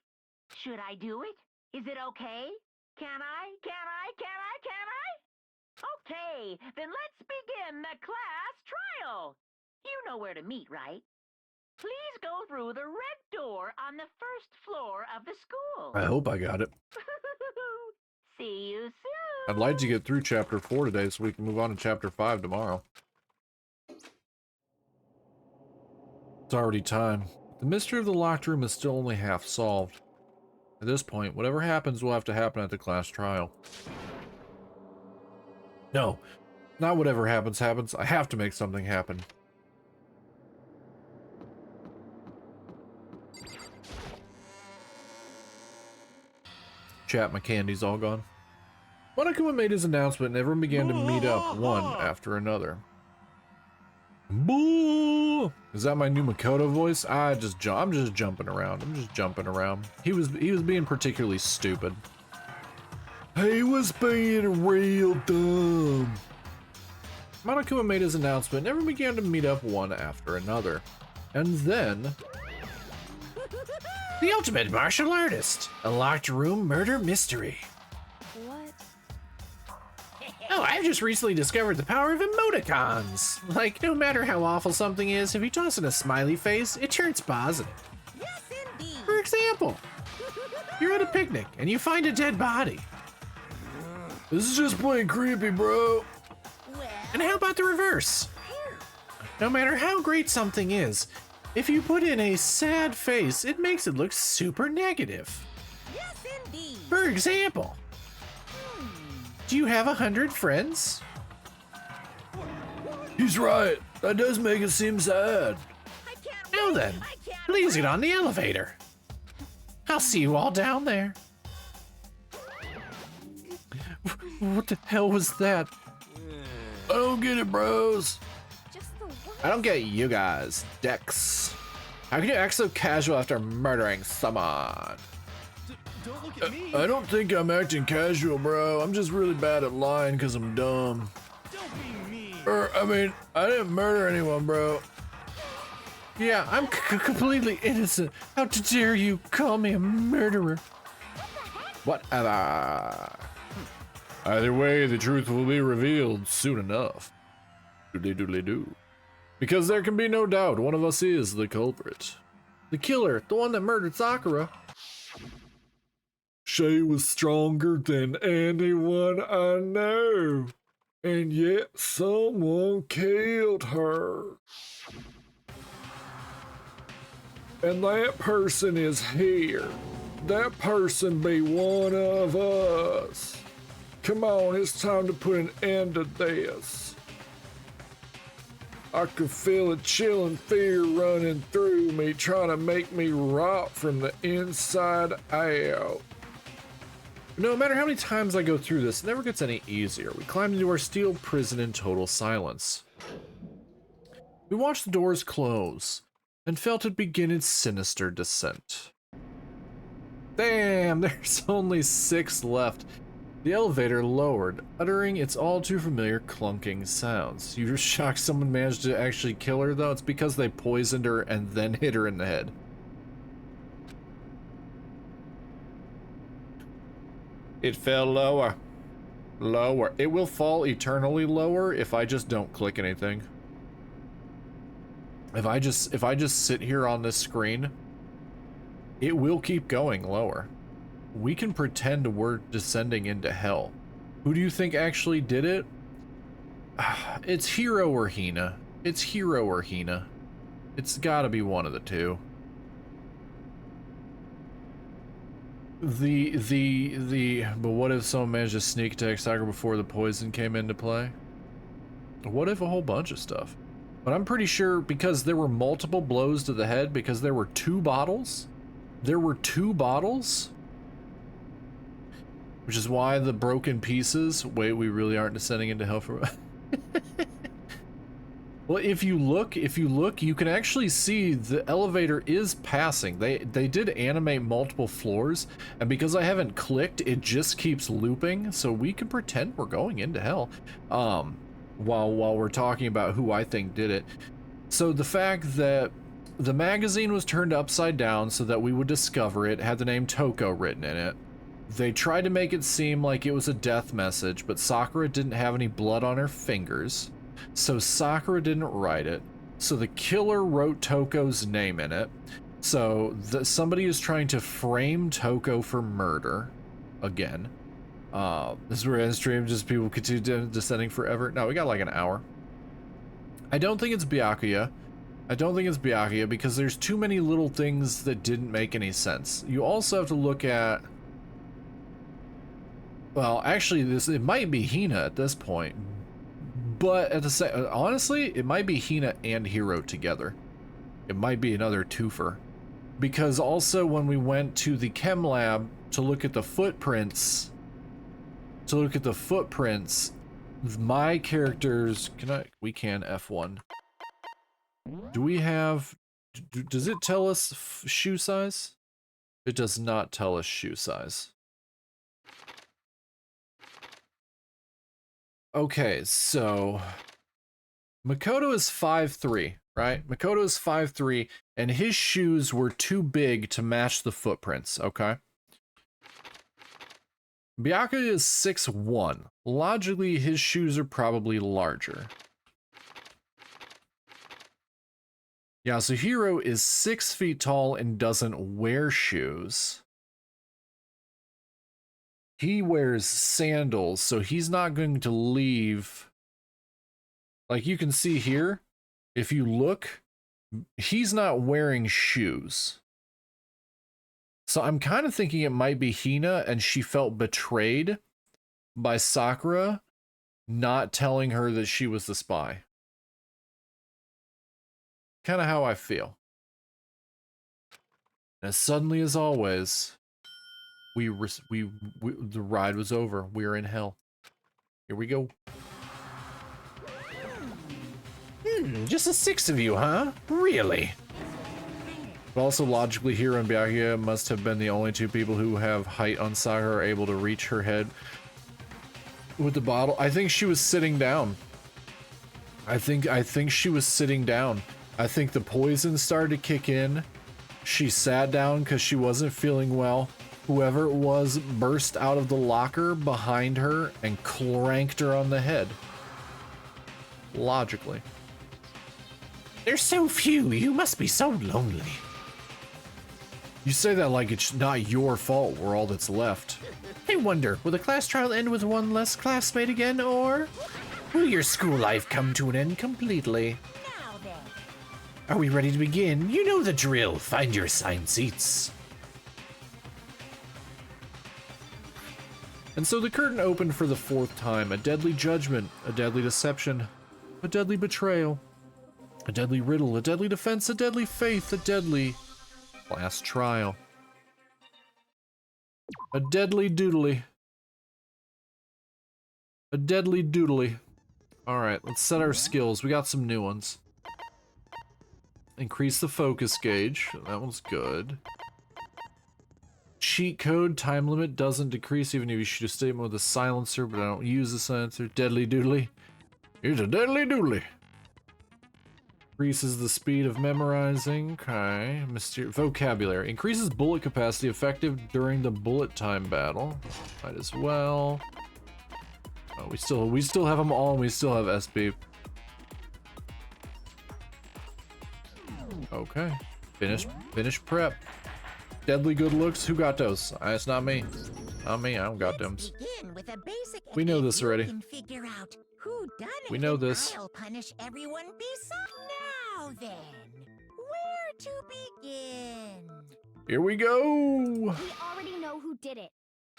Should I do it? Is it okay? Can I? Okay, then let's begin the class trial. You know where to meet, right? Please go through the red door on the first floor of the school. I hope I got it. See you soon. I'd like to get through chapter 4 today so we can move on to chapter 5 tomorrow. It's already time. The mystery of the locked room is still only half solved. At this point, whatever happens will have to happen at the class trial. No, not whatever happens. I have to make something happen. Chat, my candy's all gone. Monokuma made his announcement and everyone began to meet up one after another. Boo! Is that my new Makoto voice? I'm just jumping around. He was being particularly stupid. He was being real dumb. Monokuma made his announcement and everyone began to meet up one after another. And then... The ultimate martial artist. A locked room murder mystery. what? Oh, I've just recently discovered the power of emoticons. Like, no matter how awful something is, if you toss in a smiley face, it turns positive. Yes, indeed. For example, you're at a picnic and you find a dead body. This is just plain creepy, bro. And how about the reverse? No matter how great something is, if you put in a sad face, it makes it look super negative. Yes, indeed. For example, do you have 100 friends? He's right. That does make it seem sad. I can't Now wait. then, I can't please wait. get on the elevator. I'll see you all down there. What the hell was that? I don't get it, bros. Just the worst. I don't get you guys, Dex. How can you act so casual after murdering someone? Don't look at me. I don't think I'm acting casual, bro. I'm just really bad at lying because I'm dumb. Don't be mean. I mean, I didn't murder anyone, bro. Yeah, I'm completely innocent. How dare you call me a murderer? Whatever. Either way, the truth will be revealed soon enough. Doodly doodly doo. Because there can be no doubt one of us is the culprit. The killer, the one that murdered Sakura. She was stronger than anyone I know. And yet someone killed her. And that person is here. That person be one of us. Come on, it's time to put an end to this. I could feel a chilling fear running through me, trying to make me rot from the inside out. No matter how many times I go through this, it never gets any easier. We climbed into our steel prison in total silence. We watched the doors close and felt it begin its sinister descent. Damn, there's only 6 left. The elevator lowered, uttering its all too familiar clunking sounds. You're shocked someone managed to actually kill her, though? It's because they poisoned her and then hit her in the head. It fell lower. Lower. It will fall eternally lower if I just don't click anything. If I just sit here on this screen, it will keep going lower. We can pretend we're descending into hell. Who do you think actually did it? It's Hiro or Hina. It's Hiro or Hina. It's gotta be one of the two. But what if someone managed to sneak attack Sakura before the poison came into play? What if a whole bunch of stuff? But I'm pretty sure because there were multiple blows to the head, because there were 2 bottles. There were 2 bottles. Which is why the broken pieces. Wait, we really aren't descending into hell for. Well, if you look, you can actually see the elevator is passing. They did animate multiple floors, and because I haven't clicked, it just keeps looping. So we can pretend we're going into hell, while we're talking about who I think did it. So the fact that the magazine was turned upside down so that we would discover it had the name Toko written in it. They tried to make it seem like it was a death message, but Sakura didn't have any blood on her fingers. So Sakura didn't write it. So the killer wrote Toko's name in it. So somebody is trying to frame Toko for murder. Again. This is where end stream just people continue descending forever. No, we got like an hour. I don't think it's Byakuya. I don't think it's Byakuya because there's too many little things that didn't make any sense. You also have to look at... Well, actually, it might be Hina at this point. But at the same, honestly, it might be Hina and Hiro together. It might be another twofer. Because also when we went to the chem lab to look at the footprints, my characters, we can F1. Do we have, does it tell us shoe size? It does not tell us shoe size. Okay, so Makoto is 5'3", right? Makoto is 5'3", and his shoes were too big to match the footprints, okay? Byakuya is 6'1". Logically, his shoes are probably larger. Yasuhiro is 6 feet tall and doesn't wear shoes. He wears sandals, so he's not going to leave. Like you can see here, if you look, he's not wearing shoes. So I'm kind of thinking it might be Hina, and she felt betrayed by Sakura not telling her that she was the spy. Kind of how I feel. And as suddenly as always, the ride was over. We are in hell. Here we go. Just the 6 of you, huh? Really? But also logically, Hiro and Byakuya must have been the only two people who have height on Sakura are able to reach her head with the bottle. I think she was sitting down. I think she was sitting down. I think the poison started to kick in. She sat down because she wasn't feeling well. Whoever it was burst out of the locker behind her and clanked her on the head. Logically. There's so few. You must be so lonely. You say that like it's not your fault we're all that's left. I wonder, will the class trial end with one less classmate again, or will your school life come to an end completely? Now then. Are we ready to begin? You know the drill. Find your assigned seats. And so the curtain opened for the 4th time. A deadly judgment, a deadly deception, a deadly betrayal, a deadly riddle, a deadly defense, a deadly faith, a deadly last trial. A deadly doodly. A deadly doodly. Alright, let's set our skills. We got some new ones. Increase the focus gauge. That one's good. Cheat code time limit doesn't decrease even if you shoot a statement with a silencer, but I don't use the silencer. Deadly doodly. Here's a deadly doodly. Increases the speed of memorizing. Okay. Vocabulary. Increases bullet capacity effective during the bullet time battle. Might as well. Oh, we still have them all and we still have SB. Okay. Finish prep. Deadly good looks. Who got those? It's not me. Not me. I don't got them. We know this already. We know this. I'll punish everyone now then, where to begin? Here we go. We already know who did it.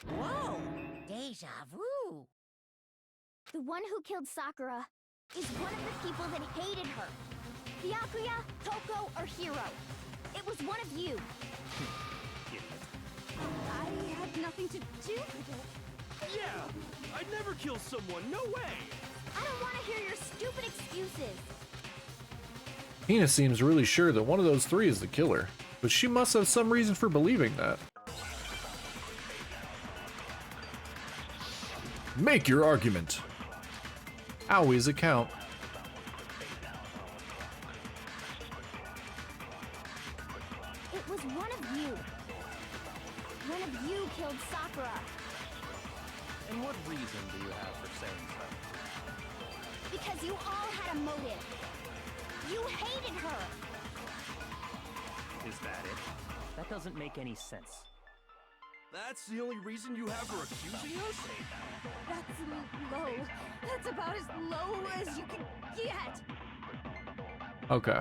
Whoa, deja vu. The one who killed Sakura is one of the people that hated her. Byakuya, Toko, or Hiro. It was one of you. I had nothing to do with it. Yeah, I'd never kill someone. No way. I don't want to hear your stupid excuses. Hina seems really sure that one of those 3 is the killer, but she must have some reason for believing that. Make your argument. Aoi's account. It was one of you. One of you killed Sakura. And what reason do you have for saying so? Because you all had a motive. You hated her. Is that it? That doesn't make any sense. That's the only reason you have for accusing us? That's low. That's about as low as you can get. Okay.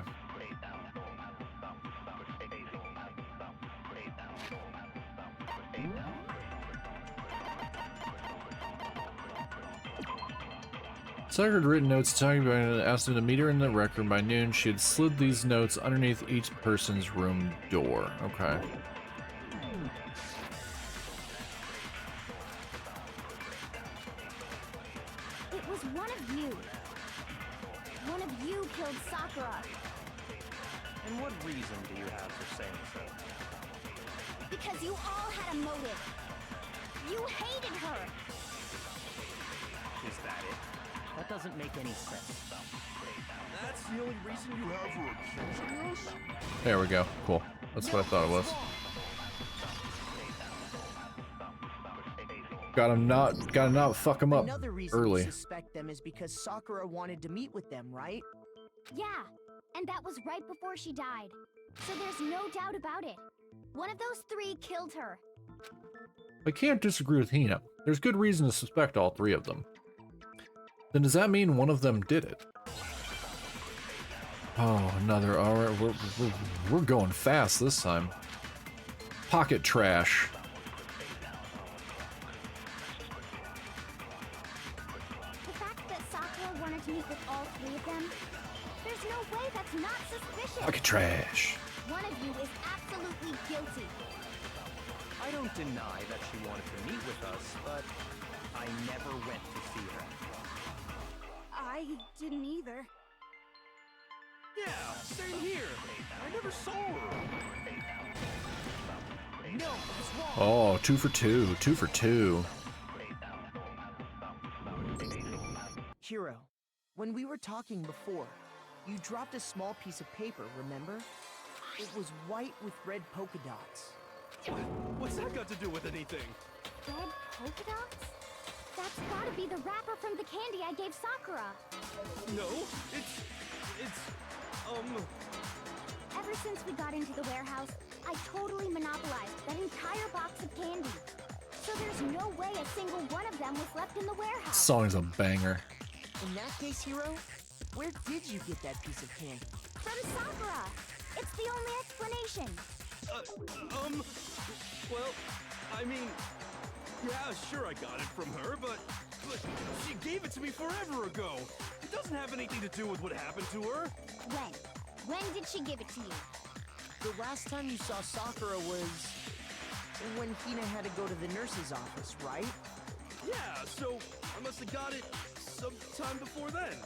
Sakura had written notes talking about it and asked him to meet her in the rec room by noon. She had slid these notes underneath each person's room door. Okay. It was one of you. One of you killed Sakura. And what reason do you have for saying so? Because you all had a motive. You hated her. Is that it? That doesn't make any sense. That's the only reason you have for accusing us? There we go. Cool. That's what I thought it was. Gotta not fuck him up Another reason early. you suspect them is because Sakura wanted to meet with them, right? Yeah, and that was right before she died. So there's no doubt about it. One of those 3 killed her. I can't disagree with Hina. There's good reason to suspect all 3 of them. Then does that mean one of them did it? Oh, another. Alright, we're going fast this time. Pocket trash. The fact that Sakura wanted to meet with all 3 of them, there's no way that's not suspicious. Pocket trash. One of you is absolutely guilty. I don't deny that she wanted to meet with us, but I never went to see her. I didn't either. Yeah, same here. I never saw her. No, it's wrong. Oh, 2 for 2. 2 for 2. Hiro, when we were talking before, you dropped a small piece of paper, remember? It was white with red polka dots. What's that got to do with anything? Red polka dots? That's gotta be the wrapper from the candy I gave Sakura. No, it's Ever since we got into the warehouse, I totally monopolized that entire box of candy. So there's no way a single one of them was left in the warehouse. Song's a banger. In that case, Hiro, where did you get that piece of candy? From Sakura! It's the only explanation. well, I mean, yeah, sure I got it from her, but she gave it to me forever ago. It doesn't have anything to do with what happened to her. When? When did she give it to you? The last time you saw Sakura was when Hina had to go to the nurse's office, right? Yeah, so I must have got it sometime before then.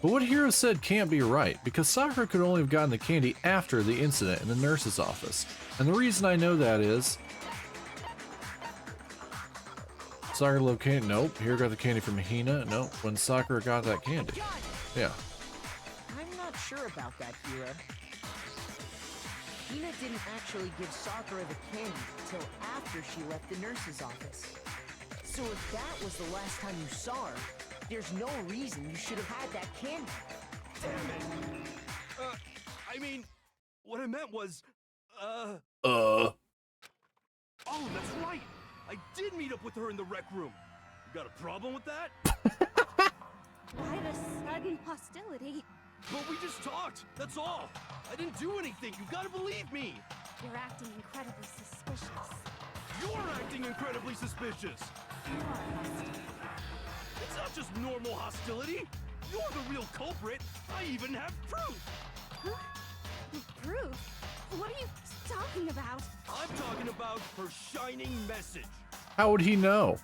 But what Hiro said can't be right, because Sakura could only have gotten the candy after the incident in the nurse's office. And the reason I know that is... Sakura located... Nope. Hiro got the candy from Hina. Nope. When Sakura got that candy. Yeah. I'm not sure about that, Hiro. Hina didn't actually give Sakura the candy till after she left the nurse's office. So if that was the last time you saw her, there's no reason you should have had that candy. Damn it. I mean, what I meant was, Oh, that's right. I did meet up with her in the rec room. You got a problem with that? Why the sudden hostility? But we just talked. That's all. I didn't do anything. You gotta believe me. You're acting incredibly suspicious. You're acting incredibly suspicious. You are hostile. It's not just normal hostility. You're the real culprit. I even have proof. Huh? Proof? What are you talking about? I'm talking about her shining message. How would he know?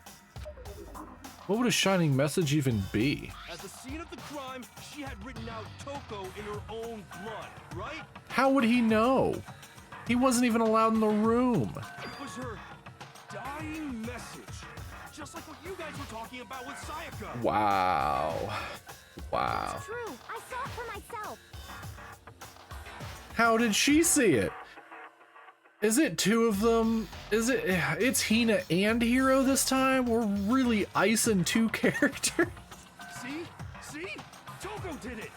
What would a shining message even be? At the scene of the crime, she had written out Toko in her own blood, right? How would he know? He wasn't even allowed in the room. It was her dying message. Just like what you guys were talking about with Sayaka. Wow. Wow. It's true. I saw it for myself. How did she see it? Is it two of them? Is it? It's Hina and Hiro this time? We're really icing two characters. See? Toko did it.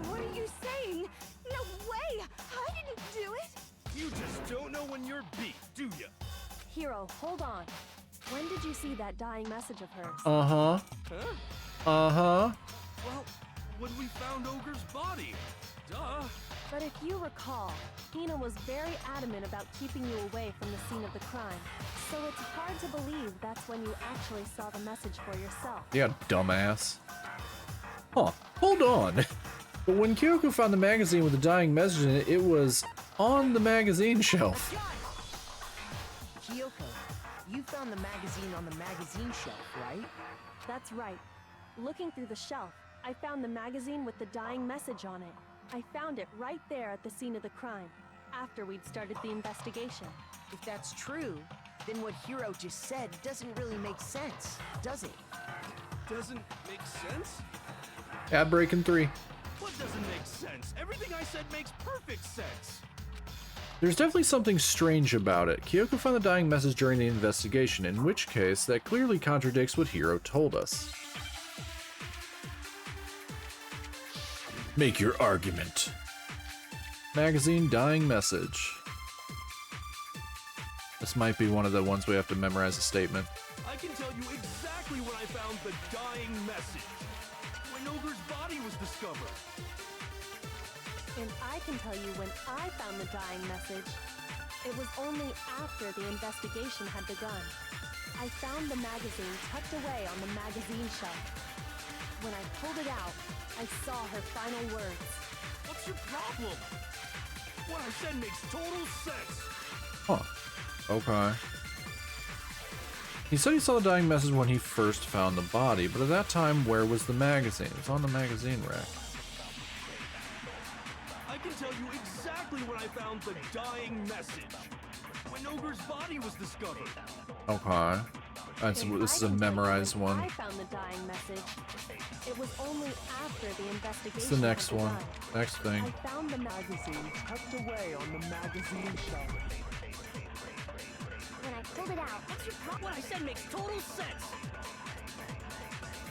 What are you saying? No way! I didn't do it! You just don't know when you're beat, do ya? Hiro, hold on. When did you see that dying message of hers? Uh-huh. Huh? Uh-huh. Well, when we found Ogre's body. Duh. But if you recall, Hina was very adamant about keeping you away from the scene of the crime. So it's hard to believe that's when you actually saw the message for yourself. Yeah, dumbass. Huh. Hold on. But when Kyoko found the magazine with the dying message in it, it was on the magazine shelf. Kyoko, you found the magazine on the magazine shelf, right? That's right. Looking through the shelf, I found the magazine with the dying message on it. I found it right there at the scene of the crime, after we'd started the investigation. If that's true, then what Hiro just said doesn't really make sense, does it? Doesn't make sense? Ad break in 3. What doesn't make sense? Everything I said makes perfect sense. There's definitely something strange about it. Kyoko found the dying message during the investigation, in which case that clearly contradicts what Hiro told us. Make your argument. Magazine dying message. This might be one of the ones we have to memorize a statement. I can tell you exactly when I found the dying message. When Ogre's body was discovered. And I can tell you when I found the dying message. It was only after the investigation had begun. I found the magazine tucked away on the magazine shelf. When I pulled it out, I saw her final words. What's your problem? What I said makes total sense. Huh. Okay. He said he saw the dying message when he first found the body, but at that time, where was the magazine? It was on the magazine rack. exactly when I found the dying message. When Ogre's body was discovered. Okay. This is a memorized one. I found the dying message. It was only after the investigation. It's the next had one. begun. Next thing. I found the magazine Tucked away on the magazine shelf. When I pulled it out, What I said makes total sense.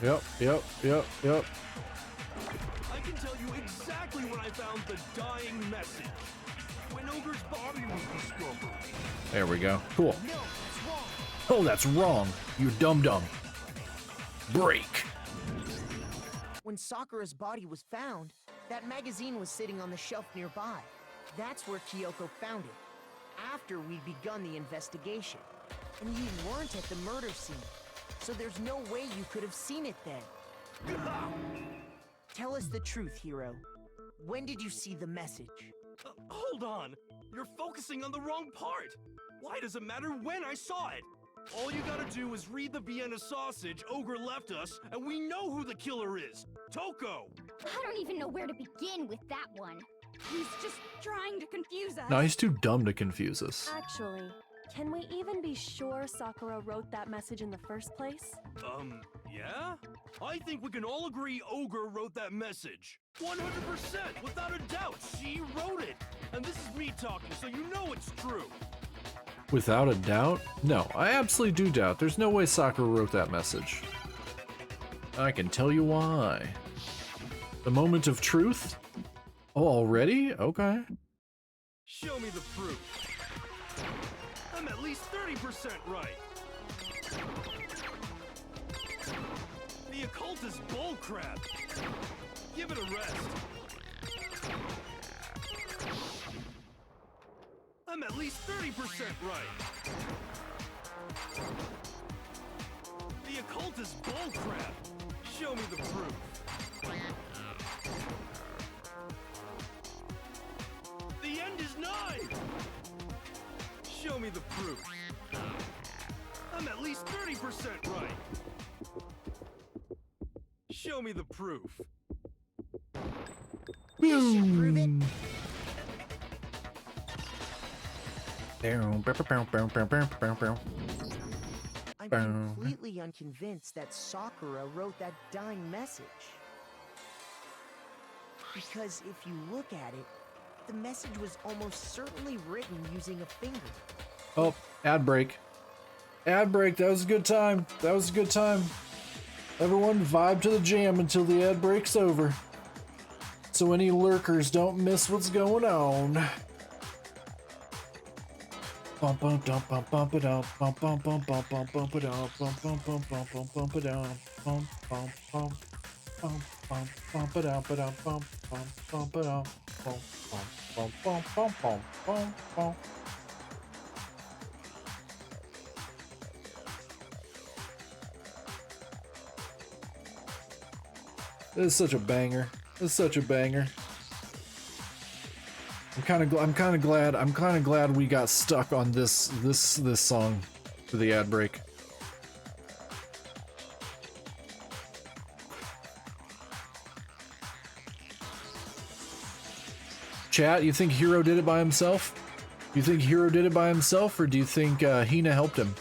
Yep. I can tell you exactly when I found the dying message. When Ogre's body was discovered. There we go. Cool. No, that's wrong. Oh, that's wrong. You dum-dum. Break. When Sakura's body was found, that magazine was sitting on the shelf nearby. That's where Kyoko found it, after we'd begun the investigation. And you weren't at the murder scene, so there's no way you could have seen it then. Tell us the truth, Hiro. When did you see the message? Hold on. You're focusing on the wrong part. Why does it matter when I saw it? All you gotta do is read the Vienna sausage Ogre left us, and we know who the killer is. Toko! I don't even know where to begin with that one. He's just trying to confuse us. No, he's too dumb to confuse us. Actually, can we even be sure Sakura wrote that message in the first place? Yeah? I think we can all agree Ogre wrote that message. 100%, without a doubt, she wrote it. And this is me talking, so you know it's true. Without a doubt? No, I absolutely do doubt. There's no way Sakura wrote that message. I can tell you why. The moment of truth? Oh, already? Okay. Show me the proof. I'm at least 30% right. The occult is bullcrap. Give it a rest. I'm at least 30% right. The occult is bullcrap. Show me the proof. The end is nigh. Show me the proof. I'm at least 30% right. Show me the proof. This should prove it. I'm completely unconvinced that Sakura wrote that dying message. Because if you look at it, the message was almost certainly written using a finger. Oh, ad break. Ad break, that was a good time. That was a good time. Everyone vibe to the jam until the ad break's over. So any lurkers don't miss what's going on. Bump bump dump bump bump it up bump bump bump bump bump bump it up bump bump bump bump bump bump it up bump bump bump bump bump bump it up bump bump bump it up bump bump bump bump bump bump bump. This is such a banger. This is such a banger. I'm kind of glad we got stuck on this song for the ad break. Chat, you think Hiro did it by himself? You think Hiro did it by himself, or do you think Hina helped him?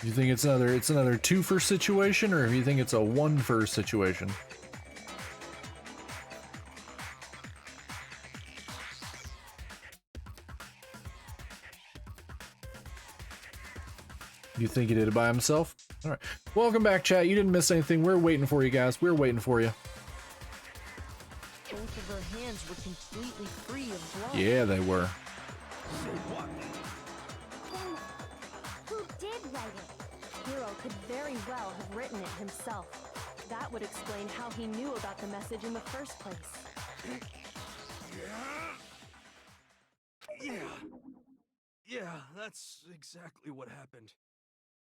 Do you think it's another two-for situation, or do you think it's a one-for situation? You think he did it by himself? All right. Welcome back, chat. You didn't miss anything. We're waiting for you guys. We're waiting for you. Both of her hands were completely free of blood. Yeah, they were. Then, who did write it? Hiro could very well have written it himself. That would explain how he knew about the message in the first place. Yeah, that's exactly what happened.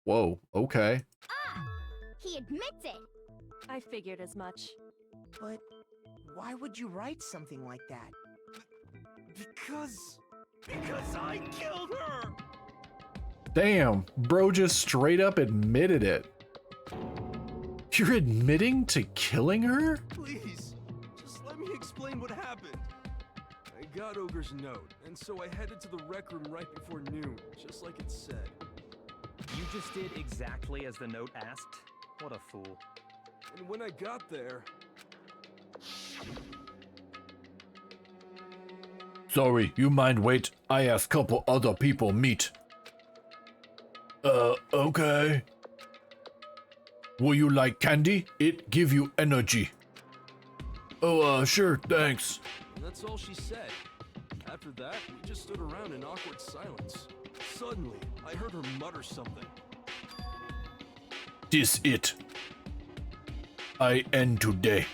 Whoa. Okay. Ah! He admits it! I figured as much. But why would you write something like that? Because I killed her! Damn, bro just straight up admitted it. You're admitting to killing her? Please, just let me explain what happened. I got Ogre's note, and so I headed to the rec room right before noon, just like it said. You just did exactly as the note asked? What a fool. And when I got there... Sorry, you mind wait? I ask couple other people meet. Okay. Will you like candy? It give you energy. Oh, sure, thanks. And that's all she said. After that, we just stood around in awkward silence. Suddenly, I heard her mutter something. This it. I end today.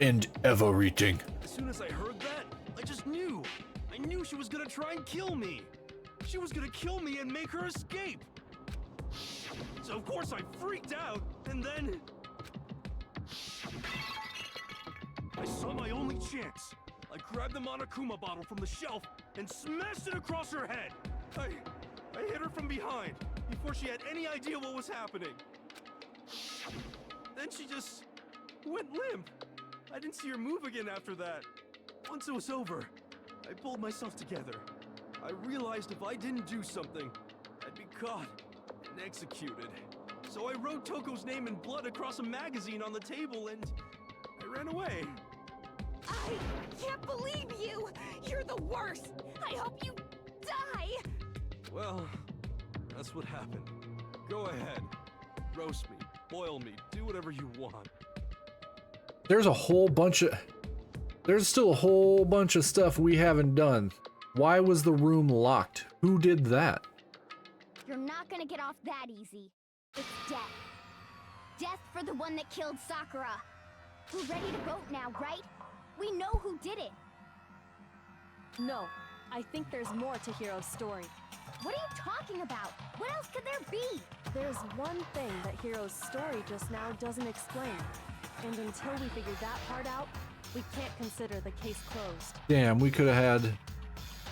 End everything. As soon as I heard that, I just knew. I knew she was gonna try and kill me. She was gonna kill me and make her escape. So of course I freaked out, and then... I saw my only chance. I grabbed the Monokuma bottle from the shelf and smashed it across her head. I hit her from behind before she had any idea what was happening. Then she just went limp. I didn't see her move again after that. Once it was over, I pulled myself together. I realized if I didn't do something, I'd be caught and executed. So I wrote Toko's name in blood across a magazine on the table and I ran away. I can't believe you! You're the worst! I hope you die! Well, that's what happened. Go ahead. Roast me, boil me, do whatever you want. There's still a whole bunch of stuff we haven't done. Why was the room locked? Who did that? You're not gonna get off that easy. It's death. Death for the one that killed Sakura. We're ready to vote now, right? We know who did it. No, I think there's more to Hiro's story. What are you talking about? What else could there be? There's one thing that Hiro's story just now doesn't explain. And until we figure that part out, we can't consider the case closed. Damn, we could have had...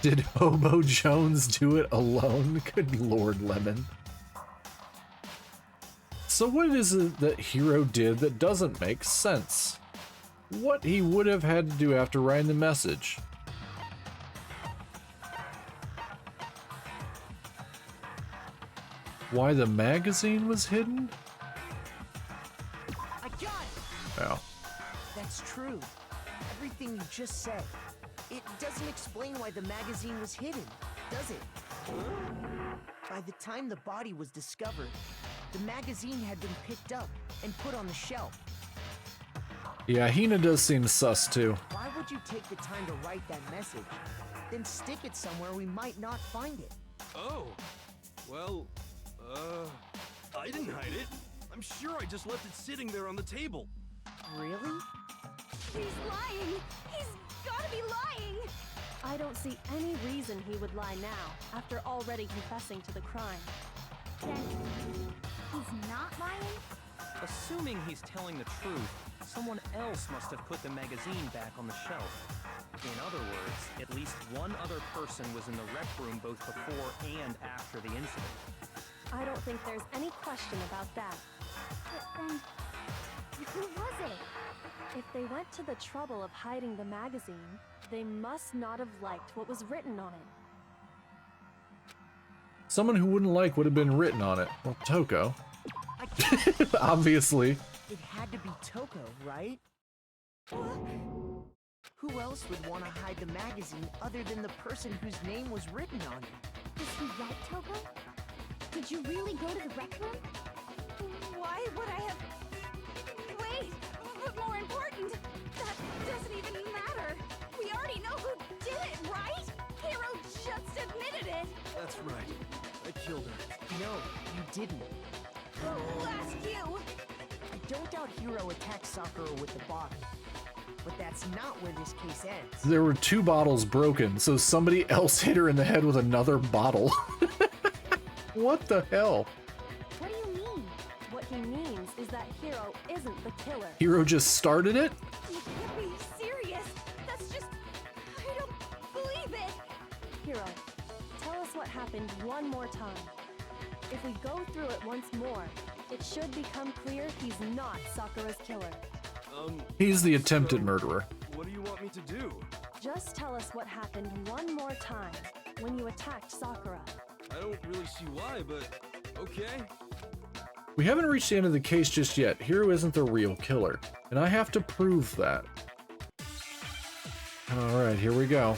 Did Hobo Jones do it alone? Good Lord, Lemon. So what is it that Hiro did that doesn't make sense? What he would have had to do after writing the message? Why the magazine was hidden? I got it! Oh. That's true. Everything you just said. It doesn't explain why the magazine was hidden, does it? By the time the body was discovered, the magazine had been picked up and put on the shelf. Yeah, Hina does seem sus too. Why would you take the time to write that message, then stick it somewhere we might not find it? Oh, well, I didn't hide it. I'm sure I just left it sitting there on the table. Really? He's lying! He's gotta be lying! I don't see any reason he would lie now, after already confessing to the crime. Then, he's not lying? Assuming he's telling the truth, someone else must have put the magazine back on the shelf. In other words, at least one other person was in the rec room both before and after the incident. I don't think there's any question about that. But then, who was it? If they went to the trouble of hiding the magazine, they must not have liked what was written on it. Someone who wouldn't like what had been written on it. Well, Toko. Obviously. It had to be Toko, right? Who else would want to hide the magazine other than the person whose name was written on it? Is he right, Toko? Did you really go to the rec room? Why would I have... Wait! But more important, that doesn't even matter! We already know who did it, right? Hiro just admitted it! That's right. I killed her. No, you didn't. Who asked you? I don't doubt Hiro attacked Sakura with the bottle. But that's not where this case ends. There were 2 bottles broken, so somebody else hit her in the head with another bottle. What the hell? What do you mean? What he means is that Hiro isn't the killer. Hiro just started it? You can't be serious! That's just... I don't believe it! Hiro, tell us what what happened one more time. If we go through it once more, it should become clear he's not Sakura's killer. He's the attempted so murderer. What do you want me to do? Just tell us what happened one more time when you attacked Sakura. I don't really see why, but okay. We haven't reached the end of the case just yet. Hiro isn't the real killer, and I have to prove that. Alright, here we go.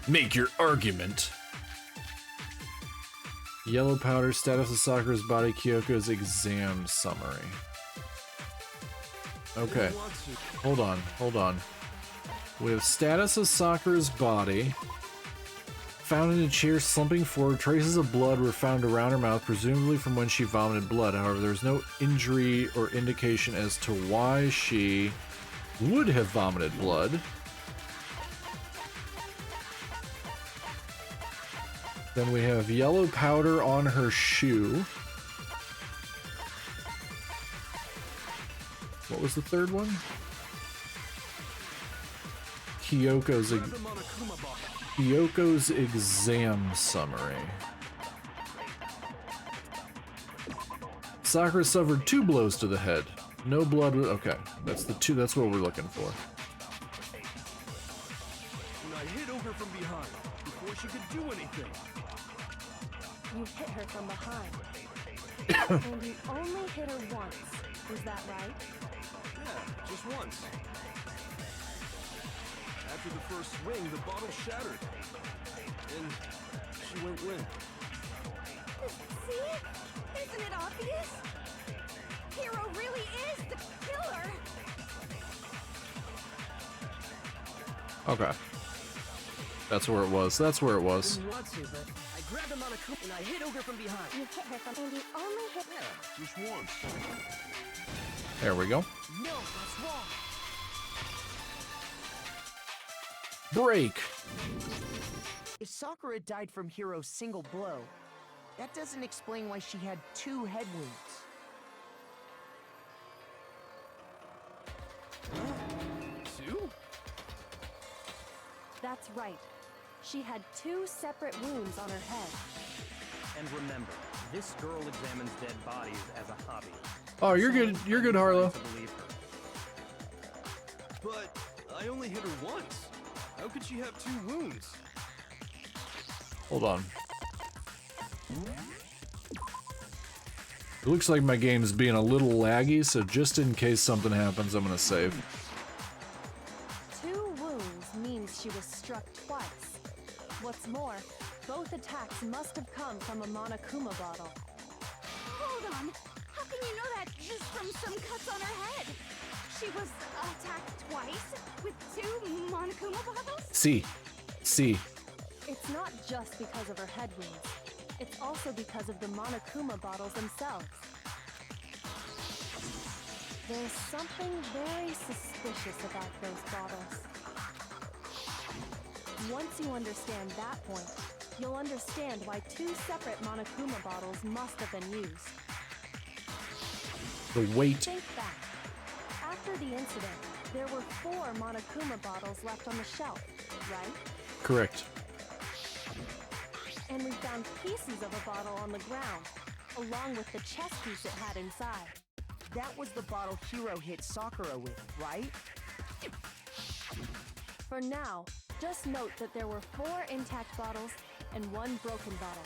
Make your argument. Yellow powder, status of Sakura's body, Kyoko's exam summary. Okay, hold on. We have status of Sakura's body. Found in a chair slumping forward, traces of blood were found around her mouth, presumably from when she vomited blood. However, there was no injury or indication as to why she would have vomited blood. Then we have yellow powder on her shoe. What was the third one? Kyoko's exam summary. Sakura suffered 2 blows to the head. No blood. Okay, that's the 2. That's what we're looking for. And I hit Ogre from behind before she could do anything. You hit her from behind. And you only hit her once. Is that right? Yeah, just once. After the first swing, the bottle shattered. And she went limp. See? Isn't it obvious? Hiro really is the killer! Okay. That's where it was. That's where it was. Didn't want to, but I grabbed him on a coop and I hit Ogre from behind. You hit her from, and you only hit. Yeah, just once. There we go. No, that's wrong. Break. If Sakura died from Hiro's single blow, that doesn't explain why she had 2 head wounds. Two? That's right. She had 2 separate wounds on her head. And remember, this girl examines dead bodies as a hobby. Oh, you're good. You're good, Harlow. To believe her. But I only hit her once. How could she have 2 wounds? Hold on. It looks like my game's being a little laggy, so just in case something happens, I'm gonna save. 2 wounds means she was struck twice. What's more, both attacks must have come from a Monokuma bottle. Hold on. How can you know that just from some cuts on her head? She was attacked twice with 2 Monokuma bottles? See. It's not just because of her head wounds. It's also because of the Monokuma bottles themselves. There's something very suspicious about those bottles. Once you understand that point, you'll understand why 2 separate Monokuma bottles must have been used. The weight. Think back. After the incident, there were 4 Monokuma bottles left on the shelf, right? Correct. And we found pieces of a bottle on the ground, along with the chess piece it had inside. That was the bottle Hiro hit Sakura with, right? For now, just note that there were 4 intact bottles and 1 broken bottle.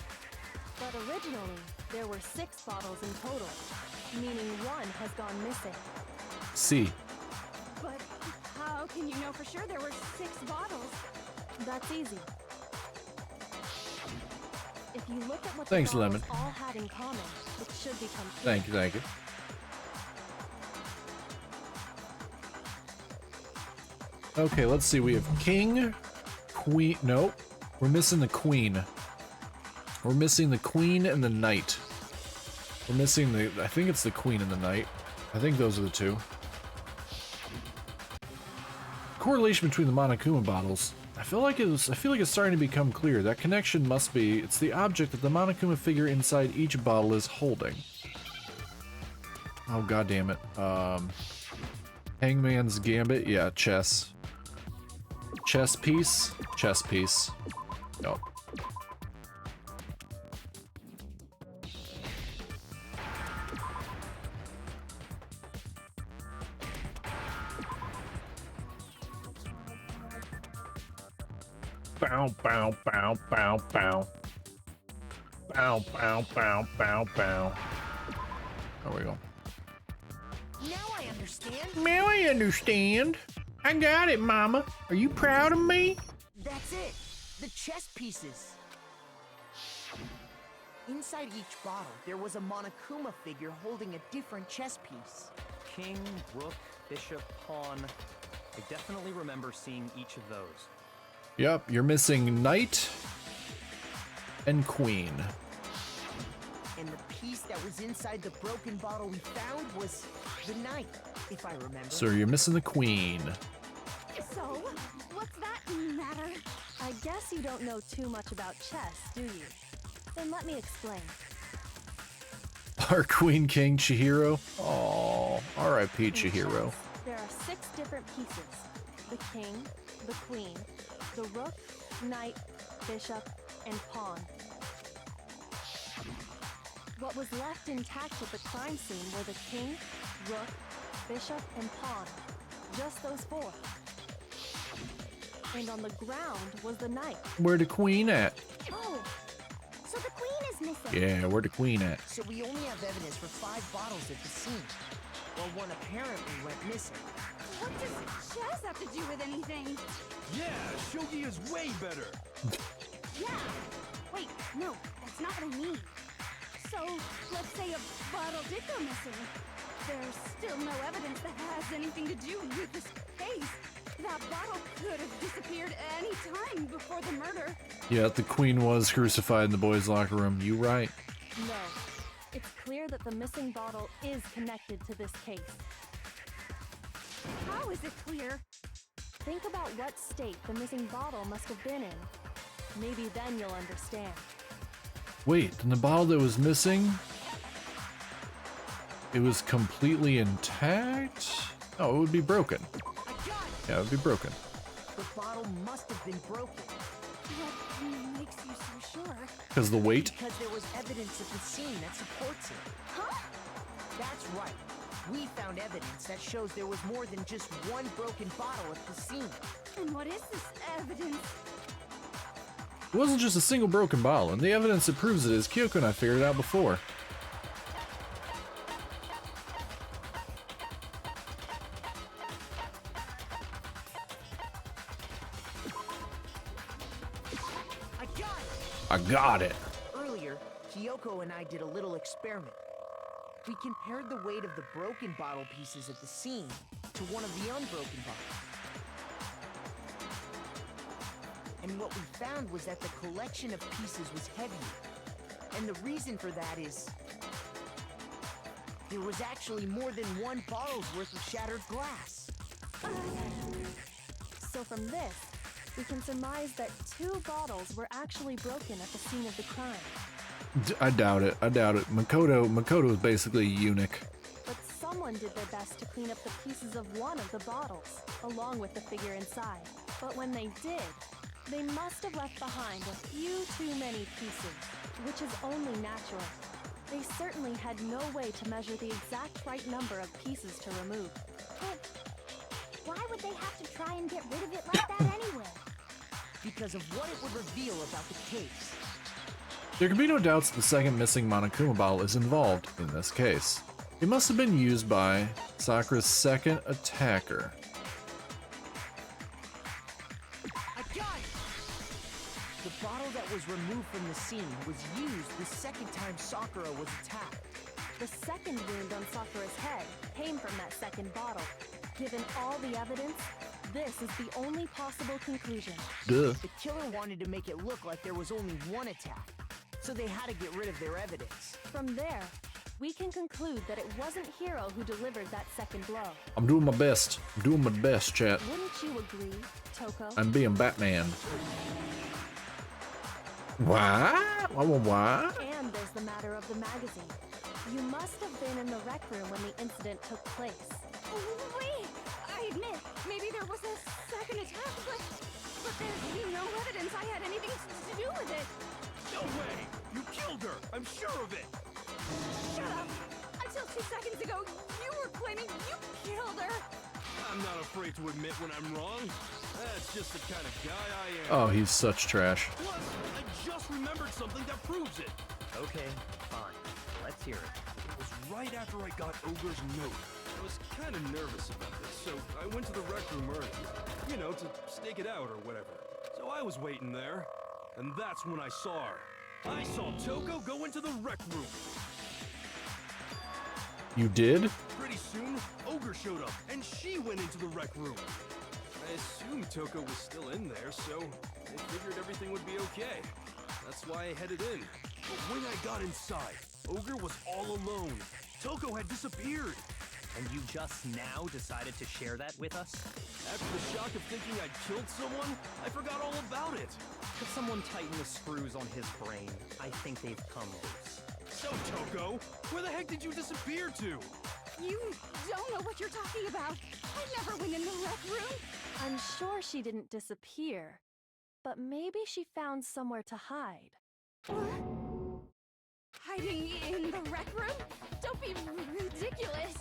But originally, there were 6 bottles in total, meaning 1 has gone missing. C. But how can you know for sure there were 6 bottles? That's easy. If you look at what Thanks, the bottles Lemon. all had in common, it should become clear. Thank you. Okay, let's see. We have king, queen. Nope. We're missing the queen. We're missing the queen and the knight. We're missing the... I think it's the queen and the knight. I think those are the 2. Correlation between the Monokuma bottles. I feel like it's starting to become clear. That connection must be... It's the object that the Monokuma figure inside each bottle is holding. Oh, god damn it. Hangman's Gambit? Yeah, chess. Chess piece? Chess piece. Nope. Bow, bow, bow, bow, bow. Bow, bow, bow, bow, bow. There we go. Now I understand. Now I understand. I got it, Mama. Are you proud of me? That's it. The chess pieces. Inside each bottle, there was a Monokuma figure holding a different chess piece. King, rook, bishop, pawn. I definitely remember seeing each of those. Yep, you're missing knight and queen. And the piece that was inside the broken bottle we found was the knight, if I remember. So you're missing the queen. So, what's that matter? I guess you don't know too much about chess, do you? Then let me explain. Our queen king Chihiro. Oh, R.I.P. In Chihiro. chess, there are 6 different pieces. The king, the queen, the rook, knight, bishop, and pawn. What was left intact at the crime scene were the king, rook, bishop, and pawn. Just those 4. And on the ground was the knight. Where the queen at? Oh, so the queen is missing. Yeah, where the queen at? So we only have evidence for 5 bottles at the scene. Well, one apparently went missing. What does chess have to do with anything? Yeah, shogi is way better. Yeah. Wait, no, that's not what I mean. So, let's say a bottle did go missing. There's still no evidence that has anything to do with this case. That bottle could have disappeared any time before the murder. Yeah, the queen was crucified in the boys' locker room. You right. No. It's clear that the missing bottle is connected to this case. How is it clear? Think about what state the missing bottle must have been in. Maybe then you'll understand. Wait, then the bottle that was missing, it was completely intact? Oh, it would be broken. I got it! Yeah, it would be broken. The bottle must have been broken. What makes you so sure? Because the weight? Because there was evidence at the scene that supports it. Huh? That's right. We found evidence that shows there was more than just one broken bottle at the scene. And what is this evidence? It wasn't just a single broken bottle, and the evidence that proves it is Kyoko and I figured it out before. I got it! I got it. Earlier, Kyoko and I did a little experiment. We compared the weight of the broken bottle pieces at the scene to one of the unbroken bottles. And what we found was that the collection of pieces was heavier. And the reason for that is there was actually more than one bottle's worth of shattered glass. So from this, we can surmise that 2 bottles were actually broken at the scene of the crime. I doubt it. I doubt it. Makoto is basically a eunuch. But someone did their best to clean up the pieces of one of the bottles, along with the figure inside. But when they did, they must have left behind a few too many pieces, which is only natural. They certainly had no way to measure the exact right number of pieces to remove. But why would they have to try and get rid of it like that anyway? Because of what it would reveal about the case. There can be no doubts that the second missing Monokuma bottle is involved in this case. It must have been used by Sakura's second attacker. I got it! The bottle that was removed from the scene was used the second time Sakura was attacked. The second wound on Sakura's head came from that second bottle. Given all the evidence, this is the only possible conclusion. Duh. The killer wanted to make it look like there was only one attack, so they had to get rid of their evidence. From there, we can conclude that it wasn't Hiro who delivered that second blow. I'm doing my best. I'm doing my best, chat. Wouldn't you agree, Toko? I'm being Batman. Why? Why? And there's the matter of the magazine. You must have been in the rec room when the incident took place. Wait! I admit, maybe there was a second attack, but there's no evidence I had anything to do with it. No way! You killed her! I'm sure of it! Shut up! Until 2 seconds ago, you were claiming you killed her! I'm not afraid to admit when I'm wrong. That's just the kind of guy I am. Oh, he's such trash. Plus, I just remembered something that proves it. Okay, fine. Let's hear it. It was right after I got Ogre's note. I was kind of nervous about this, so I went to the rec room early. You know, to stake it out or whatever. So I was waiting there, and that's when I saw her. I saw Toko go into the rec room. You did? Pretty soon, Ogre showed up, and she went into the rec room. I assumed Toko was still in there, so I figured everything would be okay. That's why I headed in. But when I got inside, Ogre was all alone. Toko had disappeared. And you just now decided to share that with us? After the shock of thinking I'd killed someone, I forgot all about it. Could someone tighten the screws on his brain? I think they've come loose. So, Toko, where the heck did you disappear to? You don't know what you're talking about. I never went in the rec room. I'm sure she didn't disappear, but maybe she found somewhere to hide. Hiding in the rec room? Don't be ridiculous.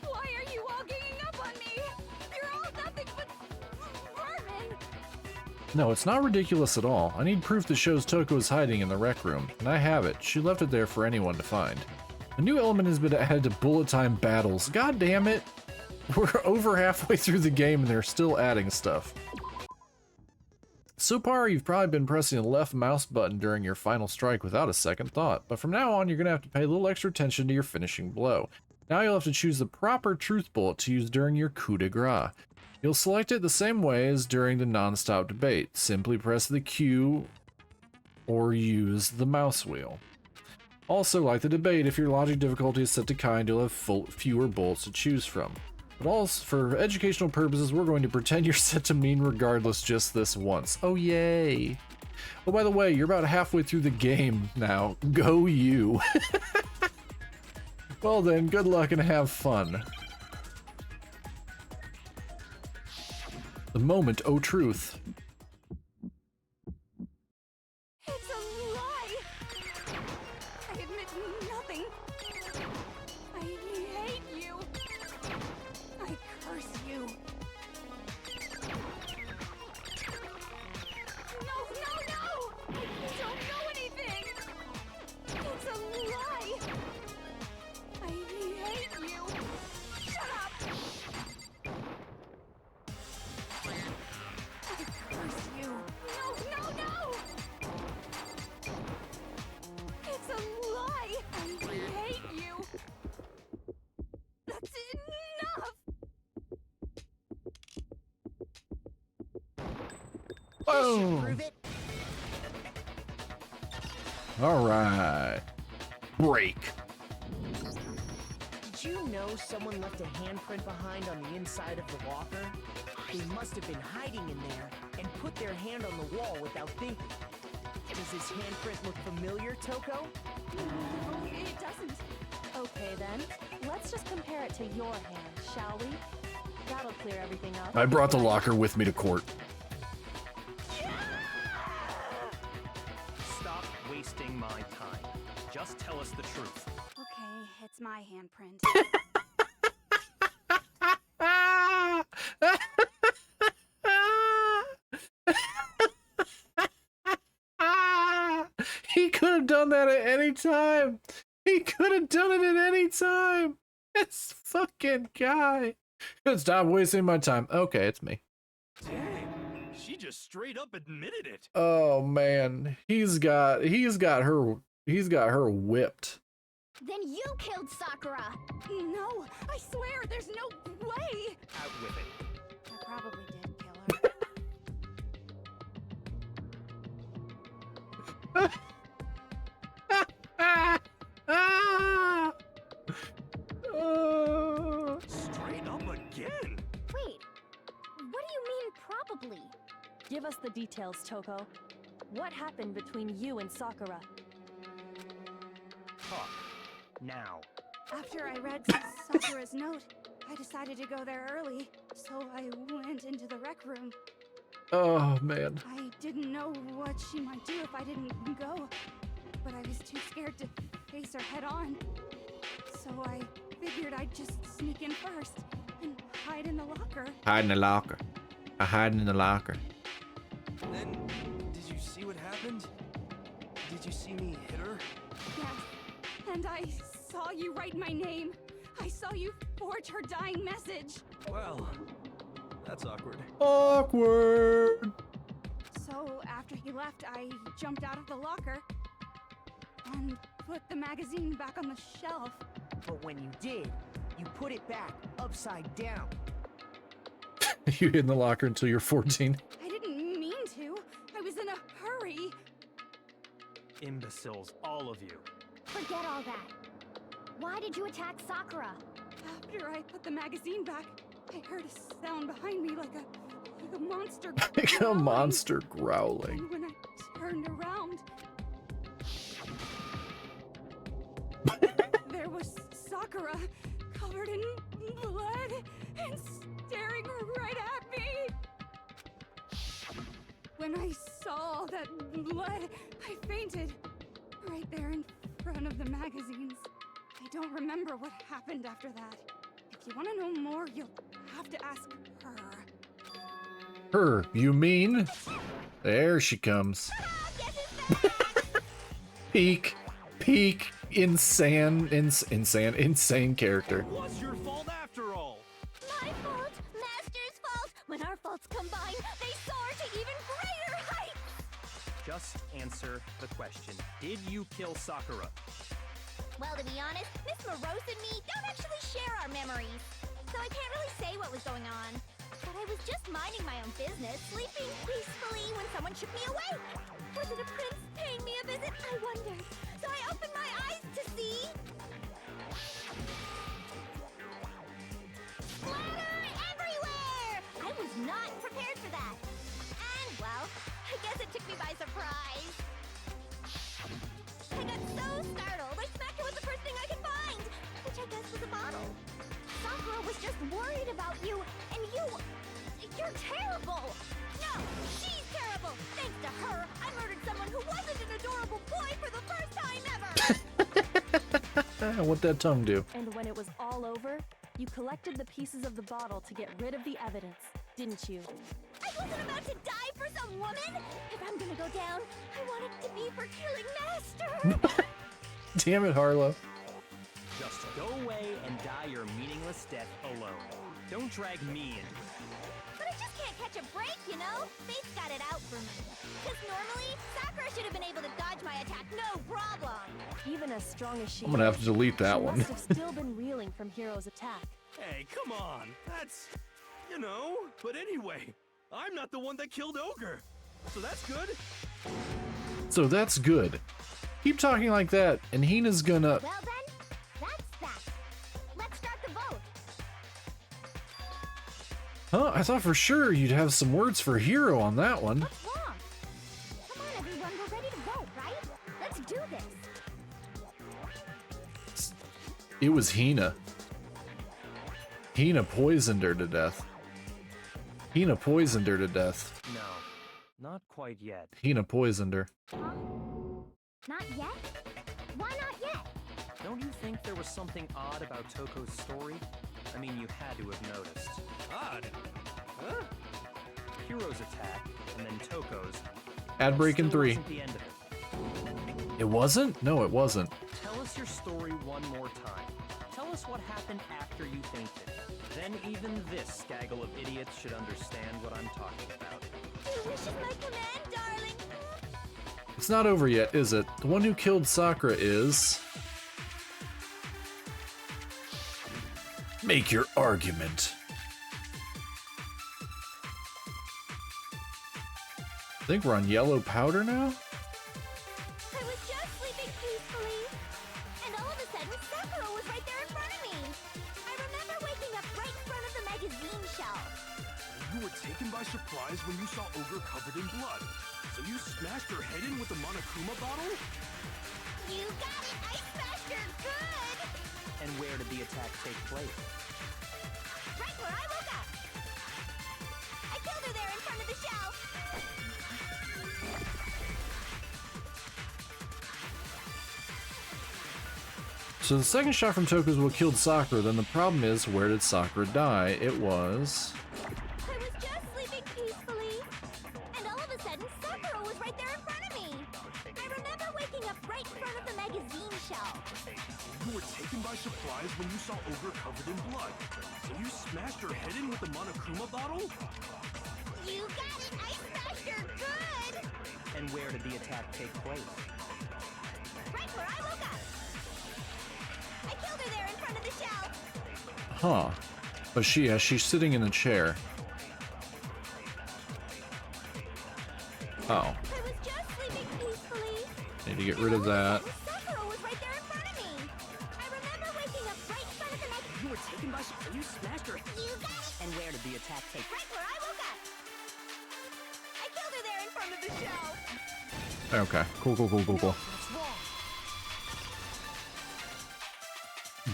Why are you all ganging up on me? You're all nothing but vermin. No, it's not ridiculous at all. I need proof that shows Toko is hiding in the rec room, and I have it. She left it there for anyone to find. A new element has been added to bullet time battles. God damn it! We're over halfway through the game and they're still adding stuff. So far, you've probably been pressing the left mouse button during your final strike without a second thought, but from now on you're going to have to pay a little extra attention to your finishing blow. Now you'll have to choose the proper truth bullet to use during your coup de grace. You'll select it the same way as during the non-stop debate. Simply press the Q or use the mouse wheel. Also, like the debate, if your logic difficulty is set to kind, you'll have fewer bullets to choose from. But also, for educational purposes, we're going to pretend you're set to mean regardless just this once. Oh, yay. Oh, by the way, you're about halfway through the game now. Go you. Well then, good luck and have fun. The moment, oh truth. It's a lie. I admit nothing. I hate you. I curse you. No, no, no! You don't know anything. It's a lie. I hate you. Shut up. I curse you. No, no, no! It's a lie! I hate you! That's enough! Boom! Prove it. Alright. Break. Did you know someone left a handprint behind on the inside of the locker? They must have been hiding in there and put their hand on the wall without thinking. Does this handprint look familiar, Toko? No, it doesn't. Okay then, let's just compare it to your hand, shall we? That'll clear everything up. I brought the locker with me to court. Stop wasting my time. Just tell us the truth. Okay, it's my handprint. He could have done that at any time. He could have done it at any time. This fucking guy. Good, stop wasting my time. Okay, it's me. Dang, she just straight up admitted it. Oh man, he's got her whipped. Then you killed Sakura! No, I swear, there's no way! Out with it. I probably did kill her. Straight up again. Wait, what do you mean probably? Give us the details, Toko. What happened between you and Sakura? Talk. Now. After I read Sakura's note, I decided to go there early, so I went into the rec room. Oh man. I didn't know what she might do if I didn't go, but I was too scared to face her head on. So I figured I'd just sneak in first and hide in the locker. Hide in the locker. I hide in the locker. Then, did you see what happened? Did you see me hit her? Yes. And I saw you write my name. I saw you forge her dying message. Well, that's awkward. Awkward. So after he left, I jumped out of the locker and put the magazine back on the shelf. But when you did, you put it back upside down. You hid in the locker until you're 14. I didn't mean to. I was in a hurry. Imbeciles, all of you. Forget all that. Why did you attack Sakura? After I put the magazine back, I heard a sound behind me like a monster. Like a growling. monster growling. And when I turned around, there was Sakura, covered in blood and staring right at me. When I saw all that blood, I fainted right there in front of the magazines. I don't remember what happened after that. If you want to know more, you'll have to ask her. Her, you mean? There she comes. Peak insane character. It was your fault after all. My fault, Master's fault. When our faults combine, they soar to even greater heights. Just answer the question. Did you kill Sakura? Well, to be honest, Miss Morose and me don't actually share our memories, so I can't really say what was going on. But I was just minding my own business, sleeping peacefully when someone shook me awake. Was it a prince paying me a visit? I wondered. So I opened my eyes to see... splatter everywhere! I was not prepared for that. And, well, I guess it took me by surprise. I got so startled, I smacked her with the first thing I could find, which I guess was a bottle. Sakura was just worried about you, and you're terrible! No, she's terrible! Thanks to her, I murdered someone who wasn't an adorable boy for the first time ever! What'd that tongue do? And when it was all over, you collected the pieces of the bottle to get rid of the evidence, didn't you? I wasn't about to die for some woman! If I'm gonna go down, I want it to be for killing Master! Damn it, Harlow. Just go away and die your meaningless death alone. Don't drag me into it. But I just can't catch a break, you know? Fate's got it out for me. Because normally, Sakura should have been able to dodge my attack, no problem! Even as strong as she I'm gonna have is, to delete that she one. must have still been reeling from Hiro's attack. Hey, come on. That's, you know. But anyway, I'm not the one that killed Ogre. So that's good. So that's good. Keep talking like that, and Hina's gonna... Well then, that's that. Let's start the vote. Huh? I thought for sure you'd have some words for Hiro on that one. What's wrong? Come on, everyone, we're ready to vote, right? Let's do this. It was Hina. Hina poisoned her to death. Hina poisoned her to death. No, not quite yet. Hina poisoned her. Huh? Not yet? Why not yet? Don't you think there was something odd about Toko's story? I mean, you had to have noticed. Odd. Huh? Hiro's attack, and then Toko's. Ad break in Still 3. wasn't the end of it. It wasn't? No, it wasn't. Tell us your story one more time. Tell us what happened after you fainted. Then even this gaggle of idiots should understand what I'm talking about. Your wish is my command, darling. It's not over yet, is it? The one who killed Sakura is... Make your argument. I think we're on yellow powder now? I was just sleeping peacefully, and all of a sudden, Sakura was right there in front of me. I remember waking up right in front of the magazine shelf. You were taken by surprise when you saw Ogre covered in blood. So you smashed her head in with the Monokuma bottle? You got it! I smashed her good! And where did the attack take place? Right where I woke up. I killed her there in front of the shelf. So the second shot from Toko is what killed Sakura. Then the problem is, where did Sakura die? It was... I was just sleeping right in front of the magazine shelf. You were taken by surprise when you saw Ogre covered in blood. So you smashed her head in with the Monokuma bottle? You got it! I smashed her good! And where did the attack take place? Right where I woke up! I killed her there in front of the shelf! Huh. But she's sitting in a chair. Oh. I was just sleeping peacefully. Need to get rid of that. Sakura was right there in front of me. I remember waking up right in front of the magazine. You were taken by surprise. You smashed her. You got it! And where did the attack take place? Right where I woke up! I killed her there in front of the shelf! Okay. Cool. That's wrong.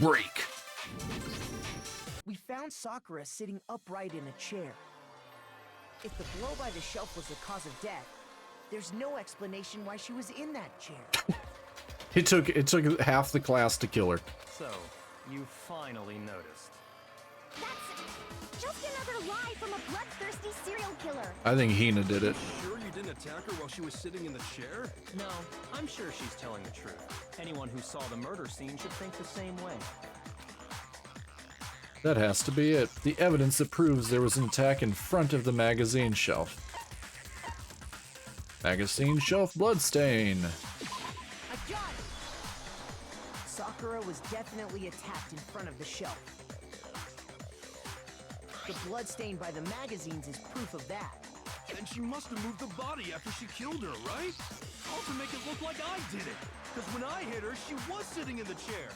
Break. We found Sakura sitting upright in a chair. If the blow by the shelf was the cause of death, there's no explanation why she was in that chair. It took half the class to kill her. So, you finally noticed. That's just another lie from a bloodthirsty serial killer. I think Hina did it. Sure you didn't attack her while she was sitting in the chair? No, I'm sure she's telling the truth. Anyone who saw the murder scene should think the same way. That has to be it. The evidence that proves there was an attack in front of the magazine shelf. Magazine shelf bloodstain. I got it! Sakura was definitely attacked in front of the shelf. The bloodstain by the magazines is proof of that. And she must have moved the body after she killed her, right? All to make it look like I did it. Because when I hit her, she was sitting in the chair.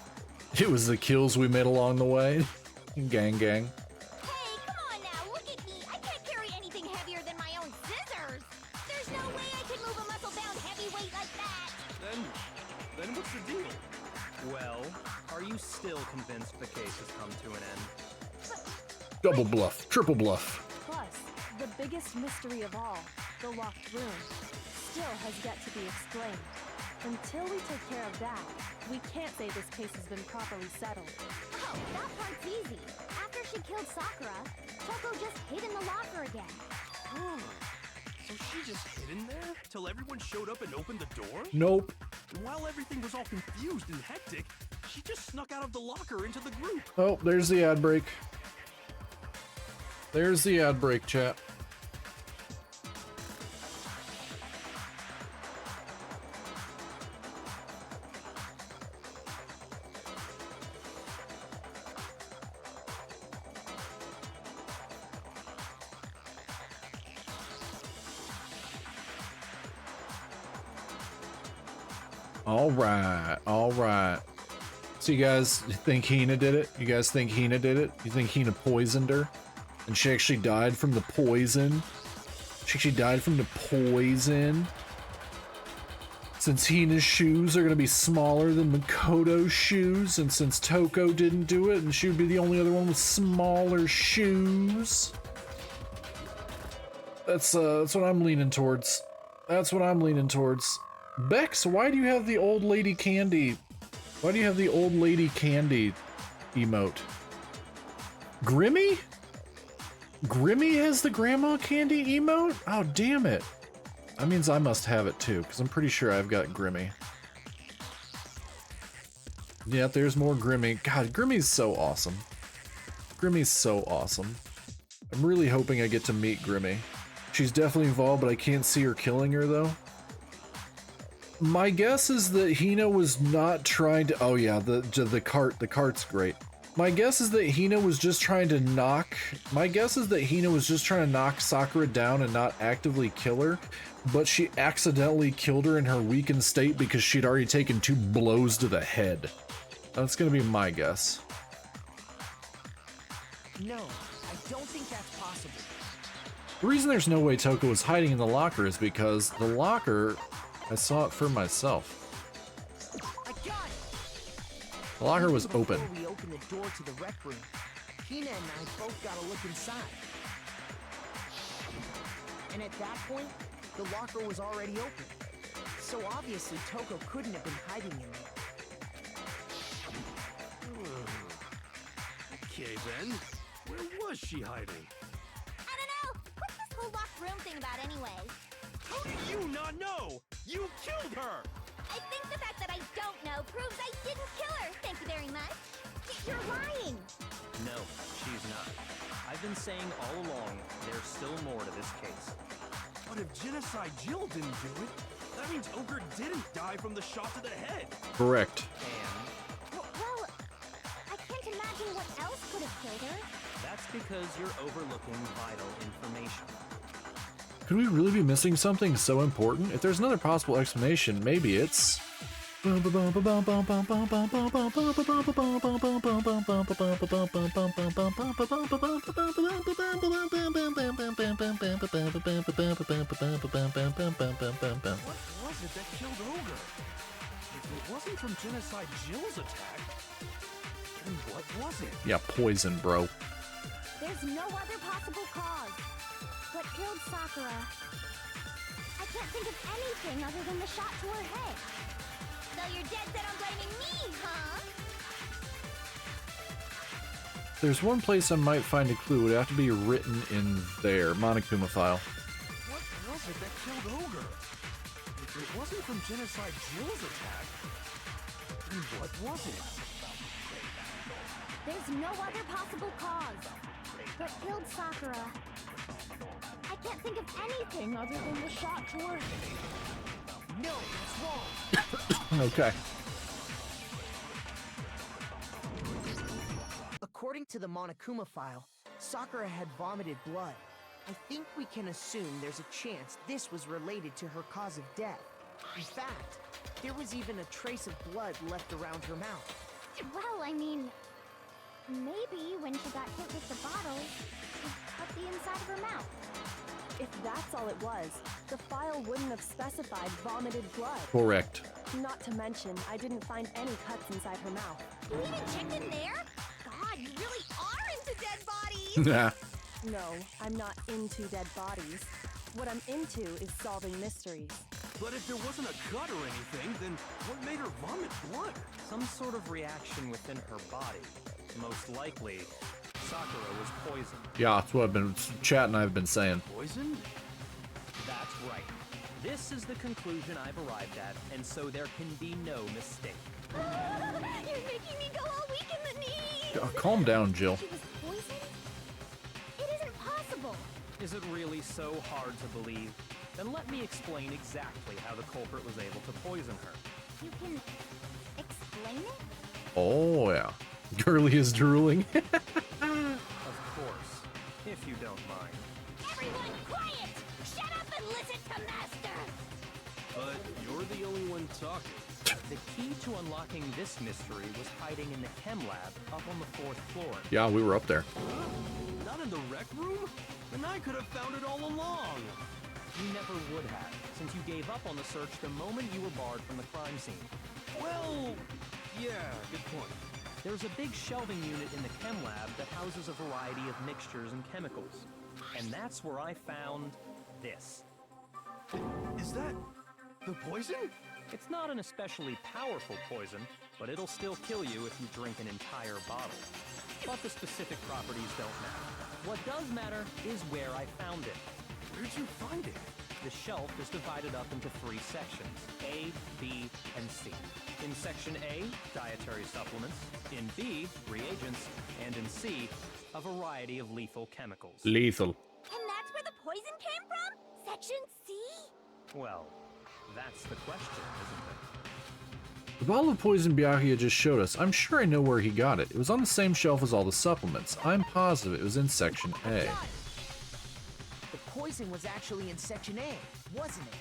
It was the kills we made along the way. Gang. Hey, come on now, look at me. I can't carry anything heavier than my own scissors. There's no way I can move a muscle-bound heavyweight like that. Then what's the deal? Well, are you still convinced the case has come to an end? Double bluff. Triple bluff. Plus, the biggest mystery of all, the locked room, still has yet to be explained. Until we take care of that, we can't say this case has been properly settled. Oh, that part's easy. After she killed Sakura, Toko just hid in the locker again. Oh, so she just hid in there till everyone showed up and opened the door? Nope. And while everything was all confused and hectic, she just snuck out of the locker into the group. Oh, there's the ad break. There's the ad break, chat. All right. So you guys think Hina did it? You guys think Hina did it? You think Hina poisoned her? And she actually died from the poison? She actually died from the poison? Since Hina's shoes are gonna be smaller than Makoto's shoes, and since Toko didn't do it, and she would be the only other one with smaller shoes. That's what I'm leaning towards. That's what I'm leaning towards. Bex, why do you have the old lady candy? Why do you have the old lady candy emote? Grimmy? Grimmy has the grandma candy emote? Oh, damn it. That means I must have it too, because I'm pretty sure I've got Grimmy. Yeah, there's more Grimmy. God, Grimmy's so awesome. Grimmy's so awesome. I'm really hoping I get to meet Grimmy. She's definitely involved, but I can't see her killing her, though. My guess is that Hina was not trying to... Oh yeah, the cart's great. My guess is that Hina was just trying to knock... My guess is that Hina was just trying to knock Sakura down and not actively kill her, but she accidentally killed her in her weakened state because she'd already taken 2 blows to the head. That's gonna be my guess. No, I don't think that's possible. The reason there's no way Toko was hiding in the locker is because the locker... I saw it for myself. I got it! The locker was open. Before we opened the door to the rec room, Hina and I both got a look inside. And at that point, the locker was already open. So obviously Toko couldn't have been hiding in there. Okay then, where was she hiding? I don't know. What's this whole locked room thing about anyway? How do you not know? You killed her! I think the fact that I don't know proves I didn't kill her. Thank you very much. You're lying. No, she's not. I've been saying all along, there's still more to this case. But if Genocide Jill didn't do it, that means Ogre didn't die from the shot to the head. Correct. And Well, I can't imagine what else could have killed her. that's because you're overlooking vital information. Could we really be missing something so important? If there's another possible explanation, maybe it's... What was it that killed Ogre? If it wasn't from Genocide Jill's attack, then what was it? Yeah, poison, bro. There's no other possible cause. What killed Sakura? I can't think of anything other than the shot to her head. So you're dead set on blaming me, huh? There's one place I might find a clue. It would have to be written in there. Monokuma file. What was it that killed Ogre? If it wasn't from Genocide Jill's attack, then what was it? There's no other possible cause. What killed Sakura? I can't think of anything other than the shot to her head. No, that's wrong. Okay. According to the Monokuma file, Sakura had vomited blood. I think we can assume there's a chance this was related to her cause of death. In fact, there was even a trace of blood left around her mouth. Well, I mean, maybe when she got hit with the bottle, she cut the inside of her mouth. If that's all it was, the file wouldn't have specified vomited blood. Correct. Not to mention, I didn't find any cuts inside her mouth. You even checked in there? God, you really are into dead bodies! Nah. No, I'm not into dead bodies. What I'm into is solving mysteries. But if there wasn't a cut or anything, then what made her vomit blood? Some sort of reaction within her body. Most likely, Sakura was poisoned. Yeah, that's what I've been... Chat and I've been saying. Poison? That's right. This is the conclusion I've arrived at, and so there can be no mistake. You're making me go all weak in the knees! Calm down, Jill. She was poisoned? It isn't possible! Is it really so hard to believe? Then let me explain exactly how the culprit was able to poison her. You can explain it? Oh, yeah. Girly is drooling. Of course, if you don't mind. Everyone quiet! Shut up and listen to Master! But you're the only one talking. The key to unlocking this mystery was hiding in the chem lab up on the 4th floor. Yeah, we were up there. Not in the rec room? Then I could have found it all along. You never would have, since you gave up on the search the moment you were barred from the crime scene. Well, yeah, good point. There's a big shelving unit in the chem lab that houses a variety of mixtures and chemicals. And that's where I found this. Is that the poison? It's not an especially powerful poison, but it'll still kill you if you drink an entire bottle. But the specific properties don't matter. What does matter is where I found it. Where'd you find it? The shelf is divided up into 3 sections, A, B, and C. In section A, dietary supplements. In B, reagents. And in C, a variety of lethal chemicals. Lethal. And that's where the poison came from? Section C? Well, that's the question, isn't it? The bottle of poison Byakuya just showed us. I'm sure I know where he got it. It was on the same shelf as all the supplements. I'm positive it was in section A. The poison was actually in Section A, wasn't it?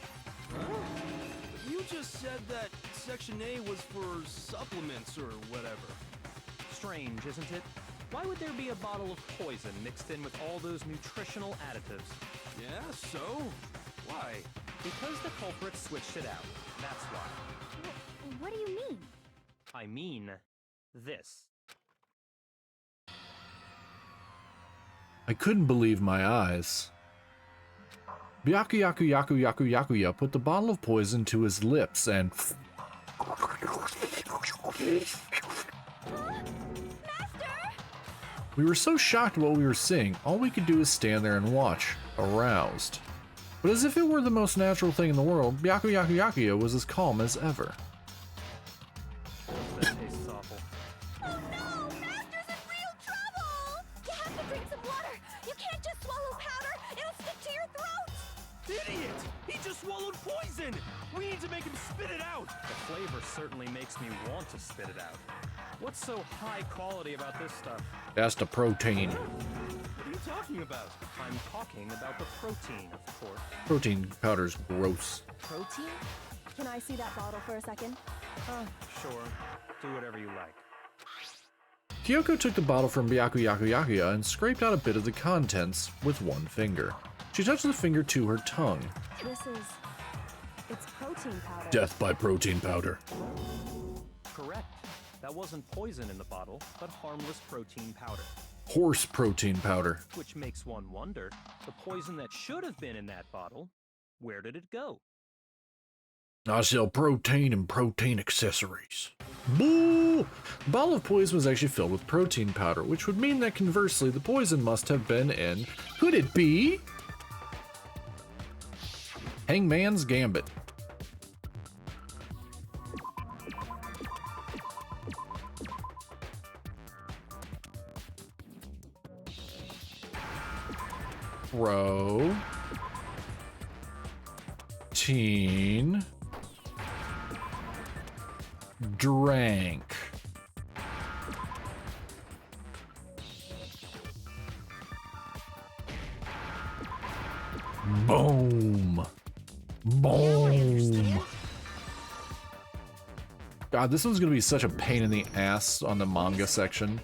You just said that Section A was for supplements or whatever. Strange, isn't it? Why would there be a bottle of poison mixed in with all those nutritional additives? Yeah, so? Why? Because the culprit switched it out. That's why. What do you mean? I mean, this. I couldn't believe my eyes. Byakuya put the bottle of poison to his lips and... We were so shocked at what we were seeing, all we could do was stand there and watch, aroused. But as if it were the most natural thing in the world, Byakuya was as calm as ever. idiot! He just swallowed poison! We need to make him spit it out! The flavor certainly makes me want to spit it out. What's so high quality about this stuff? That's the protein. What are you talking about? I'm talking about the protein, of course. Protein powder's gross. Protein? Can I see that bottle for a second? Sure. Do whatever you like. Kyoko took the bottle from Byakuya and scraped out a bit of the contents with one finger. She touched the finger to her tongue. It's protein powder. Death by protein powder. Correct. That wasn't poison in the bottle, but harmless protein powder. Horse protein powder. Which makes one wonder, the poison that should have been in that bottle, where did it go? I sell protein and protein accessories. Boo! The bottle of poison was actually filled with protein powder, which would mean that conversely the poison must have been in... Could it be? Hangman's Gambit. Protein drank. Boom. Boom. God, this one's gonna be such a pain in the ass on the manga section.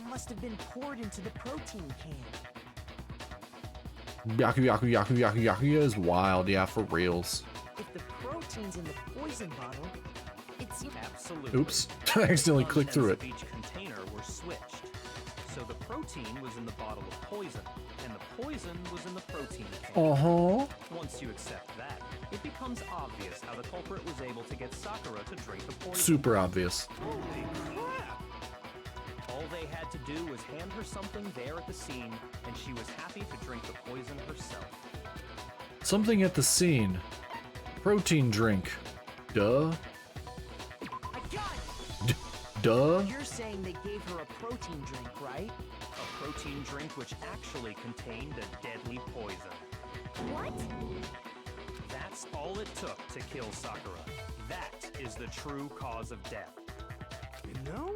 Must have been poured into the protein can. Yaku is wild, yeah, for reals. If the protein's in the poison bottle, it's... Absolutely. Oops, I accidentally clicked through it. Each container were switched. So the protein was in the bottle of poison, and the poison was in the protein can. Uh-huh. Once you accept that, it becomes obvious how the culprit was able to get Sakura to drink the poison. Super obvious. Holy crap! All they had to do was hand her something there at the scene, and she was happy to drink the poison herself. Something at the scene. Protein drink. Duh. I got it! Duh. You're saying they gave her a protein drink, right? A protein drink which actually contained a deadly poison. What? That's all it took to kill Sakura. That is the true cause of death. You know,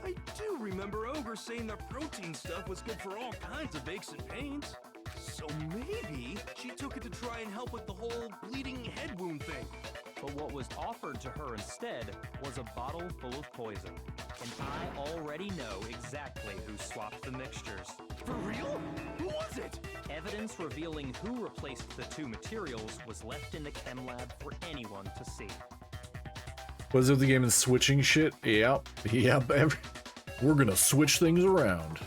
I do remember Ogre saying that protein stuff was good for all kinds of aches and pains. So maybe she took it to try and help with the whole bleeding head wound thing. But what was offered to her instead was a bottle full of poison. And I already know exactly who swapped the mixtures. For real? Who was it? Evidence revealing who replaced the two materials was left in the chem lab for anyone to see. Was it the game of switching shit? Yep. We're gonna switch things around.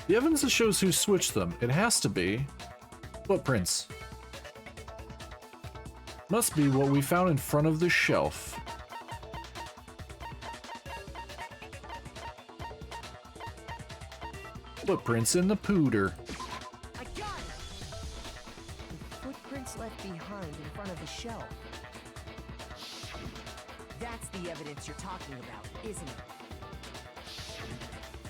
The evidence that shows who switched them, it has to be footprints. Must be what we found in front of the shelf. Footprints in the pooter. I got it! The footprints left behind in front of the shelf. That's the evidence you're talking about, isn't it?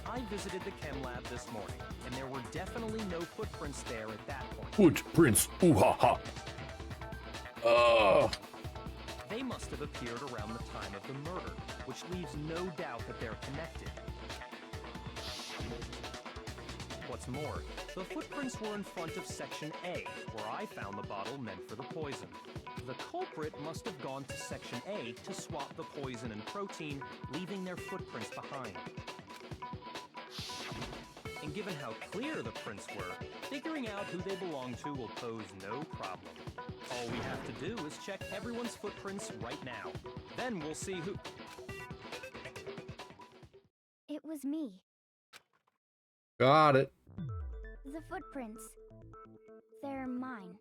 I visited the chem lab this morning, and there were definitely no footprints there at that point. Footprints, ooh ha ha. They must have appeared around the time of the murder, which leaves no doubt that they're connected. What's more, the footprints were in front of Section A, where I found the bottle meant for the poison. The culprit must have gone to Section A to swap the poison and protein, leaving their footprints behind. And given how clear the prints were, figuring out who they belong to will pose no problem. All we have to do is check everyone's footprints right now. Then we'll see who... It was me. Got it. The footprints. They're mine.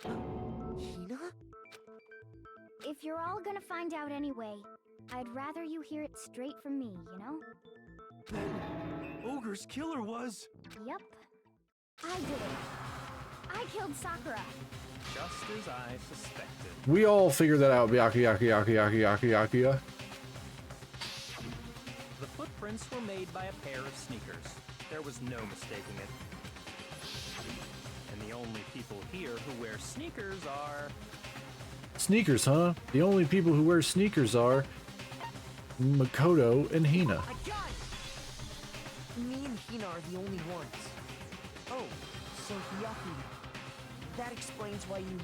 Hina? If you're all gonna find out anyway, I'd rather you hear it straight from me, you know? Then Ogre's killer was... Yep. I did it. I killed Sakura. Just as I suspected. We all figured that out. Byakuya. The footprints were made by a pair of sneakers. There was no mistaking it. And The only people here who wear sneakers are... Sneakers, huh? The only people who wear sneakers are Makoto and Hina. I got it! Me and Hina are the only ones. Oh, so Hyaki. That explains why you...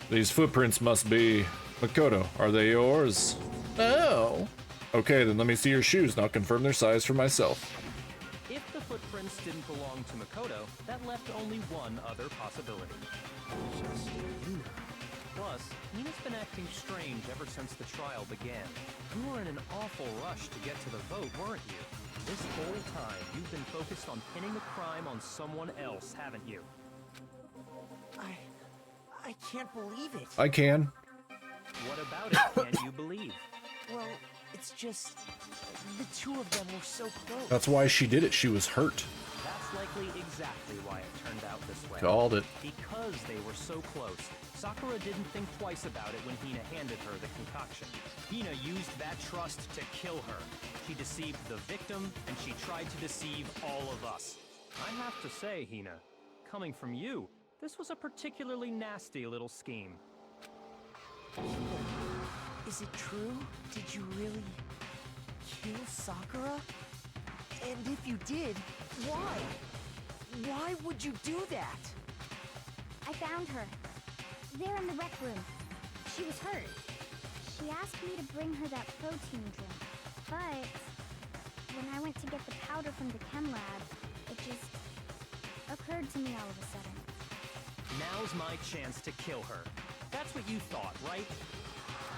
These footprints must be... Makoto, are they yours? Oh. Okay, then let me see your shoes and I'll confirm their size for myself. If the footprints didn't belong to Makoto, that left only one other possibility. Plus, Hina's been acting strange ever since the trial began. You were in an awful rush to get to the vote, weren't you? This whole time, you've been focused on pinning the crime on someone else, haven't you? I can't believe it. I can. What about it can't you believe? Well, it's just... the two of them were so close. That's why she did it. She was hurt. That's likely exactly why it turned out this way. Called it. Because they were so close, Sakura didn't think twice about it when Hina handed her the concoction. Hina used that trust to kill her. She deceived the victim, and she tried to deceive all of us. I have to say, Hina, coming from you, this was a particularly nasty little scheme. Is it true? Did you really kill Sakura? And if you did, why? Why would you do that? I found her. There in the rec room. She was hurt. She asked me to bring her that protein drink. But when I went to get the powder from the chem lab, it just occurred to me all of a sudden. Now's my chance to kill her. That's what you thought, right?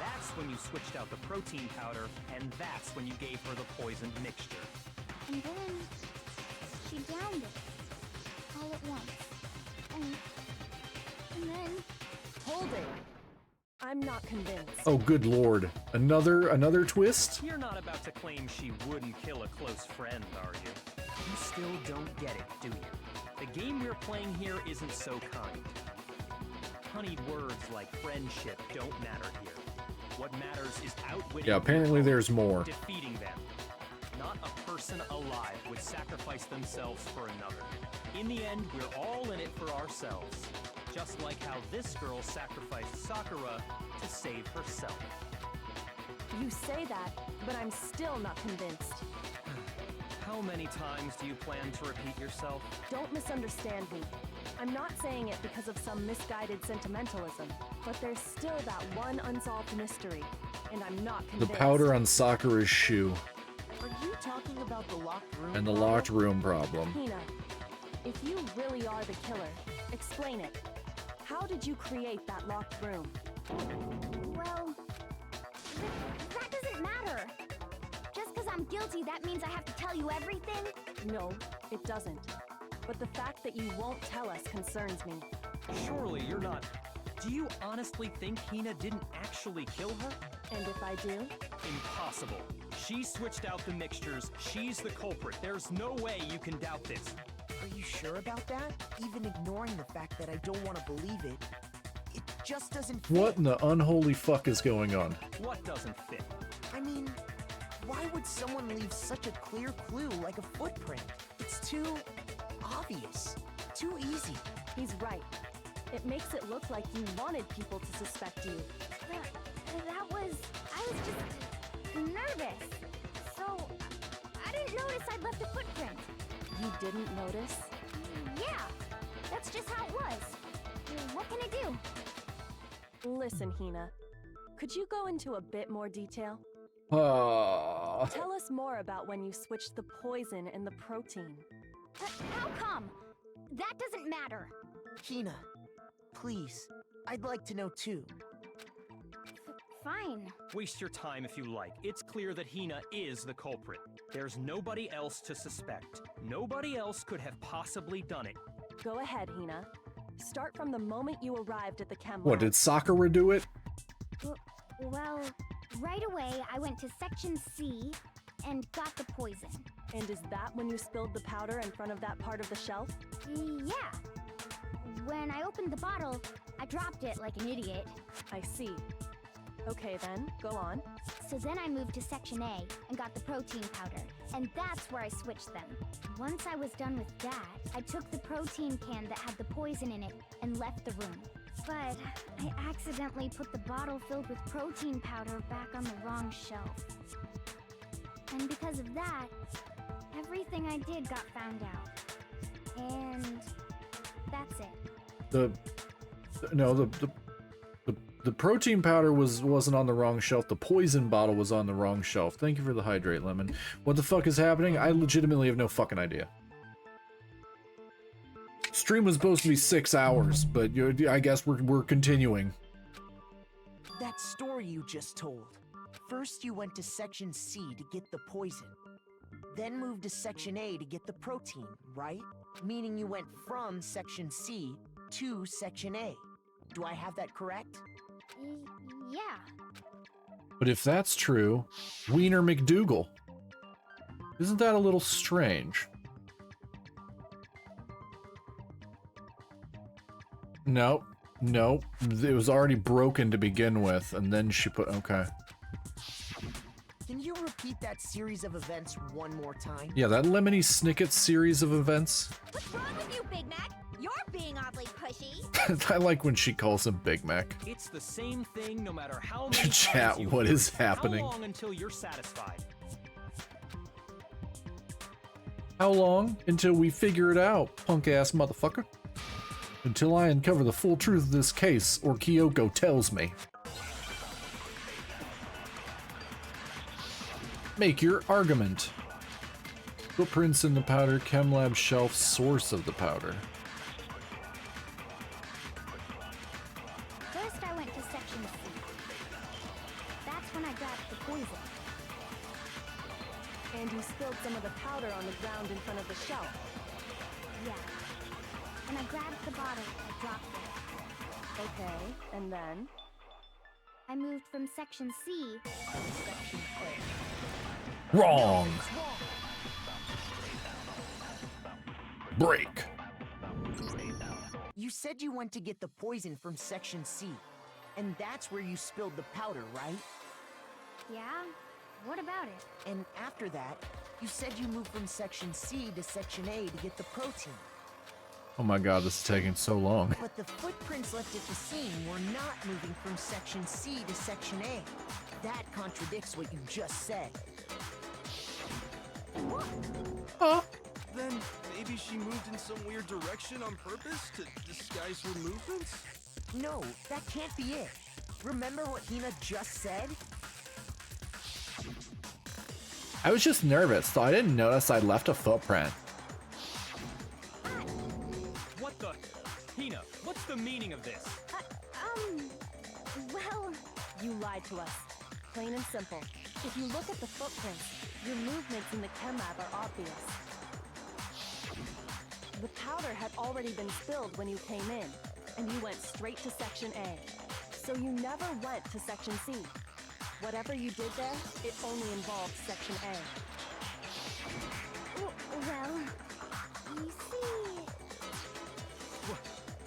That's when you switched out the protein powder, and that's when you gave her the poisoned mixture. And then she downed it all at once. And then... Hold it. I'm not convinced. Oh, good lord. Another twist? You're not about to claim she wouldn't kill a close friend, are you? You still don't get it, do you? The game we're playing here isn't so kind. Honeyed words like friendship don't matter here. What matters is outwitting... Yeah, apparently there's more. Defeating them. Not a person alive would sacrifice themselves for another. In the end, we're all in it for ourselves. Just like how this girl sacrificed Sakura to save herself. You say that, but I'm still not convinced. How many times do you plan to repeat yourself? Don't misunderstand me. I'm not saying it because of some misguided sentimentalism, but there's still that one unsolved mystery, and I'm not The convinced. powder on Sakura's shoe. Are you talking about the locked room? And the locked room problem. Hina, if you really are the killer, explain it. How did you create that locked room? Well, that doesn't matter. Just because I'm guilty, that means I have to tell you everything? No, it doesn't. But the fact that you won't tell us concerns me. Surely you're not... Do you honestly think Hina didn't actually kill her? And if I do? Impossible. She switched out the mixtures. She's the culprit. There's no way you can doubt this. Are you sure about that? Even ignoring the fact that I don't want to believe it, it just doesn't fit. What in the unholy fuck is going on? What doesn't fit? I mean, why would someone leave such a clear clue like a footprint? It's too obvious. Too easy. He's right. It makes it look like you wanted people to suspect you. I was just nervous. So, I didn't notice I'd left a footprint. You didn't notice? Yeah, that's just how it was. What can I do? Listen, Hina. Could you go into a bit more detail? Tell us more about when you switched the poison and the protein. How come? That doesn't matter. Hina, please. I'd like to know too. Fine. Waste your time if you like. It's clear that Hina is the culprit. There's nobody else to suspect. Nobody else could have possibly done it. Go ahead, Hina. Start from the moment you arrived at the chem What, lab. did Sakura do it? Well, right away I went to Section C and got the poison. And is that when you spilled the powder in front of that part of the shelf? Yeah. When I opened the bottle, I dropped it like an idiot. I see. Okay then, go on. So then I moved to Section A and got the protein powder, and that's where I switched them. Once I was done with that, I took the protein can that had the poison in it and left the room. But I accidentally put the bottle filled with protein powder back on the wrong shelf. And because of that, everything I did got found out. And that's it. The protein powder wasn't on the wrong shelf. The poison bottle was on the wrong shelf. Thank you for the hydrate, Lemon. What the fuck is happening? I legitimately have no fucking idea. Stream was supposed to be 6 hours, but I guess we're continuing. That story you just told. First you went to Section C to get the poison. Then moved to Section A to get the protein, right? Meaning you went from Section C to Section A. Do I have that correct? Yeah. But if that's true, Wiener McDougal. Isn't that a little strange? Nope. Nope. It was already broken to begin with, and then she put... Okay. Can you repeat that series of events one more time? Yeah, that Lemony Snicket series of events. What's wrong with you, Big Mac? You're being awfully pushy. I like when she calls him Big Mac. It's the same thing no matter how many Chat, times you what hear is it. happening? How long until you're satisfied? How long until we figure it out, punk-ass motherfucker? Until I uncover the full truth of this case, or Kyoko tells me. Make your argument. Footprints in the powder, chem lab shelf, source of the powder. First I went to Section C. That's when I grabbed the poison. And you spilled some of the powder on the ground in front of the shelf. Yeah. When I grabbed the bottle, I dropped it. Okay, and then? I moved from Section C to Section A. Wrong! Break! You said you went to get the poison from Section C, and that's where you spilled the powder, right? Yeah? What about it? And after that, you said you moved from Section C to Section A to get the protein. Oh my god, this is taking so long. But the footprints left at the scene were not moving from Section C to Section A. That contradicts what you just said. Huh? Then maybe she moved in some weird direction on purpose to disguise her movements? No, that can't be it. Remember what Hina just said? I was just nervous, so I didn't notice I left a footprint. What the? Hina, what's the meaning of this? Well... You lied to us. Plain and simple. If you look at the footprints, your movements in the chem lab are obvious. The powder had already been spilled when you came in, and you went straight to Section A. So you never went to Section C. Whatever you did there, it only involved Section A. Well... You see...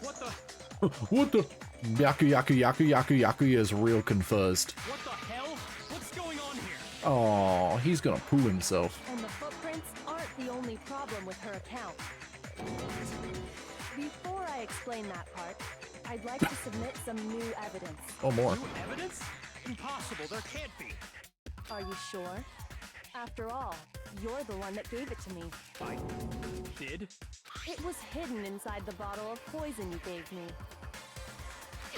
What the? What the? Yaku is real confused. What the hell? What's going on here? Oh, he's gonna poo himself. And the footprints aren't the only problem with her account. Before I explain that part, I'd like to submit some new evidence. Oh, more. New evidence? Impossible, there can't be. Are you sure? After all, you're the one that gave it to me. I did? It was hidden inside the bottle of poison you gave me.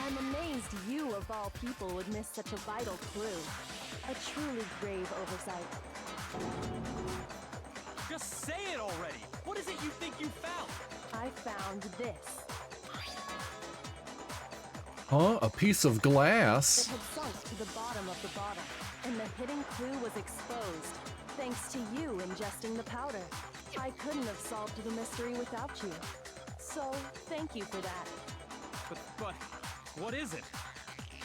I'm amazed you, of all people, would miss such a vital clue. A truly grave oversight. Just say it already! What is it you think you found? I found this. Huh? A piece of It glass? had sunk to the bottom of the bottle, and the hidden clue was exposed, thanks to you ingesting the powder. I couldn't have solved the mystery without you. So, thank you for that. But, what is it?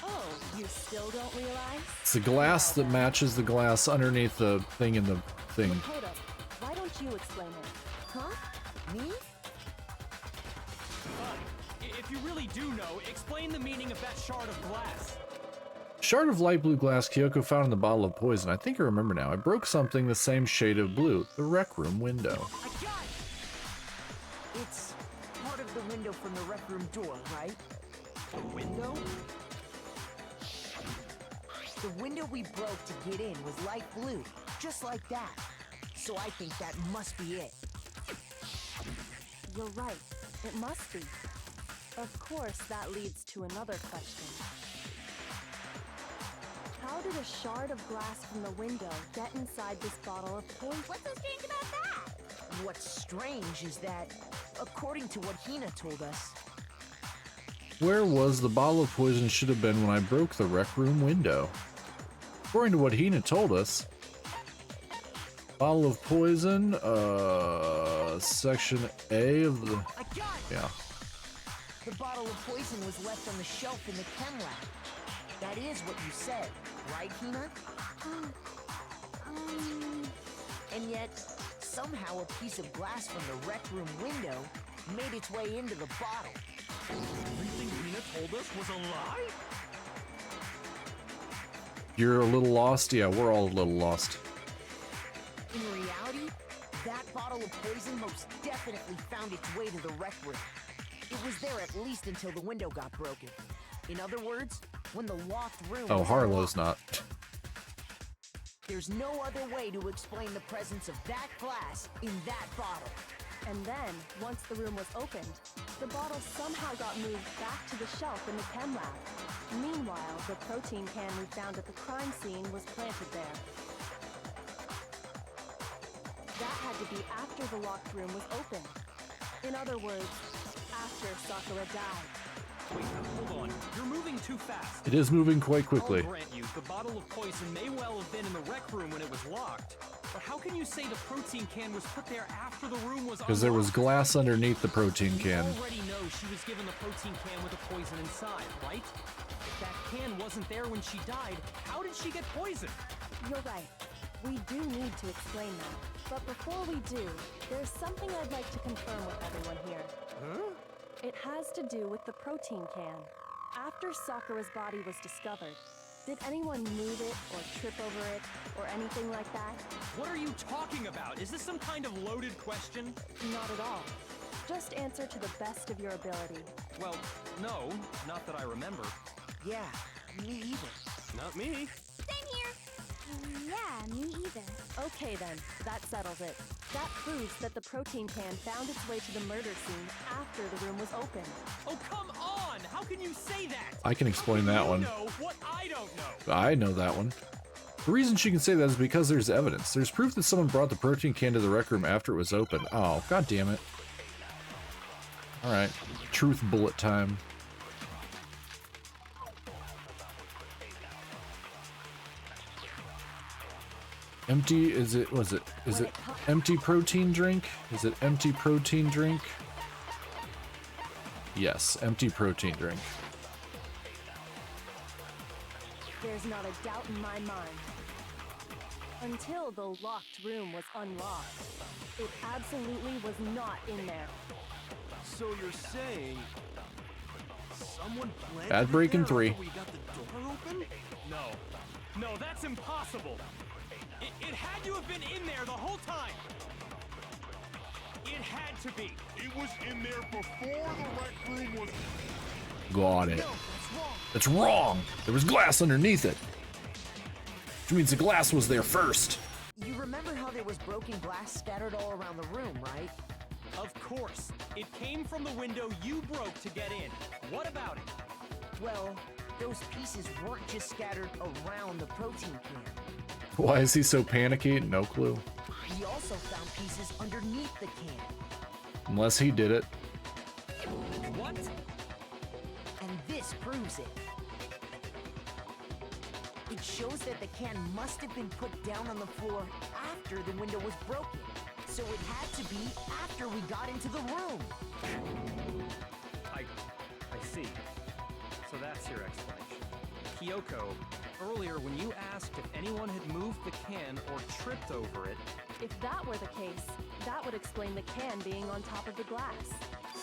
Oh, you still don't realize? It's the glass that matches the glass underneath the thing in the thing. Makoto, why don't you explain it? Huh? Me? Fine. If you really do know, explain the meaning of that shard of glass. Shard of light blue glass Kyoko found in the bottle of poison. I think I remember now. I broke something the same shade of blue. The rec room window. I got it! It's part of the window from the rec room door, right? The window? The window we broke to get in was light blue, just like that. So I think that must be it. You're right. It must be. Of course, that leads to another question. How did a shard of glass from the window get inside this bottle of poison? What's so strange about that? What's strange is that, according to what Hina told us, Where was the bottle of poison should have been when I broke the rec room window? According to what Hina told us, bottle of poison, section A of the... I got it! Yeah. The bottle of poison was left on the shelf in the chem lab. That is what you said, right, Hina? And yet, somehow a piece of glass from the rec room window made its way into the bottle. Everything Rena told us was a lie? You're a little lost? Yeah, we're all a little lost. In reality, that bottle of poison most definitely found its way to the rec room. It was there at least until the window got broken. In other words, when the locked room Oh, was Harlow's unlocked. not. There's no other way to explain the presence of that glass in that bottle. And then, once the room was opened, the bottle somehow got moved back to the shelf in the chem lab. Meanwhile, the protein can we found at the crime scene was planted there. That had to be after the locked room was opened. In other words, after Sakura died. Wait, hold on. You're moving too fast. It is moving quite quickly. I'll grant you, the bottle of poison may well have been in the rec room when it was locked. But how can you say the protein can was put there after the room was Because there was unlocked? glass underneath the protein can. You already know she was given the protein can with the poison inside, right? If that can wasn't there when she died, how did she get poisoned? You're right. We do need to explain that. But before we do, there's something I'd like to confirm with everyone here. Huh? It has to do with the protein can. After Sakura's body was discovered, did anyone move it or trip over it or anything like that? What are you talking about? Is this some kind of loaded question? Not at all. Just answer to the best of your ability. Well, no, not that I remember. Yeah, me either. Not me. Same here. Yeah, me either. Okay then, that settles it. That proves that the protein can found its way to the murder scene after the room was opened. Oh, come on! How can you say that? I can explain How that can one. you know what I don't know? I know that one. The reason she can say that is because there's evidence. There's proof that someone brought the protein can to the rec room after it was open. Oh, god damn it. Alright. Truth bullet time. Empty, is it empty protein drink? Is it empty protein drink? Yes, empty protein drink. There's not a doubt in my mind. Until the locked room was unlocked, it absolutely was not in there. So you're saying someone planted Ad it break in there 3. after we got the door open? No, that's impossible. It had to have been in there the whole time. It had to be. It was in there before the rec room was... Got it. No, that's wrong. That's wrong! There was glass underneath it. Which means the glass was there first. You remember how there was broken glass scattered all around the room, right? Of course. It came from the window you broke to get in. What about it? Well, those pieces weren't just scattered around the protein can. Why is he so panicky? No clue. We also found pieces underneath the can. Unless he did it. What? And this proves it. It shows that the can must have been put down on the floor after the window was broken. So it had to be after we got into the room. I see. So that's your explanation. Kyoko, earlier when you asked if anyone had moved the can or tripped over it, If that were the case, that would explain the can being on top of the glass.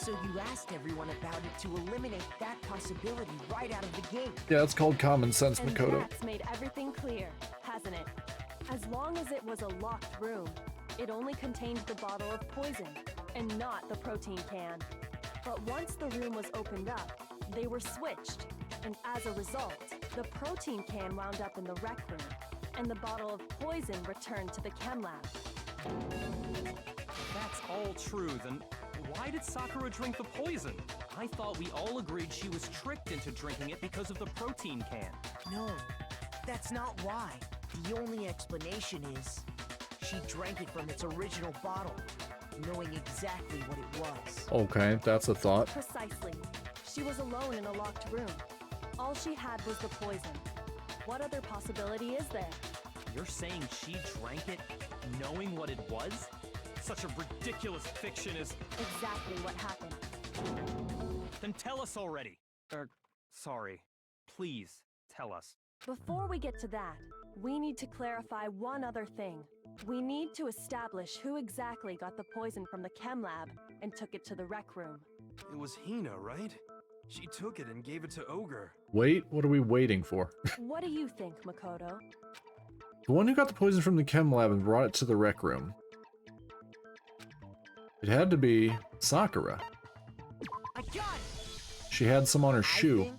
So you asked everyone about it to eliminate that possibility right out of the gate. Yeah, it's called common sense, And Makoto. that's made everything clear, hasn't it? As long as it was a locked room, it only contained the bottle of poison, and not the protein can. But once the room was opened up, they were switched, and as a result, the protein can wound up in the rec room, and the bottle of poison returned to the chem lab. That's all true, then why did Sakura drink the poison? I thought we all agreed she was tricked into drinking it because of the protein can. No, that's not why. The only explanation is she drank it from its original bottle, knowing exactly what it was. Okay, that's a thought. Precisely. She was alone in a locked room. All she had was the poison. What other possibility is there? You're saying she drank it knowing what it was? Such a ridiculous fiction is... Exactly what happened. Then tell us already. Sorry. Please, tell us. Before we get to that, we need to clarify one other thing. We need to establish who exactly got the poison from the chem lab and took it to the rec room. It was Hina, right? She took it and gave it to Ogre. Wait, what are we waiting for? What do you think, Makoto? The one who got the poison from the chem lab and brought it to the rec room. It had to be Sakura. I got it! She had some on her I shoe. think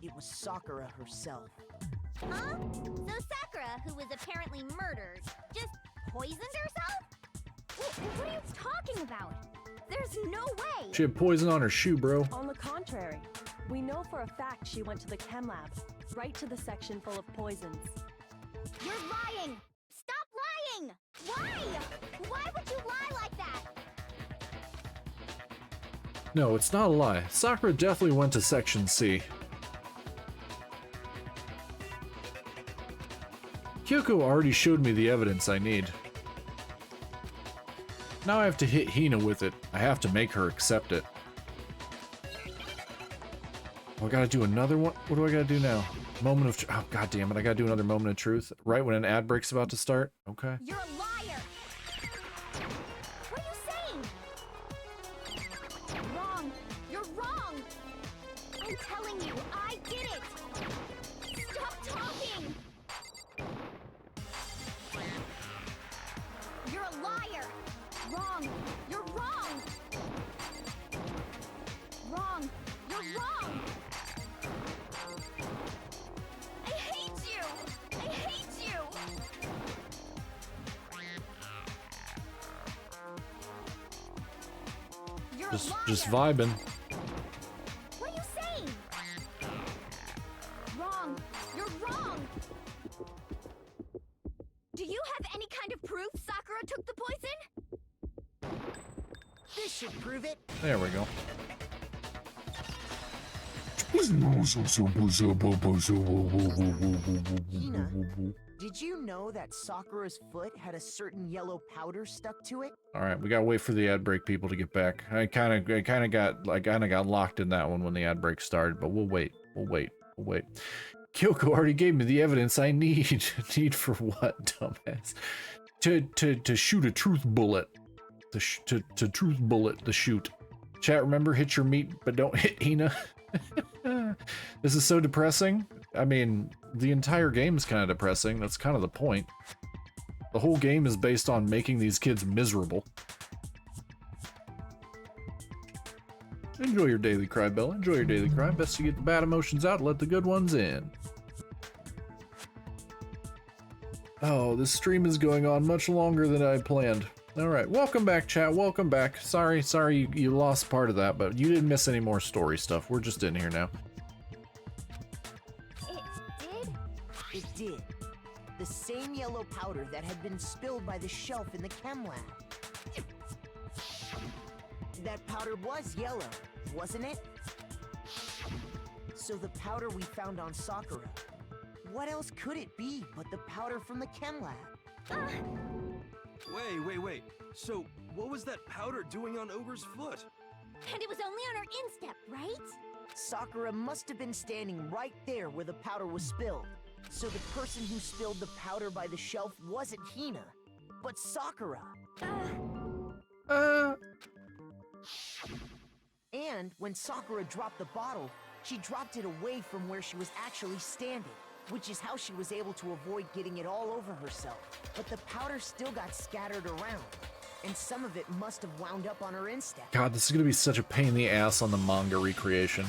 it was Sakura herself. Huh? So Sakura, who was apparently murdered, just poisoned herself? What are you talking about? There's no way! She had poison on her shoe, bro. On the contrary, we know for a fact she went to the chem lab, right to the section full of poisons. You're lying! Stop lying! Why? Why would you lie like that? No, it's not a lie. Sakura definitely went to Section C. Kyoko already showed me the evidence I need. Now I have to hit Hina with it. I have to make her accept it. Oh, I gotta do another one? What do I gotta do now? Moment of oh, god damn it, I gotta do another moment of truth. Right when an ad break's about to start? Okay. You're a liar! What are you saying? Wrong! You're wrong! I'm telling you, I did it! Stop talking! You're a liar! Wrong! You're wrong! Wrong! You're wrong! I hate you! I hate you! You're a liar! Just vibing. What are you saying? Wrong! You're wrong! Do you have any kind of proof Sakura took the poison? This should prove it. There we go. Hina, did you know that Sakura's foot had a certain yellow powder stuck to it? All right, we gotta wait for the ad break people to get back. I kind of got locked in that one when the ad break started, but we'll wait. Kyoko already gave me the evidence I need. Need for what, dumbass? To shoot a truth bullet. To truth bullet the shoot. Chat, remember, hit your meat, but don't hit Hina. This is so depressing. I mean, the entire game is kind of depressing. That's kind of the point. The whole game is based on making these kids miserable. Enjoy your daily cry, Bella. Enjoy your daily cry. Best to get the bad emotions out and let the good ones in. Oh, this stream is going on much longer than I planned. Alright, welcome back, chat. Welcome back. Sorry you lost part of that, but you didn't miss any more story stuff. We're just in here now. It did? It did. The same yellow powder that had been spilled by the shelf in the chem lab. That powder was yellow, wasn't it? So the powder we found on Sakura, what else could it be but the powder from the chem lab? Wait. So, what was that powder doing on Ogre's foot? And it was only on her instep, right? Sakura must have been standing right there where the powder was spilled. So the person who spilled the powder by the shelf wasn't Hina, but Sakura. And when Sakura dropped the bottle, she dropped it away from where she was actually standing, which is how she was able to avoid getting it all over herself. But the powder still got scattered around, and some of it must have wound up on her instep. God, this is gonna be such a pain in the ass on the manga recreation.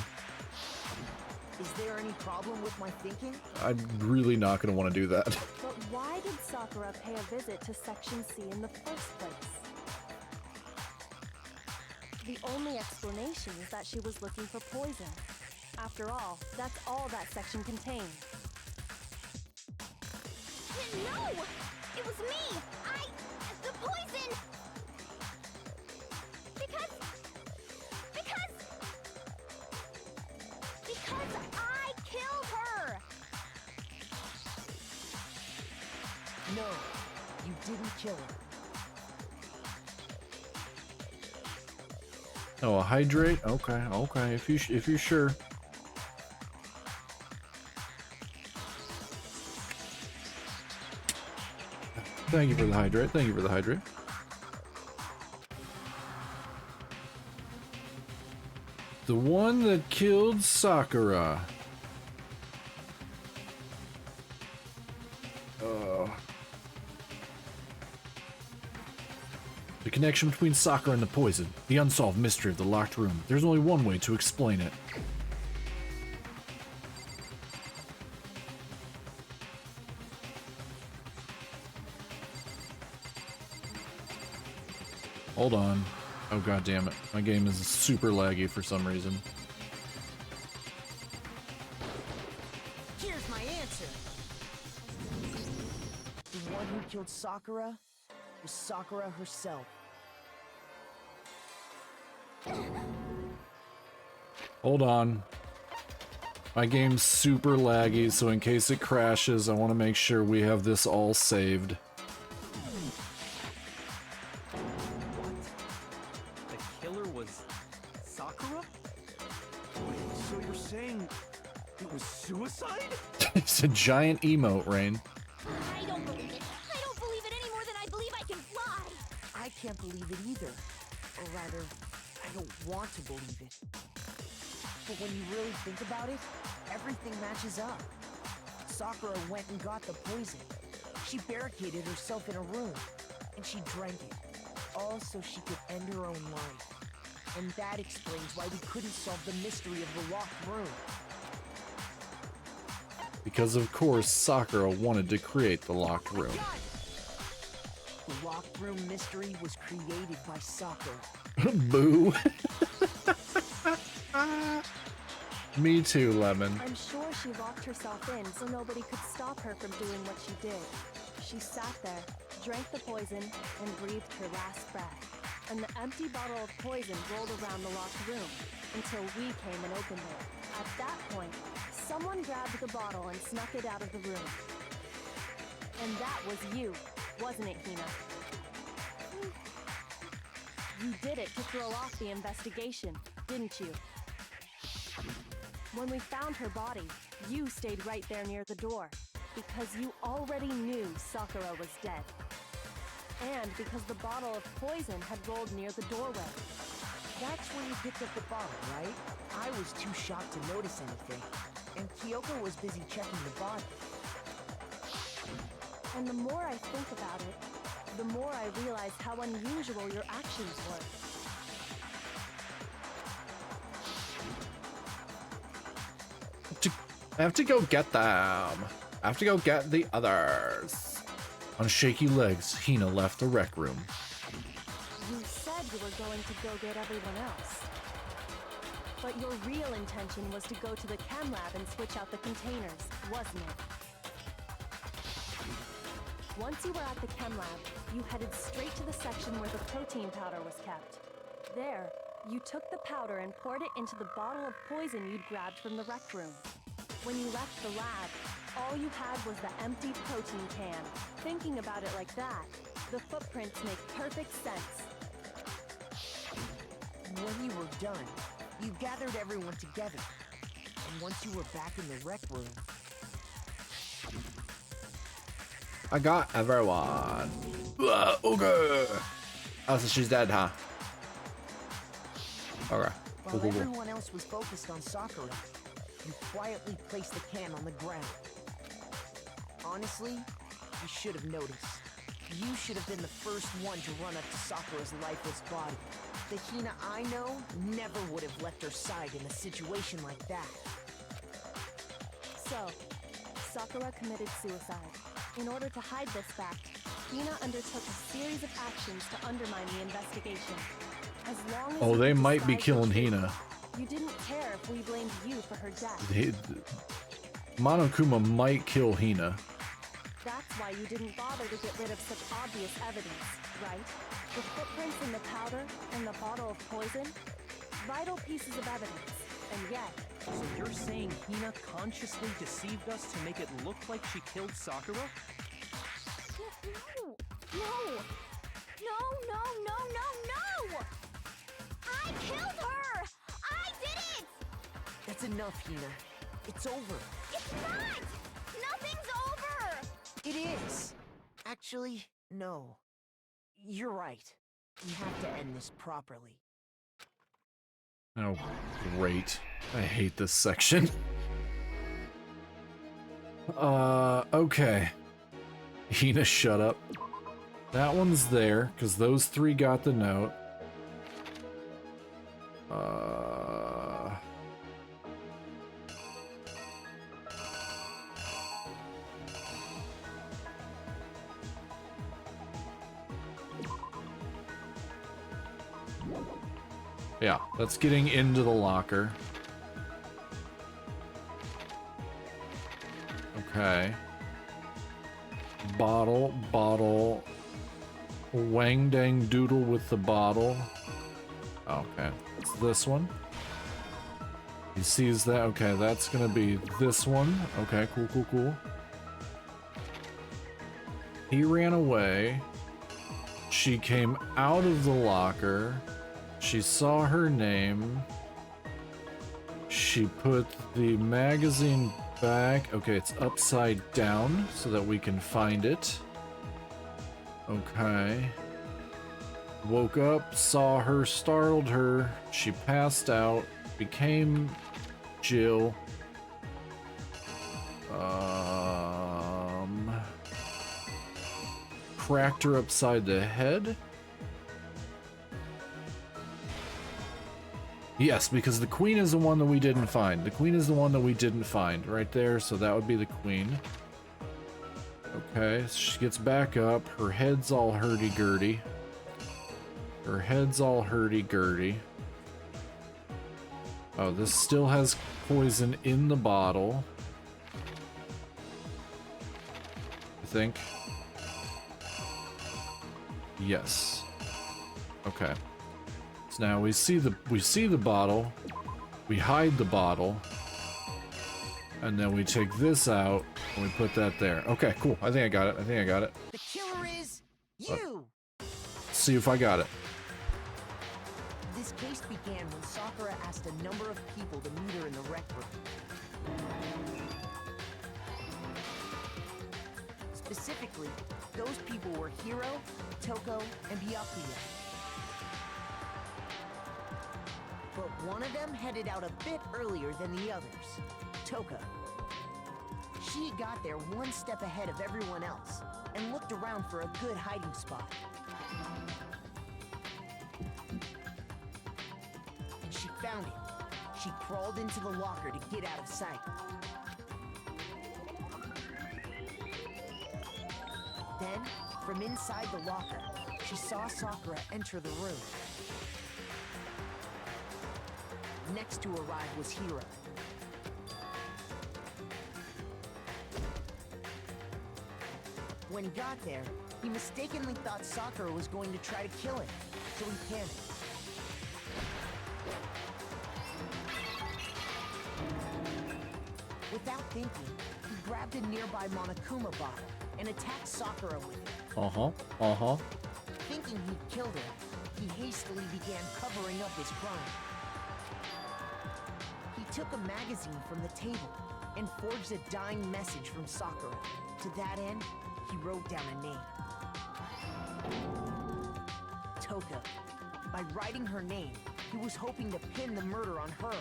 Is there any problem with my thinking? I'm really not gonna want to do that. But why did Sakura pay a visit to Section C in the first place? The only explanation is that she was looking for poison. After all, that's all that section contained. No! It was me! The poison! Because I killed her! No, you didn't kill her. Oh, a hydrate? Okay, okay. If you're sure. Thank you for the hydrate. Thank you for the hydrate. The one that killed Sakura. The connection between Sakura and the poison. The unsolved mystery of the locked room. There's only one way to explain it. Hold on. Oh god damn it. My game is super laggy for some reason. Here's my answer. The one who killed Sakura was Sakura herself. Hold on. My game's super laggy, so in case it crashes, I want to make sure we have this all saved. The killer was Sakura? Wait, so you're saying it was suicide? It's a giant emote, Rain. I don't believe it. I don't believe it any more than I believe I can fly. I can't believe it either. Or rather, I don't want to believe it. But when you really think about it, everything matches up. Sakura went and got the poison. She barricaded herself in a room, and she drank it. All so she could end her own life. And that explains why we couldn't solve the mystery of the locked room. Because of course, Sakura wanted to create the locked room. The locked room mystery was created by Sakura. Boo. Me too, Lemon. I'm sure she locked herself in so nobody could stop her from doing what she did. She sat there, drank the poison, and breathed her last breath. And the empty bottle of poison rolled around the locked room until we came and opened it. At that point, someone grabbed the bottle and snuck it out of the room. And that was you, wasn't it, Hina? You did it to throw off the investigation, didn't you? When we found her body, you stayed right there near the door, because you already knew Sakura was dead. And because the bottle of poison had rolled near the doorway. That's where you picked up the bottle, right? I was too shocked to notice anything, and Kyoko was busy checking the body. And the more I think about it, the more I realize how unusual your actions were. I have to go get them. I have to go get the others. On shaky legs, Hina left the rec room. You said you were going to go get everyone else. But your real intention was to go to the chem lab and switch out the containers, wasn't it? Once you were at the chem lab, you headed straight to the section where the protein powder was kept. There, you took the powder and poured it into the bottle of poison you'd grabbed from the rec room. When you left the lab, all you had was the empty protein can. Thinking about it like that, the footprints make perfect sense. When you were done, you gathered everyone together. And once you were back in the rec room... I got everyone. Okay. Oh, so she's dead, huh? Okay. While everyone else was focused on Sakura, you quietly placed the can on the ground. Honestly, you should have noticed. You should have been the first one to run up to Sakura's lifeless body. The Hina I know never would have left her side in a situation like that. So, Sakura committed suicide. In order to hide this fact, Hina undertook a series of actions to undermine the investigation. As long as Oh, you they could might be disguise killing the truth, Hina. You didn't care if we blamed you for her death. Monokuma might kill Hina. That's why you didn't bother to get rid of such obvious evidence, right? The footprints in the powder and the bottle of poison? Vital pieces of evidence. And yet, So you're saying Hina consciously deceived us to make it look like she killed Sakura? No! No! No, no, no, no, no! I killed her! I did it! That's enough, Hina. It's over. It's not! Nothing's over! It is. Actually, no. You're right. We have to end this properly. Oh, great. I hate this section. Okay. Hina, shut up. That one's there, because those three got the note. Yeah, that's getting into the locker. Okay. Bottle. Wang dang doodle with the bottle. Okay, it's this one. He sees that. Okay, that's gonna be this one. Okay, cool. He ran away. She came out of the locker. She saw her name. She put the magazine back. Okay, it's upside down so that we can find it. Okay. Woke up, saw her, startled her. She passed out, became Jill. Cracked her upside the head. Yes, because the queen is the one that we didn't find. The queen is the one that we didn't find right there, so that would be the queen. Okay, she gets back up. Her head's all hurdy-gurdy. Her head's all hurdy-gurdy. Oh, this still has poison in the bottle. I think. Yes. Okay. So now we see the bottle. We hide the bottle. And then we take this out and we put that there. Okay, cool. I think I got it. The killer is you! Let's see if I got it. This case began when Sakura asked a number of people to meet her in the rec room. Specifically, those people were Hiro, Toko, and Byakuya. But one of them headed out a bit earlier than the others, Toka. She got there one step ahead of everyone else and looked around for a good hiding spot. And she found it. She crawled into the locker to get out of sight. Then, from inside the locker, she saw Sakura enter the room. Next to arrive was Hiro. When he got there, he mistakenly thought Sakura was going to try to kill him, so he panicked. Without thinking, he grabbed a nearby Monokuma bottle and attacked Sakura with it. Thinking he'd killed her, he hastily began covering up his crime. He took a magazine from the table and forged a dying message from Sakura. To that end, he wrote down a name. Toka. By writing her name, He was hoping to pin the murder on her.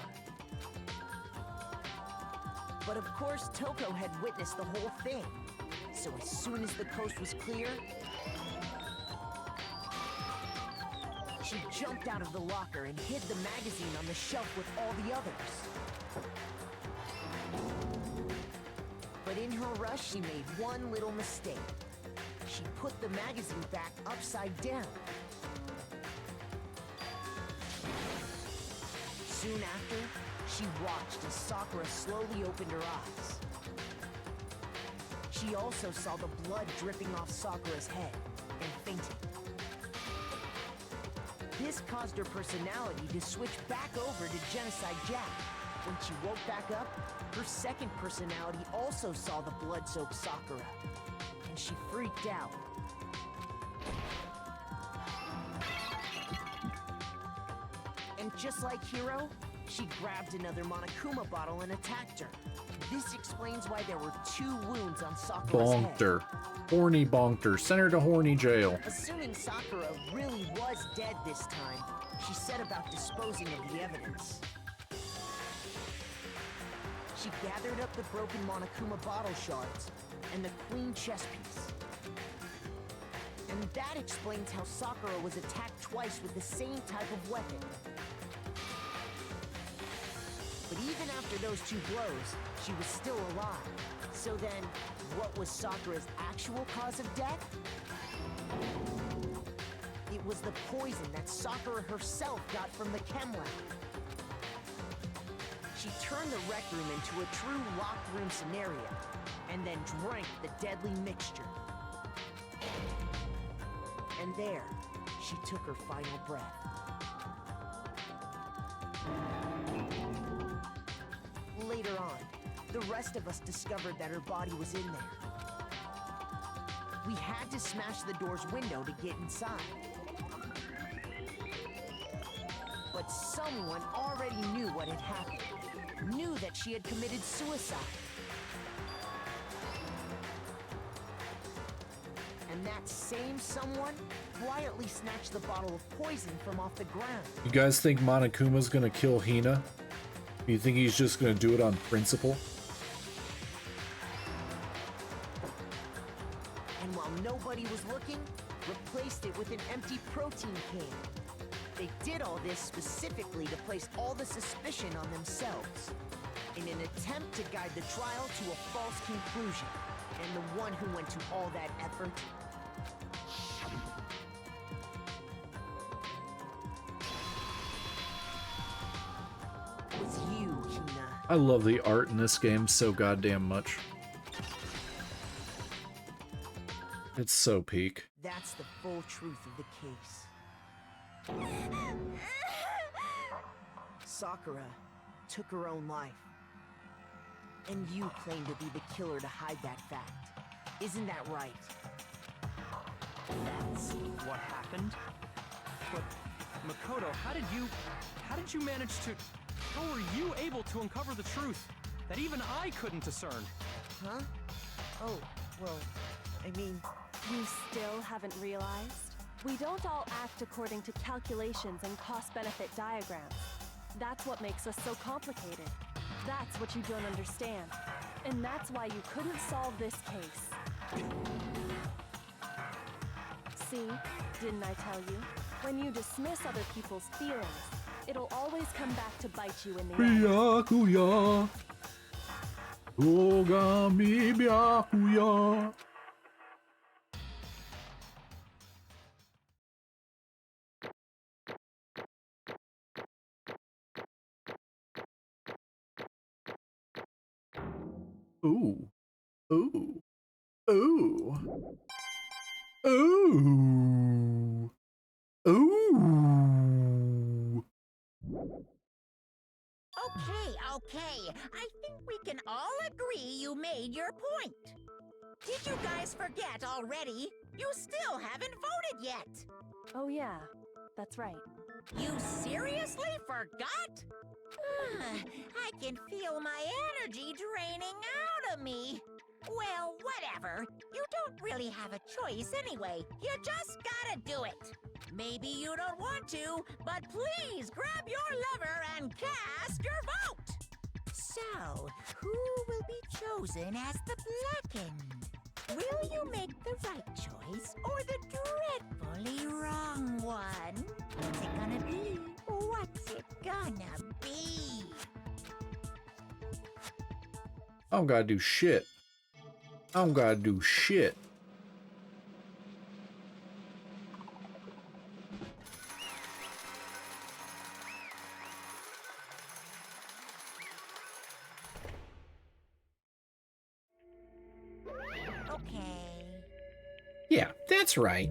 But of course, Toko had witnessed the whole thing. So as soon as the coast was clear, she jumped out of the locker and hid the magazine on the shelf with all the others. But in her rush, she made one little mistake. She put the magazine back upside down. Soon after, she watched as Sakura slowly opened her eyes. She also saw the blood dripping off Sakura's head and fainted. This caused her personality to switch back over to Genocide Jack. When she woke back up, her second personality also saw the blood-soaked Sakura, and she freaked out. And just like Hiro, she grabbed another Monokuma bottle and attacked her. This explains why there were 2 wounds on Sakura's head. Bonked her. Horny bonked her. Sent her to horny jail. Assuming Sakura really was dead this time, she set about disposing of the evidence. She gathered up the broken Monokuma bottle shards and the queen chess piece. And that explains how Sakura was attacked twice with the same type of weapon. But even after those 2 blows, she was still alive. So then, what was Sakura's actual cause of death? It was the poison that Sakura herself got from the chem lab. She turned the rec room into a true locked room scenario, and then drank the deadly mixture. And there, she took her final breath. Later on, the rest of us discovered that her body was in there. We had to smash the door's window to get inside. But someone already knew what had happened. Knew that she had committed suicide. And that same someone quietly snatched the bottle of poison from off the ground. You guys think Monokuma's gonna kill Hina? You think he's just gonna do it on principle? And while nobody was looking, replaced it with an empty protein can. They did all this specifically to place all the suspicion on themselves, in an attempt to guide the trial to a false conclusion. And the one who went to all that effort was you, Hina. I love the art in this game so goddamn much. It's so peak. That's the full truth of the case. Sakura took her own life. And you claim to be the killer to hide that fact. Isn't that right? That's what happened? But, Makoto, how did you manage to... How were you able to uncover the truth that even I couldn't discern? Huh? Oh, well, I mean... You still haven't realized? We don't all act according to calculations and cost-benefit diagrams. That's what makes us so complicated. That's what you don't understand. And that's why you couldn't solve this case. See? Didn't I tell you? When you dismiss other people's feelings, it'll always come back to bite you in the end. Byakuya. Ogami Byakuya. Ooh. Ooh. Ooh. Ooh. Ooh. Okay. I think we can all agree you made your point. Did you guys forget already? You still haven't voted yet. Oh yeah, that's right. You seriously forgot? I can feel my energy draining out of me. Well, whatever. You don't really have a choice anyway. You just gotta do it. Maybe you don't want to, but please grab your lever and cast your vote! So, who will be chosen as the blackened? Will you make the right choice or the dreadfully wrong one? What's it gonna be? What's it gonna be? I don't gotta do shit. I don't gotta do shit. Okay. Yeah, that's right.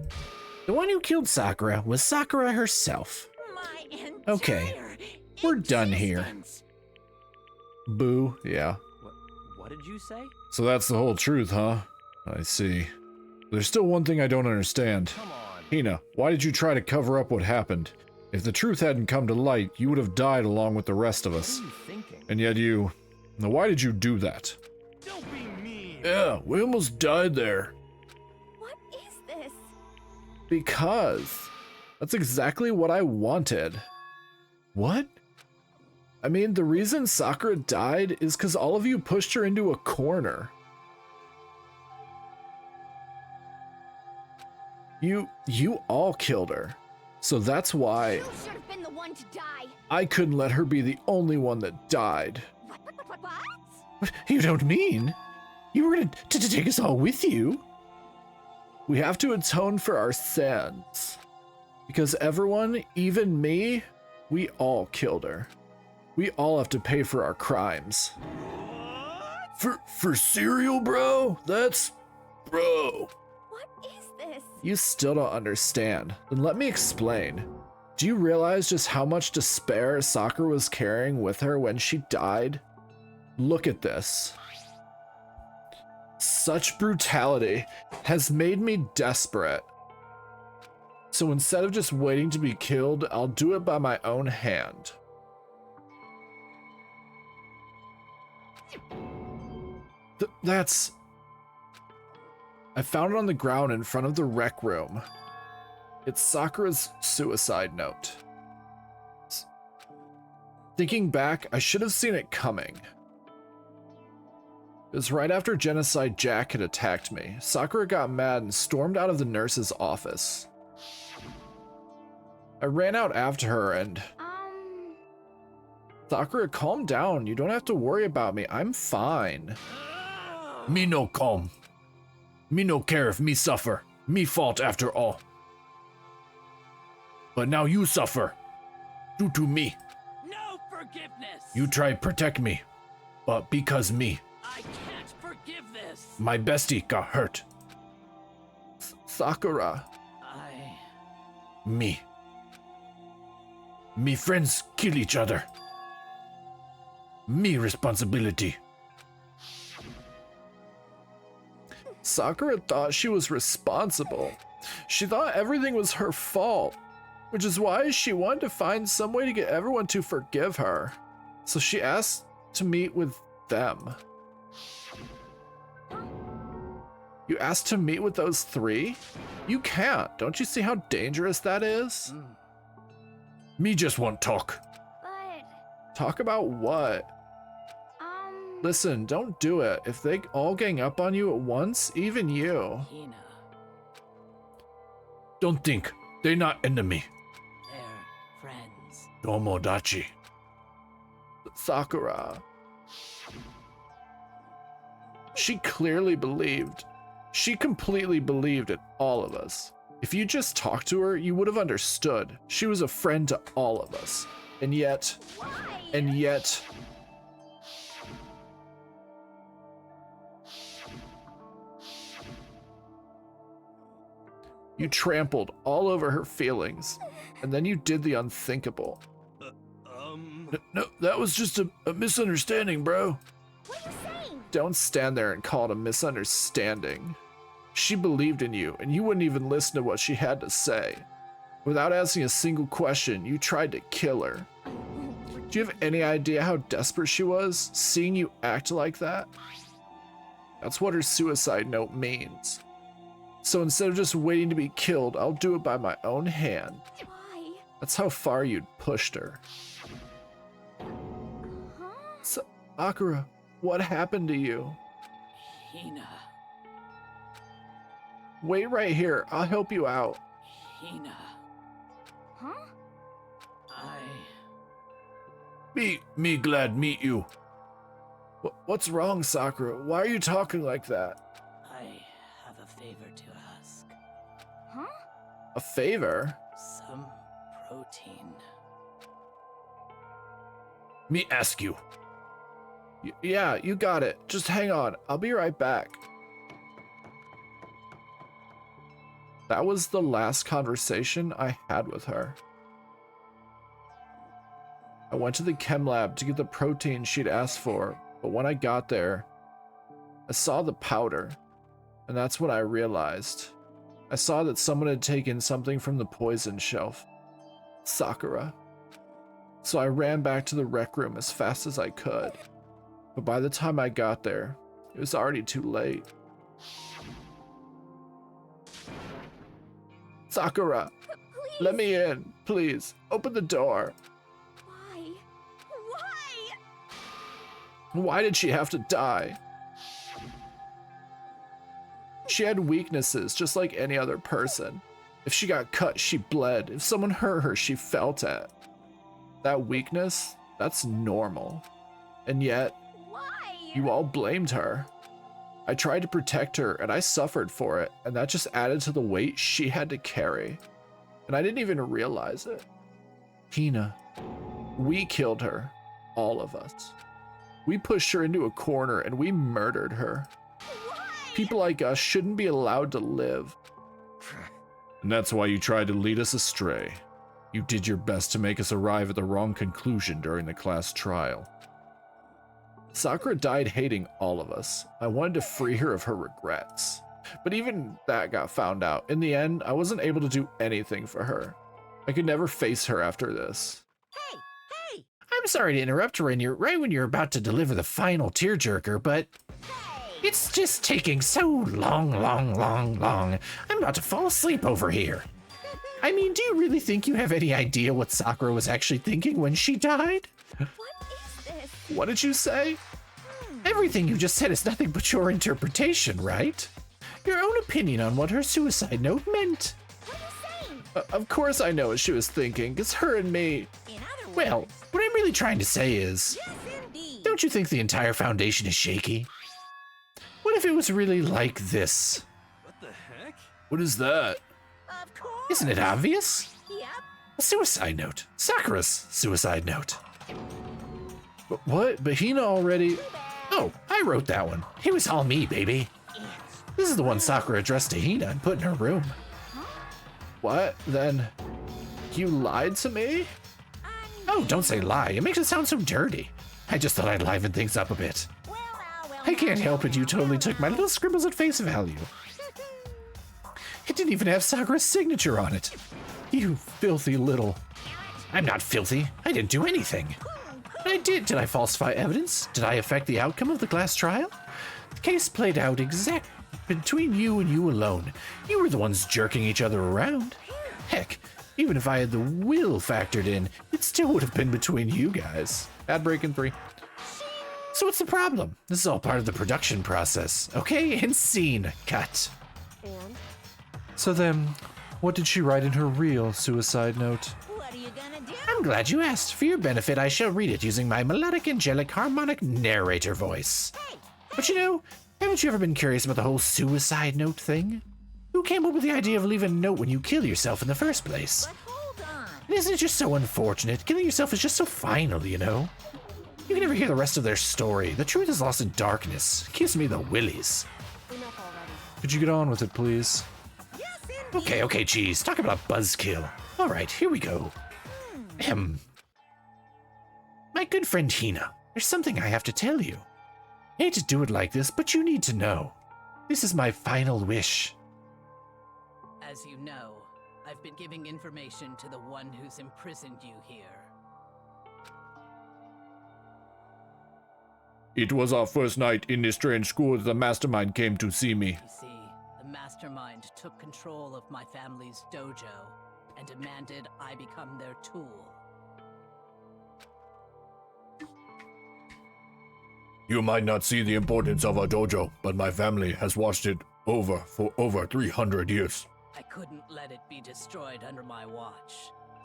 The one who killed Sakura was Sakura herself. My entire Okay, we're done here. existence. Boo, yeah. What did you say? So that's the whole truth, huh? I see. There's still one thing I don't understand. Come on. Hina, why did you try to cover up what happened? If the truth hadn't come to light, you would have died along with the rest of us. What are you thinking? And yet you... Now why did you do that? Don't be mean. Yeah, we almost died there. What is this? Because... That's exactly what I wanted. What? I mean, the reason Sakura died is because all of you pushed her into a corner. You all killed her. So that's why You should have been the one to die. I couldn't let her be the only one that died. What? You don't mean? You were to take us all with you? We have to atone for our sins. Because everyone, even me, we all killed her. We all have to pay for our crimes. For cereal, bro? That's... Bro. What is this? You still don't understand. Then let me explain. Do you realize just how much despair Sakura was carrying with her when she died? Look at this. Such brutality has made me desperate. So instead of just waiting to be killed, I'll do it by my own hand. That's... I found it on the ground in front of the rec room. It's Sakura's suicide note. Thinking back, I should have seen it coming. It was right after Genocide Jack had attacked me. Sakura got mad and stormed out of the nurse's office. I ran out after her and... Sakura, calm down. You don't have to worry about me. I'm fine. Me no calm. Me no care if me suffer. Me fault after all. But now you suffer. Due to me. No forgiveness! You try protect me. But because me. I can't forgive this! My bestie got hurt. Sakura. Me. Me friends kill each other. Me responsibility. Sakura thought she was responsible. She thought everything was her fault, which is why she wanted to find some way to get everyone to forgive her. So she asked to meet with them. You asked to meet with those three? You can't. Don't you see how dangerous that is? Me just want talk. But, Talk about what? Listen, don't do it. If they all gang up on you at once, even you. Hina, Don't think. They're not enemy. they're friends. Tomodachi. Sakura. She clearly believed. She completely believed in all of us. If you just talked to her, you would have understood. She was a friend to all of us. And yet... You trampled all over her feelings, and then you did the unthinkable. No, that was just a misunderstanding, bro. what are you saying? Don't stand there and call it a misunderstanding. She believed in you, and you wouldn't even listen to what she had to say. Without asking a single question, you tried to kill her. Do you have any idea how desperate she was, seeing you act like that? That's what her suicide note means. So instead of just waiting to be killed, I'll do it by my own hand. Why? That's how far you'd pushed her. Huh? Sakura, what happened to you? Hina. Wait right here. I'll help you out. Hina. Huh? Me glad meet you. What's wrong, Sakura? Why are you talking like that? I have a favor to ask. Huh? A favor? Some protein. Me ask you. Yeah, you got it. Just hang on. I'll be right back. That was the last conversation I had with her. I went to the chem lab to get the protein she'd asked for, but when I got there, I saw the powder, and that's when I realized. I saw that someone had taken something from the poison shelf. Sakura. So I ran back to the rec room as fast as I could, but by the time I got there, it was already too late. Sakura, Please. let me in, please. Open the door. Why? Why? Why did she have to die? She had weaknesses, just like any other person. If she got cut, she bled. If someone hurt her, she felt it. That weakness, that's normal. And yet, Why? you all blamed her. I tried to protect her, and I suffered for it, and that just added to the weight she had to carry. And I didn't even realize it. Hina, we killed her. All of us. We pushed her into a corner, and we murdered her. Why? People like us shouldn't be allowed to live. And that's why you tried to lead us astray. You did your best to make us arrive at the wrong conclusion during the class trial. Sakura died hating all of us. I wanted to free her of her regrets. But even that got found out. In the end, I wasn't able to do anything for her. I could never face her after this. Hey, hey! I'm sorry to interrupt right when you're about to deliver the final tearjerker, but it's just taking so long. I'm about to fall asleep over here. I mean, do you really think you have any idea what Sakura was actually thinking when she died? What is this? What did you say? Everything you just said is nothing but your interpretation, right? Your own opinion on what her suicide note meant. What are you saying? Of course I know what she was thinking. It's her and me. In other words, Well, what I'm really trying to say is, yes, indeed. don't you think the entire foundation is shaky? What if it was really like this? What the heck? What is that? Of course. Isn't it obvious? Yep. A suicide note. Sakura's suicide note. But what? But Hina already... Oh, I wrote that one. It was all me, baby. This is the one Sakura addressed to Hina and put in her room. What? Then... You lied to me? Oh, don't say lie. It makes it sound so dirty. I just thought I'd liven things up a bit. I can't help it, you totally took my little scribbles at face value. It didn't even have Sakura's signature on it. You filthy little... I'm not filthy. I didn't do anything. But I did. Did I falsify evidence? Did I affect the outcome of the class trial? The case played out exact between you and you alone. You were the ones jerking each other around. Heck, even if I had the will factored in, it still would have been between you guys. Ad break in 3. So what's the problem? This is all part of the production process. Okay, and scene. Cut. And So then, what did she write in her real suicide note? What are you gonna do? I'm glad you asked. For your benefit, I shall read it using my melodic, angelic, harmonic narrator voice. But you know, haven't you ever been curious about the whole suicide note thing? Who came up with the idea of leaving a note when you kill yourself in the first place? But hold on. And isn't it just so unfortunate? Killing yourself is just so final, you know? You can never hear the rest of their story. The truth is lost in darkness. Gives me the willies. enough already. Could you get on with it, please? Yes, indeed. Okay, geez. Talk about a buzzkill. All right, here we go. My good friend Hina, there's something I have to tell you. I hate to do it like this, but you need to know. This is my final wish. As you know, I've been giving information to the one who's imprisoned you here. It was our first night in this strange school that the mastermind came to see me. You see, the mastermind took control of my family's dojo and demanded I become their tool. You might not see the importance of a dojo, but my family has watched it for over 300 years. I couldn't let it be destroyed under my watch,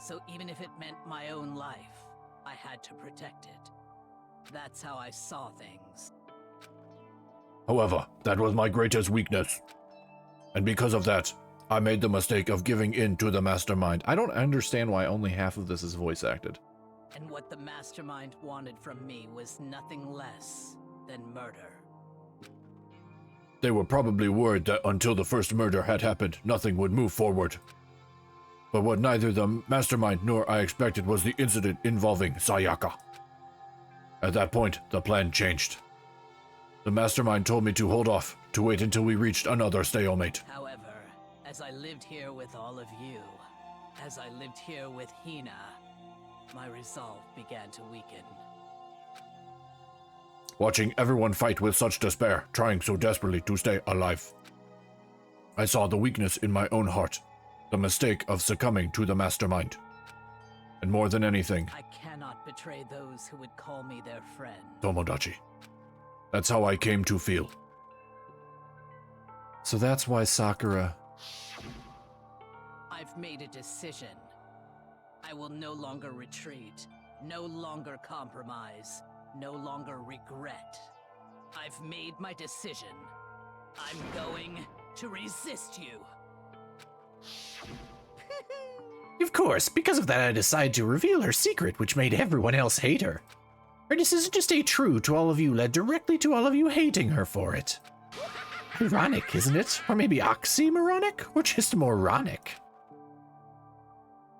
so even if it meant my own life, I had to protect it. That's how I saw things. However, that was my greatest weakness. And because of that, I made the mistake of giving in to the mastermind. I don't understand why only half of this is voice acted. And what the mastermind wanted from me was nothing less than murder. They were probably worried that until the first murder had happened, nothing would move forward. But what neither the mastermind nor I expected was the incident involving Sayaka. At that point, the plan changed. The mastermind told me to hold off, to wait until we reached another stalemate. However, as I lived here with all of you, as I lived here with Hina, my resolve began to weaken. Watching everyone fight with such despair, trying so desperately to stay alive, I saw the weakness in my own heart, the mistake of succumbing to the mastermind. And more than anything, I cannot betray those who would call me their friend. Tomodachi. That's how I came to feel. So that's why Sakura... I've made a decision. I will no longer retreat, no longer compromise, no longer regret. I've made my decision. I'm going to resist you. Of course, because of that I decided to reveal her secret, which made everyone else hate her. Her decision to stay true to all of you led directly to all of you hating her for it. Ironic, isn't it? Or maybe oxymoronic? Or just moronic?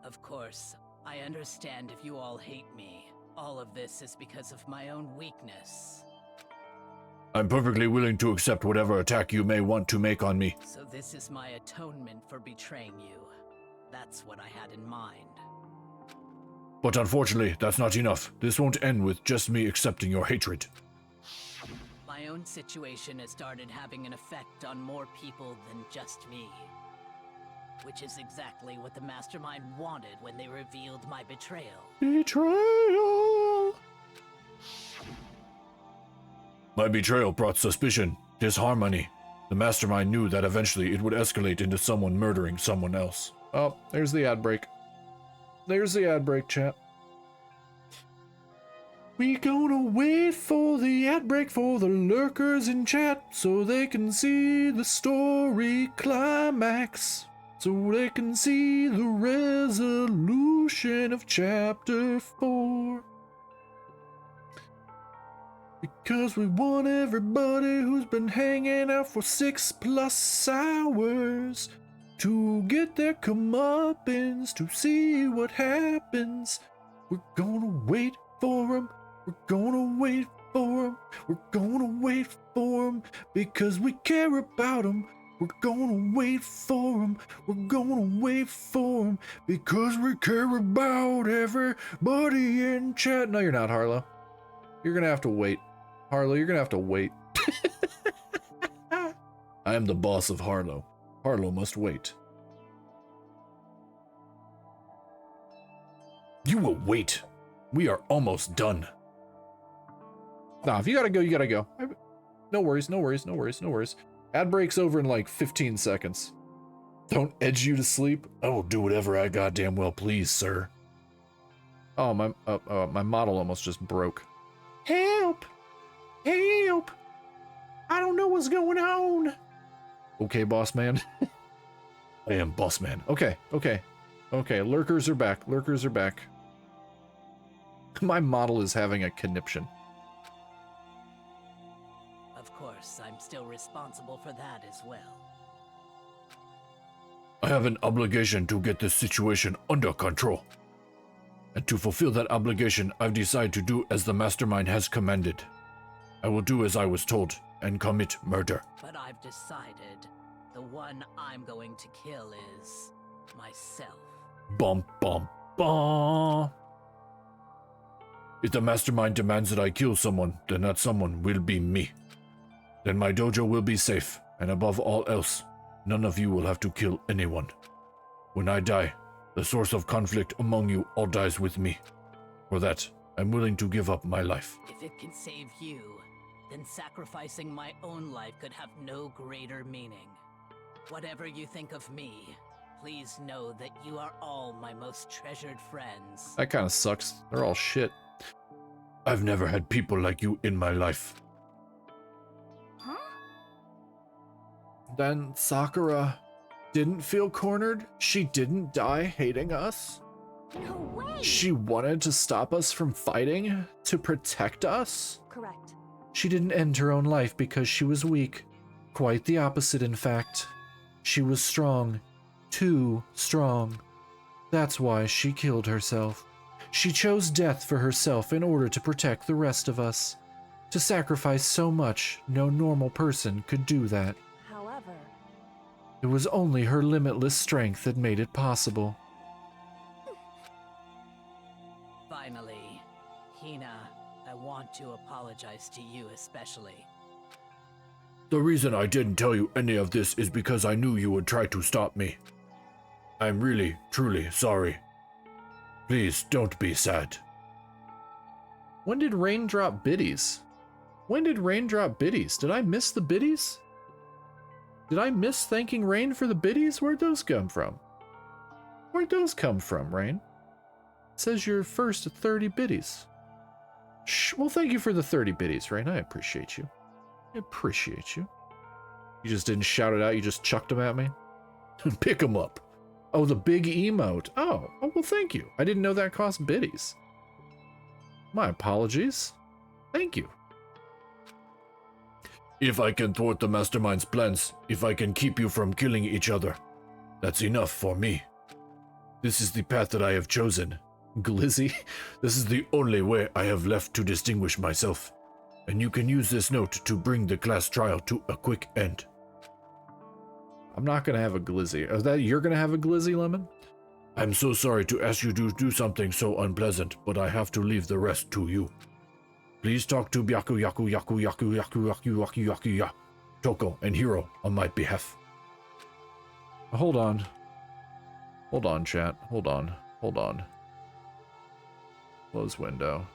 Of course, I understand if you all hate me. All of this is because of my own weakness. I'm perfectly willing to accept whatever attack you may want to make on me. So this is my atonement for betraying you. That's what I had in mind. But unfortunately, that's not enough. This won't end with just me accepting your hatred. My own situation has started having an effect on more people than just me. Which is exactly what the mastermind wanted when they revealed my betrayal. Betrayal! My betrayal brought suspicion, disharmony. The mastermind knew that eventually it would escalate into someone murdering someone else. Oh, there's the ad break. There's the ad break, chat. We gonna wait for the ad break for the lurkers in chat so they can see the story climax. So they can see the resolution of chapter 4. Because we want everybody who's been hanging out for 6+ hours to get their comeuppance, to see what happens. We're gonna wait for them. We're gonna wait for them. We're gonna wait for them because we care about them. We're gonna wait for them. We're gonna wait for them because we care about everybody in chat. No, you're not, Harlow. You're gonna have to wait. Harlow, you're gonna have to wait. I am the boss of Harlow. Harlow must wait. You will wait. We are almost done. Nah, if you gotta go, you gotta go. No worries, no worries, no worries, no worries. Ad break's over in like 15 seconds. Don't edge you to sleep. I will do whatever I goddamn well please, sir. Oh, my model almost just broke. Help! Help! I don't know what's going on. Okay, boss man. I am boss man. Okay, okay. Okay, lurkers are back. Lurkers are back. My model is having a conniption. Of course, I'm still responsible for that as well. I have an obligation to get this situation under control. And to fulfill that obligation, I've decided to do as the mastermind has commanded. I will do as I was told and commit murder. But I've decided the one I'm going to kill is myself. Bum bum bum. If the mastermind demands that I kill someone, then that someone will be me. Then my dojo will be safe, and above all else, None of you will have to kill anyone. When I die, the source of conflict among you all dies with me. For that, I'm willing to give up my life. If it can save you, then sacrificing my own life could have no greater meaning. Whatever you think of me, please know that you are all my most treasured friends. That kind of sucks. They're all shit. I've never had people like you in my life. Huh? Then Sakura didn't feel cornered? She didn't die hating us? No way! She wanted to stop us from fighting? To protect us? Correct. She didn't end her own life because she was weak. Quite the opposite, in fact. She was strong. Too strong. That's why she killed herself. She chose death for herself in order to protect the rest of us. To sacrifice so much, no normal person could do that. However, It was only her limitless strength that made it possible. Finally, Hina, I want to apologize to you especially. The reason I didn't tell you any of this is because I knew you would try to stop me. I'm really, truly sorry. Please don't be sad. When did Rain drop biddies? When did Rain drop biddies? Did I miss the biddies? Did I miss thanking Rain for the biddies? Where'd those come from? Where'd those come from, Rain? It says you're first at 30 biddies. Shh, well, thank you for the 30 biddies, Rain. I appreciate you. I appreciate you. You just didn't shout it out, you just chucked them at me? Pick them up. Oh, the big emote. Oh, well, thank you. I didn't know that cost biddies. My apologies. Thank you. If I can thwart the mastermind's plans, if I can keep you from killing each other, that's enough for me. This is the path that I have chosen. Glizzy. This is the only way I have left to distinguish myself. And you can use this note to bring the class trial to a quick end. I'm not gonna have a glizzy. Is that you're gonna have a glizzy, Lemon? I'm so sorry to ask you to do something so unpleasant, but I have to leave the rest to you. Please talk to Byaku Yaku Yaku Yaku Yaku Yaku Yaku Yaku Ya, Toko, and Hiro on my behalf. Hold on. Hold on, chat. Hold on. Hold on. Close window.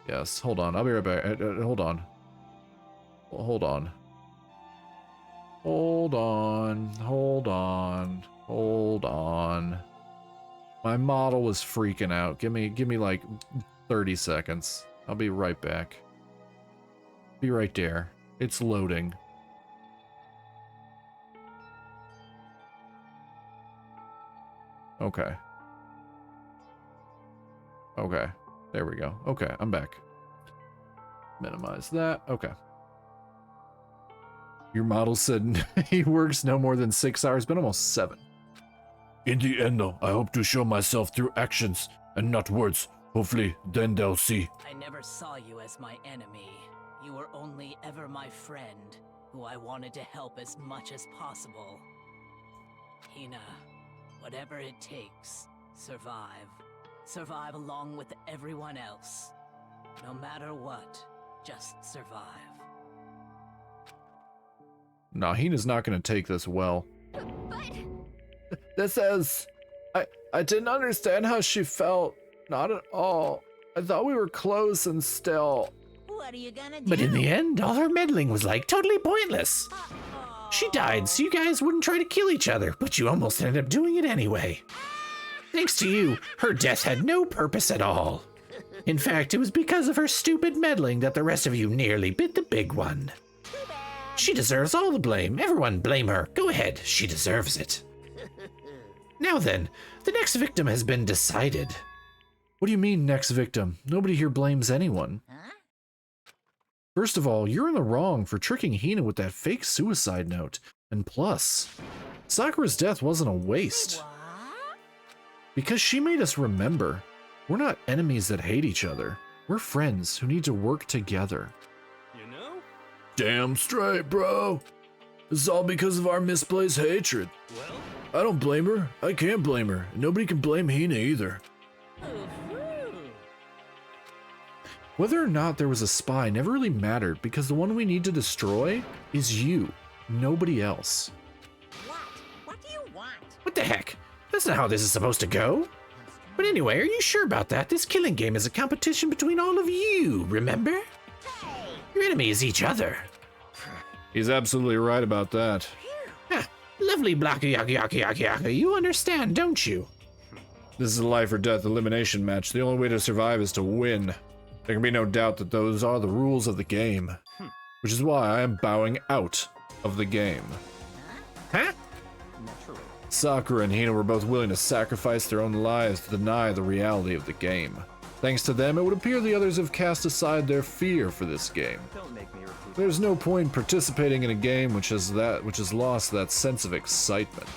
Yes, hold on. I'll be right back. Hold on. Hold on. Hold on. Hold on. Hold on. My model was freaking out. Give me like 30 seconds. I'll be right back. Be right there. It's loading. Okay. Okay. There we go. Okay, I'm back. Minimize that. Okay. Your model said he works no more than 6 hours, but almost 7. In the end, though, I hope to show myself through actions and not words. Hopefully, then they'll see. I never saw you as my enemy. You were only ever my friend, who I wanted to help as much as possible. Hina, whatever it takes, survive. Survive along with everyone else. No matter what, just survive. Nah, Hina's not going to take this well. But... This is... I didn't understand how she felt. Not at all. I thought we were close and still. What are you gonna do? But in the end, all her meddling was like totally pointless. She died so you guys wouldn't try to kill each other, but you almost ended up doing it anyway. Thanks to you, her death had no purpose at all. In fact, it was because of her stupid meddling that the rest of you nearly bit the big one. She deserves all the blame. Everyone blame her. Go ahead, she deserves it. Now then, the next victim has been decided. What do you mean, next victim? Nobody here blames anyone. Huh? First of all, you're in the wrong for tricking Hina with that fake suicide note. And plus, Sakura's death wasn't a waste. What? Because she made us remember, we're not enemies that hate each other. We're friends who need to work together. You know? Damn straight, bro. This is all because of our misplaced hatred. Well, I don't blame her. I can't blame her. Nobody can blame Hina either. Whether or not there was a spy never really mattered because the one we need to destroy is you, nobody else. What the heck? That's not how this is supposed to go. But anyway, are you sure about that? This killing game is a competition between all of you, remember? Your enemy is each other. He's absolutely right about that. Lovely blocky yaki yaki yaki yaki. You understand, don't you? This is a life or death elimination match. The only way to survive is to win. There can be no doubt that those are the rules of the game. Which is why I am bowing out of the game. Huh? Naturally. Sakura and Hina were both willing to sacrifice their own lives to deny the reality of the game. Thanks to them, it would appear the others have cast aside their fear for this game. Don't make me repeat. There's no point participating in a game which has lost that sense of excitement.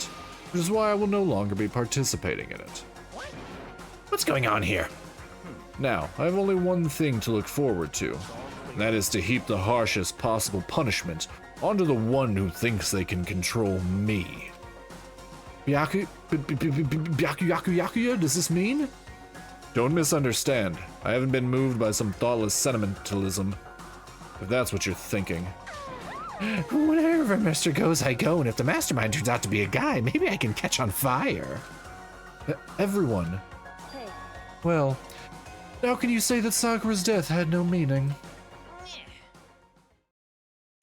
Which is why I will no longer be participating in it. What's going on here? Now, I have only one thing to look forward to. And that is to heap the harshest possible punishment onto the one who thinks they can control me. Byakuya, does this mean? Don't misunderstand. I haven't been moved by some thoughtless sentimentalism. If that's what you're thinking. Wherever Mr. goes, I go, and if the mastermind turns out to be a guy, maybe I can catch on fire. Everyone. Hey, Well, how can you say that Sakura's death had no meaning?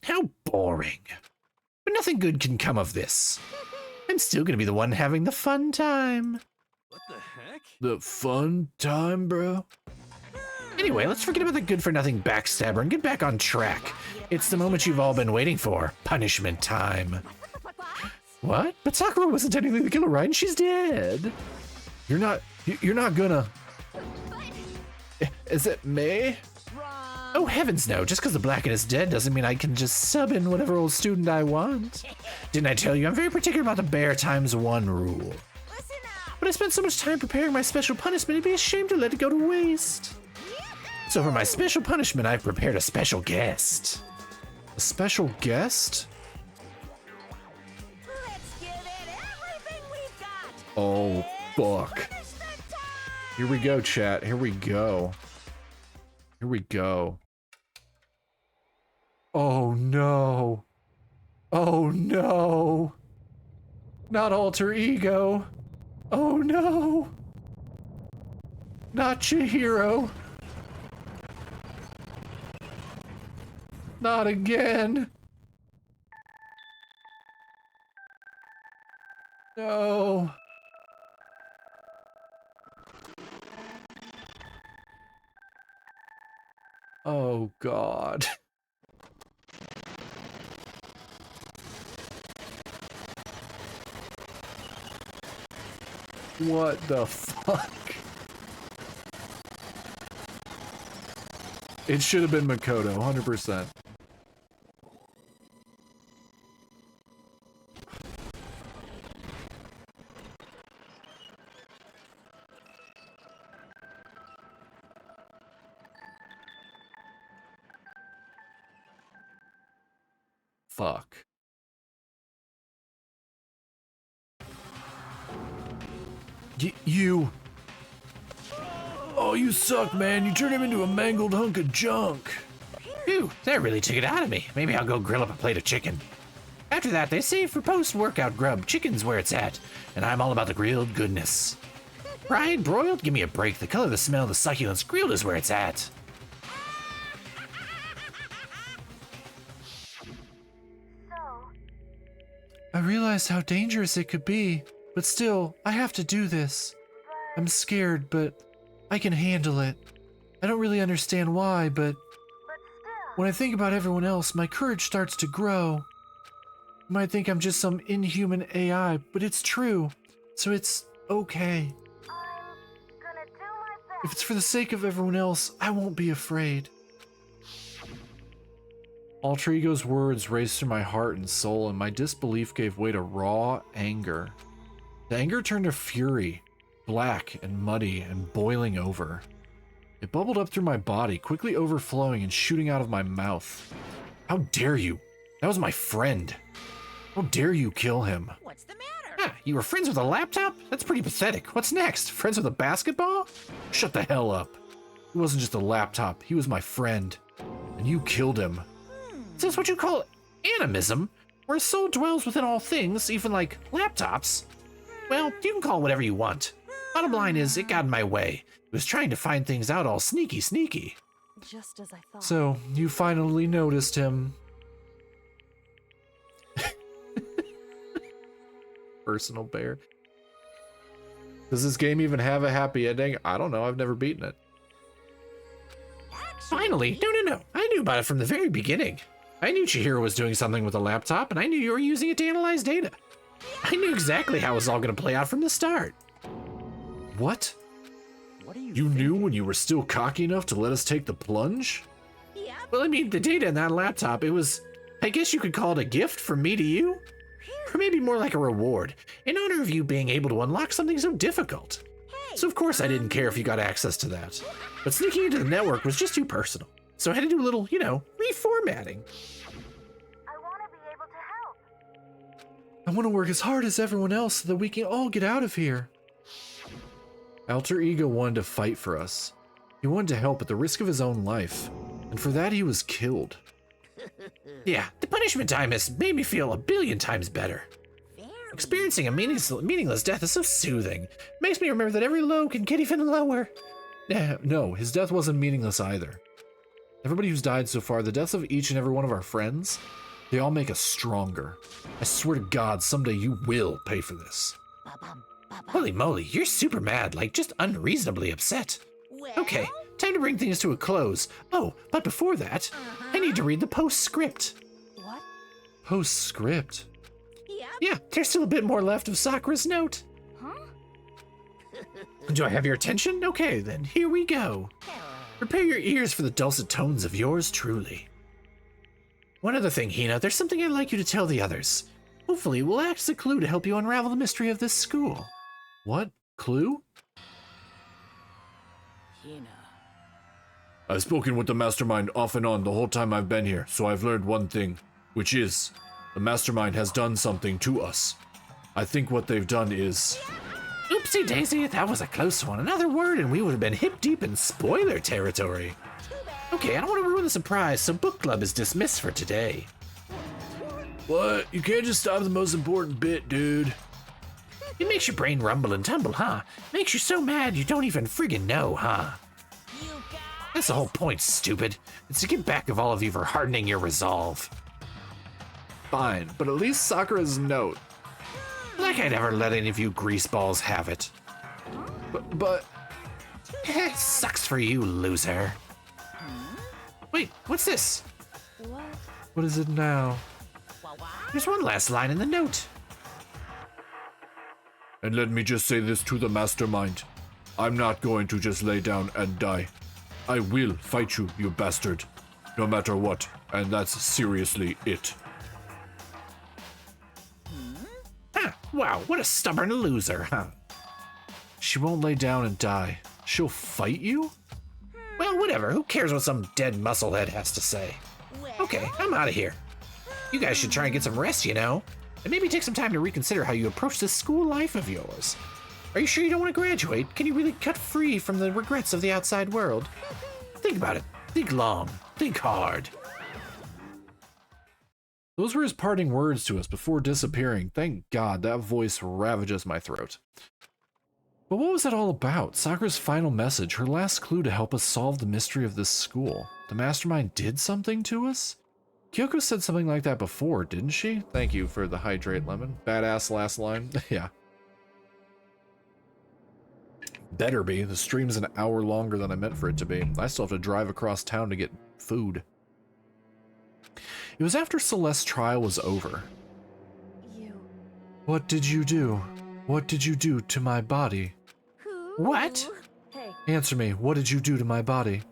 How boring. But nothing good can come of this. I'm still gonna be the one having the fun time. What the heck? The fun time, bro? Anyway, let's forget about the good-for-nothing backstabber and get back on track. It's the moment you've all been waiting for. Punishment time. What? But Sakura wasn't technically the killer, right? And she's dead. You're not gonna... Is it me? Oh, heavens no. Just because the Blacken is dead doesn't mean I can just sub in whatever old student I want. Didn't I tell you I'm very particular about the bear times one rule? But I spent so much time preparing my special punishment, it'd be a shame to let it go to waste. So for my special punishment, I've prepared a special guest. A special guest? Let's give it everything we've got. Oh, fuck. Here we go, chat. Here we go. Here we go. Oh no. Oh no. Not alter ego. Oh no. Not Chihiro. Not again. No. Oh God. What the fuck? It should have been Makoto, 100%. Fuck. You. Oh, you suck, man. You turned him into a mangled hunk of junk. Phew, that really took it out of me. Maybe I'll go grill up a plate of chicken. After that, they say for post-workout grub, chicken's where it's at, and I'm all about the grilled goodness. Fried, broiled, give me a break. The color, the smell, the succulence, grilled is where it's at. I realized how dangerous it could be, but still, I have to do this. I'm scared, but I can handle it. I don't really understand why, but when I think about everyone else, my courage starts to grow. You might think I'm just some inhuman AI, but it's true, so it's okay. If it's for the sake of everyone else, I won't be afraid. Alter Ego's words raced through my heart and soul, and my disbelief gave way to raw anger. The anger turned to fury, black and muddy and boiling over. It bubbled up through my body, quickly overflowing and shooting out of my mouth. How dare you? That was my friend. How dare you kill him? What's the matter? Ah, you were friends with a laptop? That's pretty pathetic. What's next? Friends with a basketball? Shut the hell up. He wasn't just a laptop, he was my friend. And you killed him. Is this what you call animism? Where a soul dwells within all things, even like laptops? Well, you can call it whatever you want. Bottom line is, it got in my way. It was trying to find things out all sneaky. Just as I thought. So, you finally noticed him. Personal bear. Does this game even have a happy ending? I don't know. I've never beaten it. Finally? No. I knew about it from the very beginning. I knew Chihiro was doing something with a laptop, and I knew you were using it to analyze data. I knew exactly how it was all going to play out from the start. What? What are you You knew when you were still cocky enough to let us take the plunge? Well, I mean, the data in that laptop, it was, I guess you could call it a gift from me to you? Or maybe more like a reward, in honor of you being able to unlock something so difficult. So of course I didn't care if you got access to that. But sneaking into the network was just too personal. So I had to do a little, reformatting. I want to work as hard as everyone else so that we can all get out of here. Alter Ego wanted to fight for us. He wanted to help at the risk of his own life. And for that he was killed. Yeah, the punishment time has made me feel 1,000,000,000 times better. Experiencing a meaningless death is so soothing. Makes me remember that every low can get even lower. No, his death wasn't meaningless either. Everybody who's died so far, the deaths of each and every one of our friends, they all make us stronger. I swear to God, someday you will pay for this. Holy moly, you're super mad, like just unreasonably upset. Okay, time to bring things to a close. Oh, but before that, I need to read the postscript. What? Postscript? Yeah, there's still a bit more left of Sakura's note. Do I have your attention? Okay, then here we go. Prepare your ears for the dulcet tones of yours truly. One other thing, Hina, there's something I'd like you to tell the others. Hopefully, it will act as a clue to help you unravel the mystery of this school. What? Clue? Hina. I've spoken with the Mastermind off and on the whole time I've been here, so I've learned one thing, which is, the Mastermind has done something to us. I think what they've done is... Oopsie daisy, that was a close one. Another word and we would have been hip deep in spoiler territory. Okay, I don't want to ruin the surprise, so book club is dismissed for today. What? You can't just stop the most important bit, dude. It makes your brain rumble and tumble, huh? Makes you so mad you don't even friggin' know, huh? That's the whole point, stupid. It's to get back of all of you for hardening your resolve. Fine, but at least Sakura's note. Like I'd ever let any of you greaseballs have it. But... Sucks for you, loser. Wait, what's this? What? What is it now? There's one last line in the note. And let me just say this to the Mastermind. I'm not going to just lay down and die. I will fight you, you bastard. No matter what. And that's seriously it. Wow, what a stubborn loser, huh? She won't lay down and die. She'll fight you? Well, whatever. Who cares what some dead musclehead has to say? Okay, I'm out of here. You guys should try and get some rest, you know? And maybe take some time to reconsider how you approach this school life of yours. Are you sure you don't want to graduate? Can you really cut free from the regrets of the outside world? Think about it. Think long. Think hard. Those were his parting words to us before disappearing. Thank God, that voice ravages my throat. But what was that all about? Sakura's final message, her last clue to help us solve the mystery of this school. The Mastermind did something to us? Kyoko said something like that before, didn't she? Thank you for the hydrate, Lemon. Badass last line. Yeah. Better be. The stream's an hour longer than I meant for it to be. I still have to drive across town to get food. It was after Celeste's trial was over. What did you do? What did you do to my body? What? Hey. Answer me. What did you do to my body?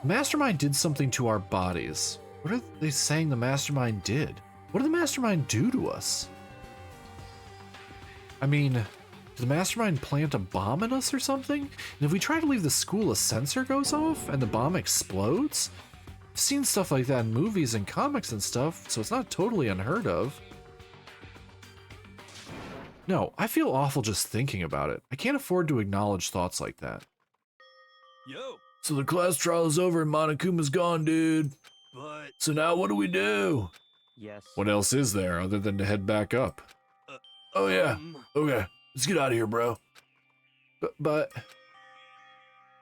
The Mastermind did something to our bodies. What are they saying the Mastermind did? What did the Mastermind do to us? I mean, did the Mastermind plant a bomb in us or something? And if we try to leave the school, a sensor goes off and the bomb explodes? I've seen stuff like that in movies and comics and stuff, so it's not totally unheard of. No, I feel awful just thinking about it. I can't afford to acknowledge thoughts like that. Yo, So the class trial is over and Monokuma's gone, dude. but So now what do we do? Yes. What else is there other than to head back up? Oh yeah. Okay. Let's get out of here, bro. But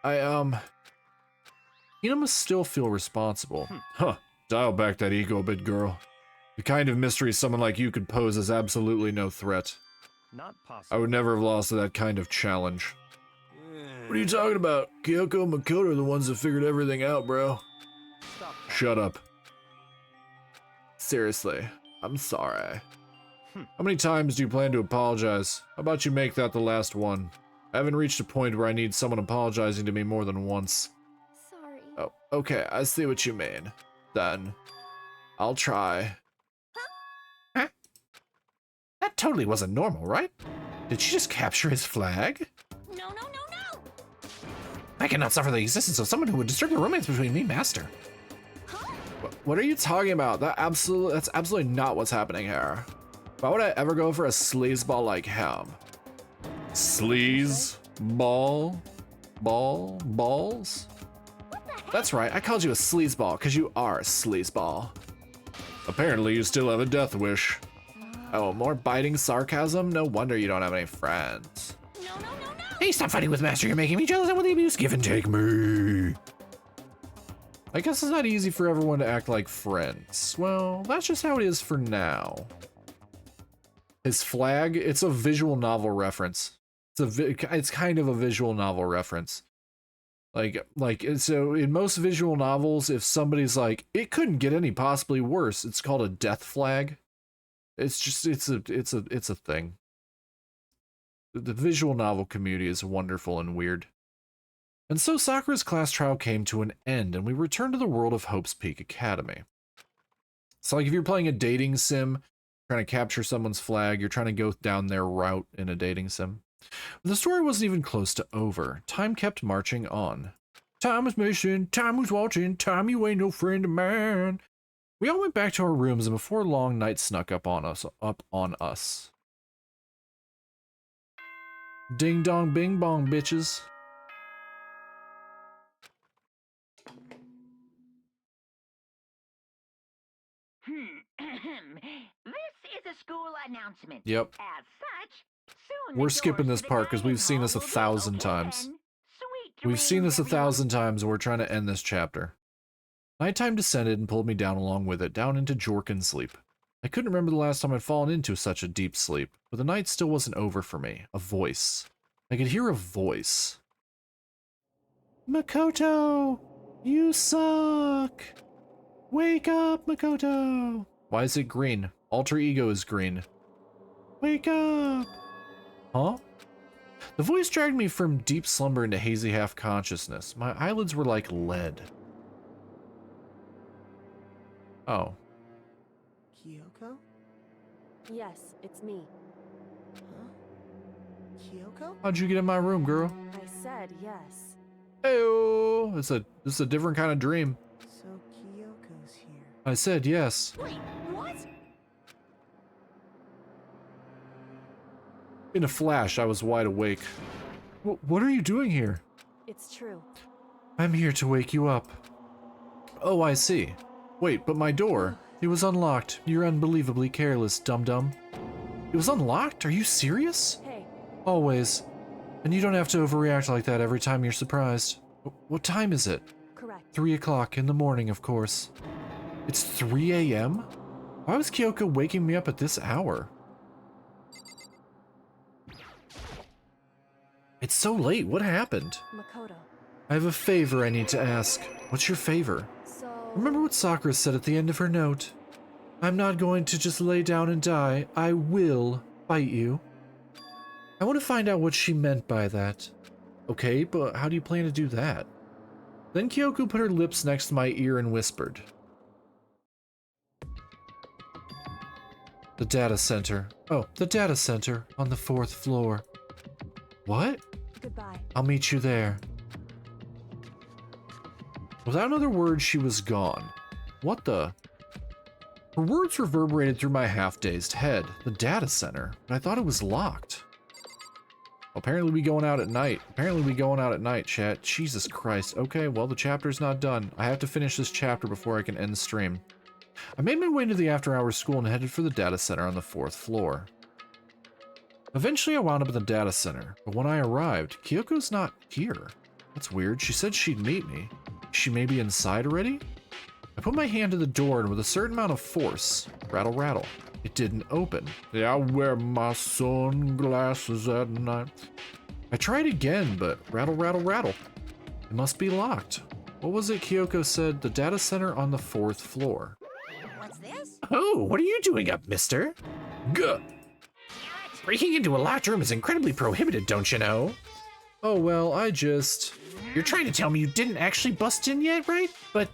I Hina must still feel responsible. Huh. Dial back that ego a bit, girl. The kind of mystery someone like you could pose is absolutely no threat. Not I possible. would never have lost to that kind of challenge. What are you talking about? Kyoko and Makoto are the ones that figured everything out, bro. Stop. Shut up. Seriously, I'm sorry. How many times do you plan to apologize? How about you make that the last one? I haven't reached a point where I need someone apologizing to me more than once. Sorry. Oh, okay, I see what you mean. Then, I'll try. Huh? That totally wasn't normal, right? Did she just capture his flag? No, no, no, no! I cannot suffer the existence of someone who would disturb the romance between me and Master. What are you talking about? That's absolutely not what's happening here. Why would I ever go for a sleazeball like him? Sleaze? Ball? Balls? That's right, I called you a sleazeball because you are a sleazeball. Apparently you still have a death wish. Oh, more biting sarcasm? No wonder you don't have any friends. No, no, no, no! Hey, stop fighting with Master. You're making me jealous and with the abuse. Give and take me. I guess it's not easy for everyone to act like friends. Well, that's just how it is for now. His flag, it's a visual novel reference. It's kind of a visual novel reference. So in most visual novels, if somebody's like, it couldn't get any possibly worse, it's called a death flag. It's just, it's a thing. The visual novel community is wonderful and weird. And so Sakura's class trial came to an end, and we returned to the world of Hope's Peak Academy. So like if you're playing a dating sim, trying to capture someone's flag, you're trying to go down their route in a dating sim. But the story wasn't even close to over. Time kept marching on. Time was missing, time was watching, time you ain't no friend of mine. We all went back to our rooms, and before long, night snuck up on us. Ding dong bing bong, bitches. This is a school announcement. Yep. As such, soon We're the skipping doors this to the part because we've dining seen hall this will be 1,000 open. times. Sweet We've seen dreams, this 1,000 everyone. times, and we're trying to end this chapter. Nighttime descended and pulled me down along with it, down into Jorkin sleep. I couldn't remember the last time I'd fallen into such a deep sleep, but the night still wasn't over for me. A voice. I could hear a voice. Makoto! You suck! Wake up, Makoto! Why is it green? Alter Ego is green. Wake up! Huh? The voice dragged me from deep slumber into hazy half-consciousness. My eyelids were like lead. Oh. Kyoko? Yes, it's me. Huh? Kyoko? How'd you get in my room, girl? I said yes. Heyo! This is a different kind of dream. So Kyoko's here. I said yes. Wait, what? In a flash, I was wide awake. What are you doing here? It's true. I'm here to wake you up. Oh, I see. Wait, but my door. It was unlocked. You're unbelievably careless, dum-dum. It was unlocked? Are you serious? Hey, Always. And you don't have to overreact like that every time you're surprised. What time is it? correct. 3 o'clock in the morning, of course. It's 3 a.m.? Why was Kyoko waking me up at this hour? It's so late. What happened? Makoto. I have a favor I need to ask. What's your favor? So... Remember what Sakura said at the end of her note? I'm not going to just lay down and die. I will fight you. I want to find out what she meant by that. Okay, but how do you plan to do that? Then Kyoko put her lips next to my ear and whispered. The data center. Oh, the data center on the 4th floor. What? Goodbye. I'll meet you there. Without another word, she was gone. What the? Her words reverberated through my half-dazed head. The data center. But I thought it was locked. Apparently we going out at night. Chat. Jesus Christ. Okay, well, the chapter's not done. I have to finish this chapter before I can end the stream. I made my way into the after-hours school and headed for the data center on the 4th floor. Eventually I wound up in the data center, but when I arrived, Kyoko's not here. That's weird. She said she'd meet me. Is she maybe inside already? I put my hand to the door and with a certain amount of force, rattle rattle, it didn't open. Yeah, I wear my sunglasses at night. I tried again, but rattle rattle rattle. It must be locked. What was it Kyoko said? The data center on the 4th floor. What's this? Oh, what are you doing up, mister? Gah! Breaking into a locked room is incredibly prohibited, don't you know? Oh well, You're trying to tell me you didn't actually bust in yet, right? But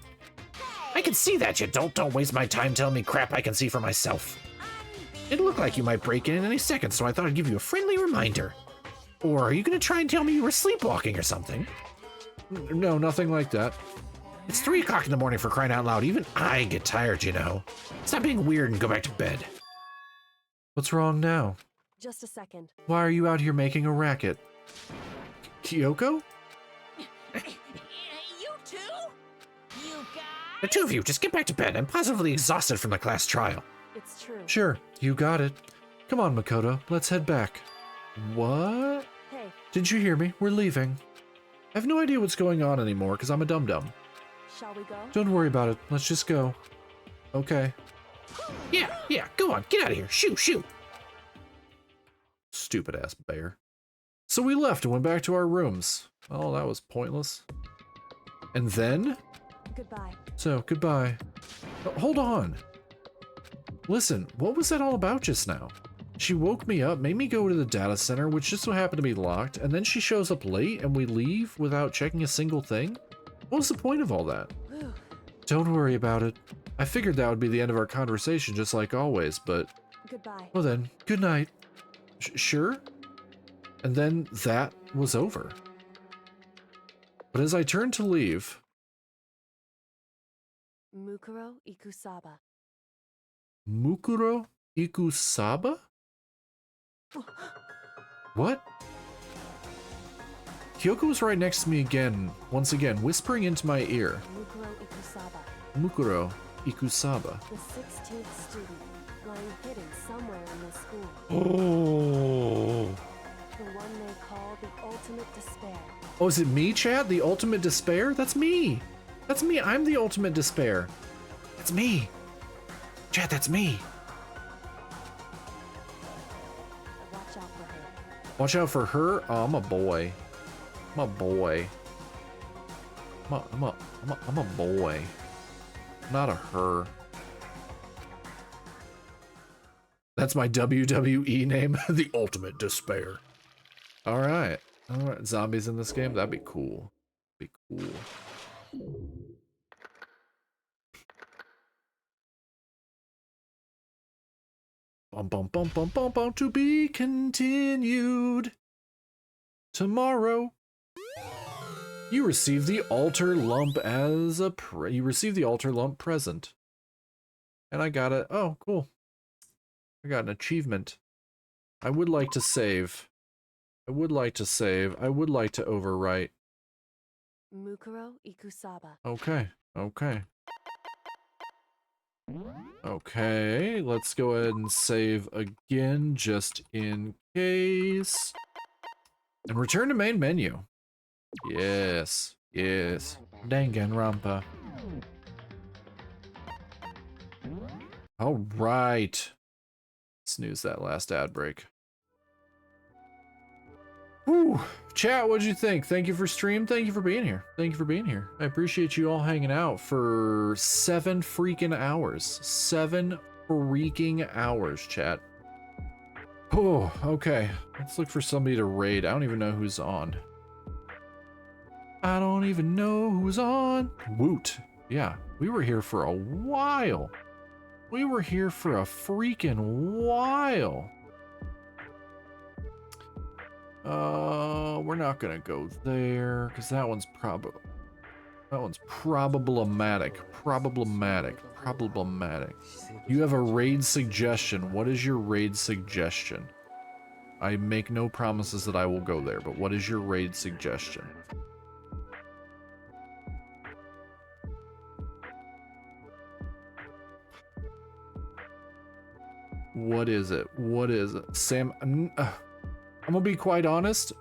I can see that you don't waste my time telling me crap I can see for myself. It looked like you might break in any second, so I thought I'd give you a friendly reminder. Or are you gonna try and tell me you were sleepwalking or something? No, nothing like that. It's 3 o'clock in the morning for crying out loud. Even I get tired, you know. Stop being weird and go back to bed. What's wrong now? Just a second. Why are you out here making a racket? Kyoko? You too? You guys? The two of you, just get back to bed. I'm positively exhausted from the class trial. It's true. Sure, you got it. Come on, Makoto, let's head back. What? Hey, Didn't you hear me? We're leaving. I have no idea what's going on anymore because I'm a dum-dum. shall we go? Don't worry about it. Let's just go. Okay. Yeah, go on, get out of here. Shoo. Stupid ass bear. So we left and went back to our rooms. Oh, that was pointless. And then? Goodbye. So, goodbye. Hold on. Listen, what was that all about just now? She woke me up, made me go to the data center, which just so happened to be locked, and then she shows up late and we leave without checking a single thing? What was the point of all that? Whew. Don't worry about it. I figured that would be the end of our conversation just like always, but... Goodbye. Well then, good night. Sure? And then that was over. But as I turned to leave... Mukuro Ikusaba. Mukuro Ikusaba? What? Kyoko was right next to me again, once again, whispering into my ear. Mukuro Ikusaba. Mukuro Ikusaba. The 16th student, lying hidden somewhere in this school. Oh. The one they call the ultimate despair. Oh, is it me, Chad? The ultimate despair? That's me. That's me. I'm the ultimate despair. That's me. Chad, that's me. Watch out for her. Watch out for her? Oh, I'm a boy. I'm a boy. I'm a boy. Not a her. That's my WWE name. The Ultimate Despair. Alright. Alright. Zombies in this game? That'd be cool. Be cool. Bum, to be continued. Tomorrow. You receive the altar lump as a present. And I got it. Oh, cool. I got an achievement. I would like to save. I would like to overwrite. Mukuro Ikusaba. Okay. Okay, let's go ahead and save again, just in case. And return to main menu. Yes. Danganronpa. All right. Snooze that last ad break. Whew. Chat, what'd you think? Thank you for stream. Thank you for being here. I appreciate you all hanging out for 7 freaking hours. 7 freaking hours, chat. Oh, okay. Let's look for somebody to raid. I don't even know who's on. Woot. Yeah, we were here for a while. We're not gonna go there, because that one's problematic. You have a raid suggestion. What is your raid suggestion? I make no promises that I will go there, but what is your raid suggestion? What is it? Sam, I'm gonna be quite honest.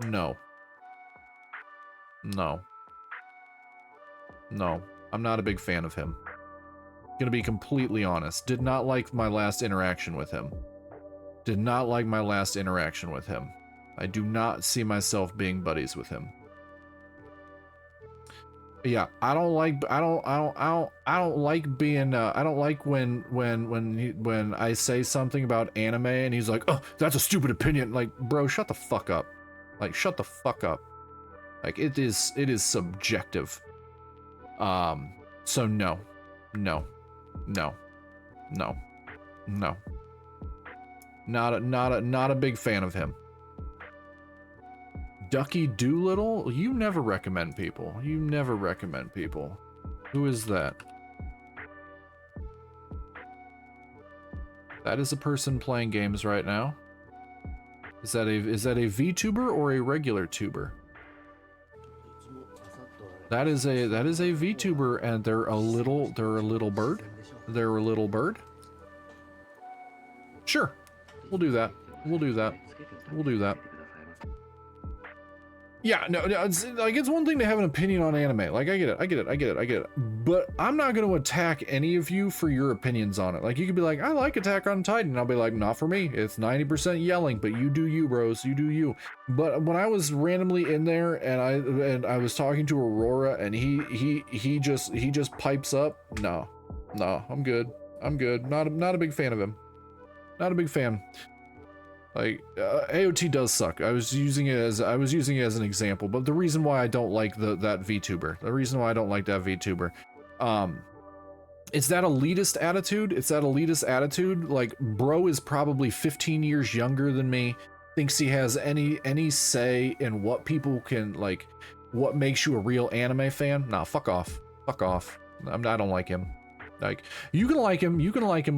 No. No. No. I'm not a big fan of him. Gonna be completely honest. Did not like my last interaction with him. Did not like my last interaction with him. I do not see myself being buddies with him. Yeah, I don't like being I don't like when I say something about anime and he's like, "Oh, that's a stupid opinion." Like, bro, shut the fuck up. Like, shut the fuck up. Like, it is subjective. So no. No. No. No. No. Not a big fan of him. Ducky Doolittle? You never recommend people. You never recommend people. Who is that? That is a person playing games right now. Is that a VTuber or a regular tuber? That is a VTuber, and they're a little bird. They're a little bird. Sure, we'll do that. We'll do that. We'll do that. Yeah, no, it's like, it's one thing to have an opinion on anime. Like, I get it. But I'm not going to attack any of you for your opinions on it. Like, you could be like, I like Attack on Titan. And I'll be like, not for me. It's 90% yelling, but you do you, bros. You do you. But when I was randomly in there and I was talking to Aurora and he just pipes up. No, I'm good. Not a big fan of him. Not a big fan. Like, AOT does suck. I was using it as an example, but the reason why I don't like that VTuber, it's that elitist attitude. Like, bro is probably 15 years younger than me, thinks he has any say in what people can, like, what makes you a real anime fan. Nah, fuck off. I don't like him. Like, you can like him,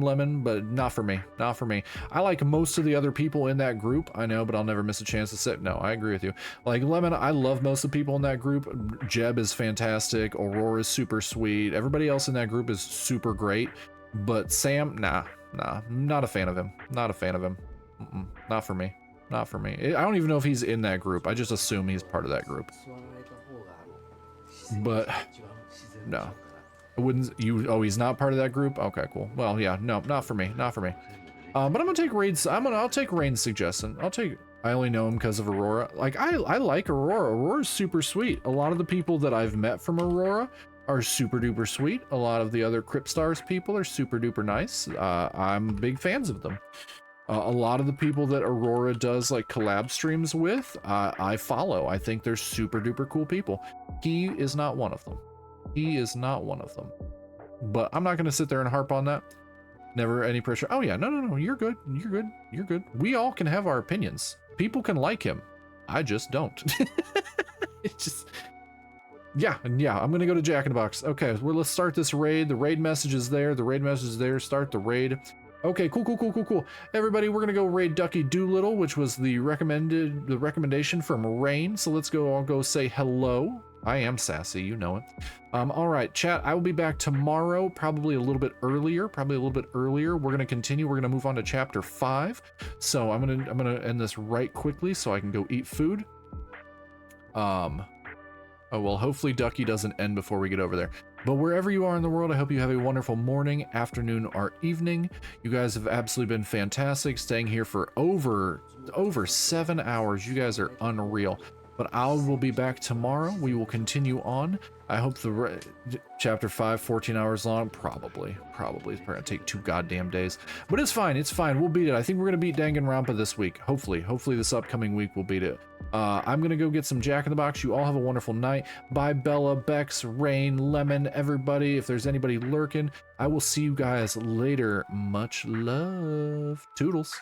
Lemon, but not for me. I like most of the other people in that group, I know, but I'll never miss a chance to say, no, I agree with you. Like, Lemon, I love most of the people in that group. Jeb is fantastic, Aurora is super sweet, everybody else in that group is super great, but Sam, nah, not a fan of him. Not for me. I don't even know if he's in that group, I just assume he's part of that group. But, no. He's not part of that group? Okay, cool. Well, yeah, no, not for me. But I'm gonna take Raid's, I'll take Rain's suggestion. I only know him because of Aurora. Like, I like Aurora. Aurora's super sweet. A lot of the people that I've met from Aurora are super duper sweet. A lot of the other Cryptstars people are super duper nice. I'm big fans of them. A lot of the people that Aurora does like collab streams with, I follow. I think they're super duper cool people. He is not one of them. But I'm not going to sit there and harp on that. Never any pressure. Oh yeah, no, you're good. We all can have our opinions. People can like him. I just don't. It's just... Yeah, I'm going to go to Jack in the Box. Okay, well, let's start this raid. The raid message is there. Start the raid. Okay, cool. Everybody, we're going to go raid Ducky Doolittle, which was the recommendation from Rain. So let's go, I'll go say hello. I am sassy, you know it. All right, chat, I will be back tomorrow, probably a little bit earlier. We're going to continue. We're going to move on to chapter 5. So I'm going to end this right quickly so I can go eat food. Oh, well, hopefully Ducky doesn't end before we get over there. But wherever you are in the world, I hope you have a wonderful morning, afternoon, or evening. You guys have absolutely been fantastic, staying here for over 7 hours. You guys are unreal. But I will be back tomorrow. We will continue on. I hope chapter 5, 14 hours long. Probably. It's probably gonna take 2 goddamn days. But it's fine. We'll beat it. I think we're gonna beat Danganronpa this week. Hopefully this upcoming week we'll beat it. I'm gonna go get some Jack in the Box. You all have a wonderful night. Bye, Bella, Bex, Rain, Lemon, everybody. If there's anybody lurking, I will see you guys later. Much love. Toodles.